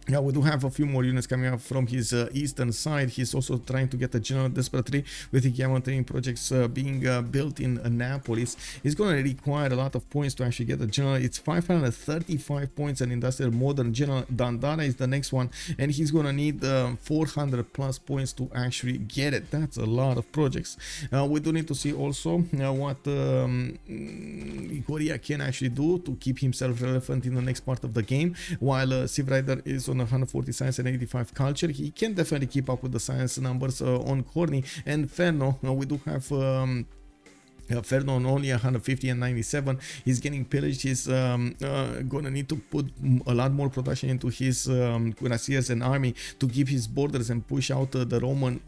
Yeah, we do have a few more units coming up from his eastern side. He's also trying to get a general desperately with the Gamma training projects being built in Annapolis. He's going to require a lot of points to actually get a general. It's 535 points, and industrial modern general. Dandara is the next one, and he's going to need 400 plus points to actually get it. That's a lot of projects. We do need to see also what Korea can actually do to keep himself relevant in the next part of the game. While Civrider is on 140 science and 85 culture, he can definitely keep up with the science numbers on Corny and Ferno. We do have Ferno on only 150 and 97. He's getting pillaged. He's gonna need to put a lot more production into his cuirassiers and army to keep his borders and push out the Roman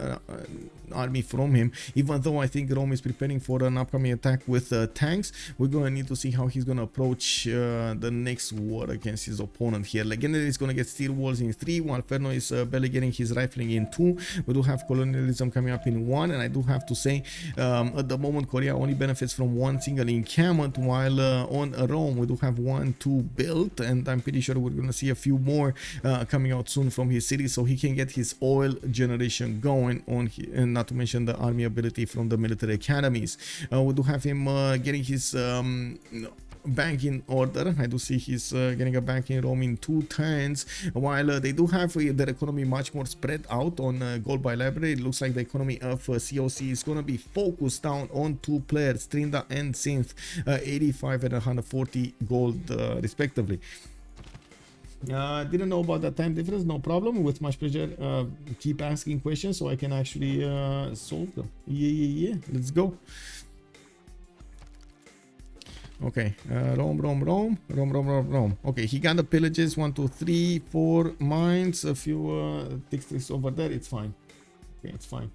army from him. Even though I think Rome is preparing for an upcoming attack with tanks, we're gonna need to see how he's gonna approach the next war against his opponent here. Legendary is gonna get steel walls in 3, while Ferno is barely getting his rifling in 2. We do have colonialism coming up in 1, and I do have to say at the moment Korea only benefits from 1 single encampment, while on Rome we do have 1, 2 built, and I'm pretty sure we're gonna see a few more coming out soon from his city, so he can get his oil generation going on, and not to mention the army ability from the military academies. We do have him getting his bank in order. I do see he's getting a bank in Rome in 2 turns, while they do have their economy much more spread out on gold by library. It looks like the economy of COC is going to be focused down on 2 players, Trinda and Synth, 85 and 140 gold respectively. Didn't know about that time difference. No problem, with much pleasure. Keep asking questions so I can actually solve them. Yeah, let's go. Okay, Rome. Okay, he got the pillages, 1, 2, 3, 4 mines, a few districts over there. It's fine. Okay, it's fine.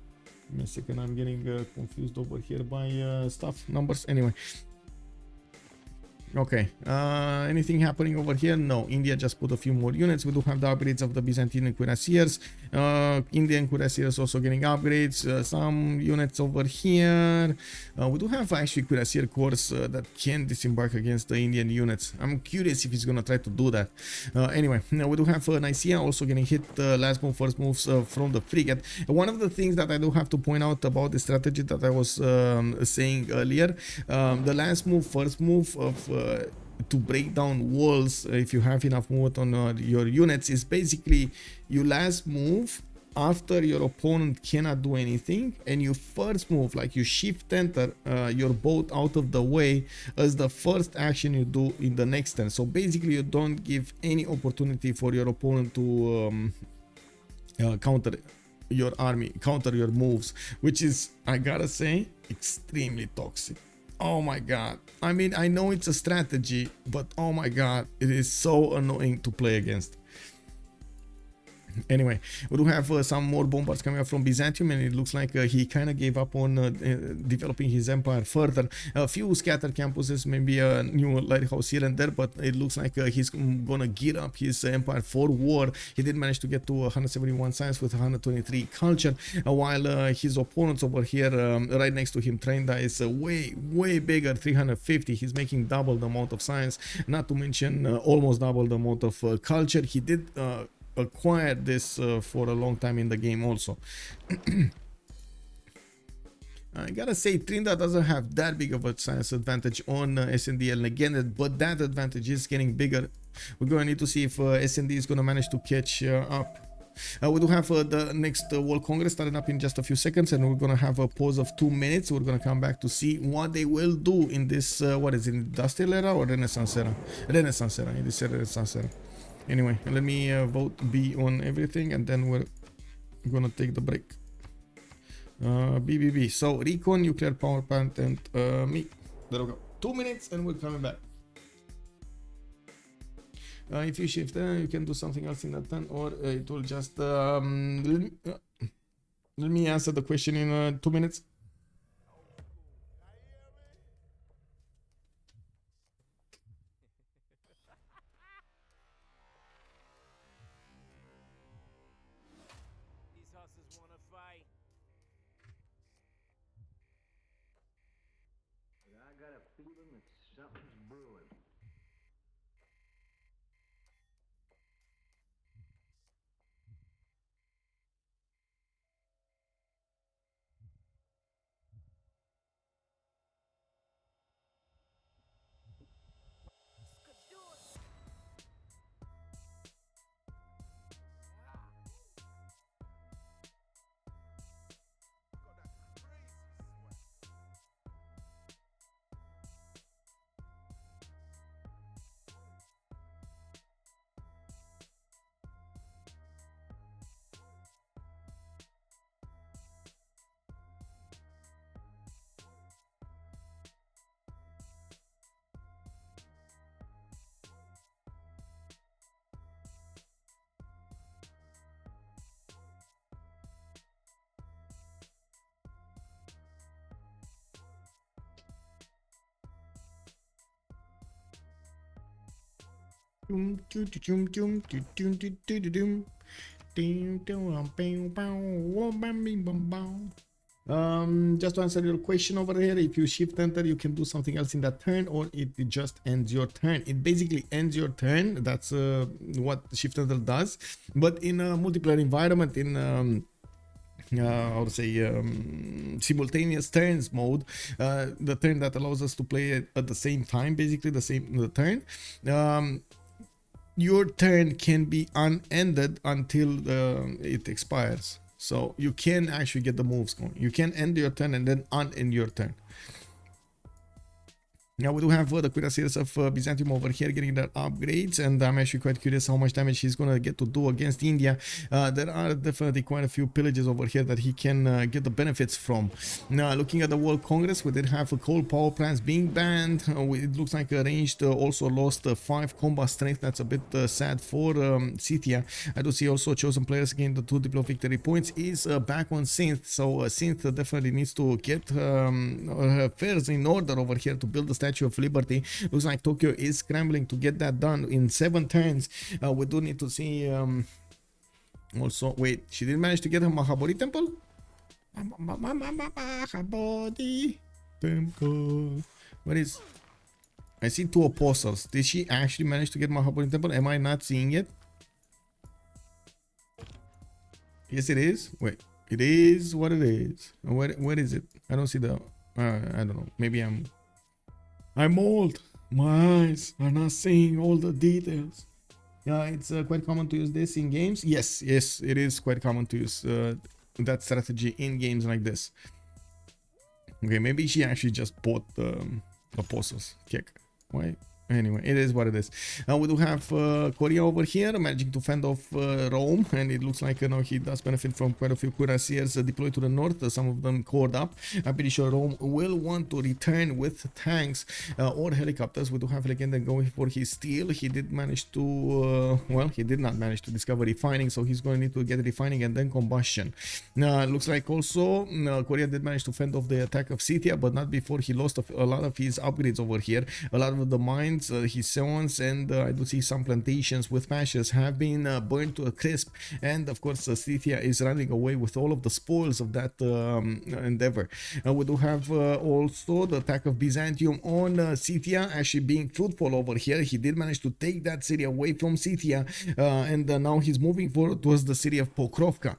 Give me a second, I'm getting confused over here by stuff, numbers. Anyway. Okay, anything happening over here? No, India just put a few more units. We do have the upgrades of the Byzantine cuirassiers. Indian cuirassiers also getting upgrades. Some units over here. We do have actually cuirassier corps that can disembark against the Indian units. I'm curious if he's gonna try to do that. Anyway, we do have Nicaea also getting hit last move, first moves from the frigate. One of the things that I do have to point out about the strategy that I was saying earlier, the last move, first move of to break down walls, if you have enough movement on your units, is basically you last move after your opponent cannot do anything, and you first move, like you shift enter your boat out of the way as the first action you do in the next turn. So basically you don't give any opportunity for your opponent to counter your army, counter your moves, which is, I gotta say, extremely toxic. Oh my god. I mean, I know it's a strategy, but oh my god, it is so annoying to play against. Anyway, we do have some more bombards coming up from Byzantium, and it looks like he kind of gave up on developing his empire further. A few scattered campuses, maybe a new lighthouse here and there, but it looks like he's gonna gear up his empire for war. He did manage to get to 171 science with 123 culture, while his opponents over here right next to him, trained is way bigger, 350. He's making double the amount of science, not to mention almost double the amount of culture. He did acquired this for a long time in the game also. I gotta say, Trinidad doesn't have that big of a science advantage on SNDL Legended, but that advantage is getting bigger. We're gonna need to see if SND is gonna manage to catch up. We do have the next World Congress starting up in just a few seconds, and we're gonna have a pause of 2 minutes. We're gonna come back to see what they will do in this what is it, Industrial Era or Renaissance Era? Renaissance Era. It is Renaissance Era. Anyway, let me vote B on everything, and then we're gonna take the break. BBB. So recon, nuclear power plant, and me. There we go. 2 minutes, and we're coming back. If you shift, you can do something else in that turn, or it will just. Let me answer the question in 2 minutes. These hustlers wanna fight. I got a feeling that something's brewing. Just to answer your question over here, if you shift enter, you can do something else in that turn, or it just ends your turn. It basically ends your turn. That's what shift enter does. But in a multiplayer environment, in I would say simultaneous turns mode, the turn that allows us to play it at the same time, basically the turn, your turn can be unended until it expires. So you can actually get the moves going. You can end your turn and then unend your turn. Now we do have the cuirassiers of Byzantium over here getting their upgrades, and I'm actually quite curious how much damage he's gonna get to do against India. There are definitely quite a few pillages over here that he can get the benefits from. Now, looking at the World Congress, we did have coal power plants being banned. It looks like Ranged also lost 5 combat strength. That's a bit sad for Scythia. I do see also chosen players gained the 2 diplo victory points is back on Synth, so Synth definitely needs to get her affairs in order over here to build the Statue of Liberty. Looks like Tokyo is scrambling to get that done in 7 turns. We do need to see also, wait, she didn't manage to get her Mahabodhi temple? Mahabodhi temple. What is? I see 2 apostles. Did she actually manage to get Mahabodhi temple? Am I not seeing it? Yes, it is. Wait, it is what it is. Where is it? I don't see the. I don't know. Maybe I'm old. My eyes are not seeing all the details. It's quite common to use this in games. Yes, it is quite common to use that strategy in games like this. Okay, maybe she actually just bought the apostles kick. Why? Anyway, it is what it is. We do have Korea over here managing to fend off Rome, and it looks like he does benefit from quite a few cuirassiers deployed to the north, some of them cored up. I'm pretty sure Rome will want to return with tanks or helicopters. We do have Legenda going for his steel. He did manage to, well, he did not manage to discover refining, so he's going to need to get refining and then combustion. Looks like also Korea did manage to fend off the attack of Scythia, but not before he lost a lot of his upgrades over here. A lot of the mines, his zones, and I do see some plantations with pastures have been burned to a crisp, and of course Scythia is running away with all of the spoils of that endeavor. We do have also the attack of Byzantium on Scythia actually being fruitful over here. He did manage to take that city away from Scythia, and now he's moving forward towards the city of Pokrovka.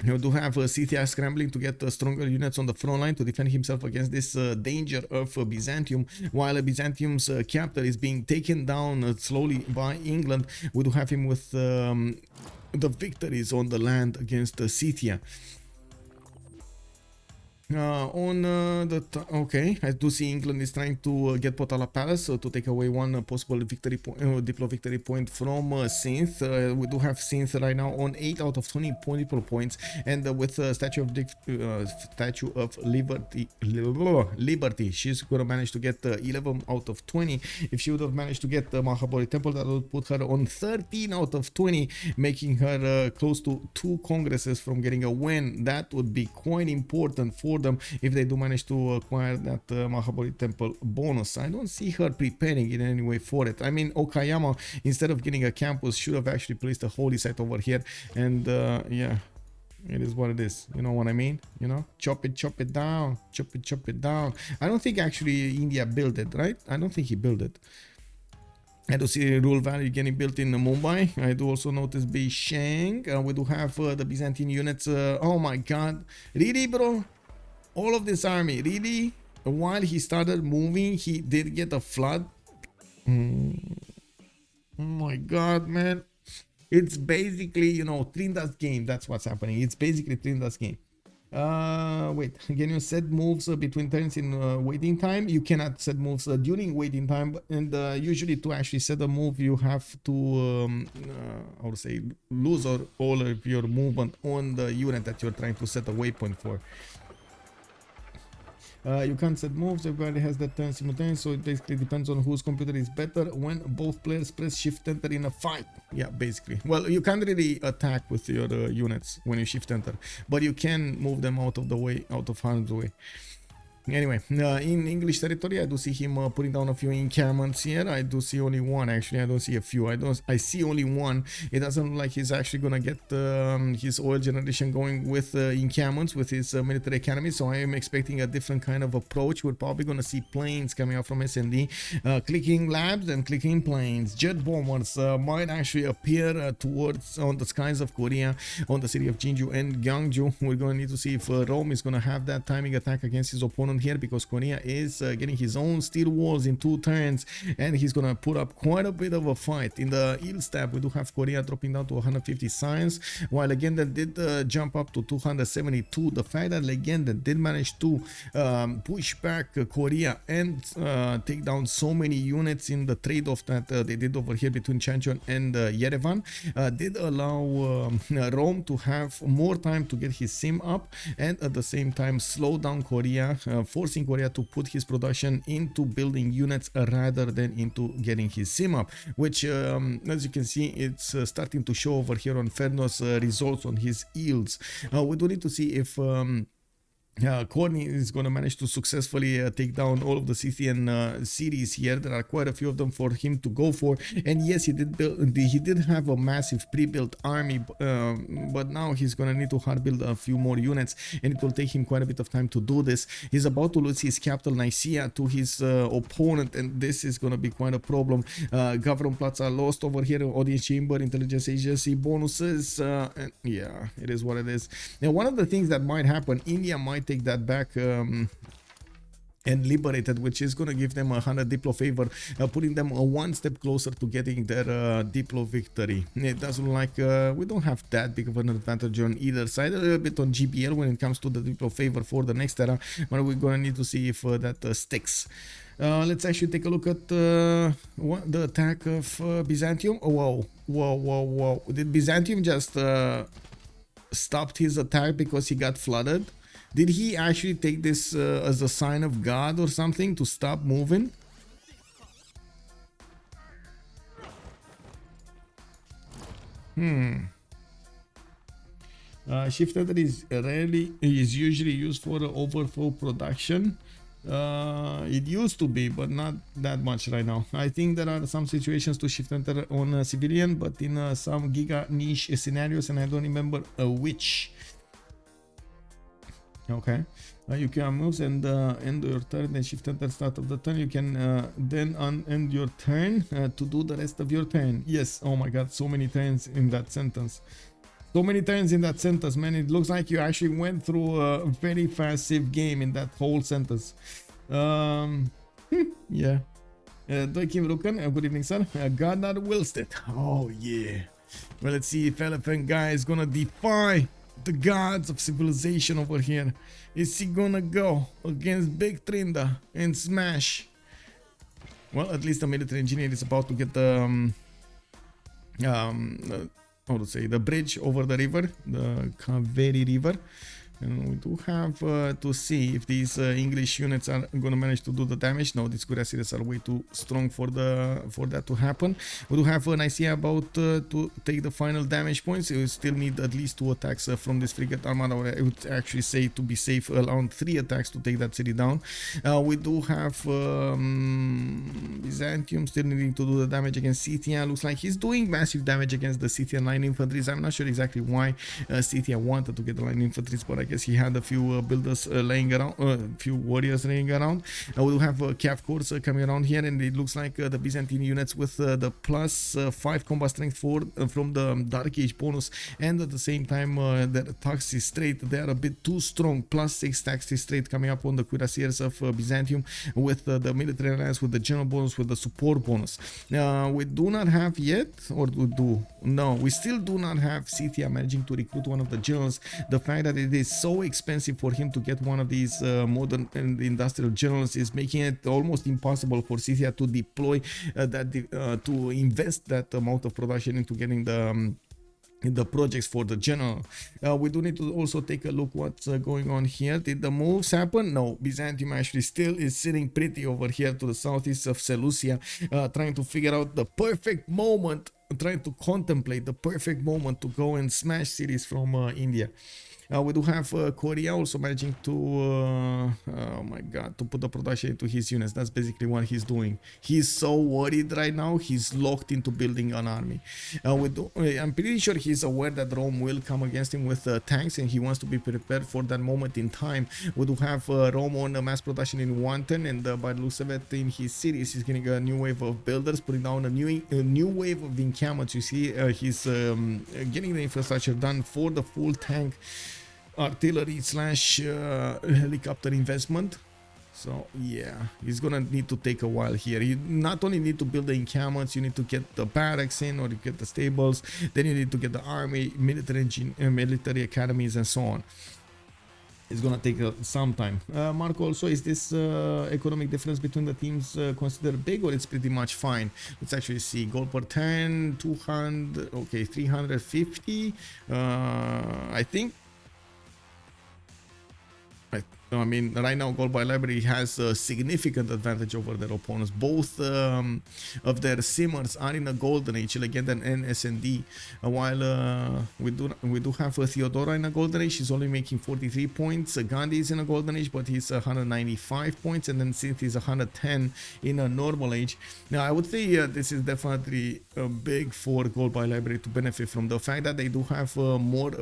You do have Scythia scrambling to get stronger units on the front line to defend himself against this danger of Byzantium, while Byzantium's capital is being taken down slowly by England. We do have him with the victories on the land against Scythia. Okay, I do see England is trying to get Potala Palace to take away one possible victory point, Diplo victory point from Synth. We do have Synth right now on 8 out of 20 Diplo points, and with Statue of Liberty, she's gonna manage to get 11 out of 20. If she would have managed to get the Mahabodhi Temple, that would put her on 13 out of 20, making her close to 2 congresses from getting a win. That would be quite important for them if they do manage to acquire that Mahabodhi Temple bonus. I don't see her preparing in any way for it. I mean, Okayama, instead of getting a campus, should have actually placed a holy site over here, and yeah, it is what it is. You know what I mean? You know, chop it down, chop it down. I don't think actually India built it, right? I don't think he built it. I do see Rule Valley getting built in Mumbai. I do also notice Beisheng. We do have the Byzantine units. Oh my god, really, bro? All of this army, really? While he started moving, he did get a flood. Oh my god, man. It's basically, you know, Trinda's game. That's what's happening. It's basically Trinda's game. Wait, can you set moves between turns in waiting time? You cannot set moves during waiting time, and usually to actually set a move, you have to, I would say, lose all of your movement on the unit that you're trying to set a waypoint for. You can't set moves, everybody has that turn simultaneously, so it basically depends on whose computer is better when both players press shift enter in a fight. Yeah, basically. Well, you can't really attack with your units when you shift enter, but you can move them out of the way, out of harm's way. Anyway, in English territory, I do see him putting down a few encampments here. I do see only one, actually. I don't see a few. I see only one. It doesn't look like he's actually gonna get his oil generation going with encampments with his military academy. So I am expecting a different kind of approach. We're probably gonna see planes coming out from S&D, clicking labs and clicking planes. Jet bombers might actually appear towards on the skies of Korea, on the city of Jinju and Gyeongju. We're gonna need to see if Rome is gonna have that timing attack against his opponent here, because Korea is getting his own steel walls in 2 turns, and he's gonna put up quite a bit of a fight. In the Ill stab, we do have Korea dropping down to 150 science, while Legenda did jump up to 272. The fact that Legenda did manage to push back Korea and take down so many units in the trade-off that they did over here between Chanchon and Yerevan did allow Rome to have more time to get his sim up, and at the same time slow down Korea, forcing Korea to put his production into building units rather than into getting his sim up, which as you can see, it's starting to show over here on Ferno's results on his yields. We do need to see if Corny is going to manage to successfully take down all of the Scythian cities here. There are quite a few of them for him to go for, and yes, he did have a massive pre-built army, but now he's going to need to hard build a few more units, and it will take him quite a bit of time to do this. He's about to lose his capital Nicaea to his opponent, and this is going to be quite a problem. Gavron Plaza lost over here, audience chamber, intelligence agency bonuses, and yeah, it is what it is. Now, one of the things that might happen, India might take that back and liberated, which is going to give them 100 Diplo favor, putting them one step closer to getting their Diplo victory. It does look like we don't have that big of an advantage on either side, a little bit on GPL when it comes to the Diplo favor for the next era, but we're going to need to see if that sticks. Let's actually take a look at the attack of Byzantium. Oh, whoa. Did Byzantium just stopped his attack because he got flooded? Did he actually take this as a sign of God or something to stop moving? Shifter is usually used for overflow production. It used to be, but not that much right now. I think there are some situations to shift enter on civilian, but in some giga niche scenarios, and I don't remember which. Okay, you can move and end your turn, then shift enter start of the turn. You can then end your turn to do the rest of your turn. Yes, oh my god, so many turns in that sentence. So many turns in that sentence, man. It looks like you actually went through a very fast Civ game in that whole sentence. Yeah. Doikim Rukan, good evening, sir. Gardner Wilstead. Oh, yeah. Well, let's see if Elaphantguy is gonna defy the gods of civilization over here. Is he gonna go against Big Trinda and smash? Well, at least the military engineer is about to get the how to say, the bridge over the river, the Kaveri River. And we do have to see if these English units are going to manage to do the damage. No, these cuirassiers are way too strong for that to happen. We do have an idea about to take the final damage points. We still need at least 2 attacks from this frigate armada. I would actually say, to be safe, around 3 attacks to take that city down. We do have Byzantium still needing to do the damage against Scythia. Looks like he's doing massive damage against the Scythian line infantries. I'm not sure exactly why Scythia wanted to get the line infantries, but I guess he had a few builders laying around, a few warriors laying around. We will have Cav Corps coming around here, and it looks like the Byzantine units with the plus 5 combat strength from the Dark Age bonus, and at the same time their taxis straight, they are a bit too strong. Plus 6 taxis straight coming up on the cuirassiers of Byzantium, with the military alliance, with the general bonus, with the support bonus. We do not have yet, or we do? No, we still do not have Scythia managing to recruit one of the generals. The fact that it is so expensive for him to get one of these modern and industrial generals is making it almost impossible for Scythia to deploy to invest that amount of production into getting the projects for the general. We do need to also take a look what's going on here. Did the moves happen? No, Byzantium actually still is sitting pretty over here to the southeast of Seleucia, trying to figure out the perfect moment, trying to contemplate the perfect moment to go and smash cities from India. We do have Korea also managing to, oh my god, to put the production into his units. That's basically what he's doing. He's so worried right now, he's locked into building an army. I'm pretty sure he's aware that Rome will come against him with tanks, and he wants to be prepared for that moment in time. We do have Rome on mass production in 1 turn, and by the looks of it, in his cities, he's getting a new wave of builders, putting down a new wave of encampments. You see, he's getting the infrastructure done for the full tank artillery slash helicopter investment. So yeah, he's gonna need to take a while here. You not only need to build the encampments, you need to get the barracks in, or you get the stables, then you need to get the army, military academies, and so on. It's gonna take some time. Marco, also, is this economic difference between the teams considered big, or it's pretty much fine? Let's actually see. Gold per turn, 200, okay, 350. I think. I mean, right now, Gold by Library has a significant advantage over their opponents. Both of their simmers are in a golden age, Legend and NSND. While we do have Theodora in a golden age. She's only making 43 points. Gandhi is in a golden age, but he's 195 points, and then Sith is 110 in a normal age. Now, I would say this is definitely big for Gold by Library to benefit from the fact that they do have more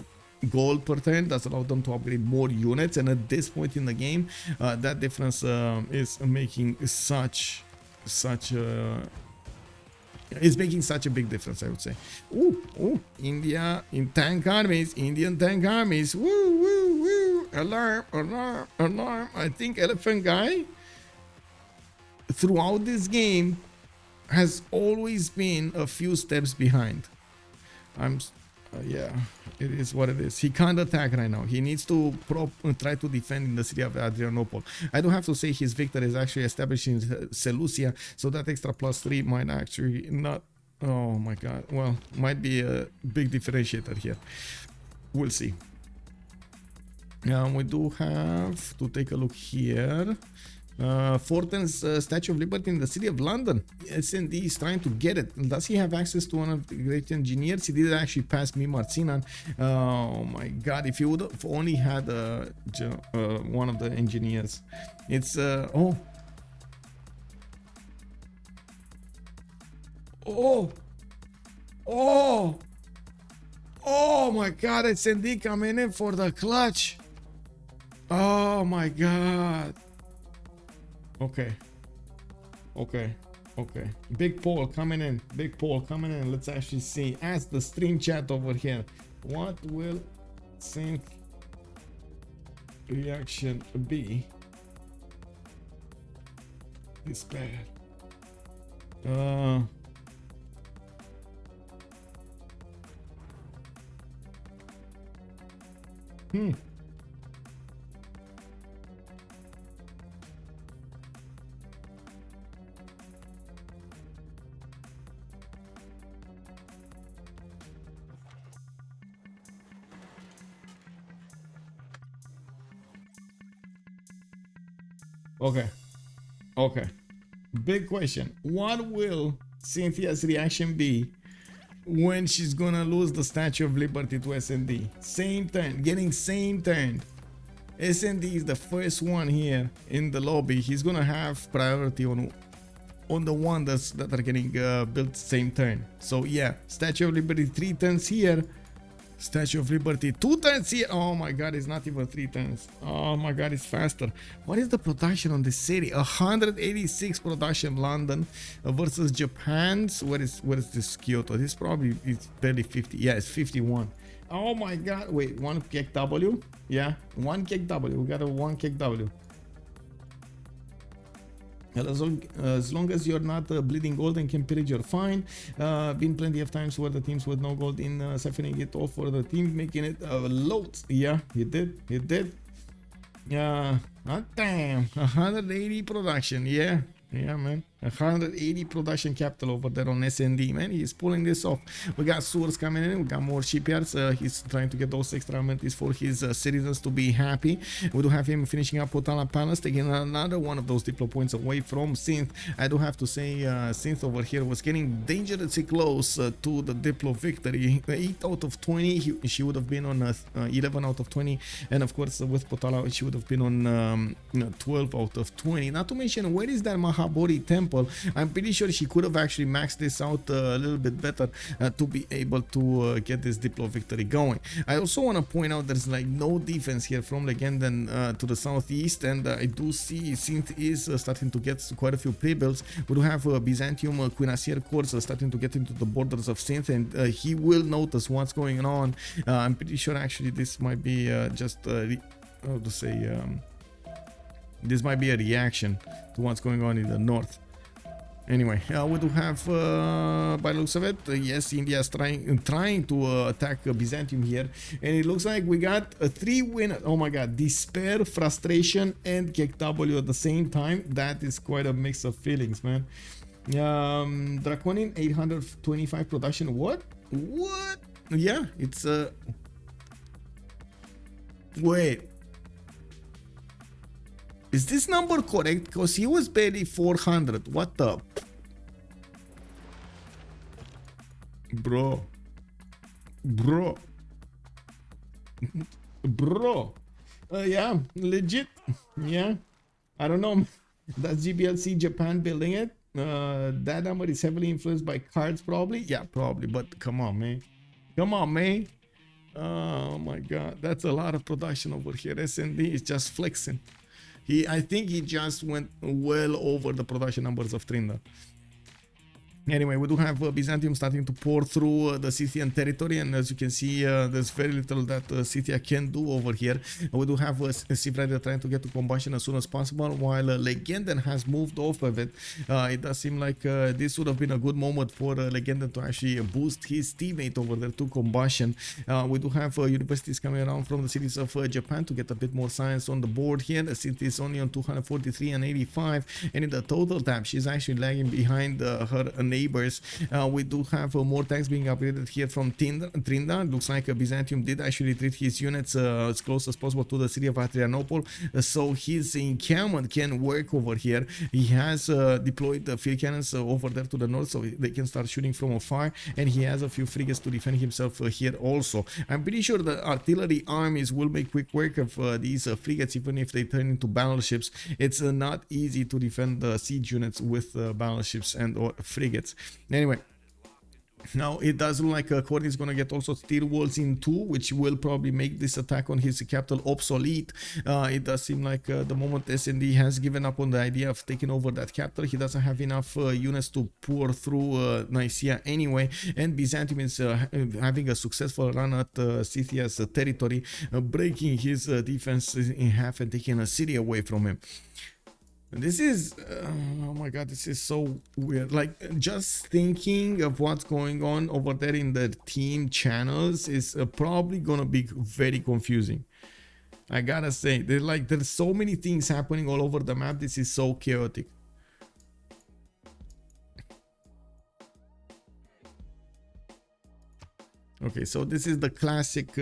gold per turn. Does allow them to upgrade more units, and at this point in the game, that difference is making such a big difference, I would say. Ooh, India in tank armies, Indian tank armies. Woo, woo, woo! Alarm! I think Elaphantguy throughout this game has always been a few steps behind. Yeah, it is what it is. He can't attack right now. He needs to try to defend in the city of Adrianople. I do have to say his victory is actually established in Seleucia, so that extra +3 might actually not... Oh my god. Well, might be a big differentiator here. We'll see. We do have to take a look here. Fortin's Statue of Liberty in the city of London. SND is trying to get it. Does he have access to one of the great engineers? He did actually pass me Marcinan. Oh my god, if he would have only had one of the engineers. It's oh my god, SND coming in for the clutch. Oh my god. Okay. Big Paul coming in. Let's actually see. Ask the stream chat over here. What will sync reaction be? Despair. Okay. Big question. What will Cynthia's reaction be when she's gonna lose the Statue of Liberty to SND? Same turn, getting same turn. SND is the first one here in the lobby. He's gonna have priority on the wonders that are getting built same turn. So yeah, Statue of Liberty 3 turns here. Statue of Liberty 2 turns here. Oh my god, it's not even 3 turns. Oh my god, it's faster. What is the production on this city? 186 production London versus Japan's. What is this Kyoto? This probably is barely 50. Yeah, it's 51. Oh my god. Wait, 1 KW? Yeah, 1 KW. We got a 1 KW. As long as you're not bleeding gold and can pillage, you're fine. Been plenty of times where the teams with no gold in siphoning it off for the team, making it loads. Yeah, he did. Damn, 180 production. Yeah, man. 180 production capital over there on SND, man. He's pulling this off. We got sewers coming in. We got more shipyards. He's trying to get those extra amenities for his citizens to be happy. We do have him finishing up Potala Palace, taking another one of those diplo points away from Synth. I do have to say, Synth over here was getting dangerously close to the diplo victory. 8 out of 20. She would have been on 11 out of 20. And of course, with Potala, she would have been on 12 out of 20. Not to mention, where is that Mahabodhi temple? I'm pretty sure she could have actually maxed this out a little bit better to be able to get this diplo victory going. I also want to point out there's like no defense here from Legenden to the southeast, and I do see Synth is starting to get quite a few pre-builds. We do have Byzantium Cuirassier Corps starting to get into the borders of Synth, and he will notice what's going on. I'm pretty sure actually this might be just how to say this might be a reaction to what's going on in the north. Anyway, we do have, by the looks of it, yes, India is trying to attack Byzantium here, and it looks like we got a 3 winners. Oh my god, despair, frustration, and KW at the same time. That is quite a mix of feelings, man. Draconian 825 production. What? Yeah, it's wait. Is this number correct? Because he was barely 400. What the? Bro. Yeah, legit. Yeah. I don't know. That's GBLC Japan building it. That number is heavily influenced by cards, probably. Yeah, probably. But come on, man. Oh my god. That's a lot of production over here. SND is just flexing. I think he just went well over the production numbers of Trinda. Anyway, we do have Byzantium starting to pour through the Scythian territory, and as you can see, there's very little that Scythia can do over here. We do have Civrider trying to get to combustion as soon as possible, while Legenden has moved off of it. It does seem like this would have been a good moment for Legenden to actually boost his teammate over there to combustion. We do have universities coming around from the cities of Japan to get a bit more science on the board here. The city is only on 243 and 85, and in the total tab, she's actually lagging behind her neighbors. We do have more tanks being upgraded here from Trinda. Looks like Byzantium did actually retreat his units as close as possible to the city of Adrianople, so his encampment can work over here. He has deployed the field cannons over there to the north, so they can start shooting from afar, and he has a few frigates to defend himself here also. I'm pretty sure the artillery armies will make quick work of these frigates, even if they turn into battleships. It's not easy to defend the siege units with battleships and or frigates. Anyway, now it does look like Courtney is going to get also steel walls in 2, which will probably make this attack on his capital obsolete. It does seem like the moment SND has given up on the idea of taking over that capital, he doesn't have enough units to pour through Nicaea anyway, and Byzantium is having a successful run at Scythia's territory, breaking his defense in half and taking a city away from him. This is oh my god, this is so weird. Like, just thinking of what's going on over there in the team channels is probably gonna be very confusing. I gotta say, there's so many things happening all over the map. This is so chaotic. Okay, so this is the classic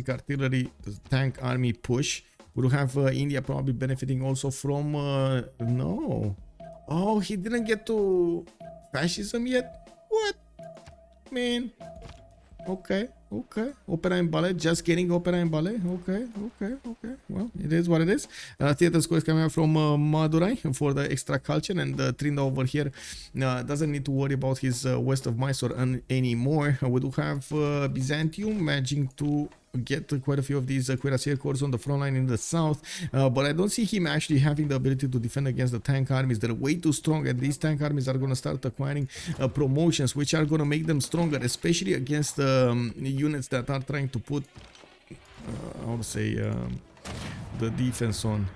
artillery tank army push. We do have India probably benefiting also from no. Oh, he didn't get to fascism yet? What? Man. Okay. Opera and ballet, just getting opera and ballet. Okay. Well, it is what it is. Theater score is coming out from Madurai for the extra culture, and Trinda over here doesn't need to worry about his west of Mysore anymore. We do have Byzantium managing to get quite a few of these cuirassier corps on the front line in the south, but I don't see him actually having the ability to defend against the tank armies. They're way too strong, and these tank armies are going to start acquiring promotions, which are going to make them stronger, especially against units that are trying to put how to say the defense on,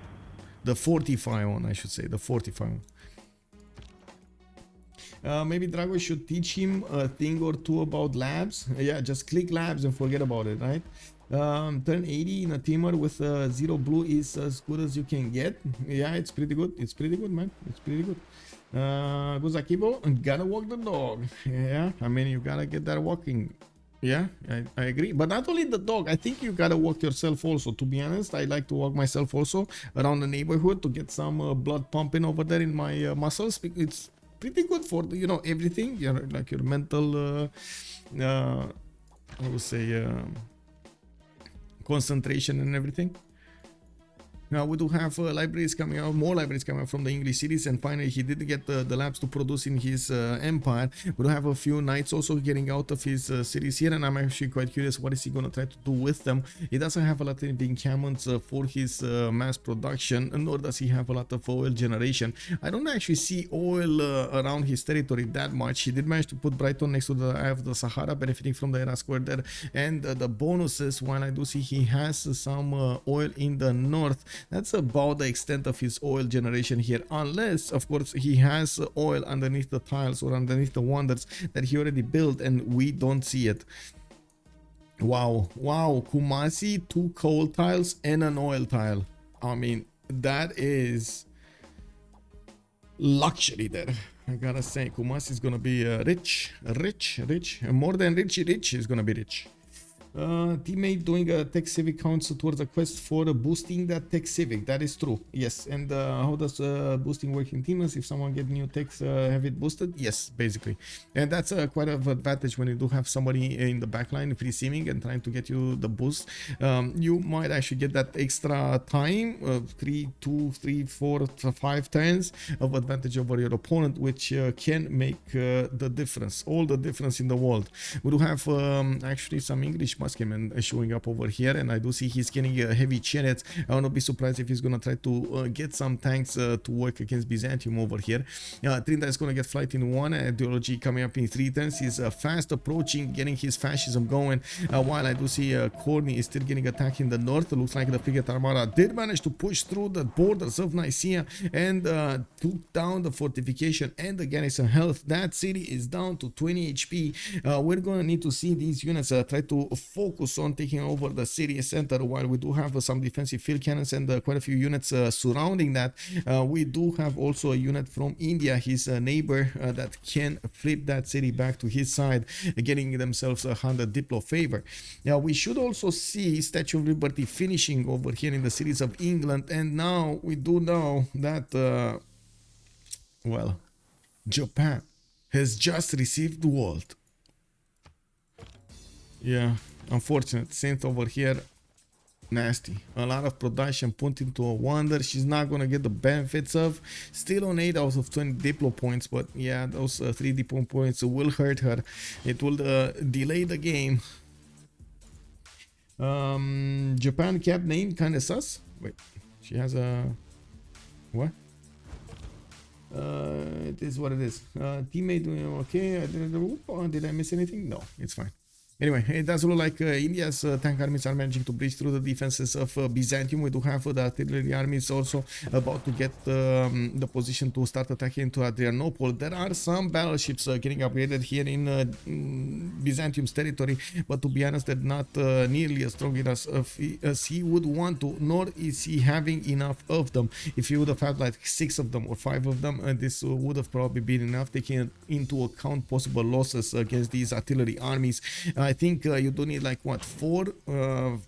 the fortify on, I should say, the fortify on. Maybe Dragos should teach him a thing or two about labs. Yeah, just click labs and forget about it, right? Turn 80 in a teamer with 0 blue is as good as you can get. Yeah, it's pretty good. It's pretty good, man. It's pretty good. Guzakibo, gotta walk the dog. Yeah, I mean, you gotta get that walking. Yeah, I agree. But not only the dog, I think you gotta walk yourself also. To be honest, I like to walk myself also around the neighborhood to get some blood pumping over there in my muscles. It's pretty good for, you know, everything, you know, like your mental I would say concentration and everything. Now we do have libraries coming out, more libraries coming out from the English cities, and finally he did get the labs to produce in his empire. We do have a few knights also getting out of his cities here, and I'm actually quite curious what is he going to try to do with them. He doesn't have a lot of encampments for his mass production, nor does he have a lot of oil generation. I don't actually see oil around his territory that much. He did manage to put Brighton next to the eye of the Sahara, benefiting from the era square there, and the bonuses, while I do see he has some oil in the north. That's about the extent of his oil generation here, unless of course he has oil underneath the tiles or underneath the wonders that he already built and we don't see it. Wow, Kumasi, 2 coal tiles and an oil tile. I mean, that is luxury there. I gotta say, Kumasi is gonna be rich, more than rich is gonna be rich. Teammate doing a tech civic counts towards a quest for boosting that tech civic. That is true, yes. And how does boosting work in teams? If someone get new techs, have it boosted? Yes, basically. And that's quite an advantage when you do have somebody in the backline free simming and trying to get you the boost. You might actually get that extra time, 3, 2, 3, 4, 5 turns of advantage over your opponent, which can make the difference, all the difference in the world. We do have actually some English muskemen showing up over here, and I do see he's getting heavy chariots. I will not be surprised if he's gonna try to get some tanks to work against Byzantium over here. Trinda is gonna get flight in 1, ideology coming up in 3 turns. He's fast approaching, getting his fascism going, while I do see Corny is still getting attacked in the north. It looks like the Frigate Armada did manage to push through the borders of Nicaea and took down the fortification and the garrison health. That city is down to 20 HP. We're gonna need to see these units try to focus on taking over the city center, while we do have some defensive field cannons and quite a few units surrounding that. We do have also a unit from India, his neighbor, that can flip that city back to his side, getting themselves 100 Diplo favor. Now we should also see Statue of Liberty finishing over here in the cities of England, and now we do know that well, Japan has just received word. Yeah, unfortunate. Saint over here, nasty. A lot of production put into a wonder she's not gonna get the benefits of. Still on 8 out of 20 Diplo points, but yeah, those 3 Diplo points will hurt her. It will delay the game. Japan cap name kinda sus. Wait, she has a what? It is what it is. Teammate doing okay. Did I miss anything? No, it's fine. Anyway, it does look like India's tank armies are managing to breach through the defenses of Byzantium. We do have the artillery armies also about to get the position to start attacking into Adrianople. There are some battleships getting upgraded here in Byzantium's territory, but to be honest, they're not nearly as strong as he would want to, nor is he having enough of them. If he would have had like 6 of them or 5 of them, this would have probably been enough, taking into account possible losses against these artillery armies. I think you do need like what, 4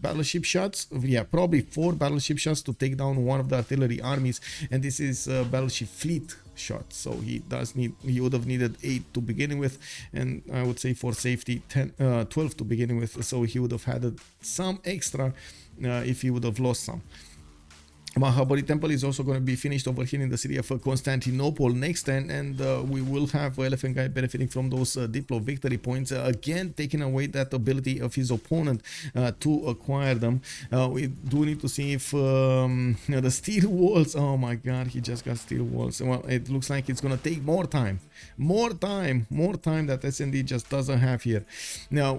battleship shots? Yeah, probably 4 battleship shots to take down one of the artillery armies, and this is battleship fleet shots, so he would have needed 8 to begin with, and I would say for safety 12 to begin with, so he would have had some extra if he would have lost some. Mahabari Temple is also going to be finished over here in the city of Constantinople next turn, and we will have Elaphantguy benefiting from those Diplo victory points, again taking away that ability of his opponent to acquire them. We do need to see if the steel walls, oh my god, he just got steel walls. Well, it looks like it's going to take more time that SND just doesn't have here. Now,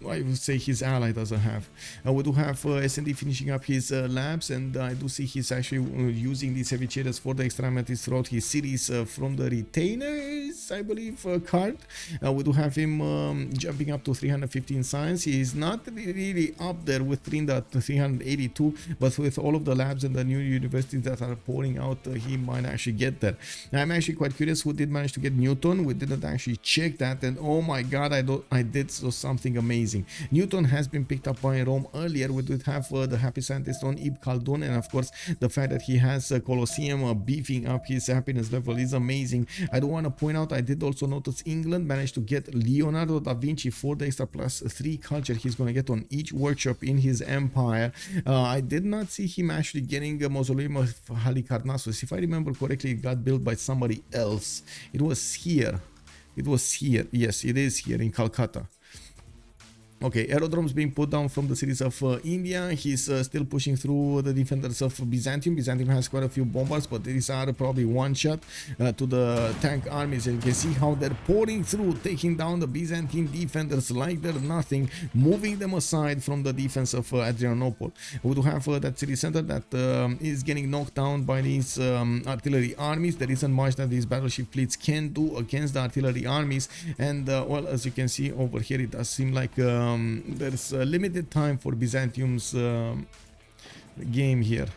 I would say his ally doesn't have. We do have SND finishing up his labs, and I do see he's actually using these heavy chariots for the extremities throughout his cities from the retainers, I believe, card. We do have him jumping up to 315 science. He is not really up there with Trinda at 382, but with all of the labs and the new universities that are pouring out, he might actually get there. I'm actually quite curious who did manage to get Newton. We didn't actually check that, and oh my god, I did something amazing. Newton has been picked up by Rome earlier. We did have the happy scientist on Ibn Khaldun, and of course the fact that he has Colosseum beefing up his happiness level is amazing. I do want to point out, I did also notice England managed to get Leonardo da Vinci for the extra +3 culture he's going to get on each workshop in his empire. I did not see him actually getting a mausoleum of Halicarnassus. If I remember correctly, it got built by somebody else. It was here. Yes, it is here in Calcutta. Okay, aerodromes being put down from the cities of India. He's still pushing through the defenders of Byzantium. Byzantium has quite a few bombers, but these are probably one shot to the tank armies. And you can see how they're pouring through, taking down the Byzantine defenders like they're nothing, moving them aside from the defense of Adrianople. We do have that city center that is getting knocked down by these artillery armies. There isn't much that these battleship fleets can do against the artillery armies. And well, as you can see over here, it does seem like there's a limited time for Byzantium's game here.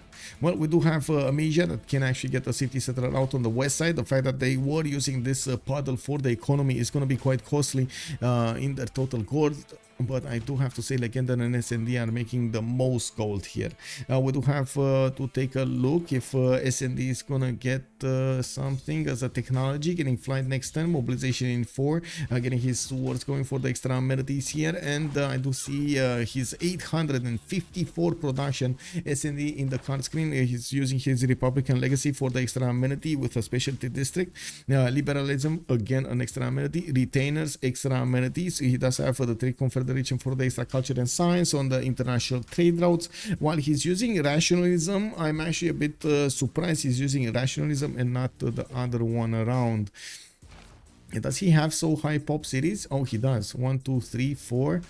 Well, we do have Amesia that can actually get a city center out on the west side. The fact that they were using this puddle for the economy is going to be quite costly in their total gold. But I do have to say, Legenda and SND are making the most gold here. We do have to take a look if SND is gonna get something as a technology, getting flight next turn, mobilization in 4, getting his swords going for the extra amenities here, and I do see his 854 production. SND in the card screen, he's using his Republican legacy for the extra amenity with a specialty district. Liberalism, again an extra amenity. Retainers, extra amenities. He does have the 3 confederate the region for the extra culture and science on the international trade routes. While he's using rationalism, I'm actually a bit surprised he's using rationalism and not the other one around. Does he have so high pop cities? Oh, he does. 1, 2, 3, 4.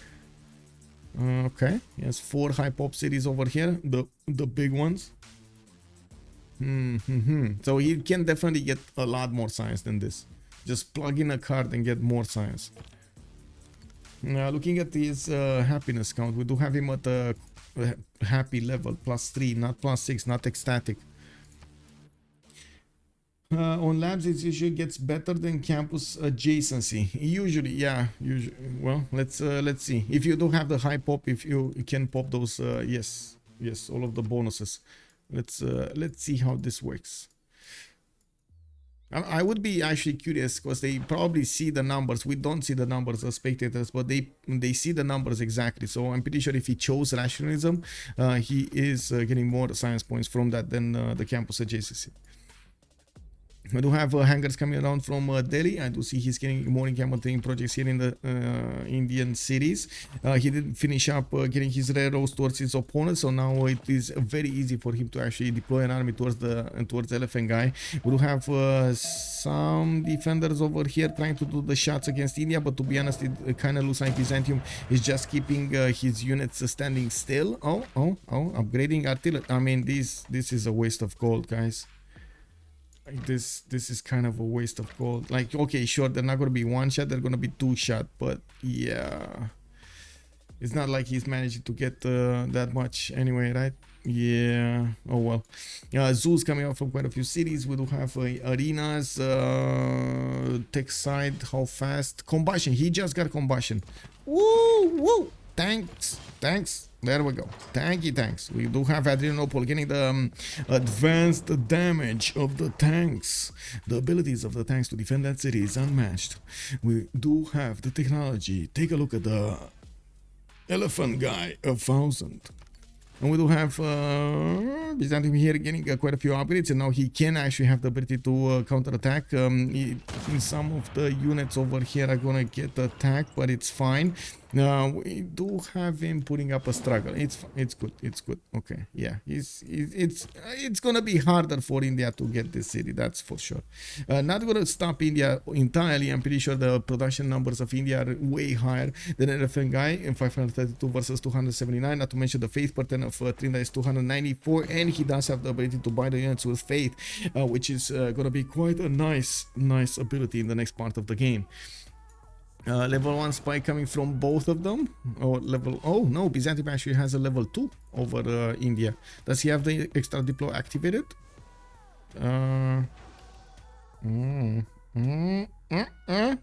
Okay, he has 4 high pop cities over here, the big ones. So he can definitely get a lot more science than this. Just plug in a card and get more science. Looking at his happiness count, we do have him at a happy level, +3, not +6, not ecstatic. On labs, it usually gets better than campus adjacency. Usually, yeah. Usually, well, let's see. If you do have the high pop, if you can pop those, yes, all of the bonuses. Let's see how this works. I would be actually curious because they probably see the numbers. We don't see the numbers as spectators, but they see the numbers exactly. So I'm pretty sure if he chose rationalism, he is getting more science points from that than the campus adjacency. We do have hangars coming around from Delhi. I do see he's getting more encampment projects here in the Indian cities. He did finish up getting his railroads towards his opponent, so now it is very easy for him to actually deploy an army towards Elaphantguy. We do have some defenders over here trying to do the shots against India, but to be honest, it kind of looks like Byzantium is just keeping his units standing still. Oh, upgrading artillery. I mean, this is a waste of gold, guys. This is kind of a waste of gold. Like, okay, sure, they're not going to be 1 shot, they're going to be 2 shot, but yeah, it's not like he's managing to get that much anyway, right? Yeah, oh well. Zoos coming out from quite a few cities. We do have arenas, tech side, how fast, combustion, he just got combustion. Woo, tanks. There we go. Tanks. We do have Adrianople getting the advanced damage of the tanks. The abilities of the tanks to defend that city is unmatched. We do have the technology. Take a look at the Elaphantguy 1000. And we do have Byzantium here getting quite a few upgrades, and now he can actually have the ability to counterattack. Some of the units over here are gonna get attacked, but it's fine. We do have him putting up a struggle. It's good. Okay, yeah, it's gonna be harder for India to get this city, that's for sure. Not gonna stop India entirely. I'm pretty sure the production numbers of India are way higher than Elaphantguy in 532 versus 279. Not to mention the faith pattern of Trinda is 294, and he does have the ability to buy the units with faith, which is gonna be quite a nice ability in the next part of the game. Level 1 spy coming from both of them, or level, oh no, Byzantium actually has a level 2 over India. Does he have the extra diplo activated?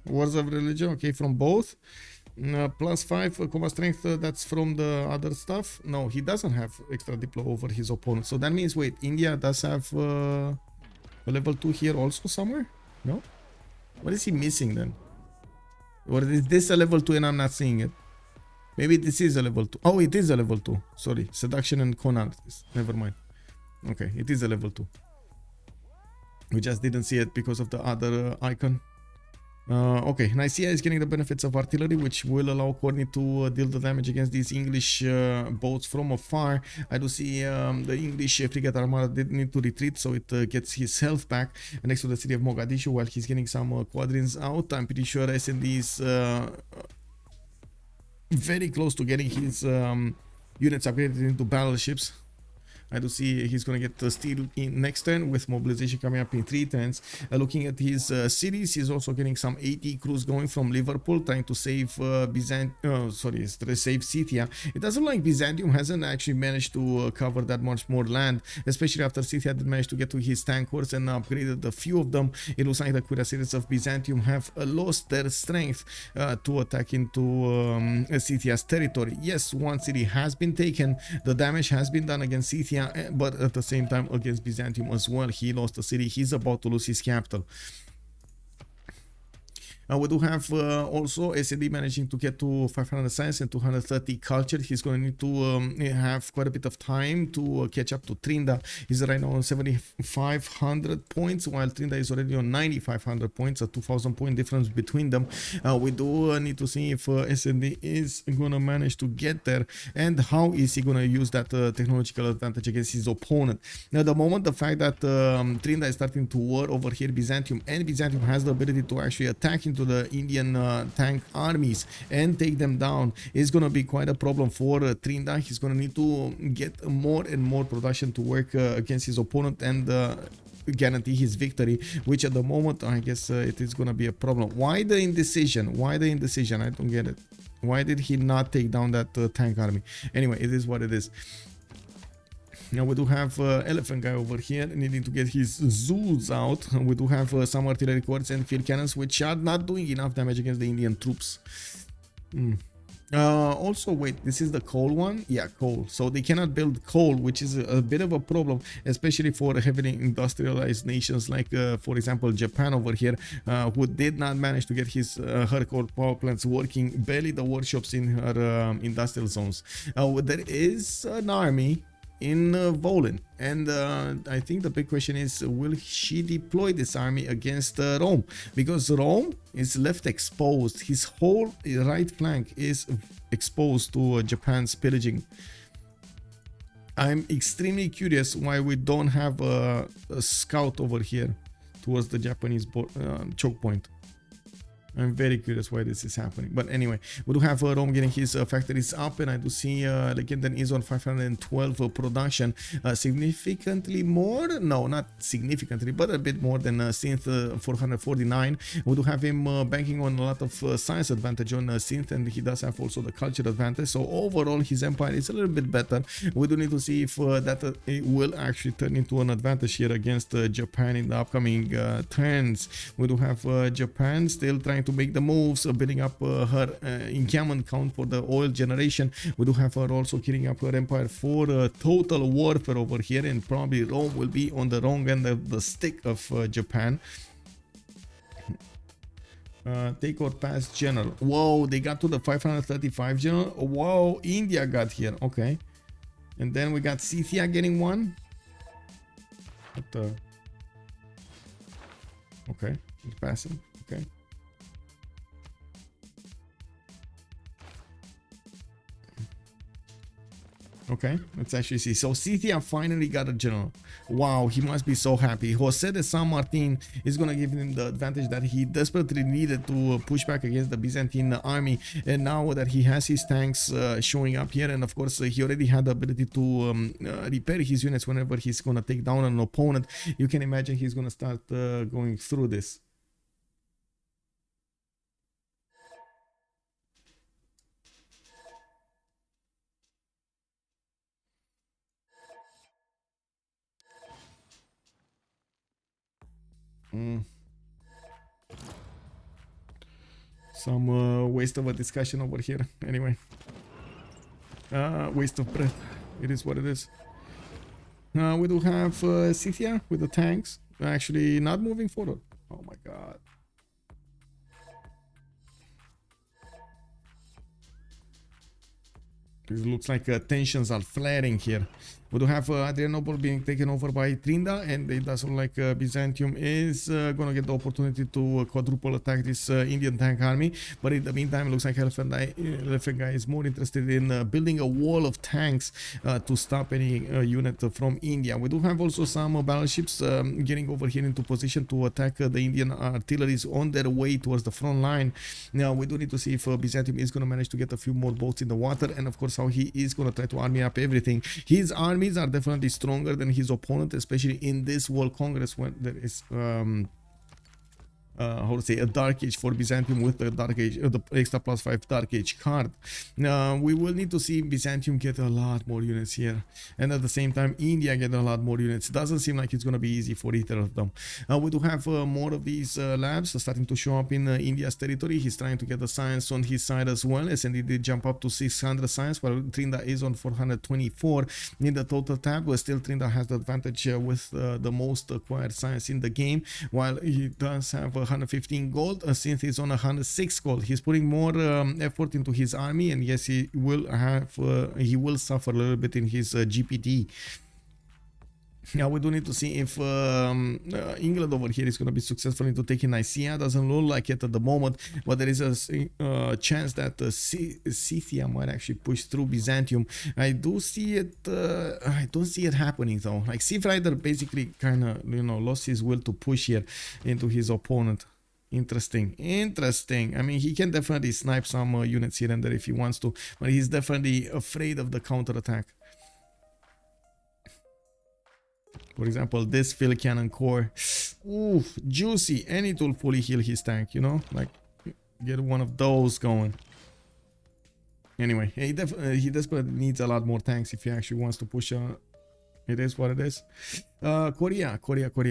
Wars of religion, okay, from both. +5 combat strength, that's from the other stuff. No, he doesn't have extra diplo over his opponent, so that means, wait, India does have a level 2 here also somewhere? No? What is he missing then? Or is this a level 2 and I'm not seeing it? Maybe this is a level 2. Oh, it is a level 2. Sorry. Seduction and con artist. Never mind. Okay, it is a level 2. We just didn't see it because of the other icon. Okay, Nicaea is getting the benefits of artillery, which will allow Courtney to deal the damage against these English boats from afar. I do see the English frigate armada did need to retreat, so it gets his health back next to the city of Mogadishu while he's getting some quadrants out. I'm pretty sure SND is very close to getting his units upgraded into battleships. I do see he's going to get steel in next turn with mobilization coming up in 3 turns. Looking at his cities, he's also getting some 80 crews going from Liverpool, trying to save save Scythia. It doesn't look like Byzantium hasn't actually managed to cover that much more land, especially after Scythia did manage to get to his tank horse and upgraded a few of them. It looks like the cuirassiers of Byzantium have lost their strength to attack into Scythia's territory. Yes, one city has been taken. The damage has been done against Scythia, but at the same time against Byzantium as well. He lost a city. He's about to lose his capital. We do have also SND managing to get to 500 science and 230 culture. He's going to need to have quite a bit of time to catch up to Trinda. He's right now on 7,500 points, while Trinda is already on 9,500 points, a 2,000 point difference between them. We do need to see if SND is going to manage to get there, and how is he going to use that technological advantage against his opponent. Now, the moment the fact that Trinda is starting to war over here Byzantium, and Byzantium has the ability to actually attack into the Indian tank armies and take them down, is going to be quite a problem for Trinda. He's going to need to get more and more production to work against his opponent and guarantee his victory, which at the moment I guess it is going to be a problem. Why the indecision? Why the indecision? I don't get it. Why did he not take down that tank army? Anyway, it is what it is. Now we do have Elaphantguy over here needing to get his Zeus out. We do have some artillery corps and field cannons, which are not doing enough damage against the Indian troops. Also, wait, this is the coal one? Yeah, coal. So they cannot build coal, which is a bit of a problem, especially for heavily industrialized nations like, for example, Japan over here, who did not manage to get her coal power plants working, barely the workshops in her industrial zones. There is an army in Volen, and I think the big question is, will she deploy this army against Rome? Because Rome is left exposed. His whole right flank is exposed to Japan's pillaging. I'm extremely curious why we don't have a scout over here towards the Japanese choke point. I'm very curious why this is happening. But anyway, we do have Rome getting his factories up, and I do see Legenden is on 512 production, significantly more, no, not significantly, but a bit more than Synth 449. We do have him banking on a lot of science advantage on Synth, and he does have also the culture advantage. So overall, his empire is a little bit better. We do need to see if that it will actually turn into an advantage here against Japan in the upcoming turns. We do have Japan still trying to make the moves, building up her encampment count for the oil generation. We do have her also killing up her empire for total warfare over here, and probably Rome will be on the wrong end of the stick of Japan. Take or pass general. Whoa, they got to the 535 general. Whoa, India got here. Okay, and then we got Scythia getting one. What the? Okay, it's passing. Okay. Okay, let's actually see. So Scythia finally got a general. Wow, he must be so happy. Jose de San Martin is going to give him the advantage that he desperately needed to push back against the Byzantine army. And now that he has his tanks showing up here, and of course he already had the ability to repair his units whenever he's going to take down an opponent, you can imagine he's going to start going through this. Some waste of a discussion over here. Anyway, waste of breath. It is what it is. We do have Scythia with the tanks actually not moving forward. Oh my god. It looks like tensions are flaring here. We do have Adrianople being taken over by Trinda, and it does look like Byzantium is going to get the opportunity to quadruple attack this Indian tank army. But in the meantime, it looks like Elaphantguy is more interested in building a wall of tanks to stop any unit from India. We do have also some battleships getting over here into position to attack the Indian artilleries on their way towards the front line. Now, we do need to see if Byzantium is going to manage to get a few more boats in the water, and of course how he is going to try to army up everything. His armies are definitely stronger than his opponent, especially in this World Congress when there is how to say, a Dark Age for Byzantium with the Dark Age, the extra +5 Dark Age card. We will need to see Byzantium get a lot more units here, and at the same time India get a lot more units. Doesn't seem like it's going to be easy for either of them. We do have more of these labs starting to show up in India's territory. He's trying to get the science on his side as well, as and he did jump up to 600 science, while Trinda is on 424 in the total tab. But still Trinda has the advantage with the most acquired science in the game, while he does have a 115 gold. Synth is on 106 gold. He's putting more effort into his army, and yes, he will suffer a little bit in his GPT. Now we do need to see if England over here is going to be successful into taking Nicaea. Doesn't look like it at the moment, but there is a chance that Scythia might actually push through Byzantium. I do see it. I don't see it happening though. Like Civrider basically kind of lost his will to push here into his opponent. Interesting. I mean, he can definitely snipe some units here and there if he wants to, but he's definitely afraid of the counterattack. For example, this field cannon core. Ooh, juicy. And it will fully heal his tank, like get one of those going. Anyway, he desperately needs a lot more tanks if he actually wants to push. It is what it is. Korea.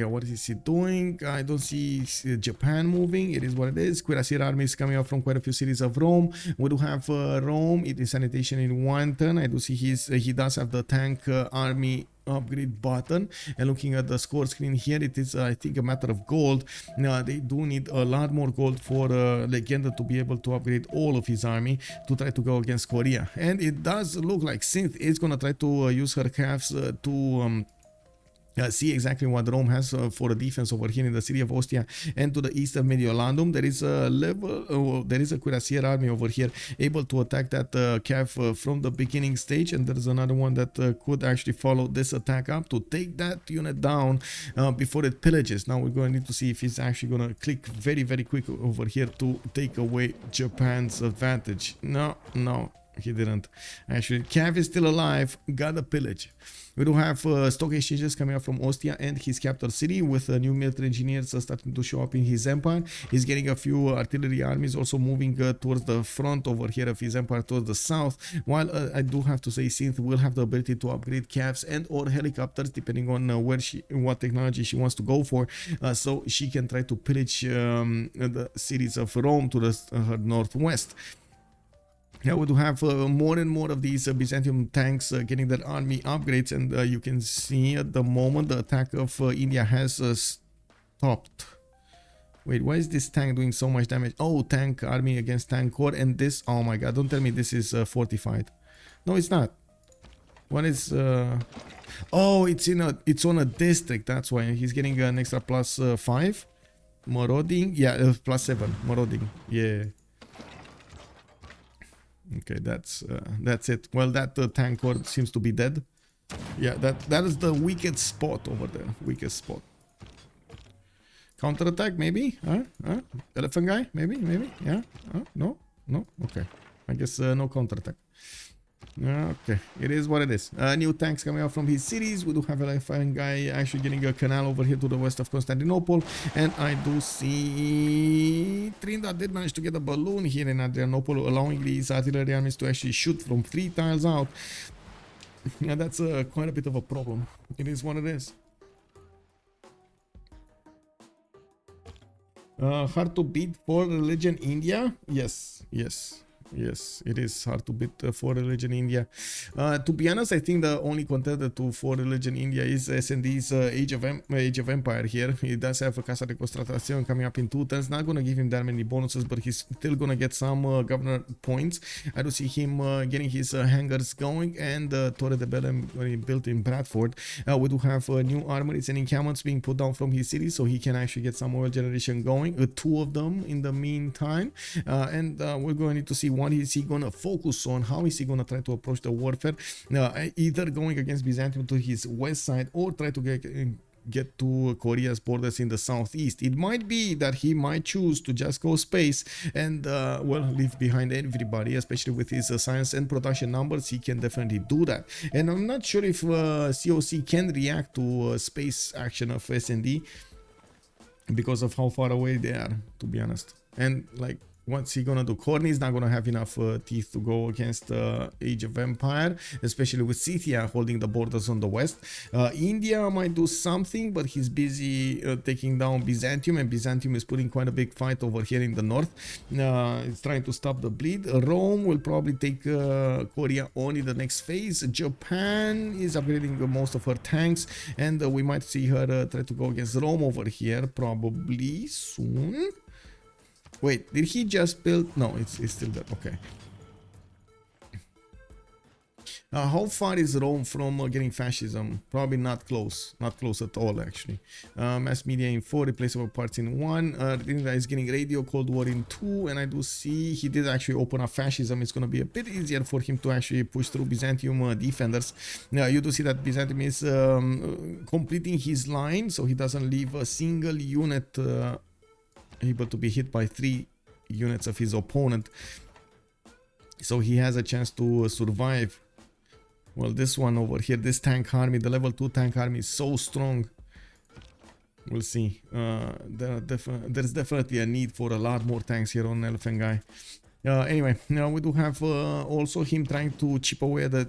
What is he doing? I don't see Japan moving. It is what it is. Cuirassier army is coming out from quite a few cities of Rome. We do have Rome. It is sanitation in 1 turn. I do see he does have the tank army upgrade button, and looking at the score screen here, it is I think a matter of gold. Now they do need a lot more gold for Legenda to be able to upgrade all of his army to try to go against Korea, and it does look like Synth is gonna try to use her calves to see exactly what Rome has for a defense over here in the city of Ostia and to the east of Mediolandum. There is a there is a cuirassier army over here able to attack that cav from the beginning stage, and there is another one that could actually follow this attack up to take that unit down before it pillages. Now we're going to need to see if he's actually going to click very quick over here to take away Japan's advantage. No, he didn't. Actually, Cav is still alive, got a pillage. We do have stock exchanges coming up from Ostia and his capital city, with new military engineers starting to show up in his empire. He's getting a few artillery armies also moving towards the front over here of his empire, towards the south. While I do have to say Synth will have the ability to upgrade Cavs and or helicopters depending on what technology she wants to go for, so she can try to pillage the cities of Rome to her northwest. Now we do have more and more of these Byzantium tanks getting their army upgrades, and you can see at the moment the attack of India has stopped. Wait, why is this tank doing so much damage? Oh, tank army against tank core, and this, oh my god, don't tell me this is fortified. No, it's not. What is oh, it's on a district, that's why he's getting an extra plus 5 marauding. Yeah, plus 7 marauding. Yeah. Okay, that's it. Well, that tank core seems to be dead. Yeah, that is the weakest spot over there. Weakest spot. Counterattack, maybe? Elaphantguy, maybe? Yeah? No? Okay. I guess no counterattack. Okay, it is what it is. New tanks coming out from his cities. We do have Elaphantguy actually getting a canal over here to the west of Constantinople, and I do see Trinda did manage to get a balloon here in Adrianople, allowing these artillery armies to actually shoot from 3 tiles out. Yeah, that's quite a bit of a problem. It is what it is. Hard to beat for religion India? Yes, it is hard to beat for religion India. To be honest, I think the only contender for religion India is SND's Age of Empire here. He does have a Casa de Constatación coming up in 2 turns. Not gonna give him that many bonuses, but he's still gonna get some governor points. I do see him getting his hangars going, and Torre de Belém built in Bradford. We do have new armories and encampments being put down from his city, so he can actually get some oil generation going. 2 of them in the meantime, and we're going to need to see what is he gonna focus on, how is he gonna try to approach the warfare, either going against Byzantium to his west side or try to get to Korea's borders in the southeast. It might be that he might choose to just go space and well, leave behind everybody, especially with his science and production numbers. He can definitely do that, and I'm not sure if COC can react to space action of SND because of how far away they are, to be honest. And like, what's he gonna do? Corny is not gonna have enough teeth to go against Age of Empire, especially with Scythia holding the borders on the west. India might do something, but he's busy taking down Byzantium, and Byzantium is putting quite a big fight over here in the north. It's trying to stop the bleed. Rome will probably take Korea on in the next phase. Japan is upgrading most of her tanks, and we might see her try to go against Rome over here probably soon. Wait, did he just build? No, it's still there. Okay. How far is Rome from getting fascism? Probably not close. Not close at all, actually. Mass media in 4, replaceable parts in 1. Is getting radio, Cold War in 2. And I do see he did actually open up fascism. It's going to be a bit easier for him to actually push through Byzantium defenders. Now, you do see that Byzantium is completing his line, so he doesn't leave a single unit able to be hit by 3 units of his opponent. So he has a chance to survive. Well, this one over here, this tank army, the level 2 tank army is so strong. We'll see. There's definitely a need for a lot more tanks here on Elaphantguy. Anyway, now we do have also him trying to chip away at the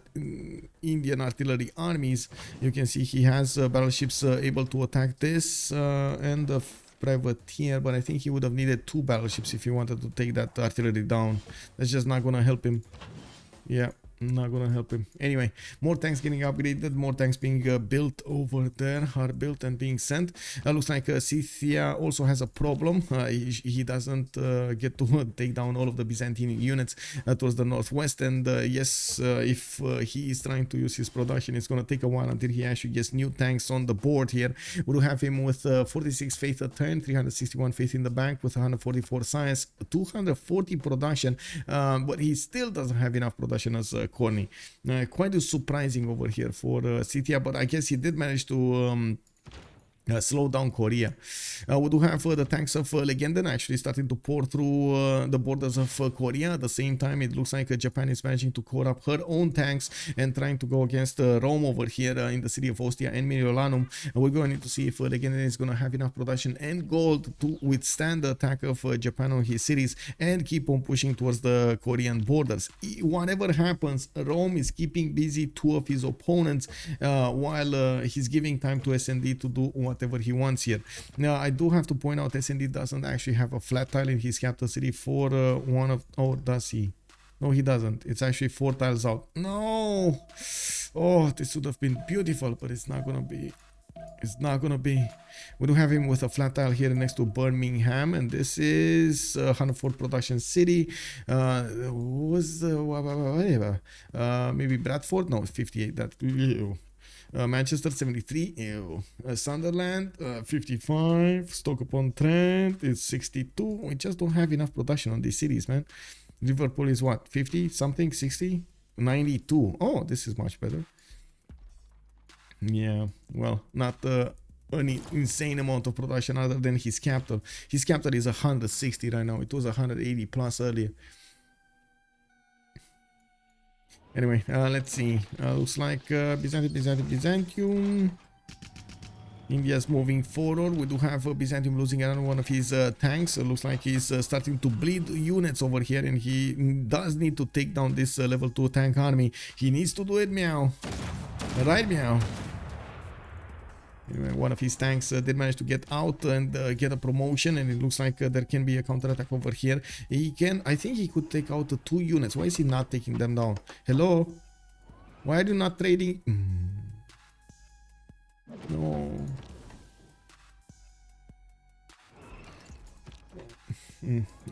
Indian artillery armies. You can see he has battleships able to attack this and the privateer, but I think he would have needed 2 battleships if he wanted to take that artillery down. That's just not gonna help him. Yeah. Not gonna help him. Anyway, more tanks getting upgraded, more tanks being built over there, are built and being sent. Looks like Scythia also has a problem. He doesn't get to take down all of the Byzantine units towards the northwest, and yes, if he is trying to use his production, it's gonna take a while until he actually gets new tanks on the board here. We do have him with 46 faith a turn, 361 faith in the bank with 144 science, 240 production, but he still doesn't have enough production as Corny. Quite surprising over here for Scythia, but I guess he did manage to slow down Korea. We do have the tanks of Legenden actually starting to pour through the borders of Korea. At the same time, it looks like Japan is managing to core up her own tanks and trying to go against Rome over here in the city of Ostia and Mediolanum. We're going to need to see if Legenden is going to have enough production and gold to withstand the attack of Japan on his cities and keep on pushing towards the Korean borders. Whatever happens, Rome is keeping busy 2 of his opponents while he's giving time to SND to do whatever he wants here. Now, I do have to point out SND doesn't actually have a flat tile in his capital city for one of... Oh, does he? No, he doesn't. It's actually 4 tiles out. No! Oh, this would have been beautiful, but it's not gonna be. It's not gonna be. We do have him with a flat tile here next to Birmingham, and this is 104 production city. Was maybe Bradford? No, 58. That. Ew. Manchester 73, ew. Sunderland 55, Stoke-upon-Trent is 62. We just don't have enough production on these cities, man. Liverpool is what, 50 something, 60, 92. Oh, this is much better. Yeah, well, not an insane amount of production other than his capital. His capital is 160 right now. It was 180 plus earlier. Anyway, let's see. Looks like Byzantium. India's moving forward. We do have Byzantium losing another one of his tanks. Looks like he's starting to bleed units over here, and he does need to take down this level 2 tank army. He needs to do it, meow. Right, meow. Anyway, one of his tanks did manage to get out and get a promotion, and it looks like there can be a counterattack over here. He can, I think he could take out 2 units. Why is he not taking them down? Hello? Why are you not trading? No.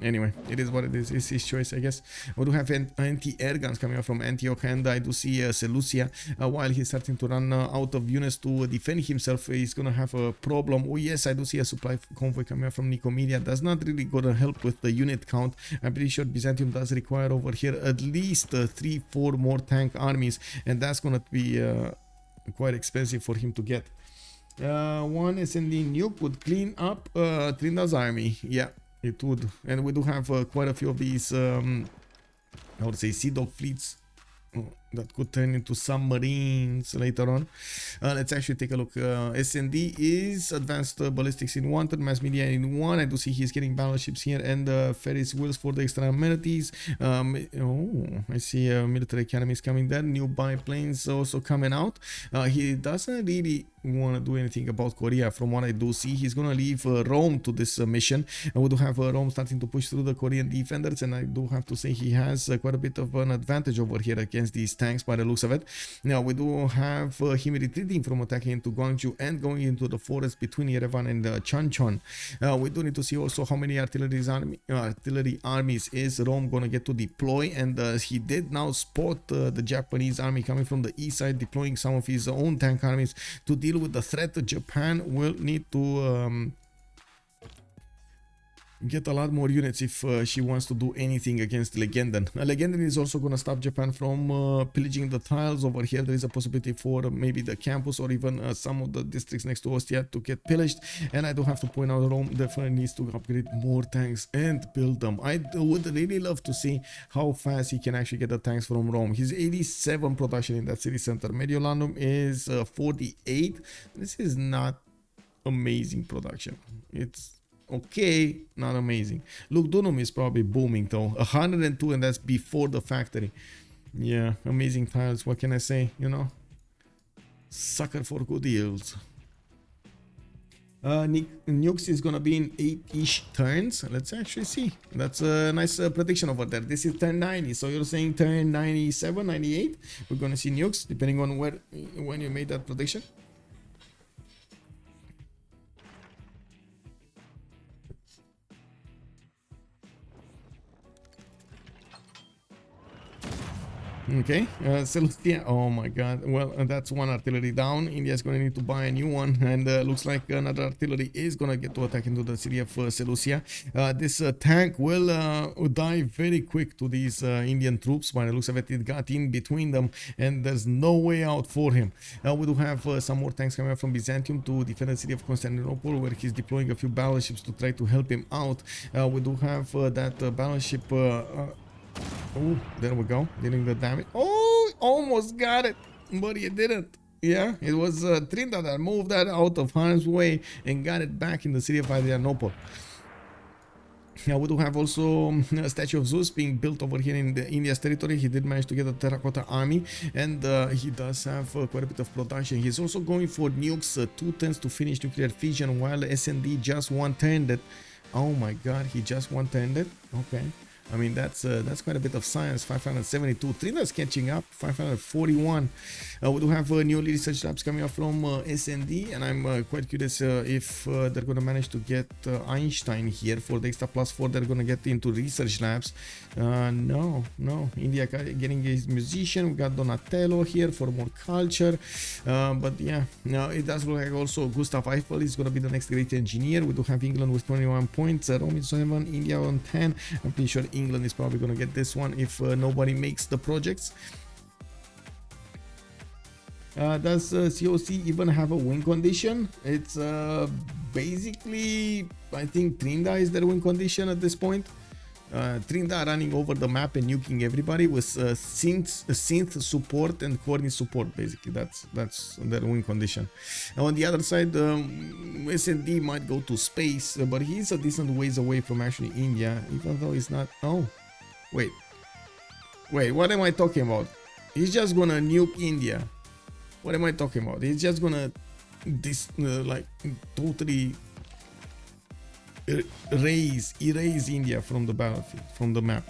Anyway, it is what it is. It's his choice, I guess. We do have anti-air guns coming up from Antioch, and I do see Seleucia. While he's starting to run out of units to defend himself, he's gonna have a problem. Oh yes, I do see a supply convoy coming up from Nicomedia. That's not really gonna help with the unit count. I'm pretty sure Byzantium does require over here at least 3-4 more tank armies, and that's gonna be quite expensive for him to get. One SND nuke would clean up Trinda's army. Yeah, it would. And we do have quite a few of these, I would say, Sea Dog fleets. Oh, that could turn into submarines later on. Let's actually take a look. SND is advanced ballistics in 1, mass media in 1. I do see he's getting battleships here and Ferris wheels for the extra amenities. Oh, I see military academies coming there. New biplanes also coming out. He doesn't really want to do anything about Korea. From what I do see, he's gonna leave Rome to this mission, and we do have Rome starting to push through the Korean defenders, and I do have to say he has quite a bit of an advantage over here against these tanks by the looks of it. Now we do have him retreating from attacking into Gwangju and going into the forest between Yerevan and Chonchon. We do need to see also how many artillery armies is Rome gonna get to deploy, and he did now spot the Japanese army coming from the east side, deploying some of his own tank armies to deal with the threat. Japan will need to get a lot more units if she wants to do anything against Legenden. Legenden is also going to stop Japan from pillaging the tiles. Over here there is a possibility for maybe the campus or even some of the districts next to Ostia to get pillaged, and I do have to point out Rome definitely needs to upgrade more tanks and build them. I would really love to see how fast he can actually get the tanks from Rome. He's 87 production in that city center. Mediolanum is 48. This is not amazing production. It's okay, not amazing. Look, Dunum is probably booming though. 102, and that's before the factory. Yeah, amazing tiles. What can I say? You know, sucker for good deals. Nukes is gonna be in 8-ish turns. Let's actually see. That's a nice prediction over there. This is turn 90, so you're saying turn 97, 98. We're gonna see nukes depending on when you made that prediction. Okay, Celestia, oh my god, well, that's one artillery down. India's gonna need to buy a new one, and looks like another artillery is gonna get to attack into the city of Seleucia. This tank will die very quick to these Indian troops. By the looks of it, it got in between them, and there's no way out for him. We do have some more tanks coming up from Byzantium to defend the city of Constantinople, where he's deploying a few battleships to try to help him out. We do have that battleship... oh, there we go, dealing the damage. Oh, almost got it, but he didn't. Yeah, it was Trinda that moved that out of harm's way and got it back in the city of Adrianople. Now we do have also a statue of Zeus being built over here in the India's territory. He did manage to get a terracotta army, and he does have quite a bit of production. He's also going for nukes, 2 turns to finish nuclear fission, while SND just 1-turned it. Oh my god, he just 1-turned it. Okay. I mean, that's quite a bit of science. 572. Trina's catching up. 541. We do have new research labs coming up from SND, and I'm quite curious if they're going to manage to get Einstein here for the extra +4. They're going to get into research labs. No. India getting a musician. We got Donatello here for more culture. But yeah, now it does look like also Gustav Eiffel is going to be the next great engineer. We do have England with 21 points. Rome is 7, India on 10. I'm pretty sure England is probably going to get this one if nobody makes the projects. Does COC even have a win condition? It's basically, I think Trinda is their win condition at this point. Trinda running over the map and nuking everybody with synth support and coordinate support. Basically, that's their win condition. Now on the other side, SND might go to space, but he's a decent ways away from actually India, even though he's not. Oh, wait, what am I talking about? He's just gonna nuke India. What am I talking about? He's just gonna like totally erase India from the battlefield, from the map.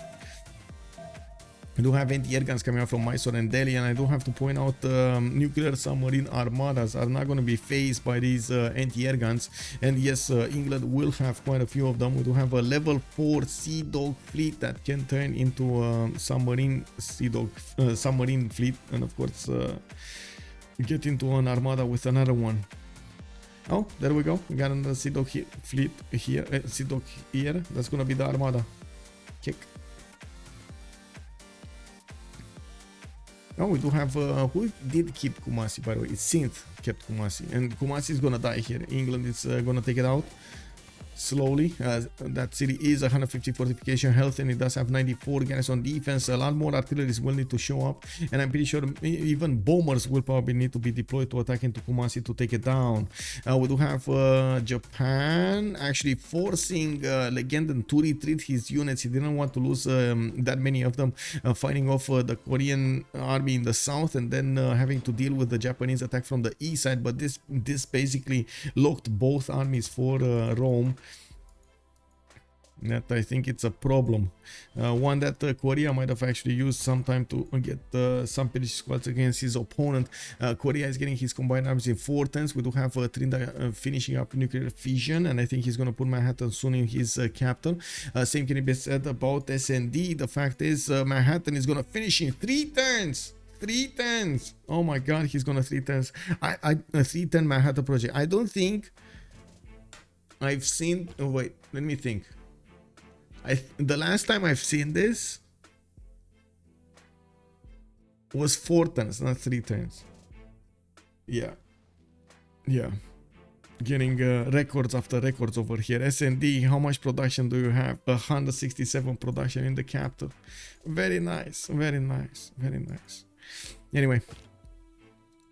I do have anti-air guns coming out from Mysore and Delhi, and I do have to point out nuclear submarine armadas are not going to be phased by these anti-air guns. And yes, England will have quite a few of them. We do have a level 4 Sea Dog fleet that can turn into submarine Sea Dog submarine fleet, and of course get into an armada with another one. Oh, there we go. We got another Sea Dog fleet here. Sea Dog here. That's gonna be the armada. Kick. Oh, we do have who did keep Kumasi, by the way. It's Synth kept Kumasi, and Kumasi is gonna die here. England is gonna take it out. slowly. That city is 150 fortification health, and it does have 94 garrison defense. A lot more artillery will need to show up, and I'm pretty sure even bombers will probably need to be deployed to attack into Kumasi to take it down. We do have Japan actually forcing Legenden to retreat his units. He didn't want to lose that many of them, fighting off the Korean army in the south, and then having to deal with the Japanese attack from the east side. But this basically locked both armies for Rome. That I think it's a problem. One that Korea might have actually used sometime to get some British squads against his opponent. Korea is getting his combined arms in 4 turns. We do have Trinda finishing up nuclear fission, and I think he's going to put Manhattan soon in his capital. Same can be said about SND. The fact is Manhattan is going to finish in 3 turns. 3 turns. Oh my god, he's going to 3 turns. I 3-turn Manhattan project. I don't think I've seen... Oh, wait, let me think. The last time I've seen this was 4 turns, not 3 turns. Yeah. Getting records after records over here. SND, how much production do you have? 167 production in the capital. Very nice. Anyway,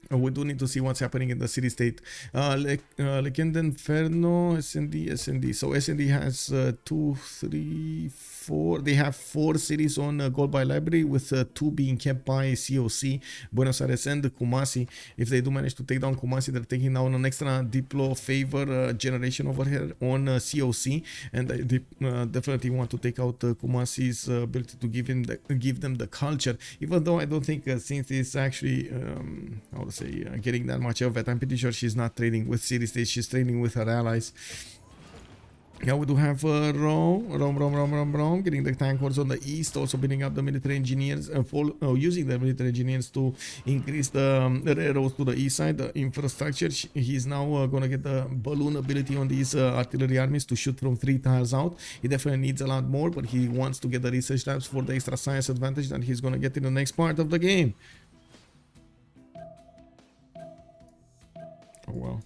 we do need to see what's happening in the city state. Legenden Ferno, SND. So SND has 2, 3, 4. They have 4 cities on Gold by Library, with 2 being kept by COC, Buenos Aires and Kumasi. If they do manage to take down Kumasi, they're taking down an extra Diplo favor generation over here on COC, and they definitely want to take out Kumasi's ability to give them the culture. Even though I don't think Synth is actually how to say getting that much of it. I'm pretty sure she's not trading with city states. She's trading with her allies. Yeah, we do have Rome, getting the tank wars on the east, also building up the military engineers, using the military engineers to increase the railroads to the east side, the infrastructure. He's now going to get the balloon ability on these artillery armies to shoot from 3 tiles out. He definitely needs a lot more, but he wants to get the research labs for the extra science advantage that he's going to get in the next part of the game. Oh, wow.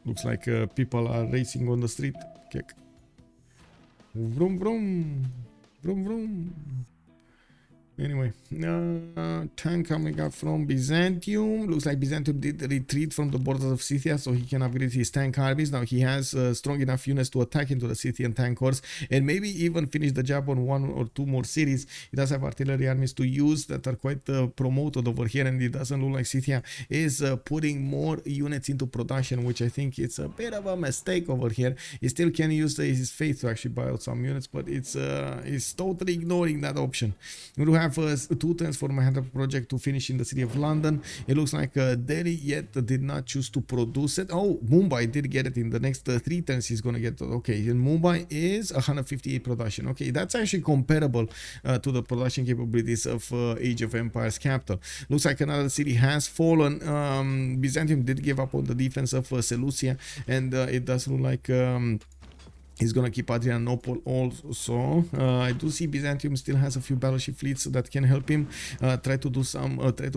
Looks like people are racing on the street. Kick. Vroom vroom. Vroom vroom. Anyway, tank coming up from Byzantium. Looks like Byzantium did retreat from the borders of Scythia, so he can upgrade his tank armies. Now he has strong enough units to attack into the Scythian tank corps, and maybe even finish the job on 1 or 2 more cities. He does have artillery armies to use that are quite promoted over here, and it doesn't look like Scythia is putting more units into production, which I think it's a bit of a mistake over here. He still can use his faith to actually buy out some units, but it's totally ignoring that option. We do have 2 turns for Manhattan project to finish in the city of London. It looks like Delhi yet did not choose to produce it. Oh, Mumbai did get it in the next 3 turns. He's gonna get it. Okay, and Mumbai is 158 production. Okay, that's actually comparable to the production capabilities of Age of Empires capital. Looks like another city has fallen. Byzantium did give up on the defense of Seleucia, and it does look like he's gonna keep Adrianople also. I do see Byzantium still has a few battleship fleets that can help him try to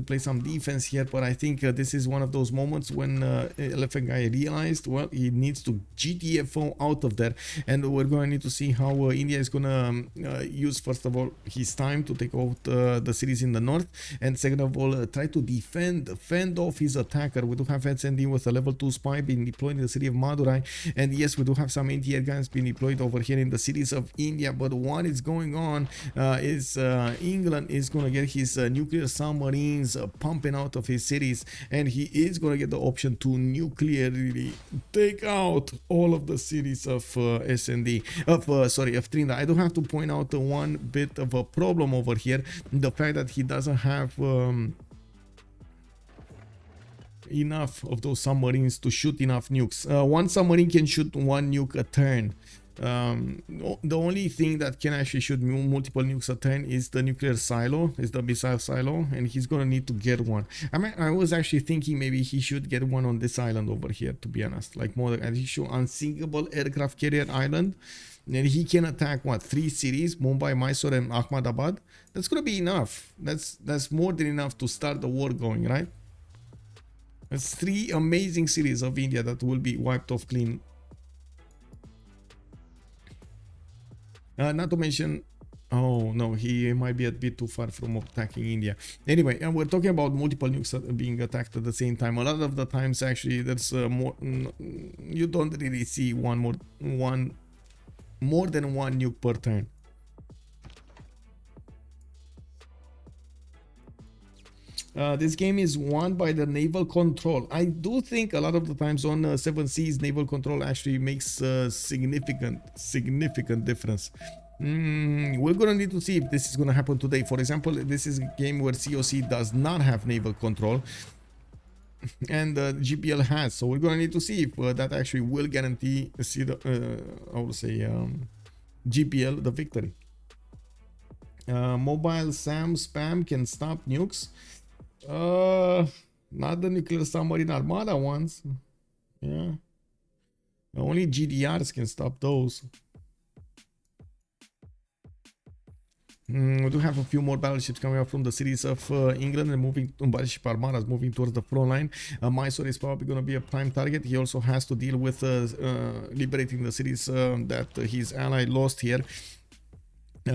play some defense here. But I think this is one of those moments when Elaphantguy realized, well, he needs to GTFO out of there, and we're going to need to see how India is gonna use, first of all, his time to take out the cities in the north, and second of all, try to fend off his attacker. We do have SND with a level 2 spy being deployed in the city of Madurai, and yes, we do have some anti-air guns been deployed over here in the cities of India. But what is going on is England is going to get his nuclear submarines pumping out of his cities, and he is going to get the option to nuclearly take out all of the cities of SND of Trinda. I do have to point out one bit of a problem over here, the fact that he doesn't have enough of those submarines to shoot enough nukes. One submarine can shoot 1 nuke a turn. The only thing that can actually shoot multiple nukes a turn is the nuclear silo, is the missile silo, and he's gonna need to get one. I was actually thinking maybe he should get one on this island over here, to be honest, like more an issue unsinkable aircraft carrier island, and he can attack what, 3 cities, Mumbai, Mysore, and Ahmedabad. That's gonna be enough. That's more than enough to start the war going, right? That's 3 amazing cities of India that will be wiped off clean Not to mention, oh no, he might be a bit too far from attacking India. Anyway, we're talking about multiple nukes being attacked at the same time. A lot of the times, actually, there's more. You don't really see more than one nuke per turn. This game is won by the naval control. I do think a lot of the times on 7 Seas, naval control actually makes a significant difference. We're gonna need to see if this is gonna happen today. For example, this is a game where COC does not have naval control and GPL has, so we're gonna need to see if that actually will guarantee I would say GPL the victory. Mobile SAM spam can stop nukes. Not the nuclear submarine armada ones. Yeah, only GDRs can stop those. We do have a few more battleships coming up from the cities of England and moving battleship armadas moving towards the front line. Mysore is probably going to be a prime target. He also has to deal with liberating the cities that his ally lost here.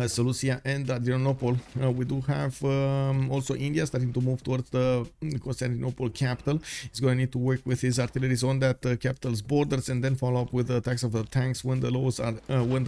Seleucia and Adrianople. We do have also India starting to move towards the Constantinople capital. He's going to need to work with his artilleries on that capital's borders and then follow up with the attacks of the tanks when the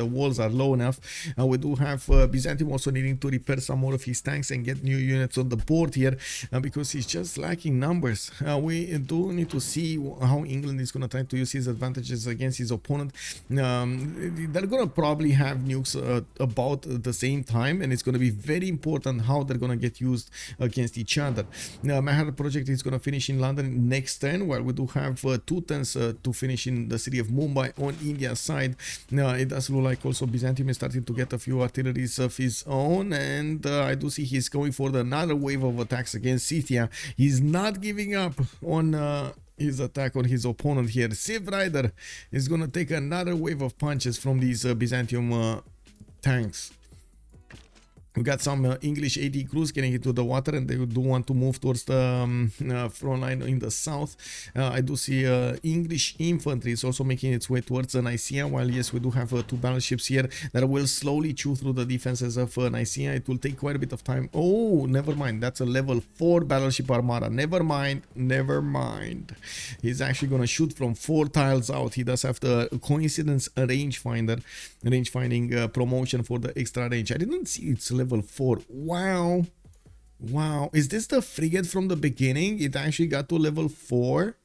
walls are low enough. We do have Byzantium also needing to repair some more of his tanks and get new units on the board here because he's just lacking numbers. We do need to see how England is going to try to use his advantages against his opponent. They're going to probably have nukes about the same time, and it's going to be very important how they're going to get used against each other. Mahar project is going to finish in London next turn, while we do have 2 turns to finish in the city of Mumbai on India's side. It does look like also Byzantium is starting to get a few artilleries of his own, and I do see he's going for another wave of attacks against Scythia. He's not giving up on his attack on his opponent here. Civrider is going to take another wave of punches from these Byzantium tanks. We got some English AD crews getting into the water, and they do want to move towards the front line in the south. I do see English infantry is also making its way towards Nicaea, while yes, we do have 2 battleships here that will slowly chew through the defenses of Nicaea. It will take quite a bit of time. Oh, never mind. That's a level 4 battleship armada. Never mind. He's actually going to shoot from 4 tiles out. He does have the coincidence range finding promotion for the extra range. I didn't see it's level 4. Wow, is this the frigate from the beginning? It actually got to level 4.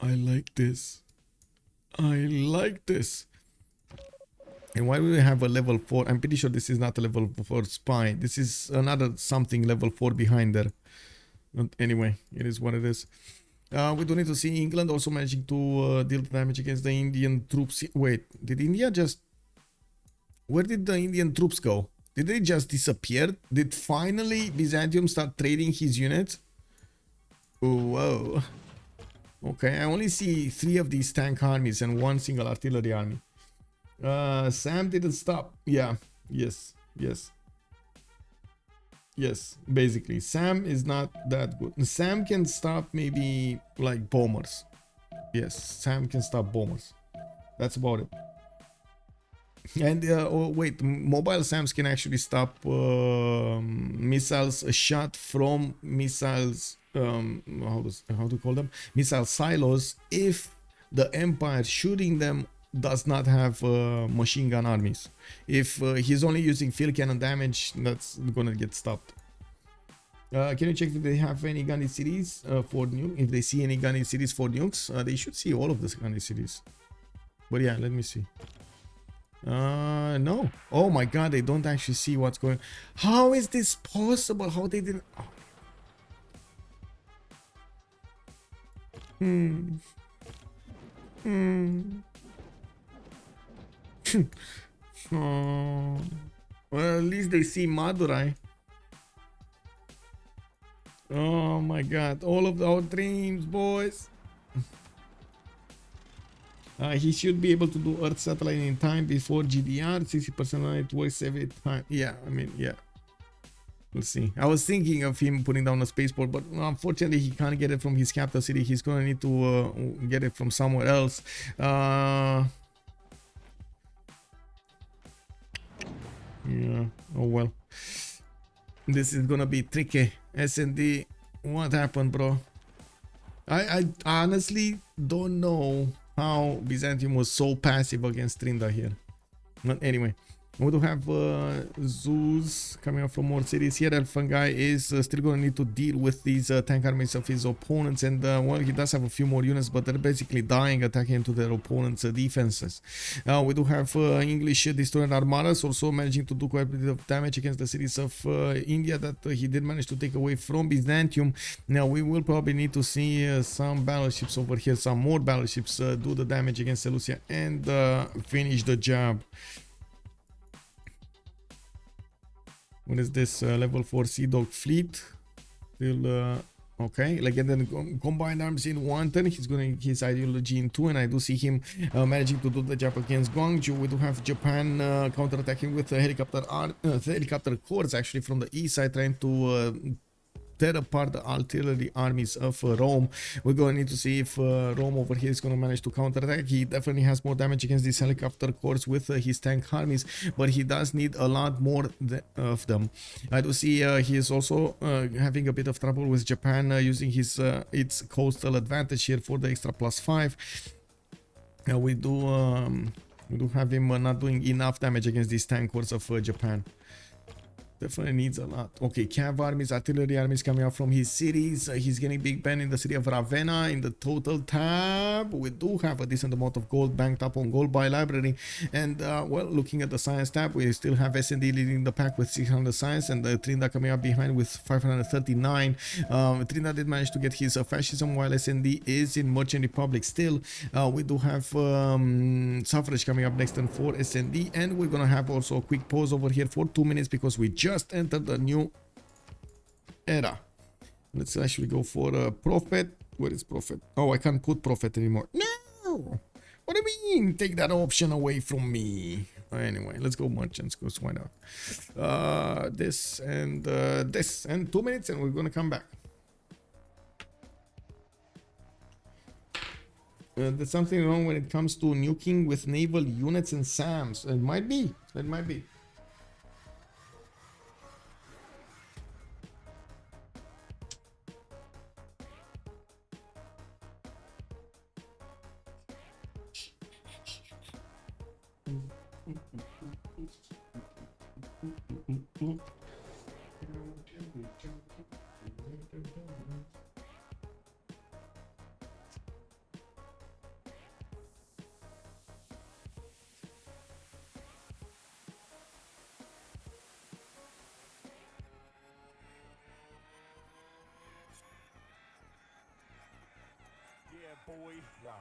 I like this. And why do we have a level 4? I'm pretty sure this is not a level 4 spy. This is another something level 4 behind there. But anyway, it is what it is. We do need to see England also managing to deal damage against the Indian troops. Wait, did India just... Where did the Indian troops go? Did they just disappear? Did finally Byzantium start trading his units? Whoa. Okay, I only see 3 of these tank armies and 1 single artillery army. Sam didn't stop. Yeah, yes. Basically, Sam is not that good. Sam can stop maybe like bombers. Yes, Sam can stop bombers. That's about it. And oh wait, mobile SAMs can actually stop missiles shot from missiles. How to call them? Missile silos. If the Empire shooting them does not have machine gun armies. If he's only using field cannon damage, that's gonna get stopped. Can you check if they have any gunny cities for nukes? If they see any gunny cities for nukes, they should see all of the gunny cities. But yeah, let me see. No. Oh my god, they don't actually see what's going on. How is this possible? How they didn't... Oh. Well, at least they see Madurai. Oh my god, all of our dreams, boys. He should be able to do Earth satellite in time before GDR. 60% it works every time. Yeah, I mean, yeah. We'll see. I was thinking of him putting down a spaceport, but unfortunately he can't get it from his capital city. He's gonna need to get it from somewhere else. Yeah. Oh well. This is gonna be tricky. S&D, what happened, bro? I honestly don't know how Byzantium was so passive against Trinda here. But anyway, we do have Zeus coming up from more cities here. Elaphantguy is still going to need to deal with these tank armies of his opponents, and well, he does have a few more units, but they're basically dying attacking into their opponent's defenses. We do have English destroyed armadas also managing to do quite a bit of damage against the cities of India that he did manage to take away from Byzantium. Now we will probably need to see some battleships over here, some more battleships do the damage against Seleucia and finish the job. What is this? Level 4 Sea Dog fleet. Still, okay. Like, and then combined arms in 1 turn. He's going his ideology in 2, and I do see him managing to do the job against Gwangju. We do have Japan counterattacking with helicopter corps actually from the east side, trying to tear apart the artillery armies of Rome. We're going to need to see if Rome over here is going to manage to counterattack. He definitely has more damage against these helicopter corps with his tank armies, but he does need a lot more of them. I do see he is also having a bit of trouble with Japan using his its coastal advantage here for the extra +5. We do have him not doing enough damage against these tank corps of Japan. Definitely needs a lot. Okay, cav armies, artillery armies coming out from his cities. He's getting Big Ben in the city of Ravenna. In the total tab, we do have a decent amount of gold banked up on gold buy library. And well, looking at the science tab, we still have S&D leading the pack with 600 science, and Trinda coming up behind with 539. Trinda did manage to get his fascism, while S&D is in Merchant Republic still. We do have suffrage coming up next turn for S&D, and we're gonna have also a quick pause over here for 2 minutes because we just entered the new era. Let's actually go for a prophet. Where is prophet? Oh, I can't put prophet anymore. No! What do you mean? Take that option away from me. Anyway, let's go merchants, because why not? This and 2 minutes, and we're gonna come back. There's something wrong when it comes to nuking with naval units and SAMs. It might be. It might be. Yeah, boy. Wow.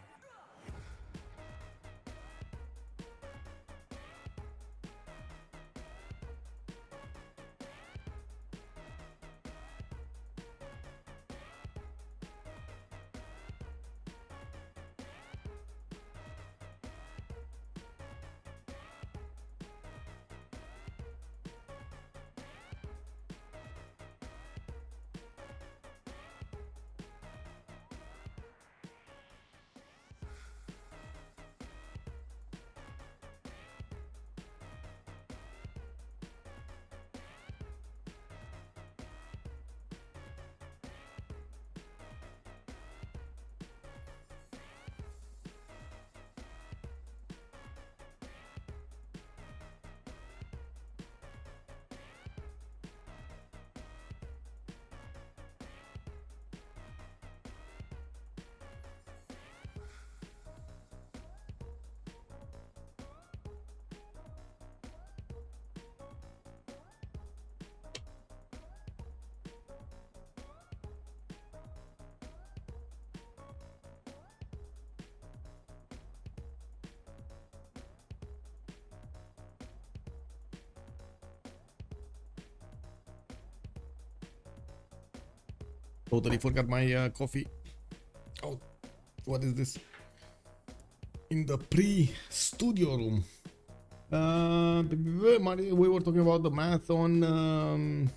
Totally forgot my coffee. Oh, what is this? In the pre-studio room. We were talking about the math on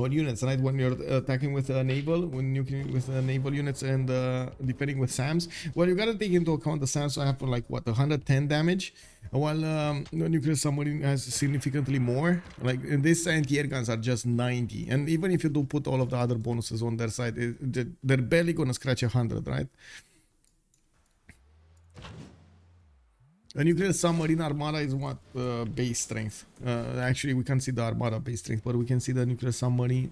or units, right? When you're attacking with naval, when you can with naval units and defending with SAMs, well, you gotta take into account the SAMs have like what 110 damage, while the nuclear submarine has significantly more. Like in this anti-air guns are just 90, and even if you do put all of the other bonuses on their side, they're barely gonna scratch 100, right? A nuclear submarine armada is what base strength. Actually, we can't see the armada base strength, but we can see the nuclear submarine.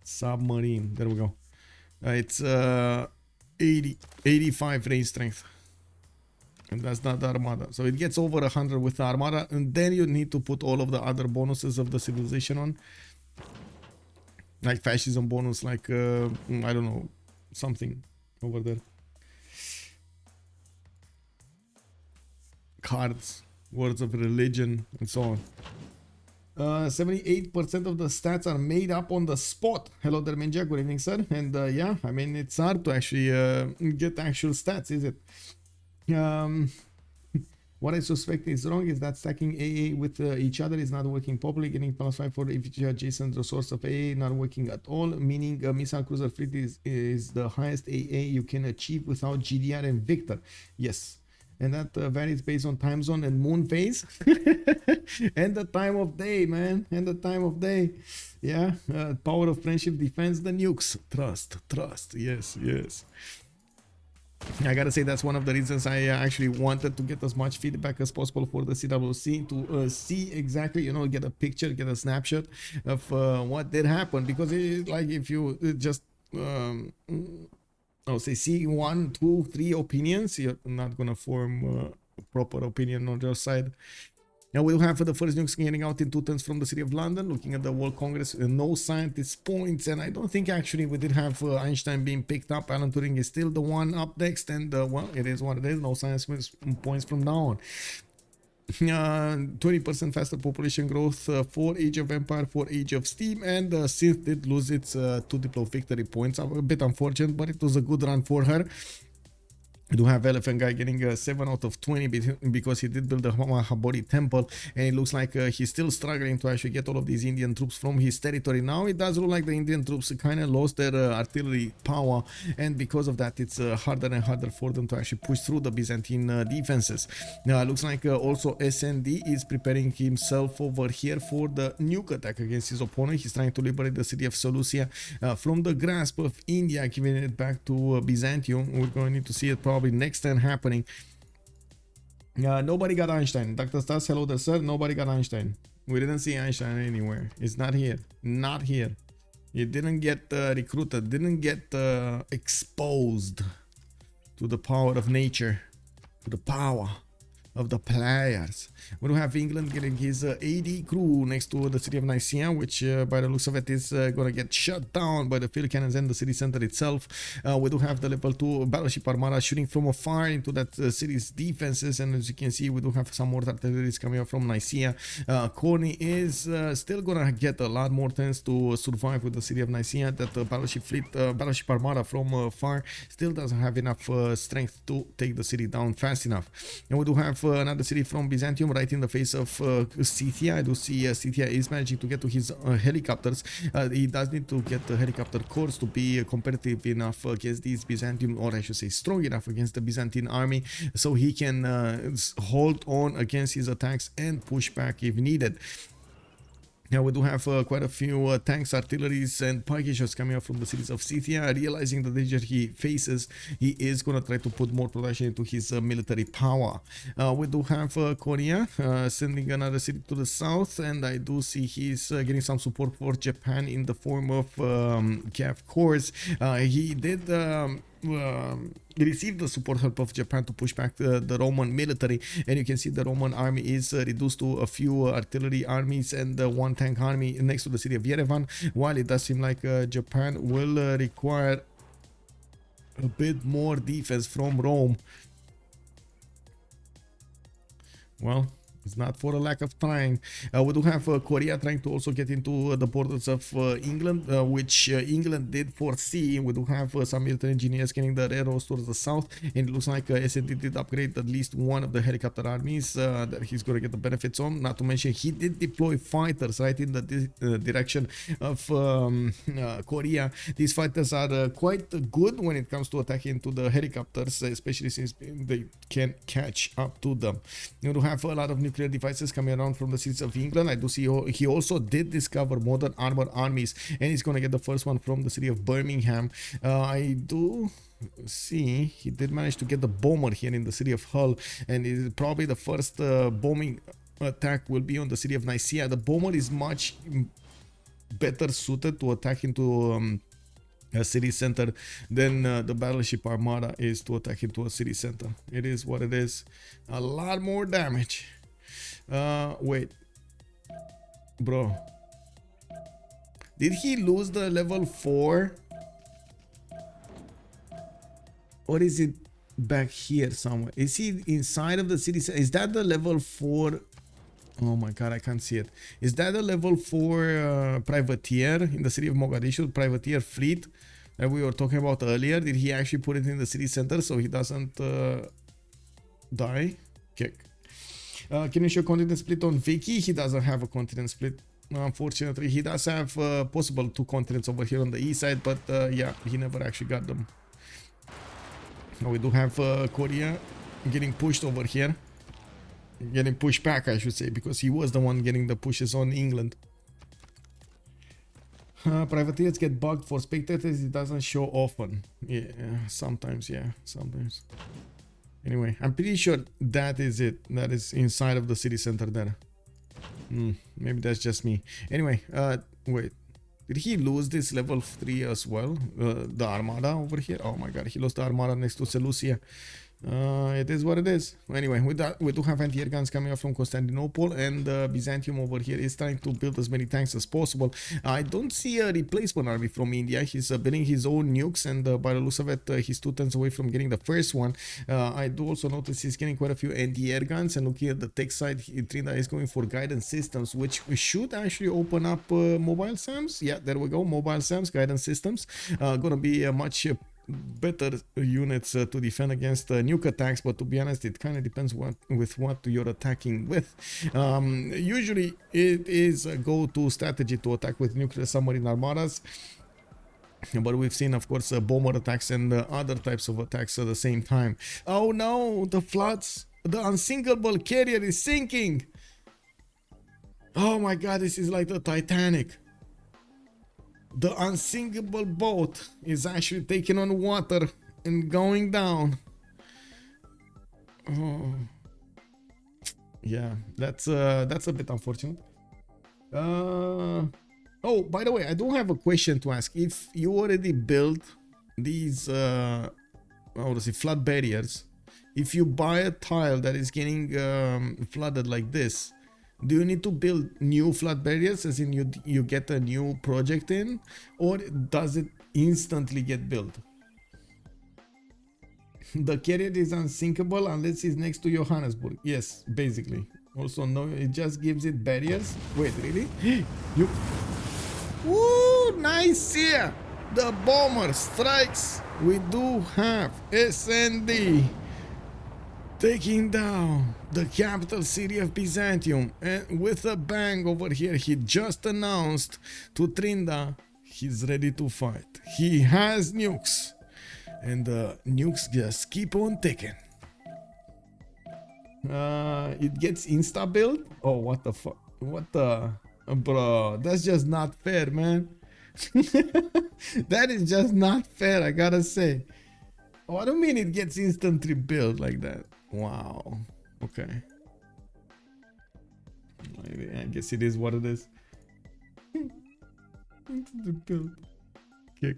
Submarine. There we go. It's 85 range strength, and that's not the armada. So it gets over 100 with the armada, and then you need to put all of the other bonuses of the civilization on, like fascism bonus, like I don't know, something over there. Cards, words of religion, and so on. 78% of the stats are made up on the spot. Hello there, Minja. Good evening, sir. And yeah, I mean, it's hard to actually get actual stats, is it? What I suspect is wrong is that stacking AA with each other is not working properly. Getting +5 for each adjacent resource of AA not working at all, meaning a missile cruiser fleet is the highest AA you can achieve without GDR and Victor. Yes. And that varies based on time zone and moon phase and the time of day, man, and the time of day. Yeah, power of friendship defends the nukes. Trust, yes. I gotta say that's one of the reasons I actually wanted to get as much feedback as possible for the CWC to see exactly, you know, get a picture, get a snapshot of what did happen, because like if you just say see 1, 2, 3 opinions, you're not gonna form a proper opinion on your side. Now we'll have the first nukes getting out in 2 turns from the city of London. Looking at the World Congress, no scientist points, and I don't think actually we did have Einstein being picked up. Alan Turing is still the one up next, and well, it is what it is. No science points from now on. 20% faster population growth for Age of Empire, for Age of Steam, and Sith did lose its 2 Diplo victory points. A bit unfortunate, but it was a good run for her. We do have Elaphantguy getting a 7 out of 20 because he did build the Mahabodhi temple, and it looks like he's still struggling to actually get all of these Indian troops from his territory. Now it does look like the Indian troops kind of lost their artillery power, and because of that it's harder and harder for them to actually push through the Byzantine defenses. Now it looks like also SND is preparing himself over here for the nuke attack against his opponent. He's trying to liberate the city of Seleucia from the grasp of India, giving it back to Byzantium. We're going to need to see it probably next turn happening. Nobody got Einstein. Dr. Stas, hello there, sir. Nobody got Einstein. We didn't see Einstein anywhere. It's not here. Not here. It didn't get recruited. Didn't get exposed to the power of nature. To the power of the players. We do have England getting his AD crew next to the city of Nicaea, which by the looks of it is gonna get shut down by the field cannons and the city center itself. We do have the level 2 battleship armada shooting from afar into that city's defenses, and as you can see we do have some more artillery coming up from Nicaea. Corny is still gonna get a lot more turns to survive with the city of Nicaea. That battleship fleet, battleship armada from far still doesn't have enough strength to take the city down fast enough. And we do have another city from Byzantium right in the face of Scythia. I do see Scythia is managing to get to his helicopters. He does need to get the helicopter corps to be competitive enough against these Byzantium, or I should say strong enough against the Byzantine army, so he can hold on against his attacks and push back if needed. Now we do have quite a few tanks, artilleries, and packages coming up from the cities of Scythia. Realizing the danger he faces, he is going to try to put more production into his military power. We do have Korea sending another city to the south, and I do see he's getting some support for Japan in the form of Cav Corps. He did received the support help of Japan to push back the Roman military, and you can see the Roman army is reduced to a few artillery armies and one tank army next to the city of Yerevan, while it does seem like Japan will require a bit more defense from Rome. Well, It's not for a lack of trying. We do have Korea trying to also get into the borders of England, which England did foresee. We do have some military engineers getting the railroads towards the south, and it looks like SND did upgrade at least one of the helicopter armies that he's going to get the benefits on. Not to mention, he did deploy fighters right in the direction of Korea. These fighters are quite good when it comes to attacking into the helicopters, especially since they can catch up to them. You do have a lot of nuclear devices coming around from the cities of England. I do see he also did discover modern armored armies, and he's going to get the first one from the city of Birmingham. I do see he did manage to get the bomber here in the city of Hull, and it is probably the first bombing attack will be on the city of Nicaea. The bomber is much better suited to attack into a city center than the battleship armada is to attack into a city center. It is what it is. A lot more damage. Wait, bro, did he lose the level 4, or is it back here somewhere? Is he inside of the city center? Is that the level 4? Oh my god, I can't see it. Is that a level 4 privateer in the city of Mogadishu, privateer fleet that we were talking about earlier? Did he actually put it in the city center so he doesn't die? Kick. Can you show continent split on Vicky? He doesn't have a continent split, unfortunately. He does have possible 2 continents over here on the east side, but yeah, he never actually got them. Now we do have Korea getting pushed over here. Getting pushed back, I should say, because he was the one getting the pushes on England. Privateers get bugged for spectators. It doesn't show often. Yeah, sometimes. Yeah, sometimes. Anyway, I'm pretty sure that is it. That is inside of the city center there. Maybe that's just me. Anyway, wait. Did he lose this level 3 as well? The armada over here? Oh my god, he lost the armada next to Seleucia. It is what it is. Anyway, with that, we do have anti-air guns coming up from Constantinople, and Byzantium over here is trying to build as many tanks as possible. I don't see a replacement army from India. He's building his own nukes, and by the looks of it, he's 2 turns away from getting the first one. I do also notice he's getting quite a few anti-air guns, and looking at the tech side, Trinda is going for guidance systems, which should actually open up mobile SAMs. Yeah, there we go, mobile SAMs, guidance systems. Gonna be a much better units to defend against nuke attacks, but to be honest, it kind of depends what you're attacking with. Usually it is a go-to strategy to attack with nuclear submarine armadas, but we've seen, of course, bomber attacks and other types of attacks at the same time. Oh no, the floods, the unsinkable carrier is sinking. Oh my god, this is like the Titanic. The unsinkable boat is actually taking on water and going down. Oh, yeah, that's a bit unfortunate. Oh, by the way, I do have a question to ask. If you already built these flood barriers, if you buy a tile that is getting flooded like this, do you need to build new flood barriers, as in you get a new project in, or does it instantly get built? The carrier is unsinkable unless it's next to Johannesburg. Yes, basically. Also, no, it just gives it barriers. Wait, really? You... Woo, nice here! The bomber strikes. We do have SND taking down the capital city of Byzantium, and with a bang over here, he just announced to Trinda he's ready to fight. He has nukes, and the nukes just keep on ticking. It gets insta build. Oh, what the fuck? What the, bro? That's just not fair, man. That is just not fair, I gotta say. Oh, I don't mean it gets instantly built like that. Wow. Okay. I guess it is what it is. Instantly built. Kick.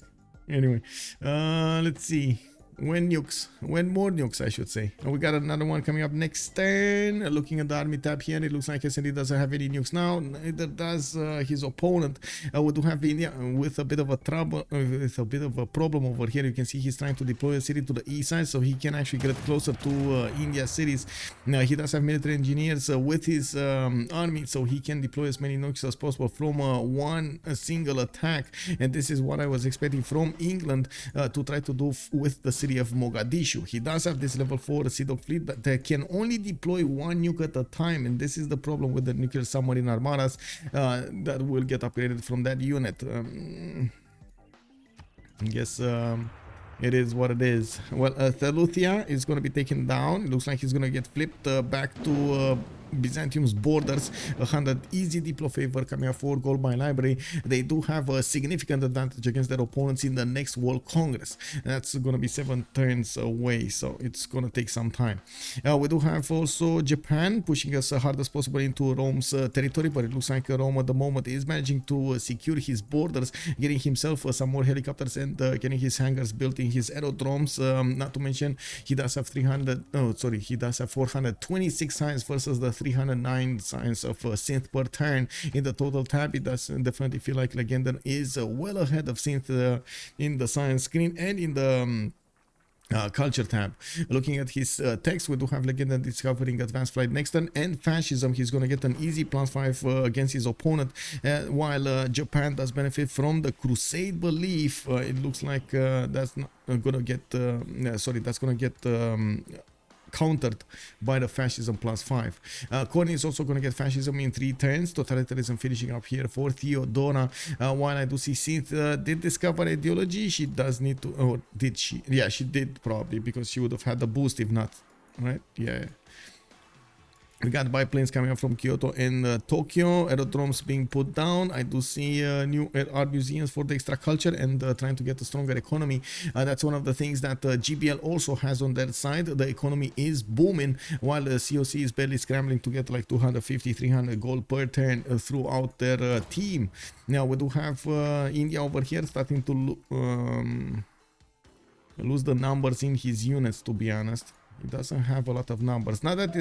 Anyway, let's see. When nukes? When more nukes, I should say. And we got another one coming up next turn. Looking at the army tab here, it looks like SND doesn't have any nukes now. Neither does his opponent. We do have India with a bit of a trouble, with a bit of a problem over here. You can see he's trying to deploy a city to the east side, so he can actually get closer to India cities. Now he does have military engineers with his army, so he can deploy as many nukes as possible from one single attack. And this is what I was expecting from England to try to do with the city of Mogadishu. He does have this level 4 Sea Dog fleet, but they can only deploy one nuke at a time, and this is the problem with the nuclear submarine armadas that will get upgraded from that unit. I guess it is what it is. Well, Thaluthia is going to be taken down. It looks like he's going to get flipped back to Byzantium's borders. 100 easy diplo favor coming up for gold by library. They do have a significant advantage against their opponents in the next World Congress. That's going to be 7 turns away, so it's going to take some time. We do have also Japan pushing us as hard as possible into Rome's territory, but it looks like Rome at the moment is managing to secure his borders, getting himself some more helicopters and getting his hangars built in his aerodromes. Not to mention, he does have 426 science versus the 309 science of synth per turn. In the total tab, it does definitely feel like Legendar is well ahead of synth in the science screen and in the culture tab. Looking at his text, we do have Legendar discovering advanced flight next turn and fascism. He's going to get an easy +5 against his opponent, while Japan does benefit from the crusade belief. It looks like that's not gonna get that's gonna get countered by the fascism +5. Corny is also going to get fascism in 3 turns. Totalitarianism finishing up here for Theodora. While I do see Synth did discover ideology, she does need to, or did she? Yeah, she did probably, because she would have had the boost if not, right? Yeah. We got biplanes coming up from Kyoto and Tokyo, aerodromes being put down. I do see new art museums for the extra culture and trying to get a stronger economy. That's one of the things that GBL also has on their side. The economy is booming, while the COC is barely scrambling to get like 250, 300 gold per turn throughout their team. Now we do have India over here starting to lose the numbers in his units, to be honest. It doesn't have a lot of numbers. Not that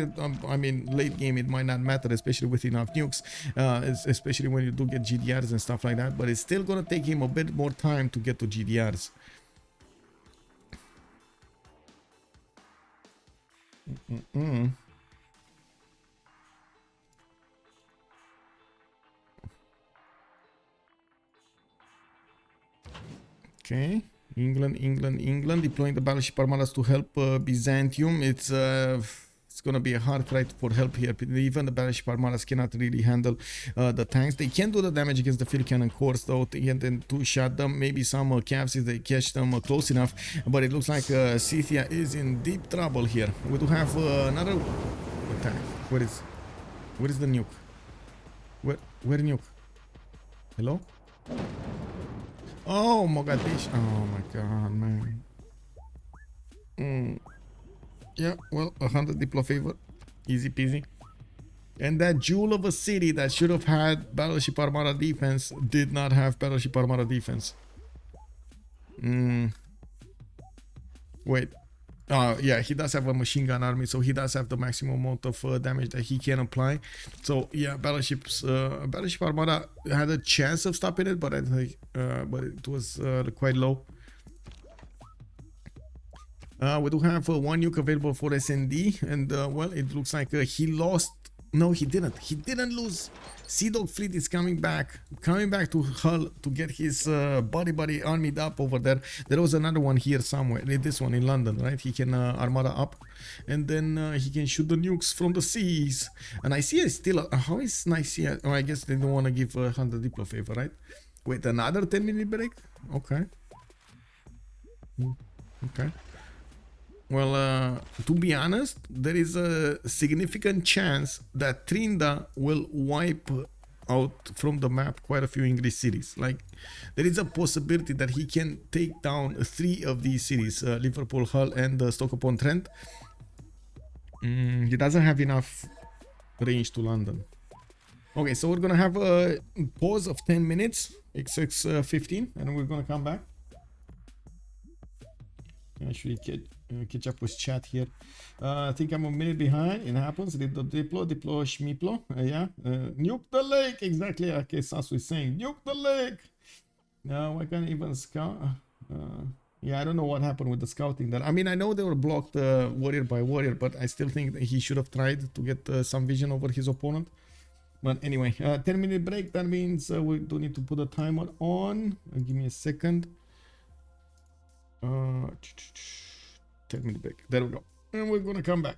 I mean, late game it might not matter, especially with enough nukes, especially when you do get GDRs and stuff like that, but it's still gonna take him a bit more time to get to GDRs. Okay. England deploying the battleship armadas to help Byzantium. It's gonna be a hard cry for help here. Even the battleship armadas cannot really handle the tanks. They can do the damage against the field cannon cores though, and then to shut them. Maybe some cavs if they catch them close enough. But it looks like Scythia is in deep trouble here. We do have another attack. Where is the nuke? Where nuke? Hello? Oh, Mogadishu. Oh my god, man. Yeah, well, 100 diplo favor. Easy peasy. And that jewel of a city that should have had battleship armada defense did not have battleship armada defense. Wait. Yeah, he does have a machine gun army, so he does have the maximum amount of damage that he can apply. So yeah, battleship armada had a chance of stopping it, but I think, but it was quite low. We do have one nuke available for SND, and well, it looks like he lost. No, he didn't. He didn't lose. Sea Dog fleet is coming back to Hull to get his buddy armied up over there. There was another one here somewhere. This one in London, right? He can armada up, and then he can shoot the nukes from the seas. And I see it's still. How is Nicaea? Oh, I guess they don't want to give 100 diplo favor, right? Wait, another 10-minute break? Okay. Okay. Well, to be honest, there is a significant chance that Trinda will wipe out from the map quite a few English cities. Like, there is a possibility that he can take down 3 of these cities, Liverpool, Hull, and Stoke-upon-Trent. He doesn't have enough range to London. Okay, so we're gonna have a pause of 10 minutes, 6:15, and we're gonna come back. actually catch up with chat here. I think I'm a minute behind. It happens. Diplo Schmiplo. Yeah. Nuke the lake. Exactly. Okay, Sasu is saying nuke the lake. Why can't even scout? Yeah, I don't know what happened with the scouting there. I mean, I know they were blocked warrior by warrior, but I still think that he should have tried to get some vision over his opponent. But anyway, 10-minute break. That means we do need to put a timer on. Give me a second. 10-minute break. There we go. And we're gonna come back.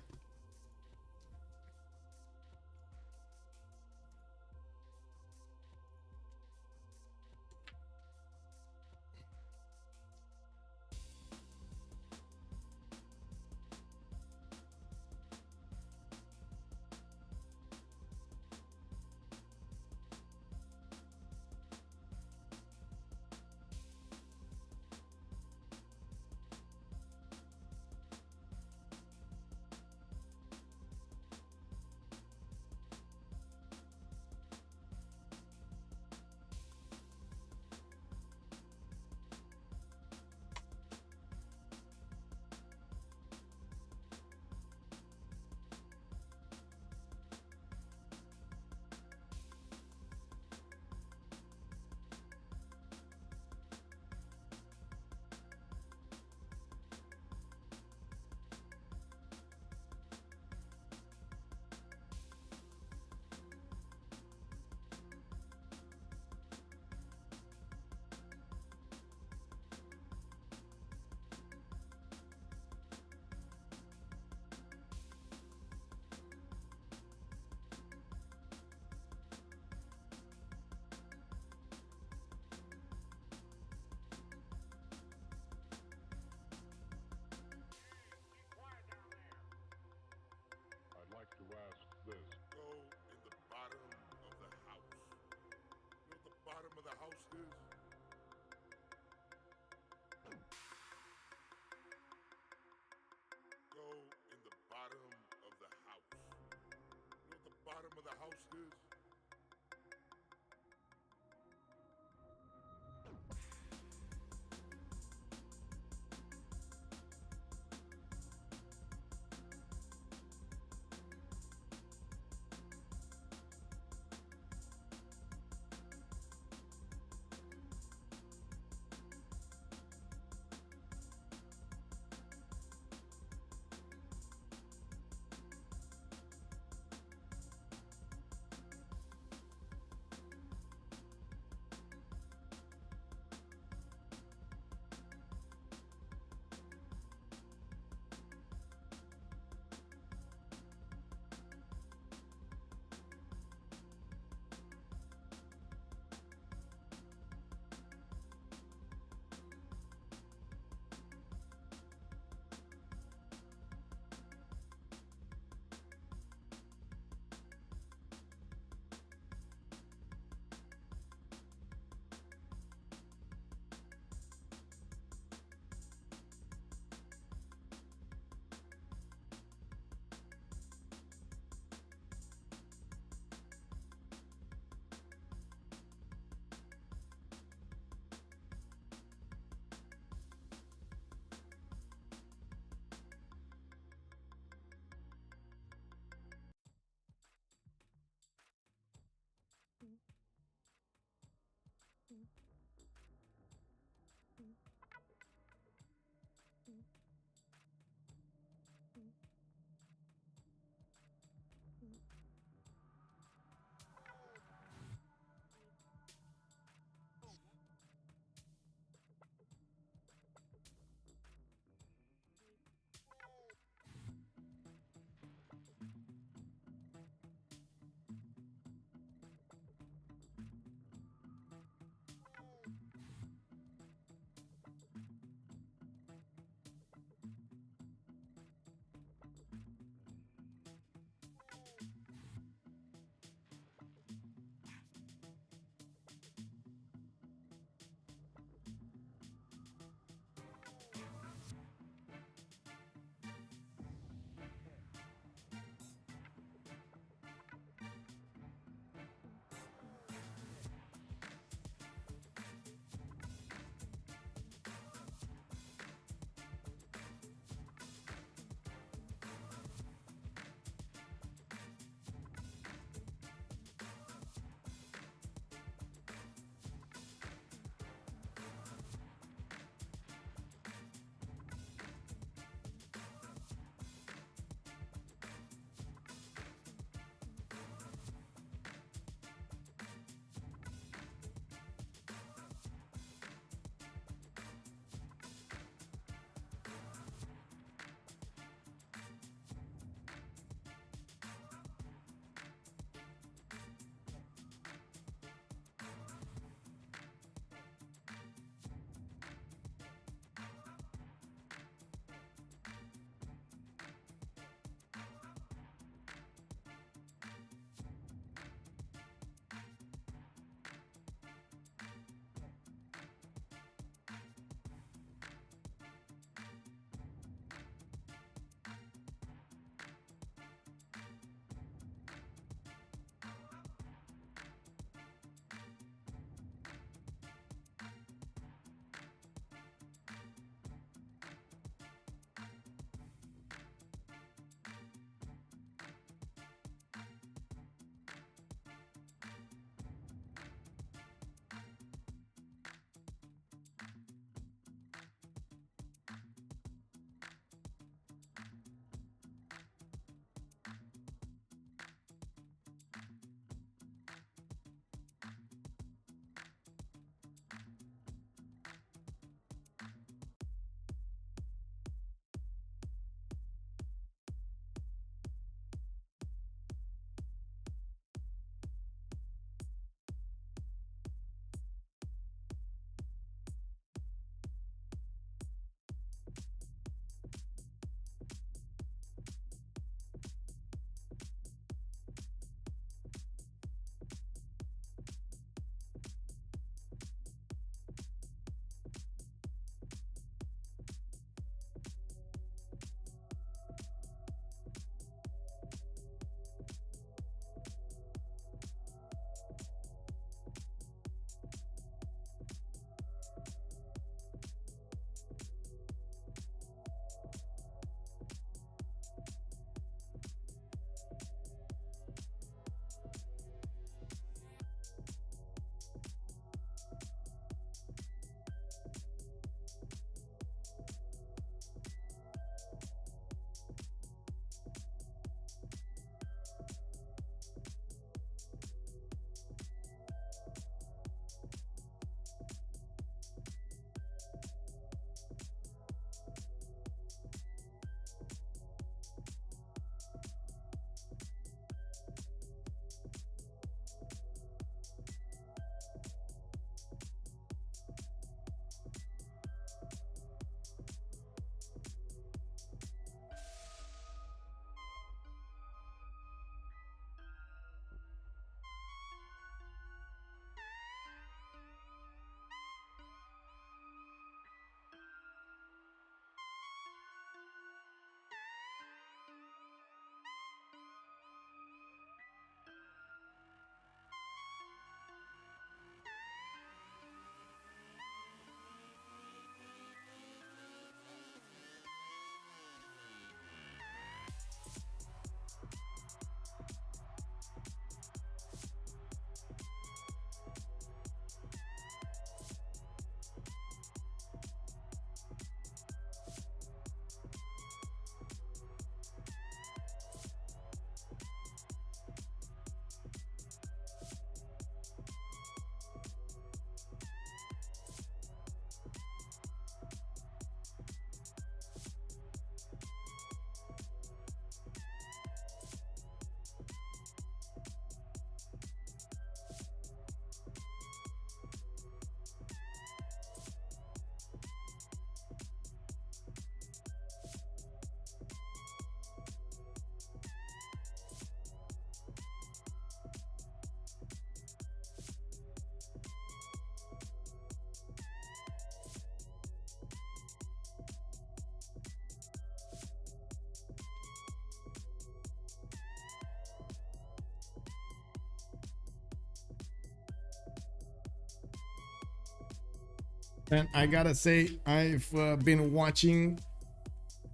And I gotta say, I've been watching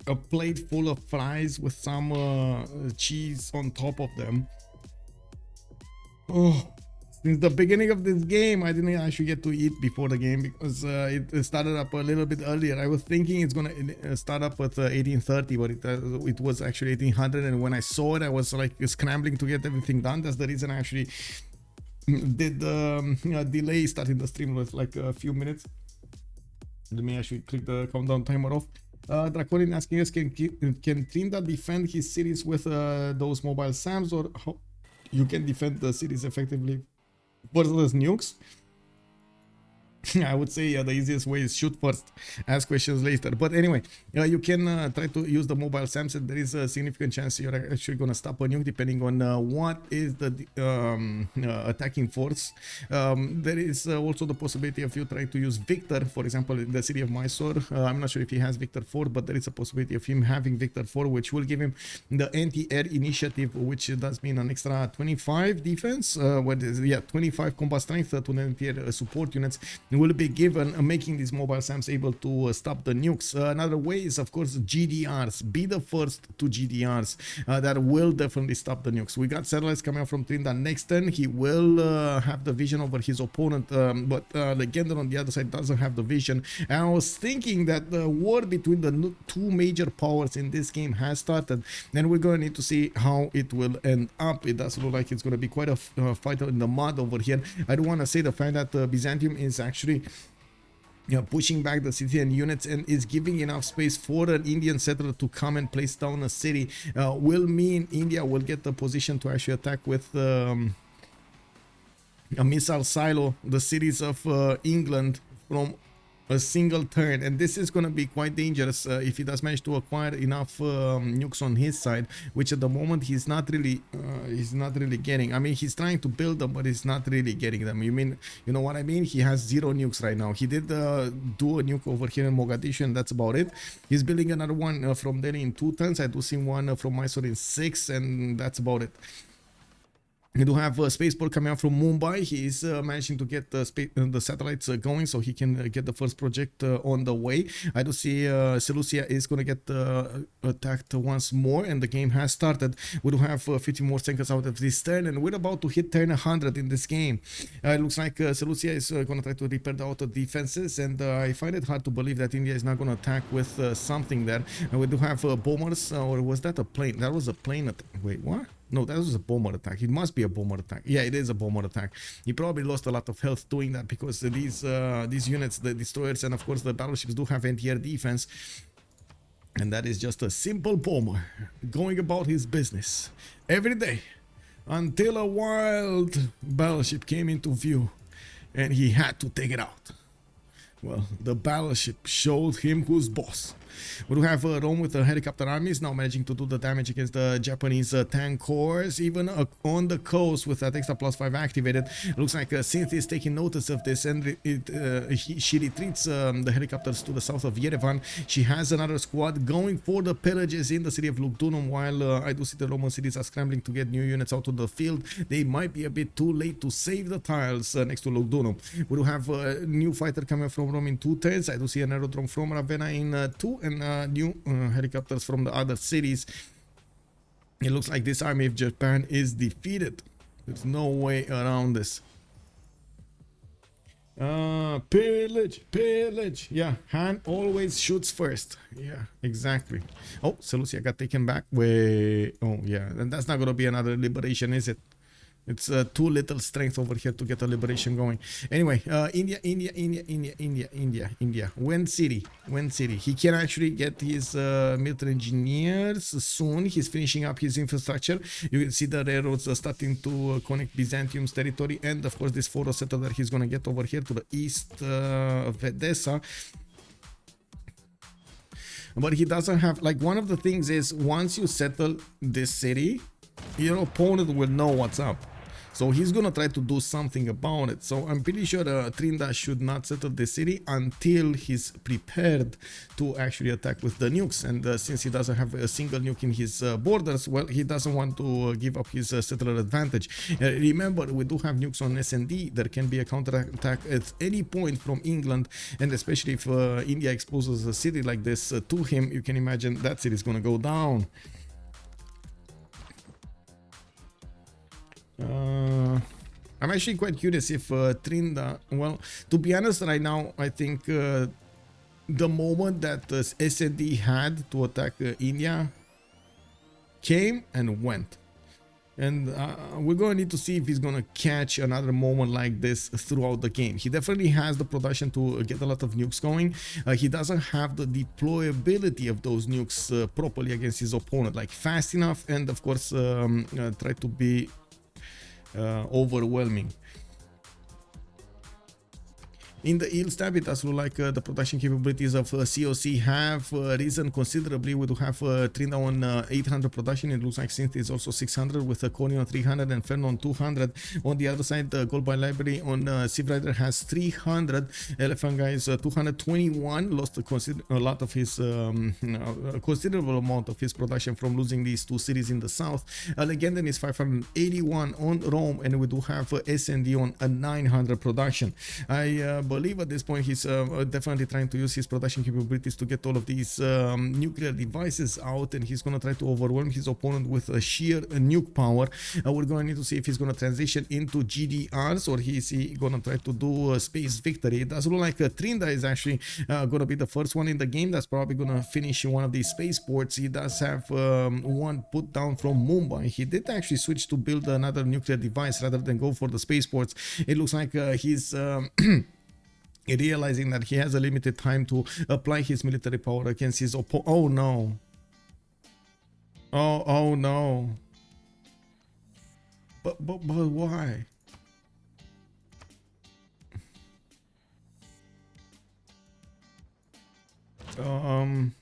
a plate full of fries with some cheese on top of them. Oh, since the beginning of this game, I didn't actually get to eat before the game because it started up a little bit earlier. I was thinking it's gonna start up at 1830, but it was actually 1800. And when I saw it, I was like scrambling to get everything done. That's the reason I actually did the delay starting the stream with like a few minutes. Let me actually click the countdown timer off. Draconian asking us, can Trinda defend his cities with those mobile SAMs, or how you can defend the cities effectively versus nukes? I would say the easiest way is shoot first, ask questions later. But anyway, you can try to use the mobile SAMs, and there is a significant chance you're actually going to stop a nuke depending on what is the attacking force. There is also the possibility of you trying to use Victor, for example, in the city of Mysore. I'm not sure if he has Victor 4, but there is a possibility of him having Victor 4, which will give him the anti-air initiative, which does mean an extra 25 defense, 25 combat strength to the anti-air support units will be given, making these mobile SAMs able to stop the nukes. Another way is, of course, GDRs. Be the first to GDRs. That will definitely stop the nukes. We got satellites coming out from Trinda next turn. He will have the vision over his opponent, but Legender on the other side doesn't have the vision. And I was thinking that the war between the two major powers in this game has started, and we're going to need to see how it will end up. It does look like it's going to be quite a fight in the mud over here. I do want to say the fact that Byzantium is actually pushing back the Scythian units and is giving enough space for an Indian settler to come and place down a city will mean India will get the position to actually attack with a missile silo the cities of England from a single turn, and this is going to be quite dangerous if he does manage to acquire enough nukes on his side, which at the moment he's not really getting. I mean, he's trying to build them, but he's not really getting them. You know what I mean? He has 0 nukes right now. He did do a nuke over here in Mogadishu, and that's about it. He's building another one from Delhi in 2 turns. I do see one from Mysore in 6, and that's about it. You do have a spaceport coming out from Mumbai. He is managing to get the satellites going, so he can get the first project on the way. I do see Seleucia is going to get attacked once more, and the game has started. We do have 50 more seconds out of this turn, and we're about to hit turn 100 in this game. It looks like Seleucia is going to try to repair the outer defenses, and I find it hard to believe that India is not going to attack with something there. And we do have bombers, or was that a plane? That was a plane attack. Wait, what? No, that was a bomber attack. It must be a bomber attack. Yeah, it is a bomber attack. He probably lost a lot of health doing that because these units, the destroyers and of course the battleships do have anti-air defense. And that is just a simple bomber going about his business every day until a wild battleship came into view and he had to take it out. Well, the battleship showed him who's boss. We do have Rome with the helicopter armies now managing to do the damage against the Japanese tank corps, even on the coast with that extra +5 activated. Looks like Scythia is taking notice of this, and she retreats the helicopters to the south of Yerevan. She has another squad going for the pillages in the city of Lugdunum, while I do see the Roman cities are scrambling to get new units out to the field. They might be a bit too late to save the tiles next to Lugdunum. We do have a new fighter coming from Rome in 2 turns. I do see an aerodrome from Ravenna in 2, and new helicopters from the other cities. It looks like this army of Japan is defeated. There's no way around this. Pillage. Yeah, Han always shoots first. Yeah, exactly. Oh, Seleucia got taken back. Wait. Oh, yeah. And that's not gonna be another liberation, is it? It's too little strength over here to get a liberation going. Anyway, India. When city. He can actually get his military engineers soon. He's finishing up his infrastructure. You can see the railroads starting to connect Byzantium's territory, and of course this photo setter that he's gonna get over here to the east of Edessa. But he doesn't have, like, one of the things is once you settle this city, your opponent will know what's up. So he's gonna try to do something about it. So I'm pretty sure Trinda should not settle the city until he's prepared to actually attack with the nukes. And since he doesn't have a single nuke in his borders, well, he doesn't want to give up his settler advantage. Remember, we do have nukes on S&D. There can be a counterattack at any point from England, and especially if India exposes a city like this to him, you can imagine that city is gonna go down. I'm actually quite curious if Trinda, well, to be honest, right now, I think the moment that S&D had to attack India came and went. And we're going to need to see if he's going to catch another moment like this throughout the game. He definitely has the production to get a lot of nukes going. He doesn't have the deployability of those nukes properly against his opponent, like fast enough, and of course try to be overwhelming. In the yield tab, it does look like the production capabilities of COC have risen considerably. We do have Trinda on 800 production. It looks like Synth is also 600 with a Coney on 300 and Fern on 200. On the other side, the Gold by Library on Civrider has 300. Elaphantguy is 221. Lost a lot of his, a considerable amount of his production from losing these two cities in the south. Legendin is 581 on Rome, and we do have S&D on a 900 production. I believe at this point he's definitely trying to use his production capabilities to get all of these nuclear devices out, and he's going to try to overwhelm his opponent with a sheer nuke power. We're going to need to see if he's going to transition into GDRs, or is he going to try to do space victory. It does look like Trinda is actually going to be the first one in the game that's probably going to finish one of these spaceports. He does have one put down from Mumbai. He did actually switch to build another nuclear device rather than go for the spaceports. It looks like he's realizing that he has a limited time to apply his military power against his opponent. Oh no. Oh no. But why?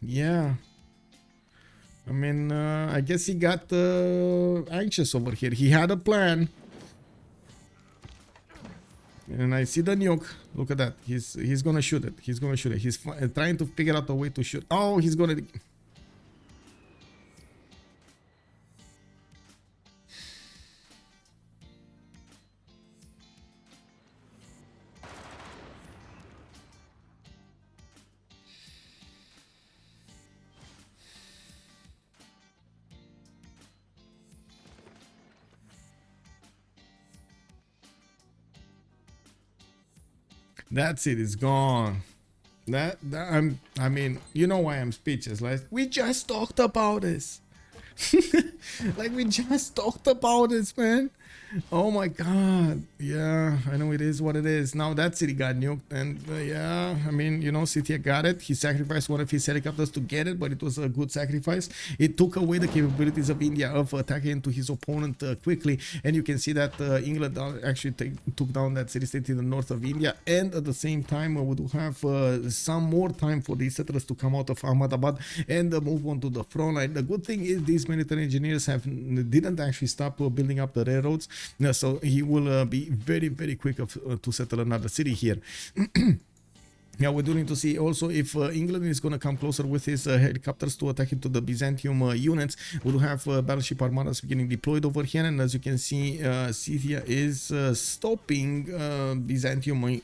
Yeah. I mean, I guess he got anxious over here. He had a plan. And I see the nuke. Look at that. He's gonna shoot it. He's gonna shoot it. He's trying to figure out a way to shoot. Oh, he's gonna. That's it. It's gone. I mean, you know why I'm speechless. Like, we just talked about this. Like, we just talked about this, man. Oh my god. Yeah, I know it is what it is. Now that city got nuked, and yeah, I mean, you know, Scythia got it. He sacrificed one of his helicopters to get it, but it was a good sacrifice. It took away the capabilities of India of attacking into his opponent quickly, and you can see that England actually took down that city state in the north of India, and at the same time we do have some more time for these settlers to come out of Ahmedabad and move on to the front line. The good thing is these military engineers didn't actually stop building up the railroads. So he will be very, very quick to settle another city here. Yeah, we do need to see also if England is going to come closer with his helicopters to attack into the Byzantium units. We do have battleship armadas beginning deployed over here, and as you can see, Scythia is stopping Byzantium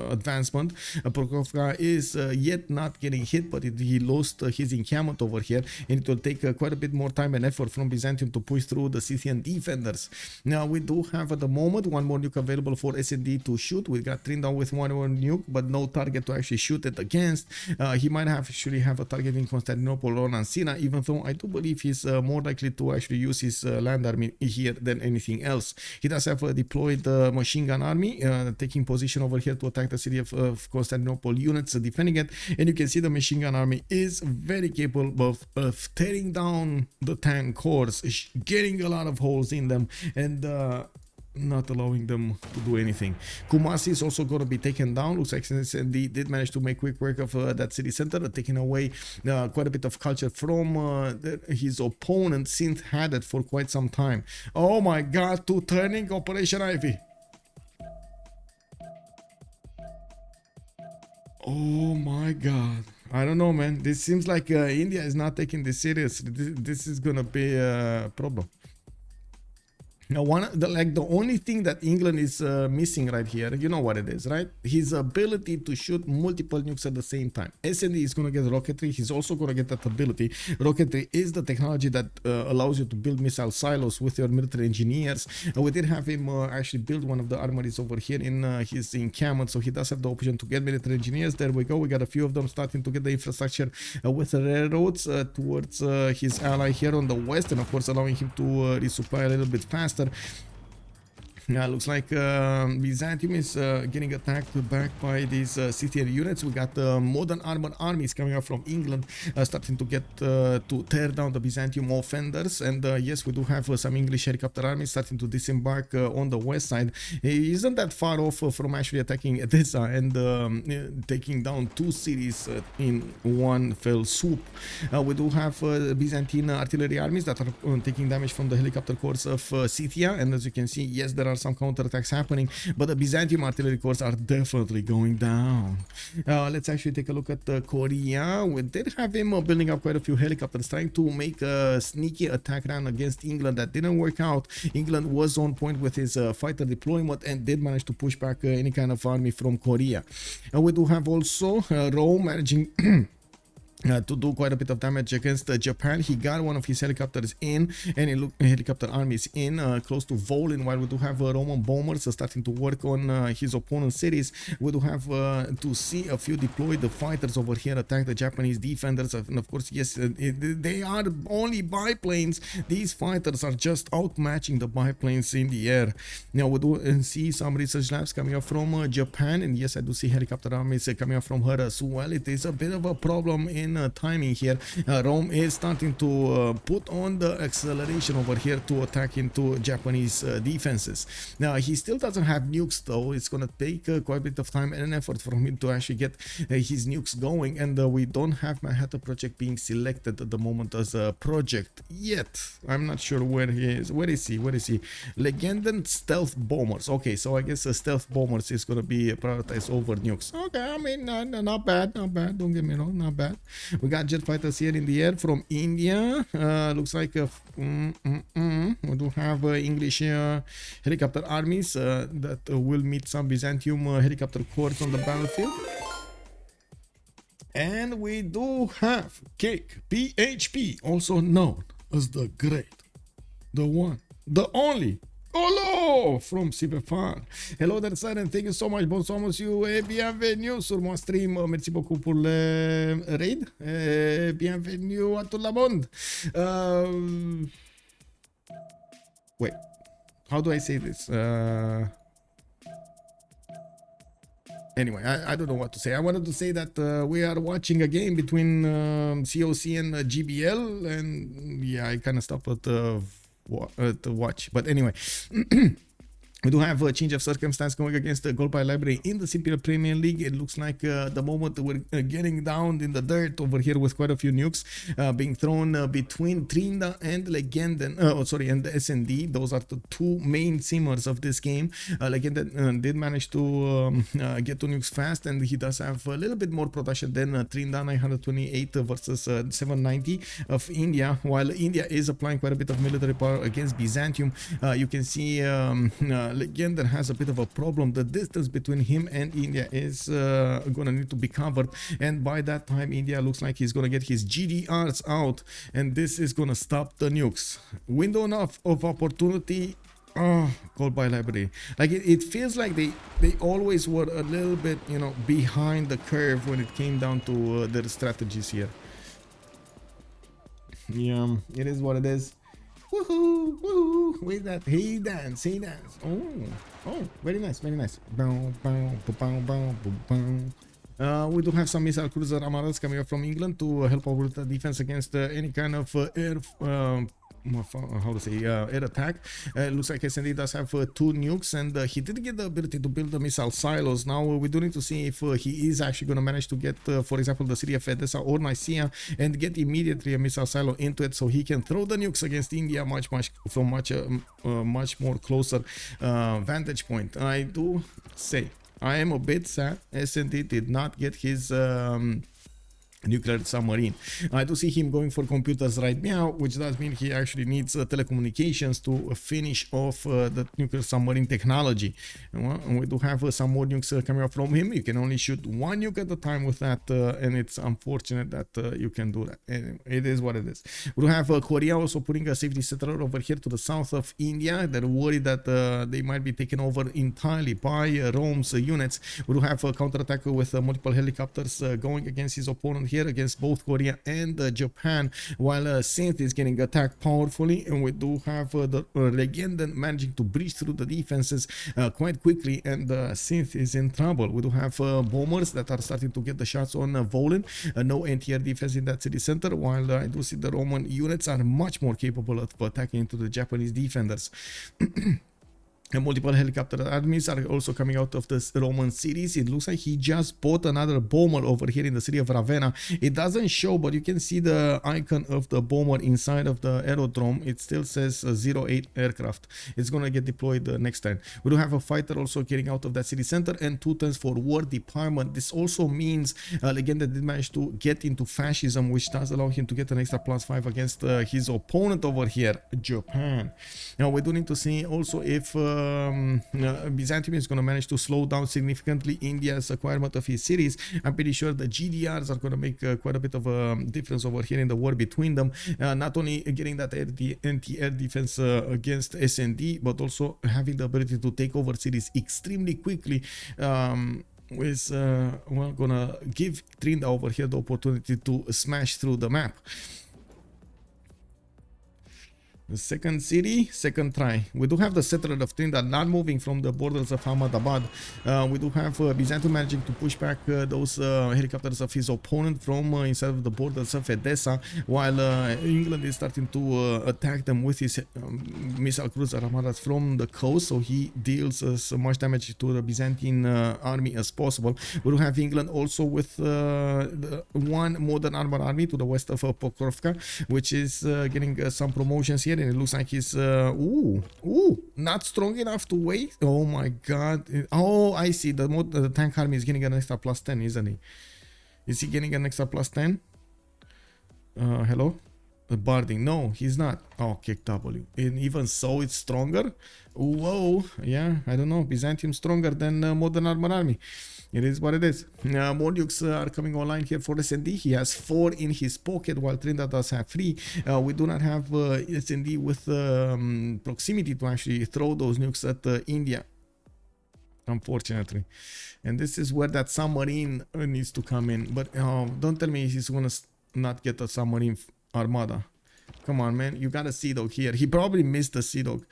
advancement. Prokofka is yet not getting hit, but he lost his encampment over here, and it will take quite a bit more time and effort from Byzantium to push through the Scythian defenders. Now we do have at the moment one more nuke available for S&D to shoot. We got Trinda with one more nuke, but no target to actually shoot it against. He might actually have a target in Constantinople or Nansina, even though I do believe he's more likely to actually use his land army here than anything else. He does have a deployed machine gun army taking position over here to attack the city of Constantinople units defending it, and you can see the machine gun army is very capable of tearing down the tank cores, getting a lot of holes in them, and not allowing them to do anything. Kumasi is also going to be taken down. Looks like SND did manage to make quick work of that city center, taking away quite a bit of culture from his opponent. Synth had it for quite some time. Oh my god, 2 turning Operation Ivy. Oh my god. I don't know, man. This seems like India is not taking this serious. This is gonna be a problem. Now, the only thing that England is missing right here, you know what it is, right? His ability to shoot multiple nukes at the same time. SND is going to get rocketry. He's also going to get that ability. Rocketry is the technology that allows you to build missile silos with your military engineers. We did have him actually build one of the armories over here in his encampment, so he does have the option to get military engineers. There we go. We got a few of them starting to get the infrastructure with the railroads towards his ally here on the west, and of course allowing him to resupply a little bit faster. Yeah, looks like Byzantium is getting attacked back by these Scythian units. We got modern armored armies coming up from England, starting to get to tear down the Byzantium offenders. And yes, we do have some English helicopter armies starting to disembark on the west side. He isn't that far off from actually attacking Edessa and taking down 2 cities in one fell swoop. We do have Byzantine artillery armies that are taking damage from the helicopter corps of Scythia. And as you can see, yes, there are some counterattacks happening, but the Byzantium artillery corps are definitely going down. Let's actually take a look at Korea. We did have him building up quite a few helicopters, trying to make a sneaky attack run against England. That didn't work out. England was on point with his fighter deployment and did manage to push back any kind of army from Korea. We do have also Rome managing to do quite a bit of damage against Japan. He got one of his helicopters in, and helicopter armies in close to Volin, while we do have Roman bombers starting to work on his opponent's cities. We do have to see a few deployed fighters over here attack the Japanese defenders, and of course, yes, they are only biplanes. These fighters are just outmatching the biplanes in the air. Now we do see some research labs coming up from Japan, and yes, I do see helicopter armies coming up from her as well. It is a bit of a problem in timing here. Rome is starting to put on the acceleration over here to attack into Japanese defenses. Now he still doesn't have nukes though. It's gonna take quite a bit of time and an effort for him to actually get his nukes going, and we don't have Manhattan Project being selected at the moment as a project yet. I'm not sure where he is. Where is he? Where is he? Legendant stealth bombers. Okay, so I guess stealth bombers is gonna be prioritized over nukes. Okay, I mean not bad, not bad. Don't get me wrong, not bad. We got jet fighters here in the air from India. Looks like we do have English helicopter armies that will meet some Byzantium helicopter corps on the battlefield. And we do have Cake PHP, also known as the Great, the One, the Only Olo from CPL. Hello there, sir, and thank you so much. Bonsoir, monsieur, et bienvenue sur mon stream. Merci beaucoup pour le raid. Bienvenue à tout le monde. Wait, how do I say this? Anyway, I don't know what to say. I wanted to say that we are watching a game between COC and GBL, and yeah, I kind of stopped at to watch. But anyway, we do have a change of circumstance going against the Gold Pie Library in the CPL Premier League. It looks like the moment we're getting down in the dirt over here with quite a few nukes being thrown between Trinda and Legenden, and the SND. Those are the 2 main simmers of this game. Legenden did manage to get 2 nukes fast, and he does have a little bit more production than Trinda, 928 versus 790 of India, while India is applying quite a bit of military power against Byzantium. You can see Legender has a bit of a problem. The distance between him and India is gonna need to be covered, and by that time India looks like he's gonna get his GDRs out, and this is gonna stop the nukes. Window enough of opportunity. Oh, Gold by Library. Like it feels like they always were a little bit, you know, behind the curve when it came down to their strategies here. Yeah, it is what it is. Woohoo! Woohoo! With that, he dance. Oh, very nice, very nice. We do have some missile cruiser Amaras coming up from England to help out with the defense against any kind of air how to say, air attack. Looks like SND does have 2 nukes, and he did get the ability to build the missile silos. Now we do need to see if he is actually going to manage to get, for example, the city of Edessa or Nicaea and get immediately a missile silo into it, so he can throw the nukes against India from much more closer vantage point. I do say I am a bit sad SND did not get his nuclear submarine. I do see him going for computers right now, which does mean he actually needs telecommunications to finish off the nuclear submarine technology. And we do have some more nukes coming up from him. You can only shoot 1 nuke at a time with that, and it's unfortunate that you can do that. Anyway, it is what it is. We do have Korea also putting a safety settler over here to the south of India. They're worried that they might be taken over entirely by Rome's units. We do have a counterattack with multiple helicopters going against his opponent here against both Korea and Japan, while Scythia is getting attacked powerfully, and we do have the Legenden managing to breach through the defenses quite quickly, and Scythia is in trouble. We do have bombers that are starting to get the shots on Volin. No anti-air defense in that city center, while I do see the Roman units are much more capable of attacking into the Japanese defenders. And multiple helicopter armies are also coming out of the Roman cities. It looks like he just bought another bomber over here in the city of Ravenna. It doesn't show, but you can see the icon of the bomber inside of the aerodrome. It still says 08 aircraft. It's gonna get deployed next time. We do have a fighter also getting out of that city center, and 2 tons for war department. This also means Legenda did manage to get into fascism, which does allow him to get an extra +5 against his opponent over here, Japan. Now we do need to see also if Byzantium is going to manage to slow down significantly India's acquirement of his cities. I'm pretty sure the GDRs are going to make quite a bit of a difference over here in the war between them. Not only getting that anti-air defense against SND, but also having the ability to take over cities extremely quickly. Is well, gonna give Trinda over here the opportunity to smash through the map. The second city, second try. We do have the settler of Trinidad not moving from the borders of Ahmedabad. We do have Byzantium managing to push back those helicopters of his opponent from inside of the borders of Edessa, while England is starting to attack them with his missile cruiser armadas from the coast, so he deals as much damage to the Byzantine army as possible. We do have England also with one modern armored army to the west of Pokrovka, which is getting some promotions here. And it looks like he's not strong enough to wait. Oh my god. Oh, I see. The tank army is getting an extra +10, isn't he? Is he getting an extra +10? Hello? Barding. No, he's not. Oh, kick W. And even so, it's stronger. Whoa. Yeah, I don't know. Byzantium stronger than modern armor army. It is what it is. More nukes are coming online here for SND. He has 4 in his pocket, while Trinidad does have 3. We do not have SND with proximity to actually throw those nukes at India, unfortunately. And this is where that submarine needs to come in. But don't tell me he's gonna not get a submarine armada. Come on, man. You got a Sea Dog here. He probably missed the Sea Dog.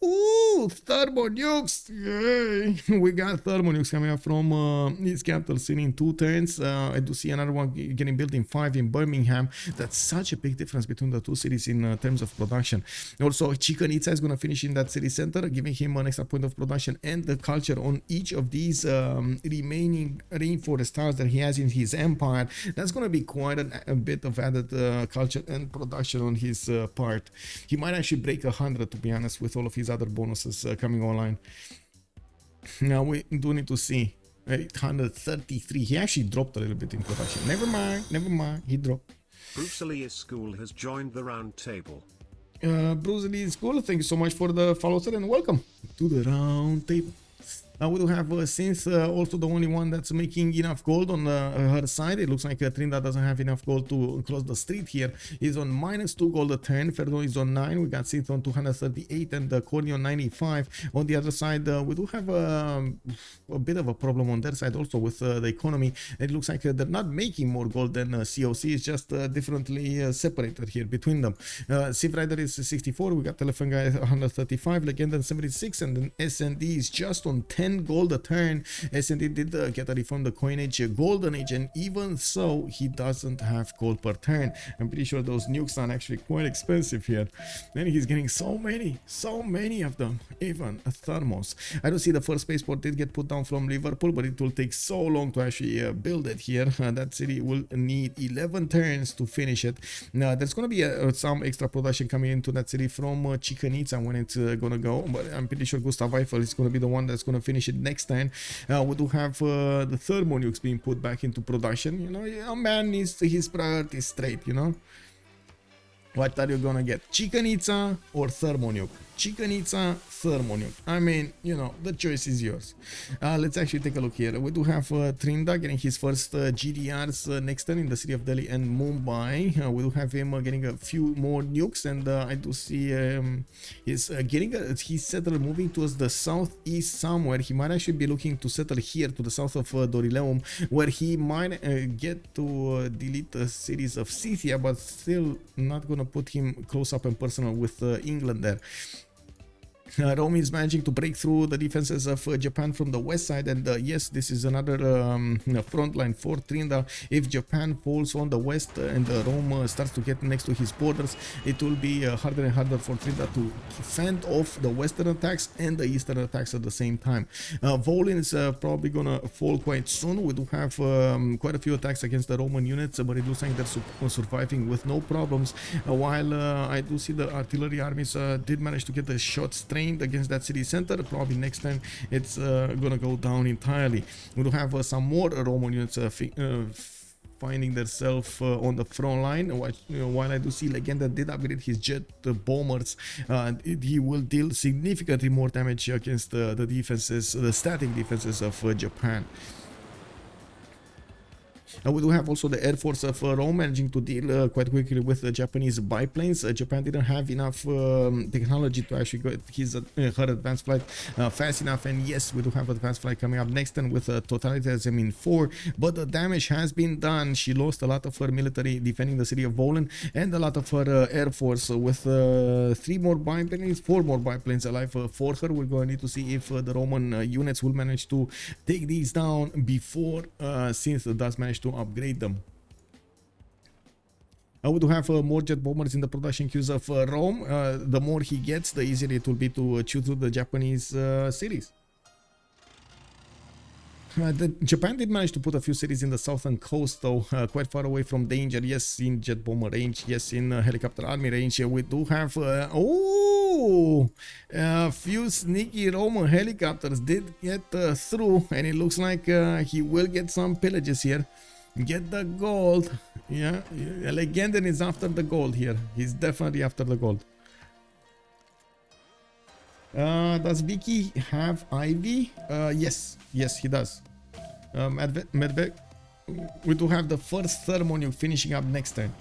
Ooh, thermo nukes! Yay! We got thermo nukes coming up from his capital city in 2 turns. I do see another one getting built in 5 in Birmingham. That's such a big difference between the 2 cities in terms of production. Also, Chichen Itza is going to finish in that city center, giving him an extra point of production and the culture on each of these remaining rainforest towns that he has in his empire. That's going to be quite a bit of added culture and production on his part. He might actually break 100, to be honest, with all of his other bonuses coming online. Now we do need to see 833. He actually dropped a little bit in production. Never mind, he dropped. Bruce Lee's school has joined the round table. Bruce Lee's school, thank you so much for the follow, sir, and welcome to the round table. We do have Since also the only one that's making enough gold on her side. It looks like Trinidad doesn't have enough gold to close the street here. He's on -2 gold a turn. Ferdo is on 9. We got Sith on 238 and Corny on 95. On the other side, we do have a bit of a problem on their side also with the economy. It looks like they're not making more gold than COC. It's just differently separated here between them. Civrider is 64. We got Elaphantguy 135, Legend 76, and then SND is just on 10. 10 gold a turn. S&D did get a refund the coinage golden age, and even so he doesn't have gold per turn. I'm pretty sure those nukes are actually quite expensive here. Then he's getting so many of them, even a thermos. I don't see the first spaceport did get put down from Liverpool, but it will take so long to actually build it here. That city will need 11 turns to finish it. Now there's going to be some extra production coming into that city from Chicanitsa when it's gonna go, but I'm pretty sure Gustav Eiffel is going to be the one that's going to finish it next turn. We do have the thermo nukes being put back into production. You know, a man needs his priorities straight, you know. What are you gonna get? Chicanitsa or thermo nuke? Chicanitsa, thermo nuke. I mean, you know, the choice is yours. Let's actually take a look here. We do have Trinda getting his first GDRs next turn in the city of Delhi and Mumbai. We do have him getting a few more nukes, and I do see he's getting he's settled moving towards the southeast somewhere. He might actually be looking to settle here to the south of Dorileum, where he might get to delete the cities of Scythia, but still not gonna put him close up and personal with England there. Rome is managing to break through the defenses of Japan from the west side, and yes, this is another front line for Trinda. If Japan falls on the west and Rome starts to get next to his borders, it will be harder and harder for Trinda to fend off the western attacks and the eastern attacks at the same time. Volin is probably gonna fall quite soon. We do have quite a few attacks against the Roman units, but it looks like they're surviving with no problems, while I do see the artillery armies did manage to get the shots trained against that city center. Probably next time it's gonna go down entirely. We do have some more Roman units finding themselves on the front line. While I do see Legenda did upgrade his jet bombers, he will deal significantly more damage against the defenses, the static defenses of Japan. We do have also the Air Force of Rome managing to deal quite quickly with the Japanese biplanes. Japan didn't have enough technology to actually get her advanced flight fast enough, and yes, we do have advanced flight coming up next and with totalitarianism in 4, but the damage has been done. She lost a lot of her military defending the city of Volin and a lot of her Air Force with 4 more biplanes alive for her. We're going to need to see if the Roman units will manage to take these down before Scythia does manage to upgrade them. We do have more jet bombers in the production queues of Rome. The more he gets, the easier it will be to chew through the Japanese cities. Japan did manage to put a few cities in the southern coast, though, quite far away from danger. Yes, in jet bomber range. Yes, in helicopter army range. We do have a few sneaky Roman helicopters did get through, and it looks like he will get some pillages here. Get the gold. Yeah, Legenden is after the gold here. He's definitely after the gold. Does Vicky have Ivy? Yes, he does. Medved, we do have the first thermo nuke finishing up next turn.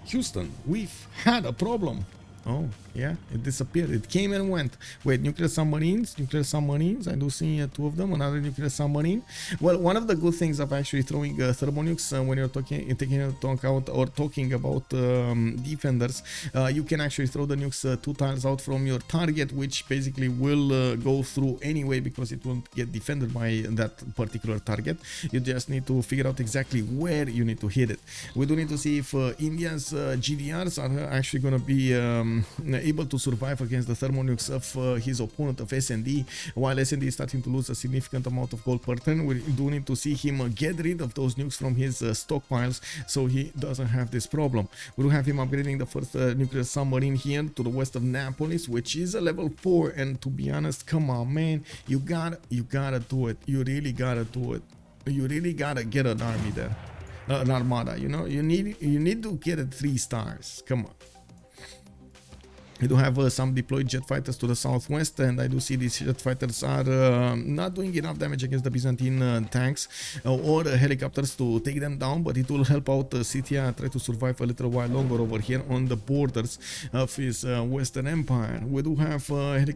Houston, we've had a problem. Oh, yeah, it disappeared. It came and went. Wait, nuclear submarines? Nuclear submarines? I do see 2 of them. Another nuclear submarine. Well, one of the good things of actually throwing thermo nukes when you're taking into account or talking about defenders, you can actually throw the nukes 2 tiles out from your target, which basically will go through anyway because it won't get defended by that particular target. You just need to figure out exactly where you need to hit it. We do need to see if India's GDRs are actually going to be able to survive against the thermo nukes of his opponent of S&D. While S&D is starting to lose a significant amount of gold per turn, we do need to see him get rid of those nukes from his stockpiles so he doesn't have this problem. We do have him upgrading the first nuclear submarine here to the west of Naples, which is a level 4, and to be honest, come on man, you gotta do it. You really gotta do it. You really gotta get an army there, an armada, you know. You need to get it 3 stars. Come on. We do have some deployed jet fighters to the southwest, and I do see these jet fighters are not doing enough damage against the Byzantine tanks or helicopters to take them down, but it will help out Scythia try to survive a little while longer over here on the borders of his Western Empire. We do have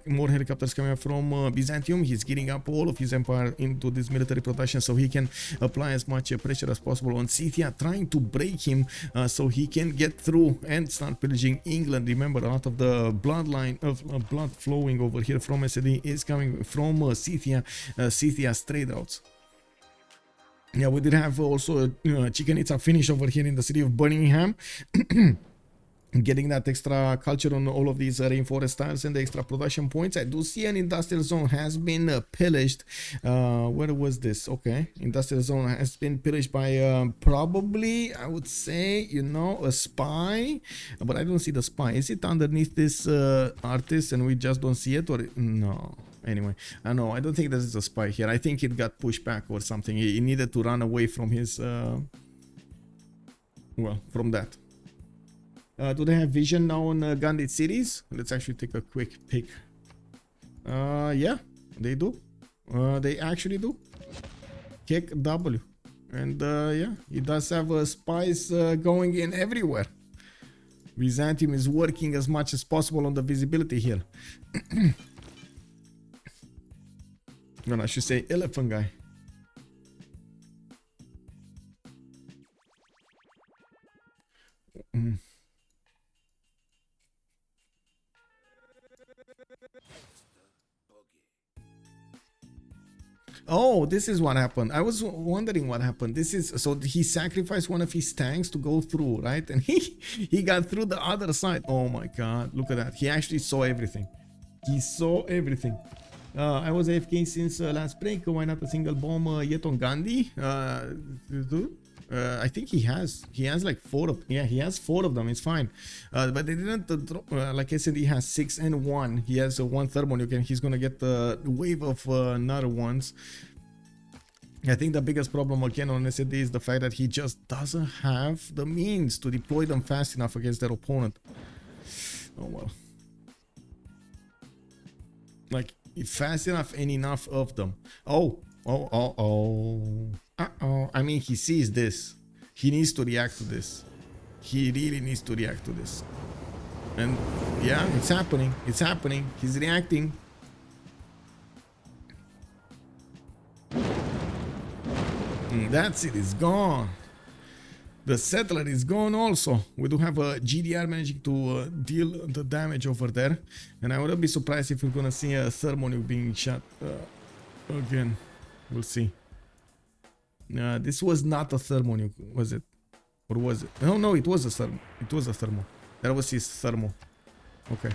more helicopters coming up from Byzantium. He's getting up all of his empire into this military production so he can apply as much pressure as possible on Scythia, trying to break him so he can get through and start pillaging England. Remember, a lot of the bloodline of blood flowing over here from SD is coming from Scythia's trade routes. Yeah, we did have also Chichen Itza finish over here in the city of Birmingham. Getting that extra culture on all of these rainforest tiles and the extra production points. I do see an industrial zone has been pillaged. Where was this? Okay, industrial zone has been pillaged by probably, I would say, you know, a spy, but I don't see the spy. Is it underneath this artist and we just don't see it, or no? Anyway, no, I don't think this is a spy here. I think it got pushed back or something. He needed to run away from his well, from that. Do they have vision now on Gandhi cities? Let's actually take a quick pick. Yeah, they do. They actually do. Kick W. And yeah, he does have spies going in everywhere. Byzantium is working as much as possible on the visibility here. No, I should say Elaphantguy. Oh, this is what happened. I was wondering what happened. This is so he sacrificed one of his tanks to go through, right? And he got through the other side. Oh my god, look at that. He actually saw everything. He saw everything. I was AFK since last break. Why not a single bomb yet on Gandhi? I think he has like 4 of, yeah, he has 4 of them. It's fine, but they didn't like I said, he has 6 and 1. He has 1 thermonuke and he's gonna get the wave of another ones. I think the biggest problem again on SD is the fact that he just doesn't have the means to deploy them fast enough against their opponent. Oh well, like fast enough and enough of them. Oh. I mean, he sees this. He needs to react to this. He really needs to react to this. And yeah, it's happening. It's happening. He's reacting. And that's it. It's gone. The settler is gone also. We do have a GDR managing to deal the damage over there. And I wouldn't be surprised if we're going to see a thermonuke being shot again. We'll see. This was not a thermonuke, was it? Or was it? No, it was a thermo. It was a thermo. That was his thermo. Okay.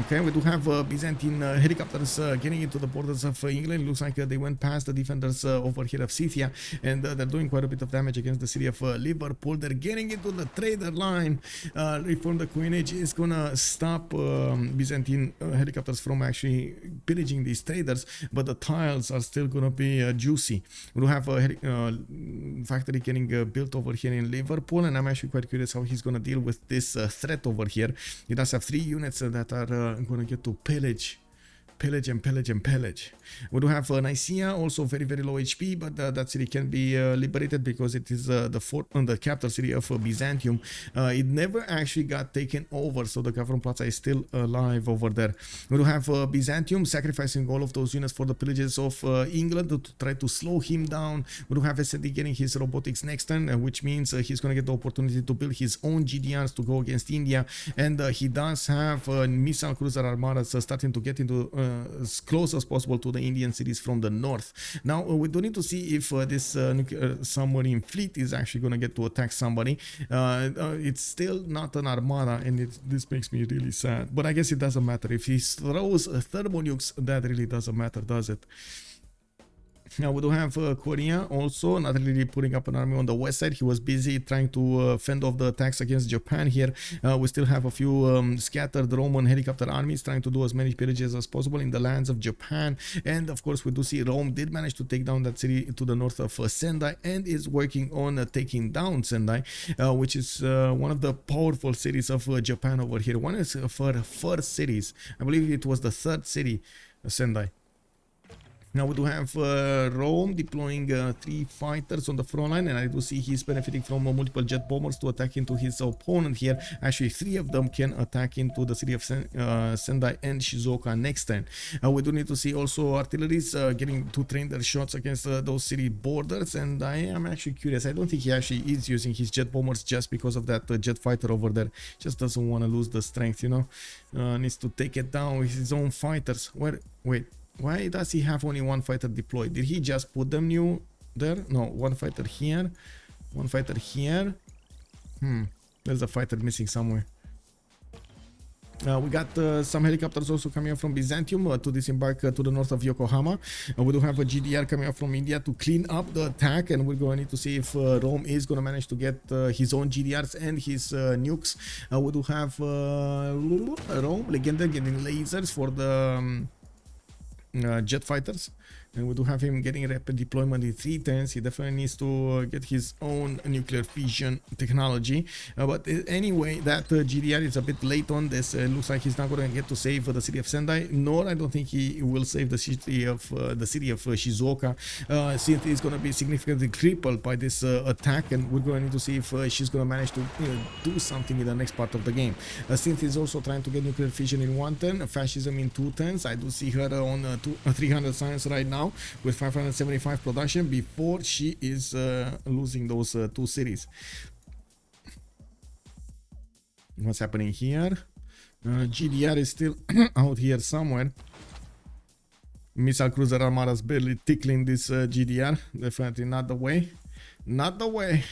Okay, we do have Byzantine helicopters getting into the borders of England. Looks like they went past the defenders over here of Scythia, and they're doing quite a bit of damage against the city of Liverpool. They're getting into the trader line. Reform the coinage is gonna stop Byzantine helicopters from actually pillaging these traders, but the tiles are still gonna be juicy. We do have a factory getting built over here in Liverpool, and I'm actually quite curious how he's gonna deal with this threat over here. He does have 3 units that are gonna get to pillage and pillage. We do have Nicaea, also very low HP, but that city can be liberated because it is the capital city of Byzantium. It never actually got taken over, so the Gavron Plaza is still alive over there. We do have Byzantium sacrificing all of those units for the pillages of England to try to slow him down. We do have SD getting his robotics next turn, which means he's going to get the opportunity to build his own GDRs to go against India, and he does have missile cruiser armadas starting to get into as close as possible to the Indian cities from the north. Now we do need to see if this nuclear submarine fleet is actually going to get to attack somebody. It's still not an armada, and this makes me really sad, but I guess it doesn't matter. If he throws thermonukes, that really doesn't matter, does it? Now we do have Korea also not really putting up an army on the west side. He was busy trying to fend off the attacks against Japan here. We still have a few scattered Roman helicopter armies trying to do as many pillages as possible in the lands of Japan. And of course we do see Rome did manage to take down that city to the north of Sendai, and is working on taking down Sendai, which is one of the powerful cities of Japan over here. One is for first cities. I believe it was the 3rd city, Sendai. Now we do have Rome deploying 3 fighters on the front line, and I do see he's benefiting from multiple jet bombers to attack into his opponent here. Actually, 3 of them can attack into the city of Sendai and Shizuoka next turn. We do need to see also artilleries getting to train their shots against those city borders, and I am actually curious. I don't think he actually is using his jet bombers just because of that jet fighter over there. Just doesn't want to lose the strength, you know. Needs to take it down with his own fighters. Wait. Why does he have only 1 fighter deployed? Did he just put them new there? No, 1 fighter here, 1 fighter here. There's a fighter missing somewhere. We got some helicopters also coming up from Byzantium to disembark to the north of Yokohama. We do have a GDR coming up from India to clean up the attack, and we're going to need to see if Rome is going to manage to get his own GDRs and his nukes. We do have Rome, Legenda, getting lasers for the jet fighters, and we do have him getting rapid deployment in 3 turns. He definitely needs to get his own nuclear fission technology, but anyway, that GDR is a bit late on this. Looks like he's not going to get to save the city of Sendai, nor I don't think he will save the city of Shizuoka, since he's going to be significantly crippled by this attack, and we're going to need to see if she's going to manage to do something in the next part of the game. Since he's also trying to get nuclear fission in 1 turn, fascism in 2 turns. I do see her on 300 science right now with 575 production before she is losing those 2 cities. What's happening here? GDR is still out here somewhere. Missile cruiser armadas barely tickling this GDR. Definitely not the way. Not the way.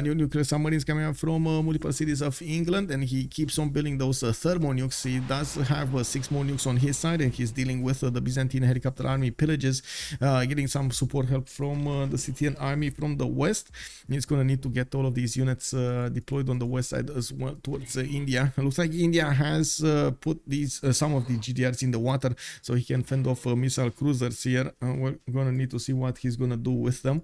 New nuclear submarines coming up from multiple cities of England, and he keeps on building those thermo nukes. He does have 6 more nukes on his side, and he's dealing with the Byzantine helicopter army pillages, getting some support help from the Scythian army from the west. He's going to need to get all of these units deployed on the west side as well towards India. It looks like India has put these some of the GDRs in the water so he can fend off missile cruisers here. We're going to need to see what he's going to do with them,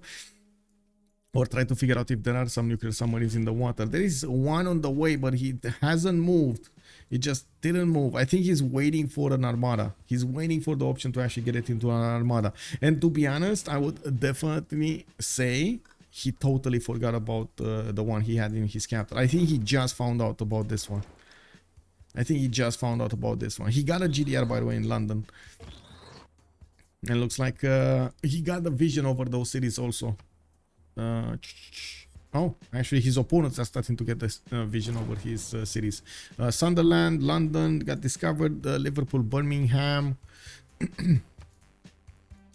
or try to figure out if there are some nuclear submarines in the water. There is one on the way, but he hasn't moved. He just didn't move. I think he's waiting for an armada. He's waiting for the option to actually get it into an armada. And to be honest, I would definitely say he totally forgot about the one he had in his capital. I think he just found out about this one. He got a GDR, by the way, in London. And looks like he got the vision over those cities also. Oh, actually his opponents are starting to get this vision over his cities. Sunderland, London got discovered, Liverpool, Birmingham.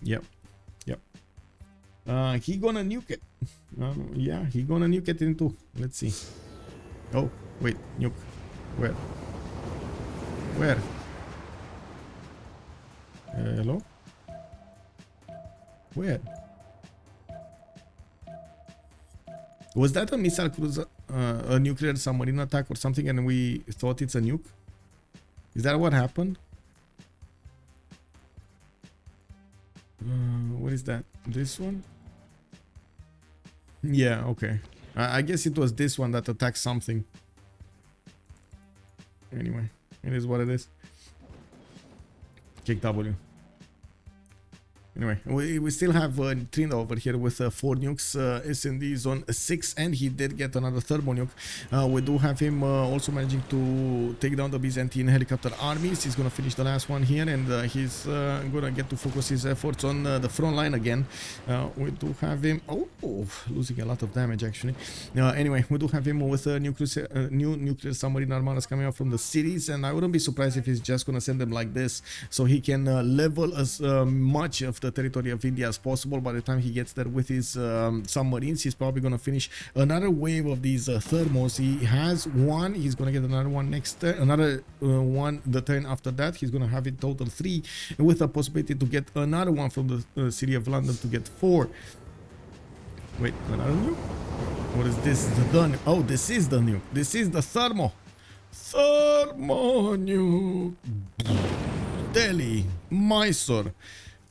Yep. He gonna nuke it. Yeah, he gonna nuke it into, let's see. Oh, wait, nuke. Where? Hello? Where? Was that a missile cruiser, a nuclear submarine attack or something, and we thought it's a nuke? Is that what happened? What is that? This one? Yeah, okay. I guess it was this one that attacked something. Anyway, it is what it is. Kick W. Anyway, we still have Trinda over here with 4 nukes, SND zone 6, and he did get another thermo nuke. We do have him also managing to take down the Byzantine helicopter armies. He's going to finish the last one here, and he's going to get to focus his efforts on the front line again. We do have him, losing a lot of damage actually. Anyway, we do have him with new nuclear submarine armadas coming out from the cities, and I wouldn't be surprised if he's just going to send them like this so he can level as much of the territory of India as possible. By the time he gets there with his submarines, he's probably going to finish another wave of these thermos. He has one, he's going to get another one next turn, another one the turn after that. He's going to have it total 3, with a possibility to get another one from the city of London to get 4. Wait, another nuke? What is this? The nuke. Oh, this is the nuke. This is the thermo nuke. Delhi, Mysore.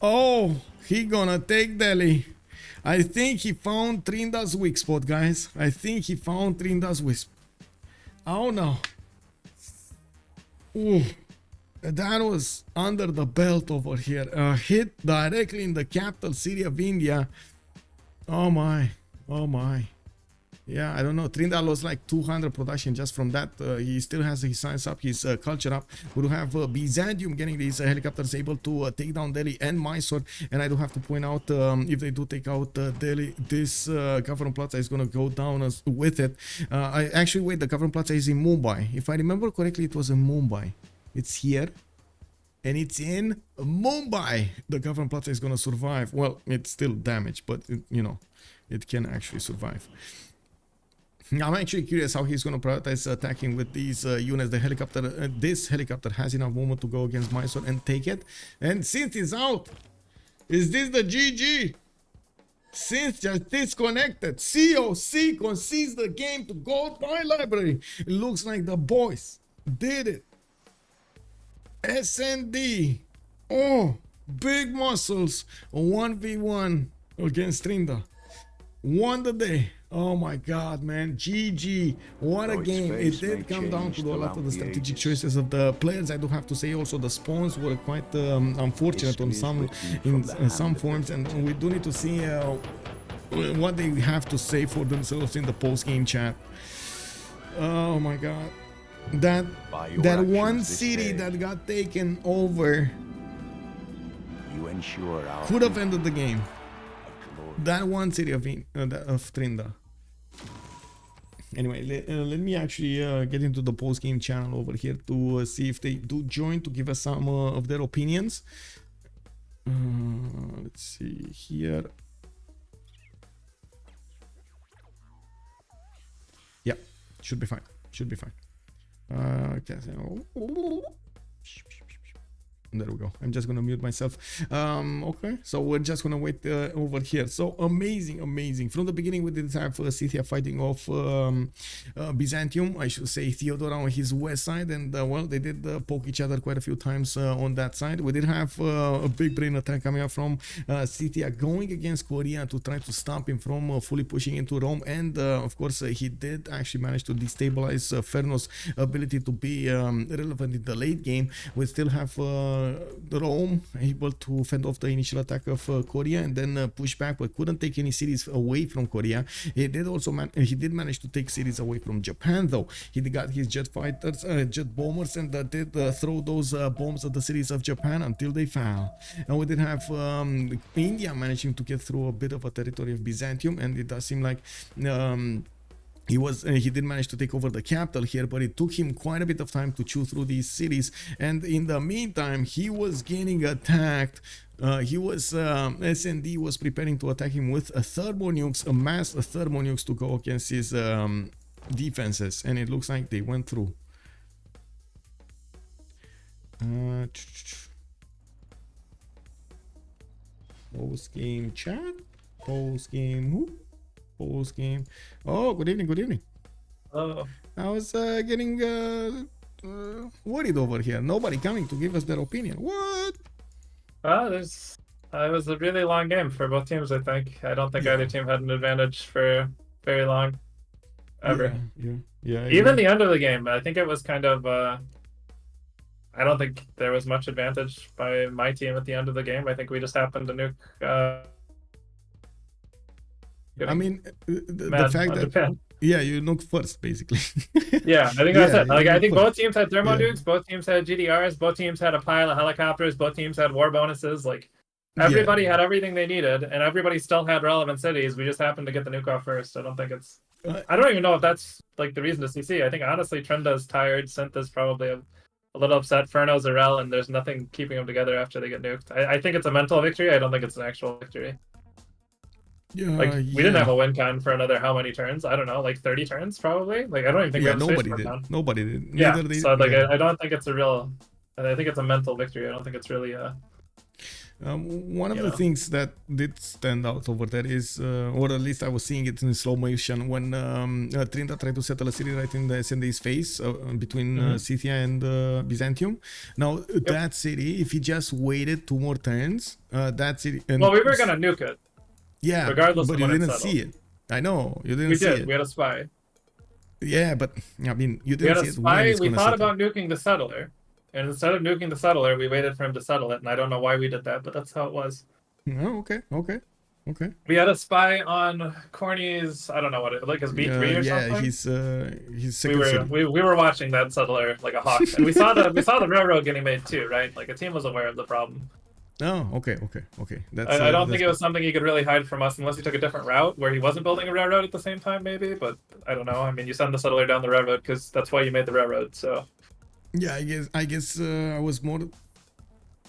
Oh, he gonna take Delhi. I think he found Trinda's weak spot, guys. I think he found Trinda's weak spot. Oh no. Ooh. That was under the belt over here. Hit directly in the capital city of India. Oh my. Oh my. Yeah, I don't know. Trinda lost like 200 production just from that. He still has his science up, his culture up. We do have Byzantium getting these helicopters able to take down Delhi and Mysore. And I do have to point out, if they do take out Delhi, this Government Plaza is going to go down with it. Wait, the Government Plaza is in Mumbai. If I remember correctly, it was in Mumbai. It's here. And it's in Mumbai. The Government Plaza is going to survive. Well, it's still damaged, but it can actually survive. I'm actually curious how he's going to prioritize attacking with these units. The helicopter, this helicopter has enough movement to go against Mysore and take it. And Synth is out. Is this the GG? Synth just disconnected. COC concedes the game to Gold Mine Library. It looks like the boys did it. SND. Oh, big muscles. 1v1 against Trinda. Won the day. Oh my god, man. GG. What a game. It did come down to a lot of the strategic choices of the players. I do have to say also the spawns were quite unfortunate on some forms, and we do need to see what they have to say for themselves in the post-game chat. Oh my god. That one city that got taken over could have ended the game. That one city of Trinda. Anyway, let me actually get into the post-game channel over here to see if they do join to give us some of their opinions. Let's see here. Yeah, should be fine. Should be fine. Okay. There we go. I'm just gonna mute myself. Okay, so we're just gonna wait over here. So amazing. From the beginning, we did have Scythia fighting off Byzantium. I should say Theodora on his west side, and well, they did poke each other quite a few times on that side. We did have a big brain attack coming up from Scythia going against Korea to try to stop him from fully pushing into Rome, and of course, he did actually manage to destabilize Ferno's ability to be relevant in the late game. We still have Rome able to fend off the initial attack of Korea and then push back, but couldn't take any cities away from Korea. He did also manage to take cities away from Japan, though. He got his jet fighters, jet bombers, and did throw those bombs at the cities of Japan until they fell. And we did have India managing to get through a bit of a territory of Byzantium, and it does seem like he did manage to take over the capital here, but it took him quite a bit of time to chew through these cities. And in the meantime, he was getting attacked. SND was preparing to attack him with thermonukes, a mass thermonukes to go against his defenses, and it looks like they went through. Post game chat. Post game. Who? Post game. Oh, good evening. I was getting worried over here. Nobody coming to give us their opinion. What? It was a really long game for both teams, I think. I don't think either team had an advantage for very long. Ever. Yeah. Even the end of the game, I think it was kind of I don't think there was much advantage by my team at the end of the game. I think we just happened to nuke I mean, the fact that Japan. Yeah, you nuke first, basically. Yeah, I think that's it. Like, I think first. both teams had thermonukes, both teams had GDRs, both teams had a pile of helicopters, both teams had war bonuses. Like, everybody had everything they needed, and everybody still had relevant cities. We just happened to get the nuke off first. I don't think it's... I don't even know if that's, like, the reason to CC. I think, honestly, Trinda's tired. Synth is probably a little upset. Ferno's a rel, and there's nothing keeping them together after they get nuked. I think it's a mental victory. I don't think it's an actual victory. Yeah, like we didn't have a win con for another how many turns? I don't know, like 30 turns probably. Like I don't even think we have nobody space did. for it. Nobody did. Yeah, so like yeah. I don't think it's a real. I think it's a mental victory. I don't think it's really a. One of the things that did stand out over there is, or at least I was seeing it in slow motion when Trinda tried to settle a city right in the SND's face between Scythia and Byzantium. Now that city, if he just waited 2 more turns, that city. And well, we were gonna nuke it. Yeah, regardless but of you when didn't it see it. I know you didn't we see did. it. We had a spy. Yeah, but I mean, you We had didn't a see it. spy. When We thought settle. about nuking the settler. and instead of nuking the settler, we waited for him to settle it, and I don't know why we did that, but that's how it was. Oh, okay. We had a spy on Corny's, I don't know what it like his B3 or something. Yeah, he's second city. We were watching that settler like a hawk, and we saw the railroad getting made too, right? Like a team was aware of the problem. Oh, okay. That's. I don't think it was something he could really hide from us unless he took a different route where he wasn't building a railroad at the same time, maybe. But I don't know. I mean, you send the settler down the railroad because that's why you made the railroad. So. Yeah, I guess I was more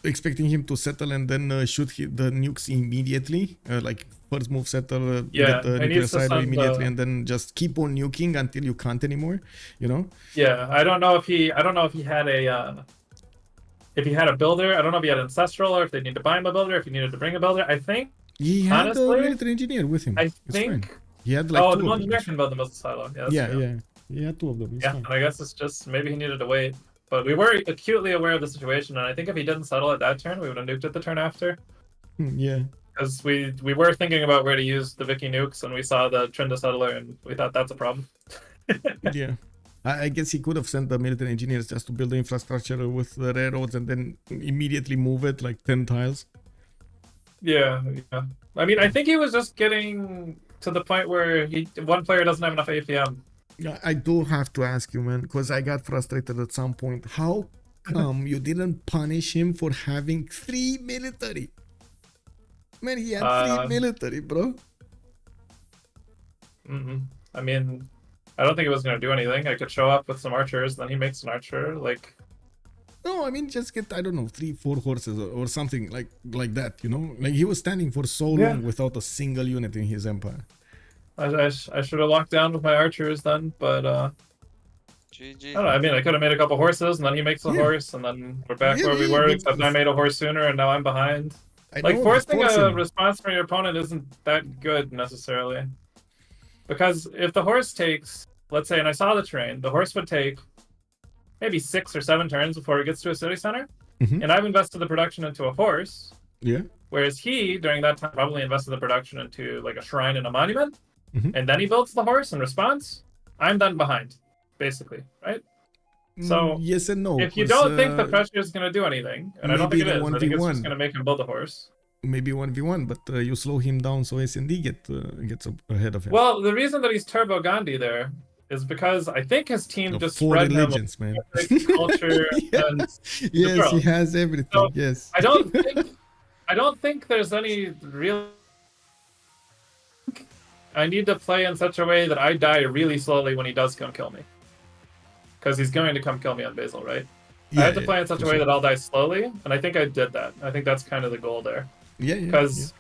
expecting him to settle and then shoot the nukes immediately, like first move settle, get the nuclear silo immediately, and then just keep on nuking until you can't anymore. You know? Yeah, I don't know if he had a. If he had a builder, I don't know if he had ancestral or if they need to buy him a builder, if he needed to bring a builder. I think he had honestly, a military engineer with him. I think he had like the two engineer can build the missile silo. Yeah, he had two of them. And I guess it's just maybe he needed to wait. But we were acutely aware of the situation, and I think if he didn't settle it that turn, we would have nuked it the turn after. Yeah. Because we were thinking about where to use the Vicky nukes, and we saw the Trinda settler, and we thought that's a problem. Yeah. I guess he could have sent the military engineers just to build the infrastructure with the railroads and then immediately move it like 10 tiles. Yeah. I mean, I think he was just getting to the point where one player doesn't have enough APM. I do have to ask you, man, because I got frustrated at some point. How come you didn't punish him for having 3 military? Man, he had 3 military, bro. I mean, I don't think it was going to do anything. I could show up with some archers, then he makes an archer, like... No, I mean, just get, I don't know, 3-4 horses or something like that, you know? Like, he was standing for so long without a single unit in his empire. I should have locked down with my archers then, but, GG. I don't know, I mean, I could have made a couple horses, and then he makes a horse, and then we're back where we were, except I made a horse sooner, and now I'm behind. Forcing a response from your opponent isn't that good, necessarily. Because if the horse takes, let's say, and I saw the terrain, the horse would take maybe 6 or 7 turns before it gets to a city center, and I've invested the production into a horse, whereas he, during that time, probably invested the production into, like, a shrine and a monument, and then he builds the horse in response, I'm then behind, basically, right? So, yes and no. If you don't think the pressure is going to do anything, and I don't think it is, I think it's just going to make him build a horse. Maybe 1v1, but you slow him down so SND gets ahead of him. Well, the reason that he's Turbo Gandhi there is because I think his team just 4 spread religions, him man. culture and yes, he has everything. So, yes. I don't think there's any real. I need to play in such a way that I die really slowly when he does come kill me, because he's going to come kill me on Basil, right? I have to play in such a way that I'll die slowly, and I think I did that. I think that's kind of the goal there. Because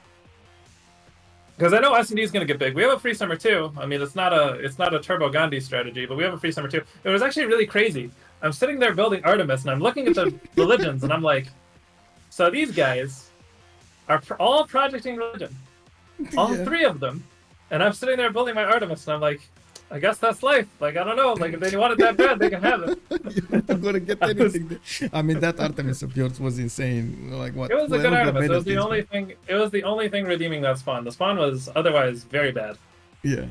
I know S&D is going to get big. We have a free summer too. I mean, it's not a Turbo Gandhi strategy, but we have a free summer too. It was actually really crazy. I'm sitting there building Artemis, and I'm looking at the religions, and I'm like, so these guys are all projecting religion, all 3 of them, and I'm sitting there building my Artemis, and I'm like, I guess that's life. Like, I don't know. Like, if they want it that bad, they can have it. You're not gonna get anything. I mean, that Artemis of yours was insane. Like, what? It was a good Artemis. It was the only thing. It was the only thing redeeming that spawn. The spawn was otherwise very bad. Yeah.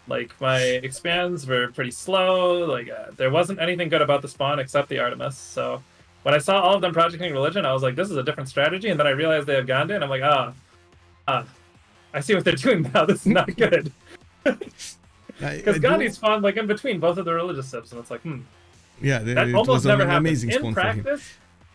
Like my expands were pretty slow. Like there wasn't anything good about the spawn except the Artemis. So when I saw all of them projecting religion, I was like, this is a different strategy. And then I realized they have Gandhi, and I'm like, I see what they're doing now. This is not good. Because Gandhi spawned like in between both of the religious sips, and it's like, Yeah, that almost never happens.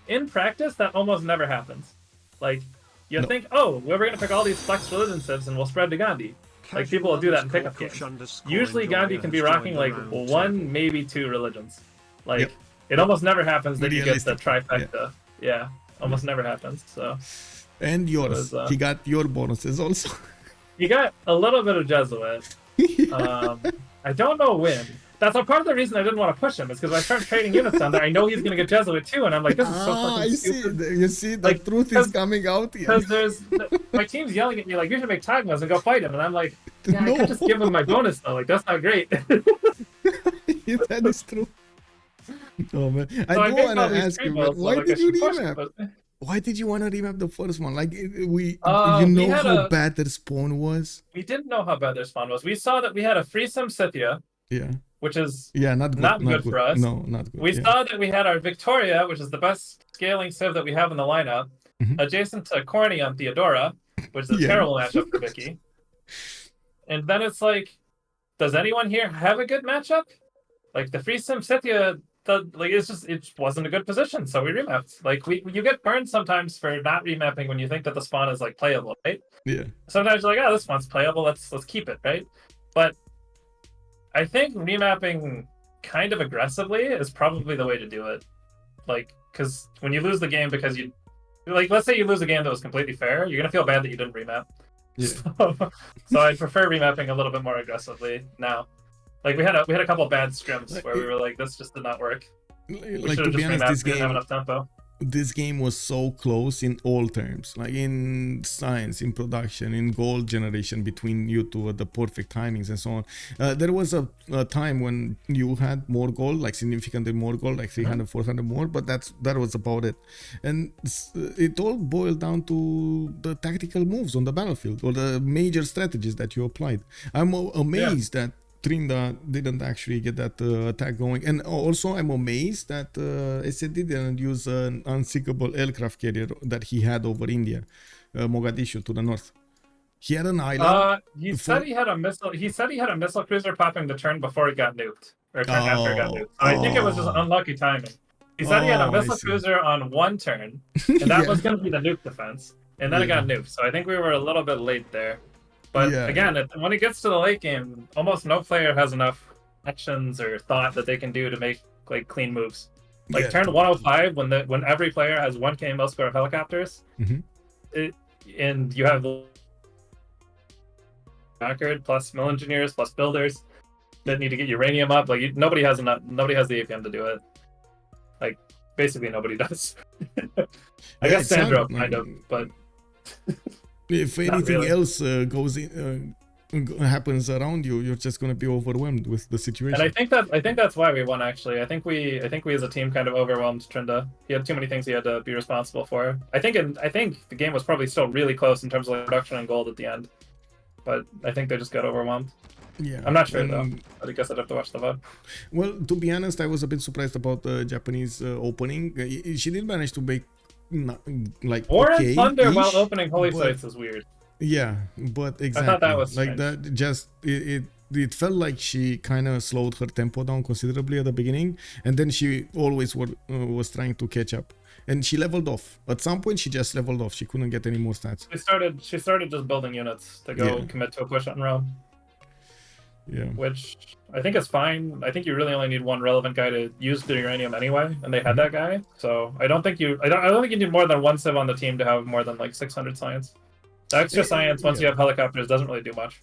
In practice, that almost never happens. Like, you think, oh, we're going to pick all these flex religion sibs and we'll spread to Gandhi. Like, people will do that in pickup games. Usually Gandhi can be rocking like 1, maybe 2 religions. Like, it almost never happens that you get the trifecta. Yeah, almost never happens. So. And yours. He got your bonuses also. He got a little bit of Jesuit. I don't know when. That's a part of the reason I didn't want to push him, is because I start trading units on there. I know he's going to get Jesuit too, and I'm like, this is so fucking stupid. You see, the truth is coming out here. Because my team's yelling at me like, you should make Tagmas and go fight him, and I'm like, yeah, I could just give him my bonus though. Like, that's not great. That is true. Oh man, I do want to ask you, why did you remap? Why did you want to remap the first one? Like, you know how bad their spawn was? We didn't know how bad their spawn was. We saw that we had a free Scythia. Yeah. which is not good for us. No, not good. We saw that we had our Victoria, which is the best scaling Civ that we have in the lineup, adjacent to Corny on Theodora, which is a terrible matchup for Vicky. And then it's like, does anyone here have a good matchup? Like the free sim Scythia, it wasn't a good position, so we remapped. Like you get burned sometimes for not remapping when you think that the spawn is like playable, right? Yeah. Sometimes you're like, oh, this spawn's playable, let's keep it, right? But I think remapping kind of aggressively is probably the way to do it. Like, because when you lose the game because you, like, let's say you lose a game that was completely fair, you're gonna feel bad that you didn't remap. Yeah. So I'd prefer remapping a little bit more aggressively now. Like we had a couple bad scrims where we were like, this just did not work. Like, to be honest, didn't have enough tempo. This game was so close in all terms, like in science, in production, in gold generation between you two, the perfect timings and so on. There was a time when you had more gold, like significantly more gold, like 300, 400 more, but that was about it. And it all boiled down to the tactical moves on the battlefield or the major strategies that you applied. I'm amazed that Trinda didn't actually get that attack going, and also I'm amazed that SD didn't use an unsinkable aircraft carrier that he had over India, Mogadishu to the north. He had an island. He said he had a missile. He said he had a missile cruiser popping the turn before it got nuked, or turn after it got nuked. So I think it was just unlucky timing. He said he had a missile cruiser on one turn, and that was going to be the nuke defense, and then it got nuked. So I think we were a little bit late there. But again, when it gets to the late game, almost no player has enough actions or thought that they can do to make like clean moves. Like turn 105, when every player has 1 KML score of helicopters, and you have record plus mill engineers plus builders that need to get uranium up. Like nobody has the APM to do it. Like basically nobody does. I guess Sandro kind of, but. If anything else happens around you, you're just gonna be overwhelmed with the situation. And I think that's why we won. Actually, I think we as a team kind of overwhelmed Trinda. He had too many things he had to be responsible for. I think the game was probably still really close in terms of like production and gold at the end, but I think they just got overwhelmed. Yeah, I'm not sure though. I guess I'd have to watch the VOD. Well, to be honest, I was a bit surprised about the Japanese opening. She did manage to make. Like War and Thunder while opening holy sites is weird. Yeah, but exactly. I thought that was like strange. that. Just it felt like she kind of slowed her tempo down considerably at the beginning, and then she always was trying to catch up. And she leveled off. At some point, she just leveled off. She couldn't get any more stats. She started just building units to go commit to a push on Rome. Yeah. Which I think is fine. I think you really only need one relevant guy to use the uranium anyway, and they had that guy. So I don't think you need more than one civ on the team to have more than like 600 science. The extra science once you have helicopters doesn't really do much.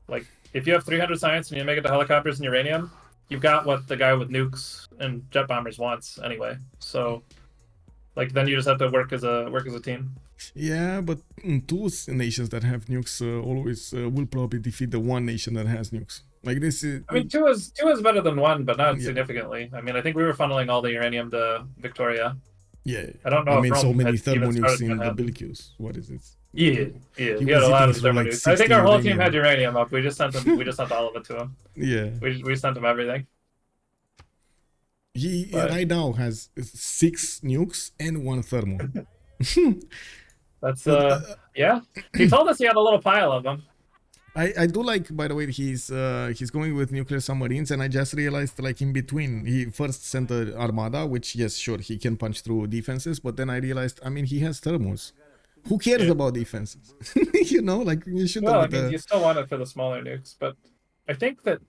Like if you have 300 science and you make it to helicopters and uranium, you've got what the guy with nukes and jet bombers wants anyway. So like then you just have to work as a team. Yeah, but 2 nations that have nukes always will probably defeat the 1 nation that has nukes. Like this is. I mean, two is better than 1, but not significantly. I mean, I think we were funneling all the uranium to Victoria. Yeah. I don't know. I mean, so many thermo nukes in the Billikus. What is it? Yeah. We had a lot of thermo nukes. I think our whole team had uranium up. We just sent them. We just sent all of it to him. Yeah. We sent him everything. He right now has 6 nukes and 1 thermo. That's yeah. He told us he had a little pile of them. I do like, by the way, he's going with nuclear submarines, and I just realized like in between he first sent the armada, which yes, sure, he can punch through defenses, but then I realized, I mean, he has thermos. Who cares about defenses? You know, like you should. Well, I mean, you still want it for the smaller nukes, but I think that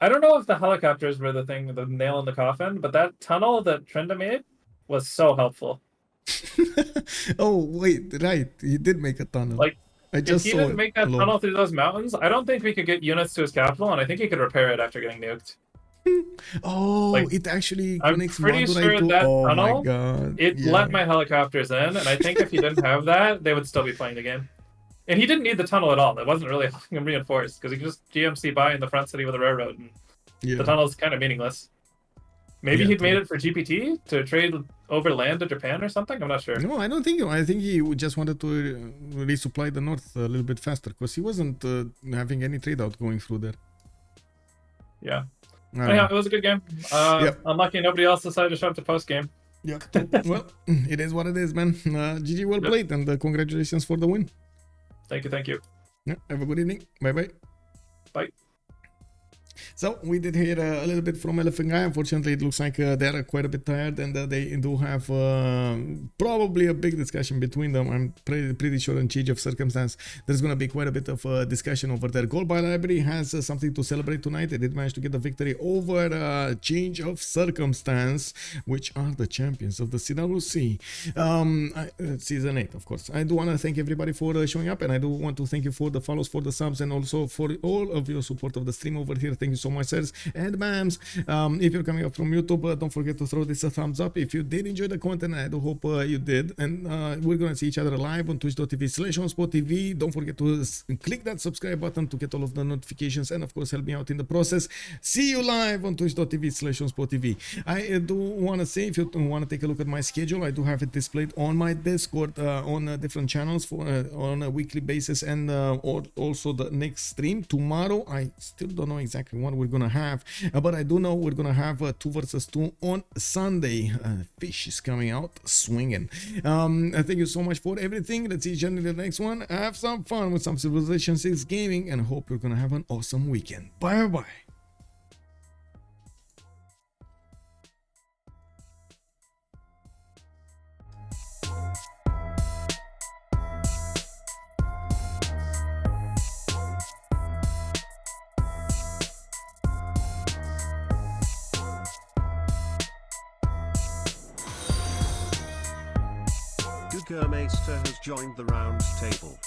I don't know if the helicopters were the nail in the coffin, but that tunnel that Trinda made was so helpful. Oh wait, right, he did make a tunnel. Like I just if he didn't make that tunnel through those mountains, I don't think we could get units to his capital, and I think he could repair it after getting nuked. Oh, like, it actually I'm connects pretty Madurai sure to... that oh tunnel, my god. It let my helicopters in, and I think if he didn't have that, they would still be playing the game. And he didn't need the tunnel at all. It wasn't really helping him reinforce, because he could just GMC by in the front city with a railroad, and the tunnel's kind of meaneningless. Maybe he'd made it for GPT to trade over land to Japan or something? I'm not sure. No, I don't think. I think he just wanted to resupply the north a little bit faster because he wasn't having any trade out going through there. yeah. I Anyhow, don't it was a good game. Yep. Unlucky nobody else decided to show up to post game. know. Yeah. Well, it is what it is, man. GG, well played, and congratulations for the win. Thank you, thank you. Yeah, have a good evening. Bye-bye. Bye. So we did hear a little bit from Elaphantguy. Unfortunately, it looks like they're quite a bit tired, and they do have probably a big discussion between them. I'm pretty sure in change of circumstance, there's going to be quite a bit of discussion over there. Gold by Library has something to celebrate tonight. They did manage to get the victory over change of circumstance, which are the champions of the CWC season 8, of course. I do want to thank everybody for showing up, and I do want to thank you for the follows, for the subs, and also for all of your support of the stream over here. Thank you so much, sirs and ma'ams. If you're coming up from YouTube, don't forget to throw this a thumbs up. If you did enjoy the content, I do hope you did. And we're gonna see each other live on twitch.tv/OnSpotTV. Don't forget to click that subscribe button to get all of the notifications, and of course help me out in the process. See you live on twitch.tv/OnSpotTV. I do want to say, if you want to take a look at my schedule, I do have it displayed on my Discord on different channels for on a weekly basis, and also the next stream tomorrow. I still don't know exactly what we're gonna have, but I do know we're gonna have 2 versus 2 on Sunday. Fish is coming out swinging. Thank you so much for everything. Let's see each other in the next one. Have some fun with some Civilization 6 gaming, and hope you're gonna have an awesome weekend. Bye bye. Dukermeister has joined the round table.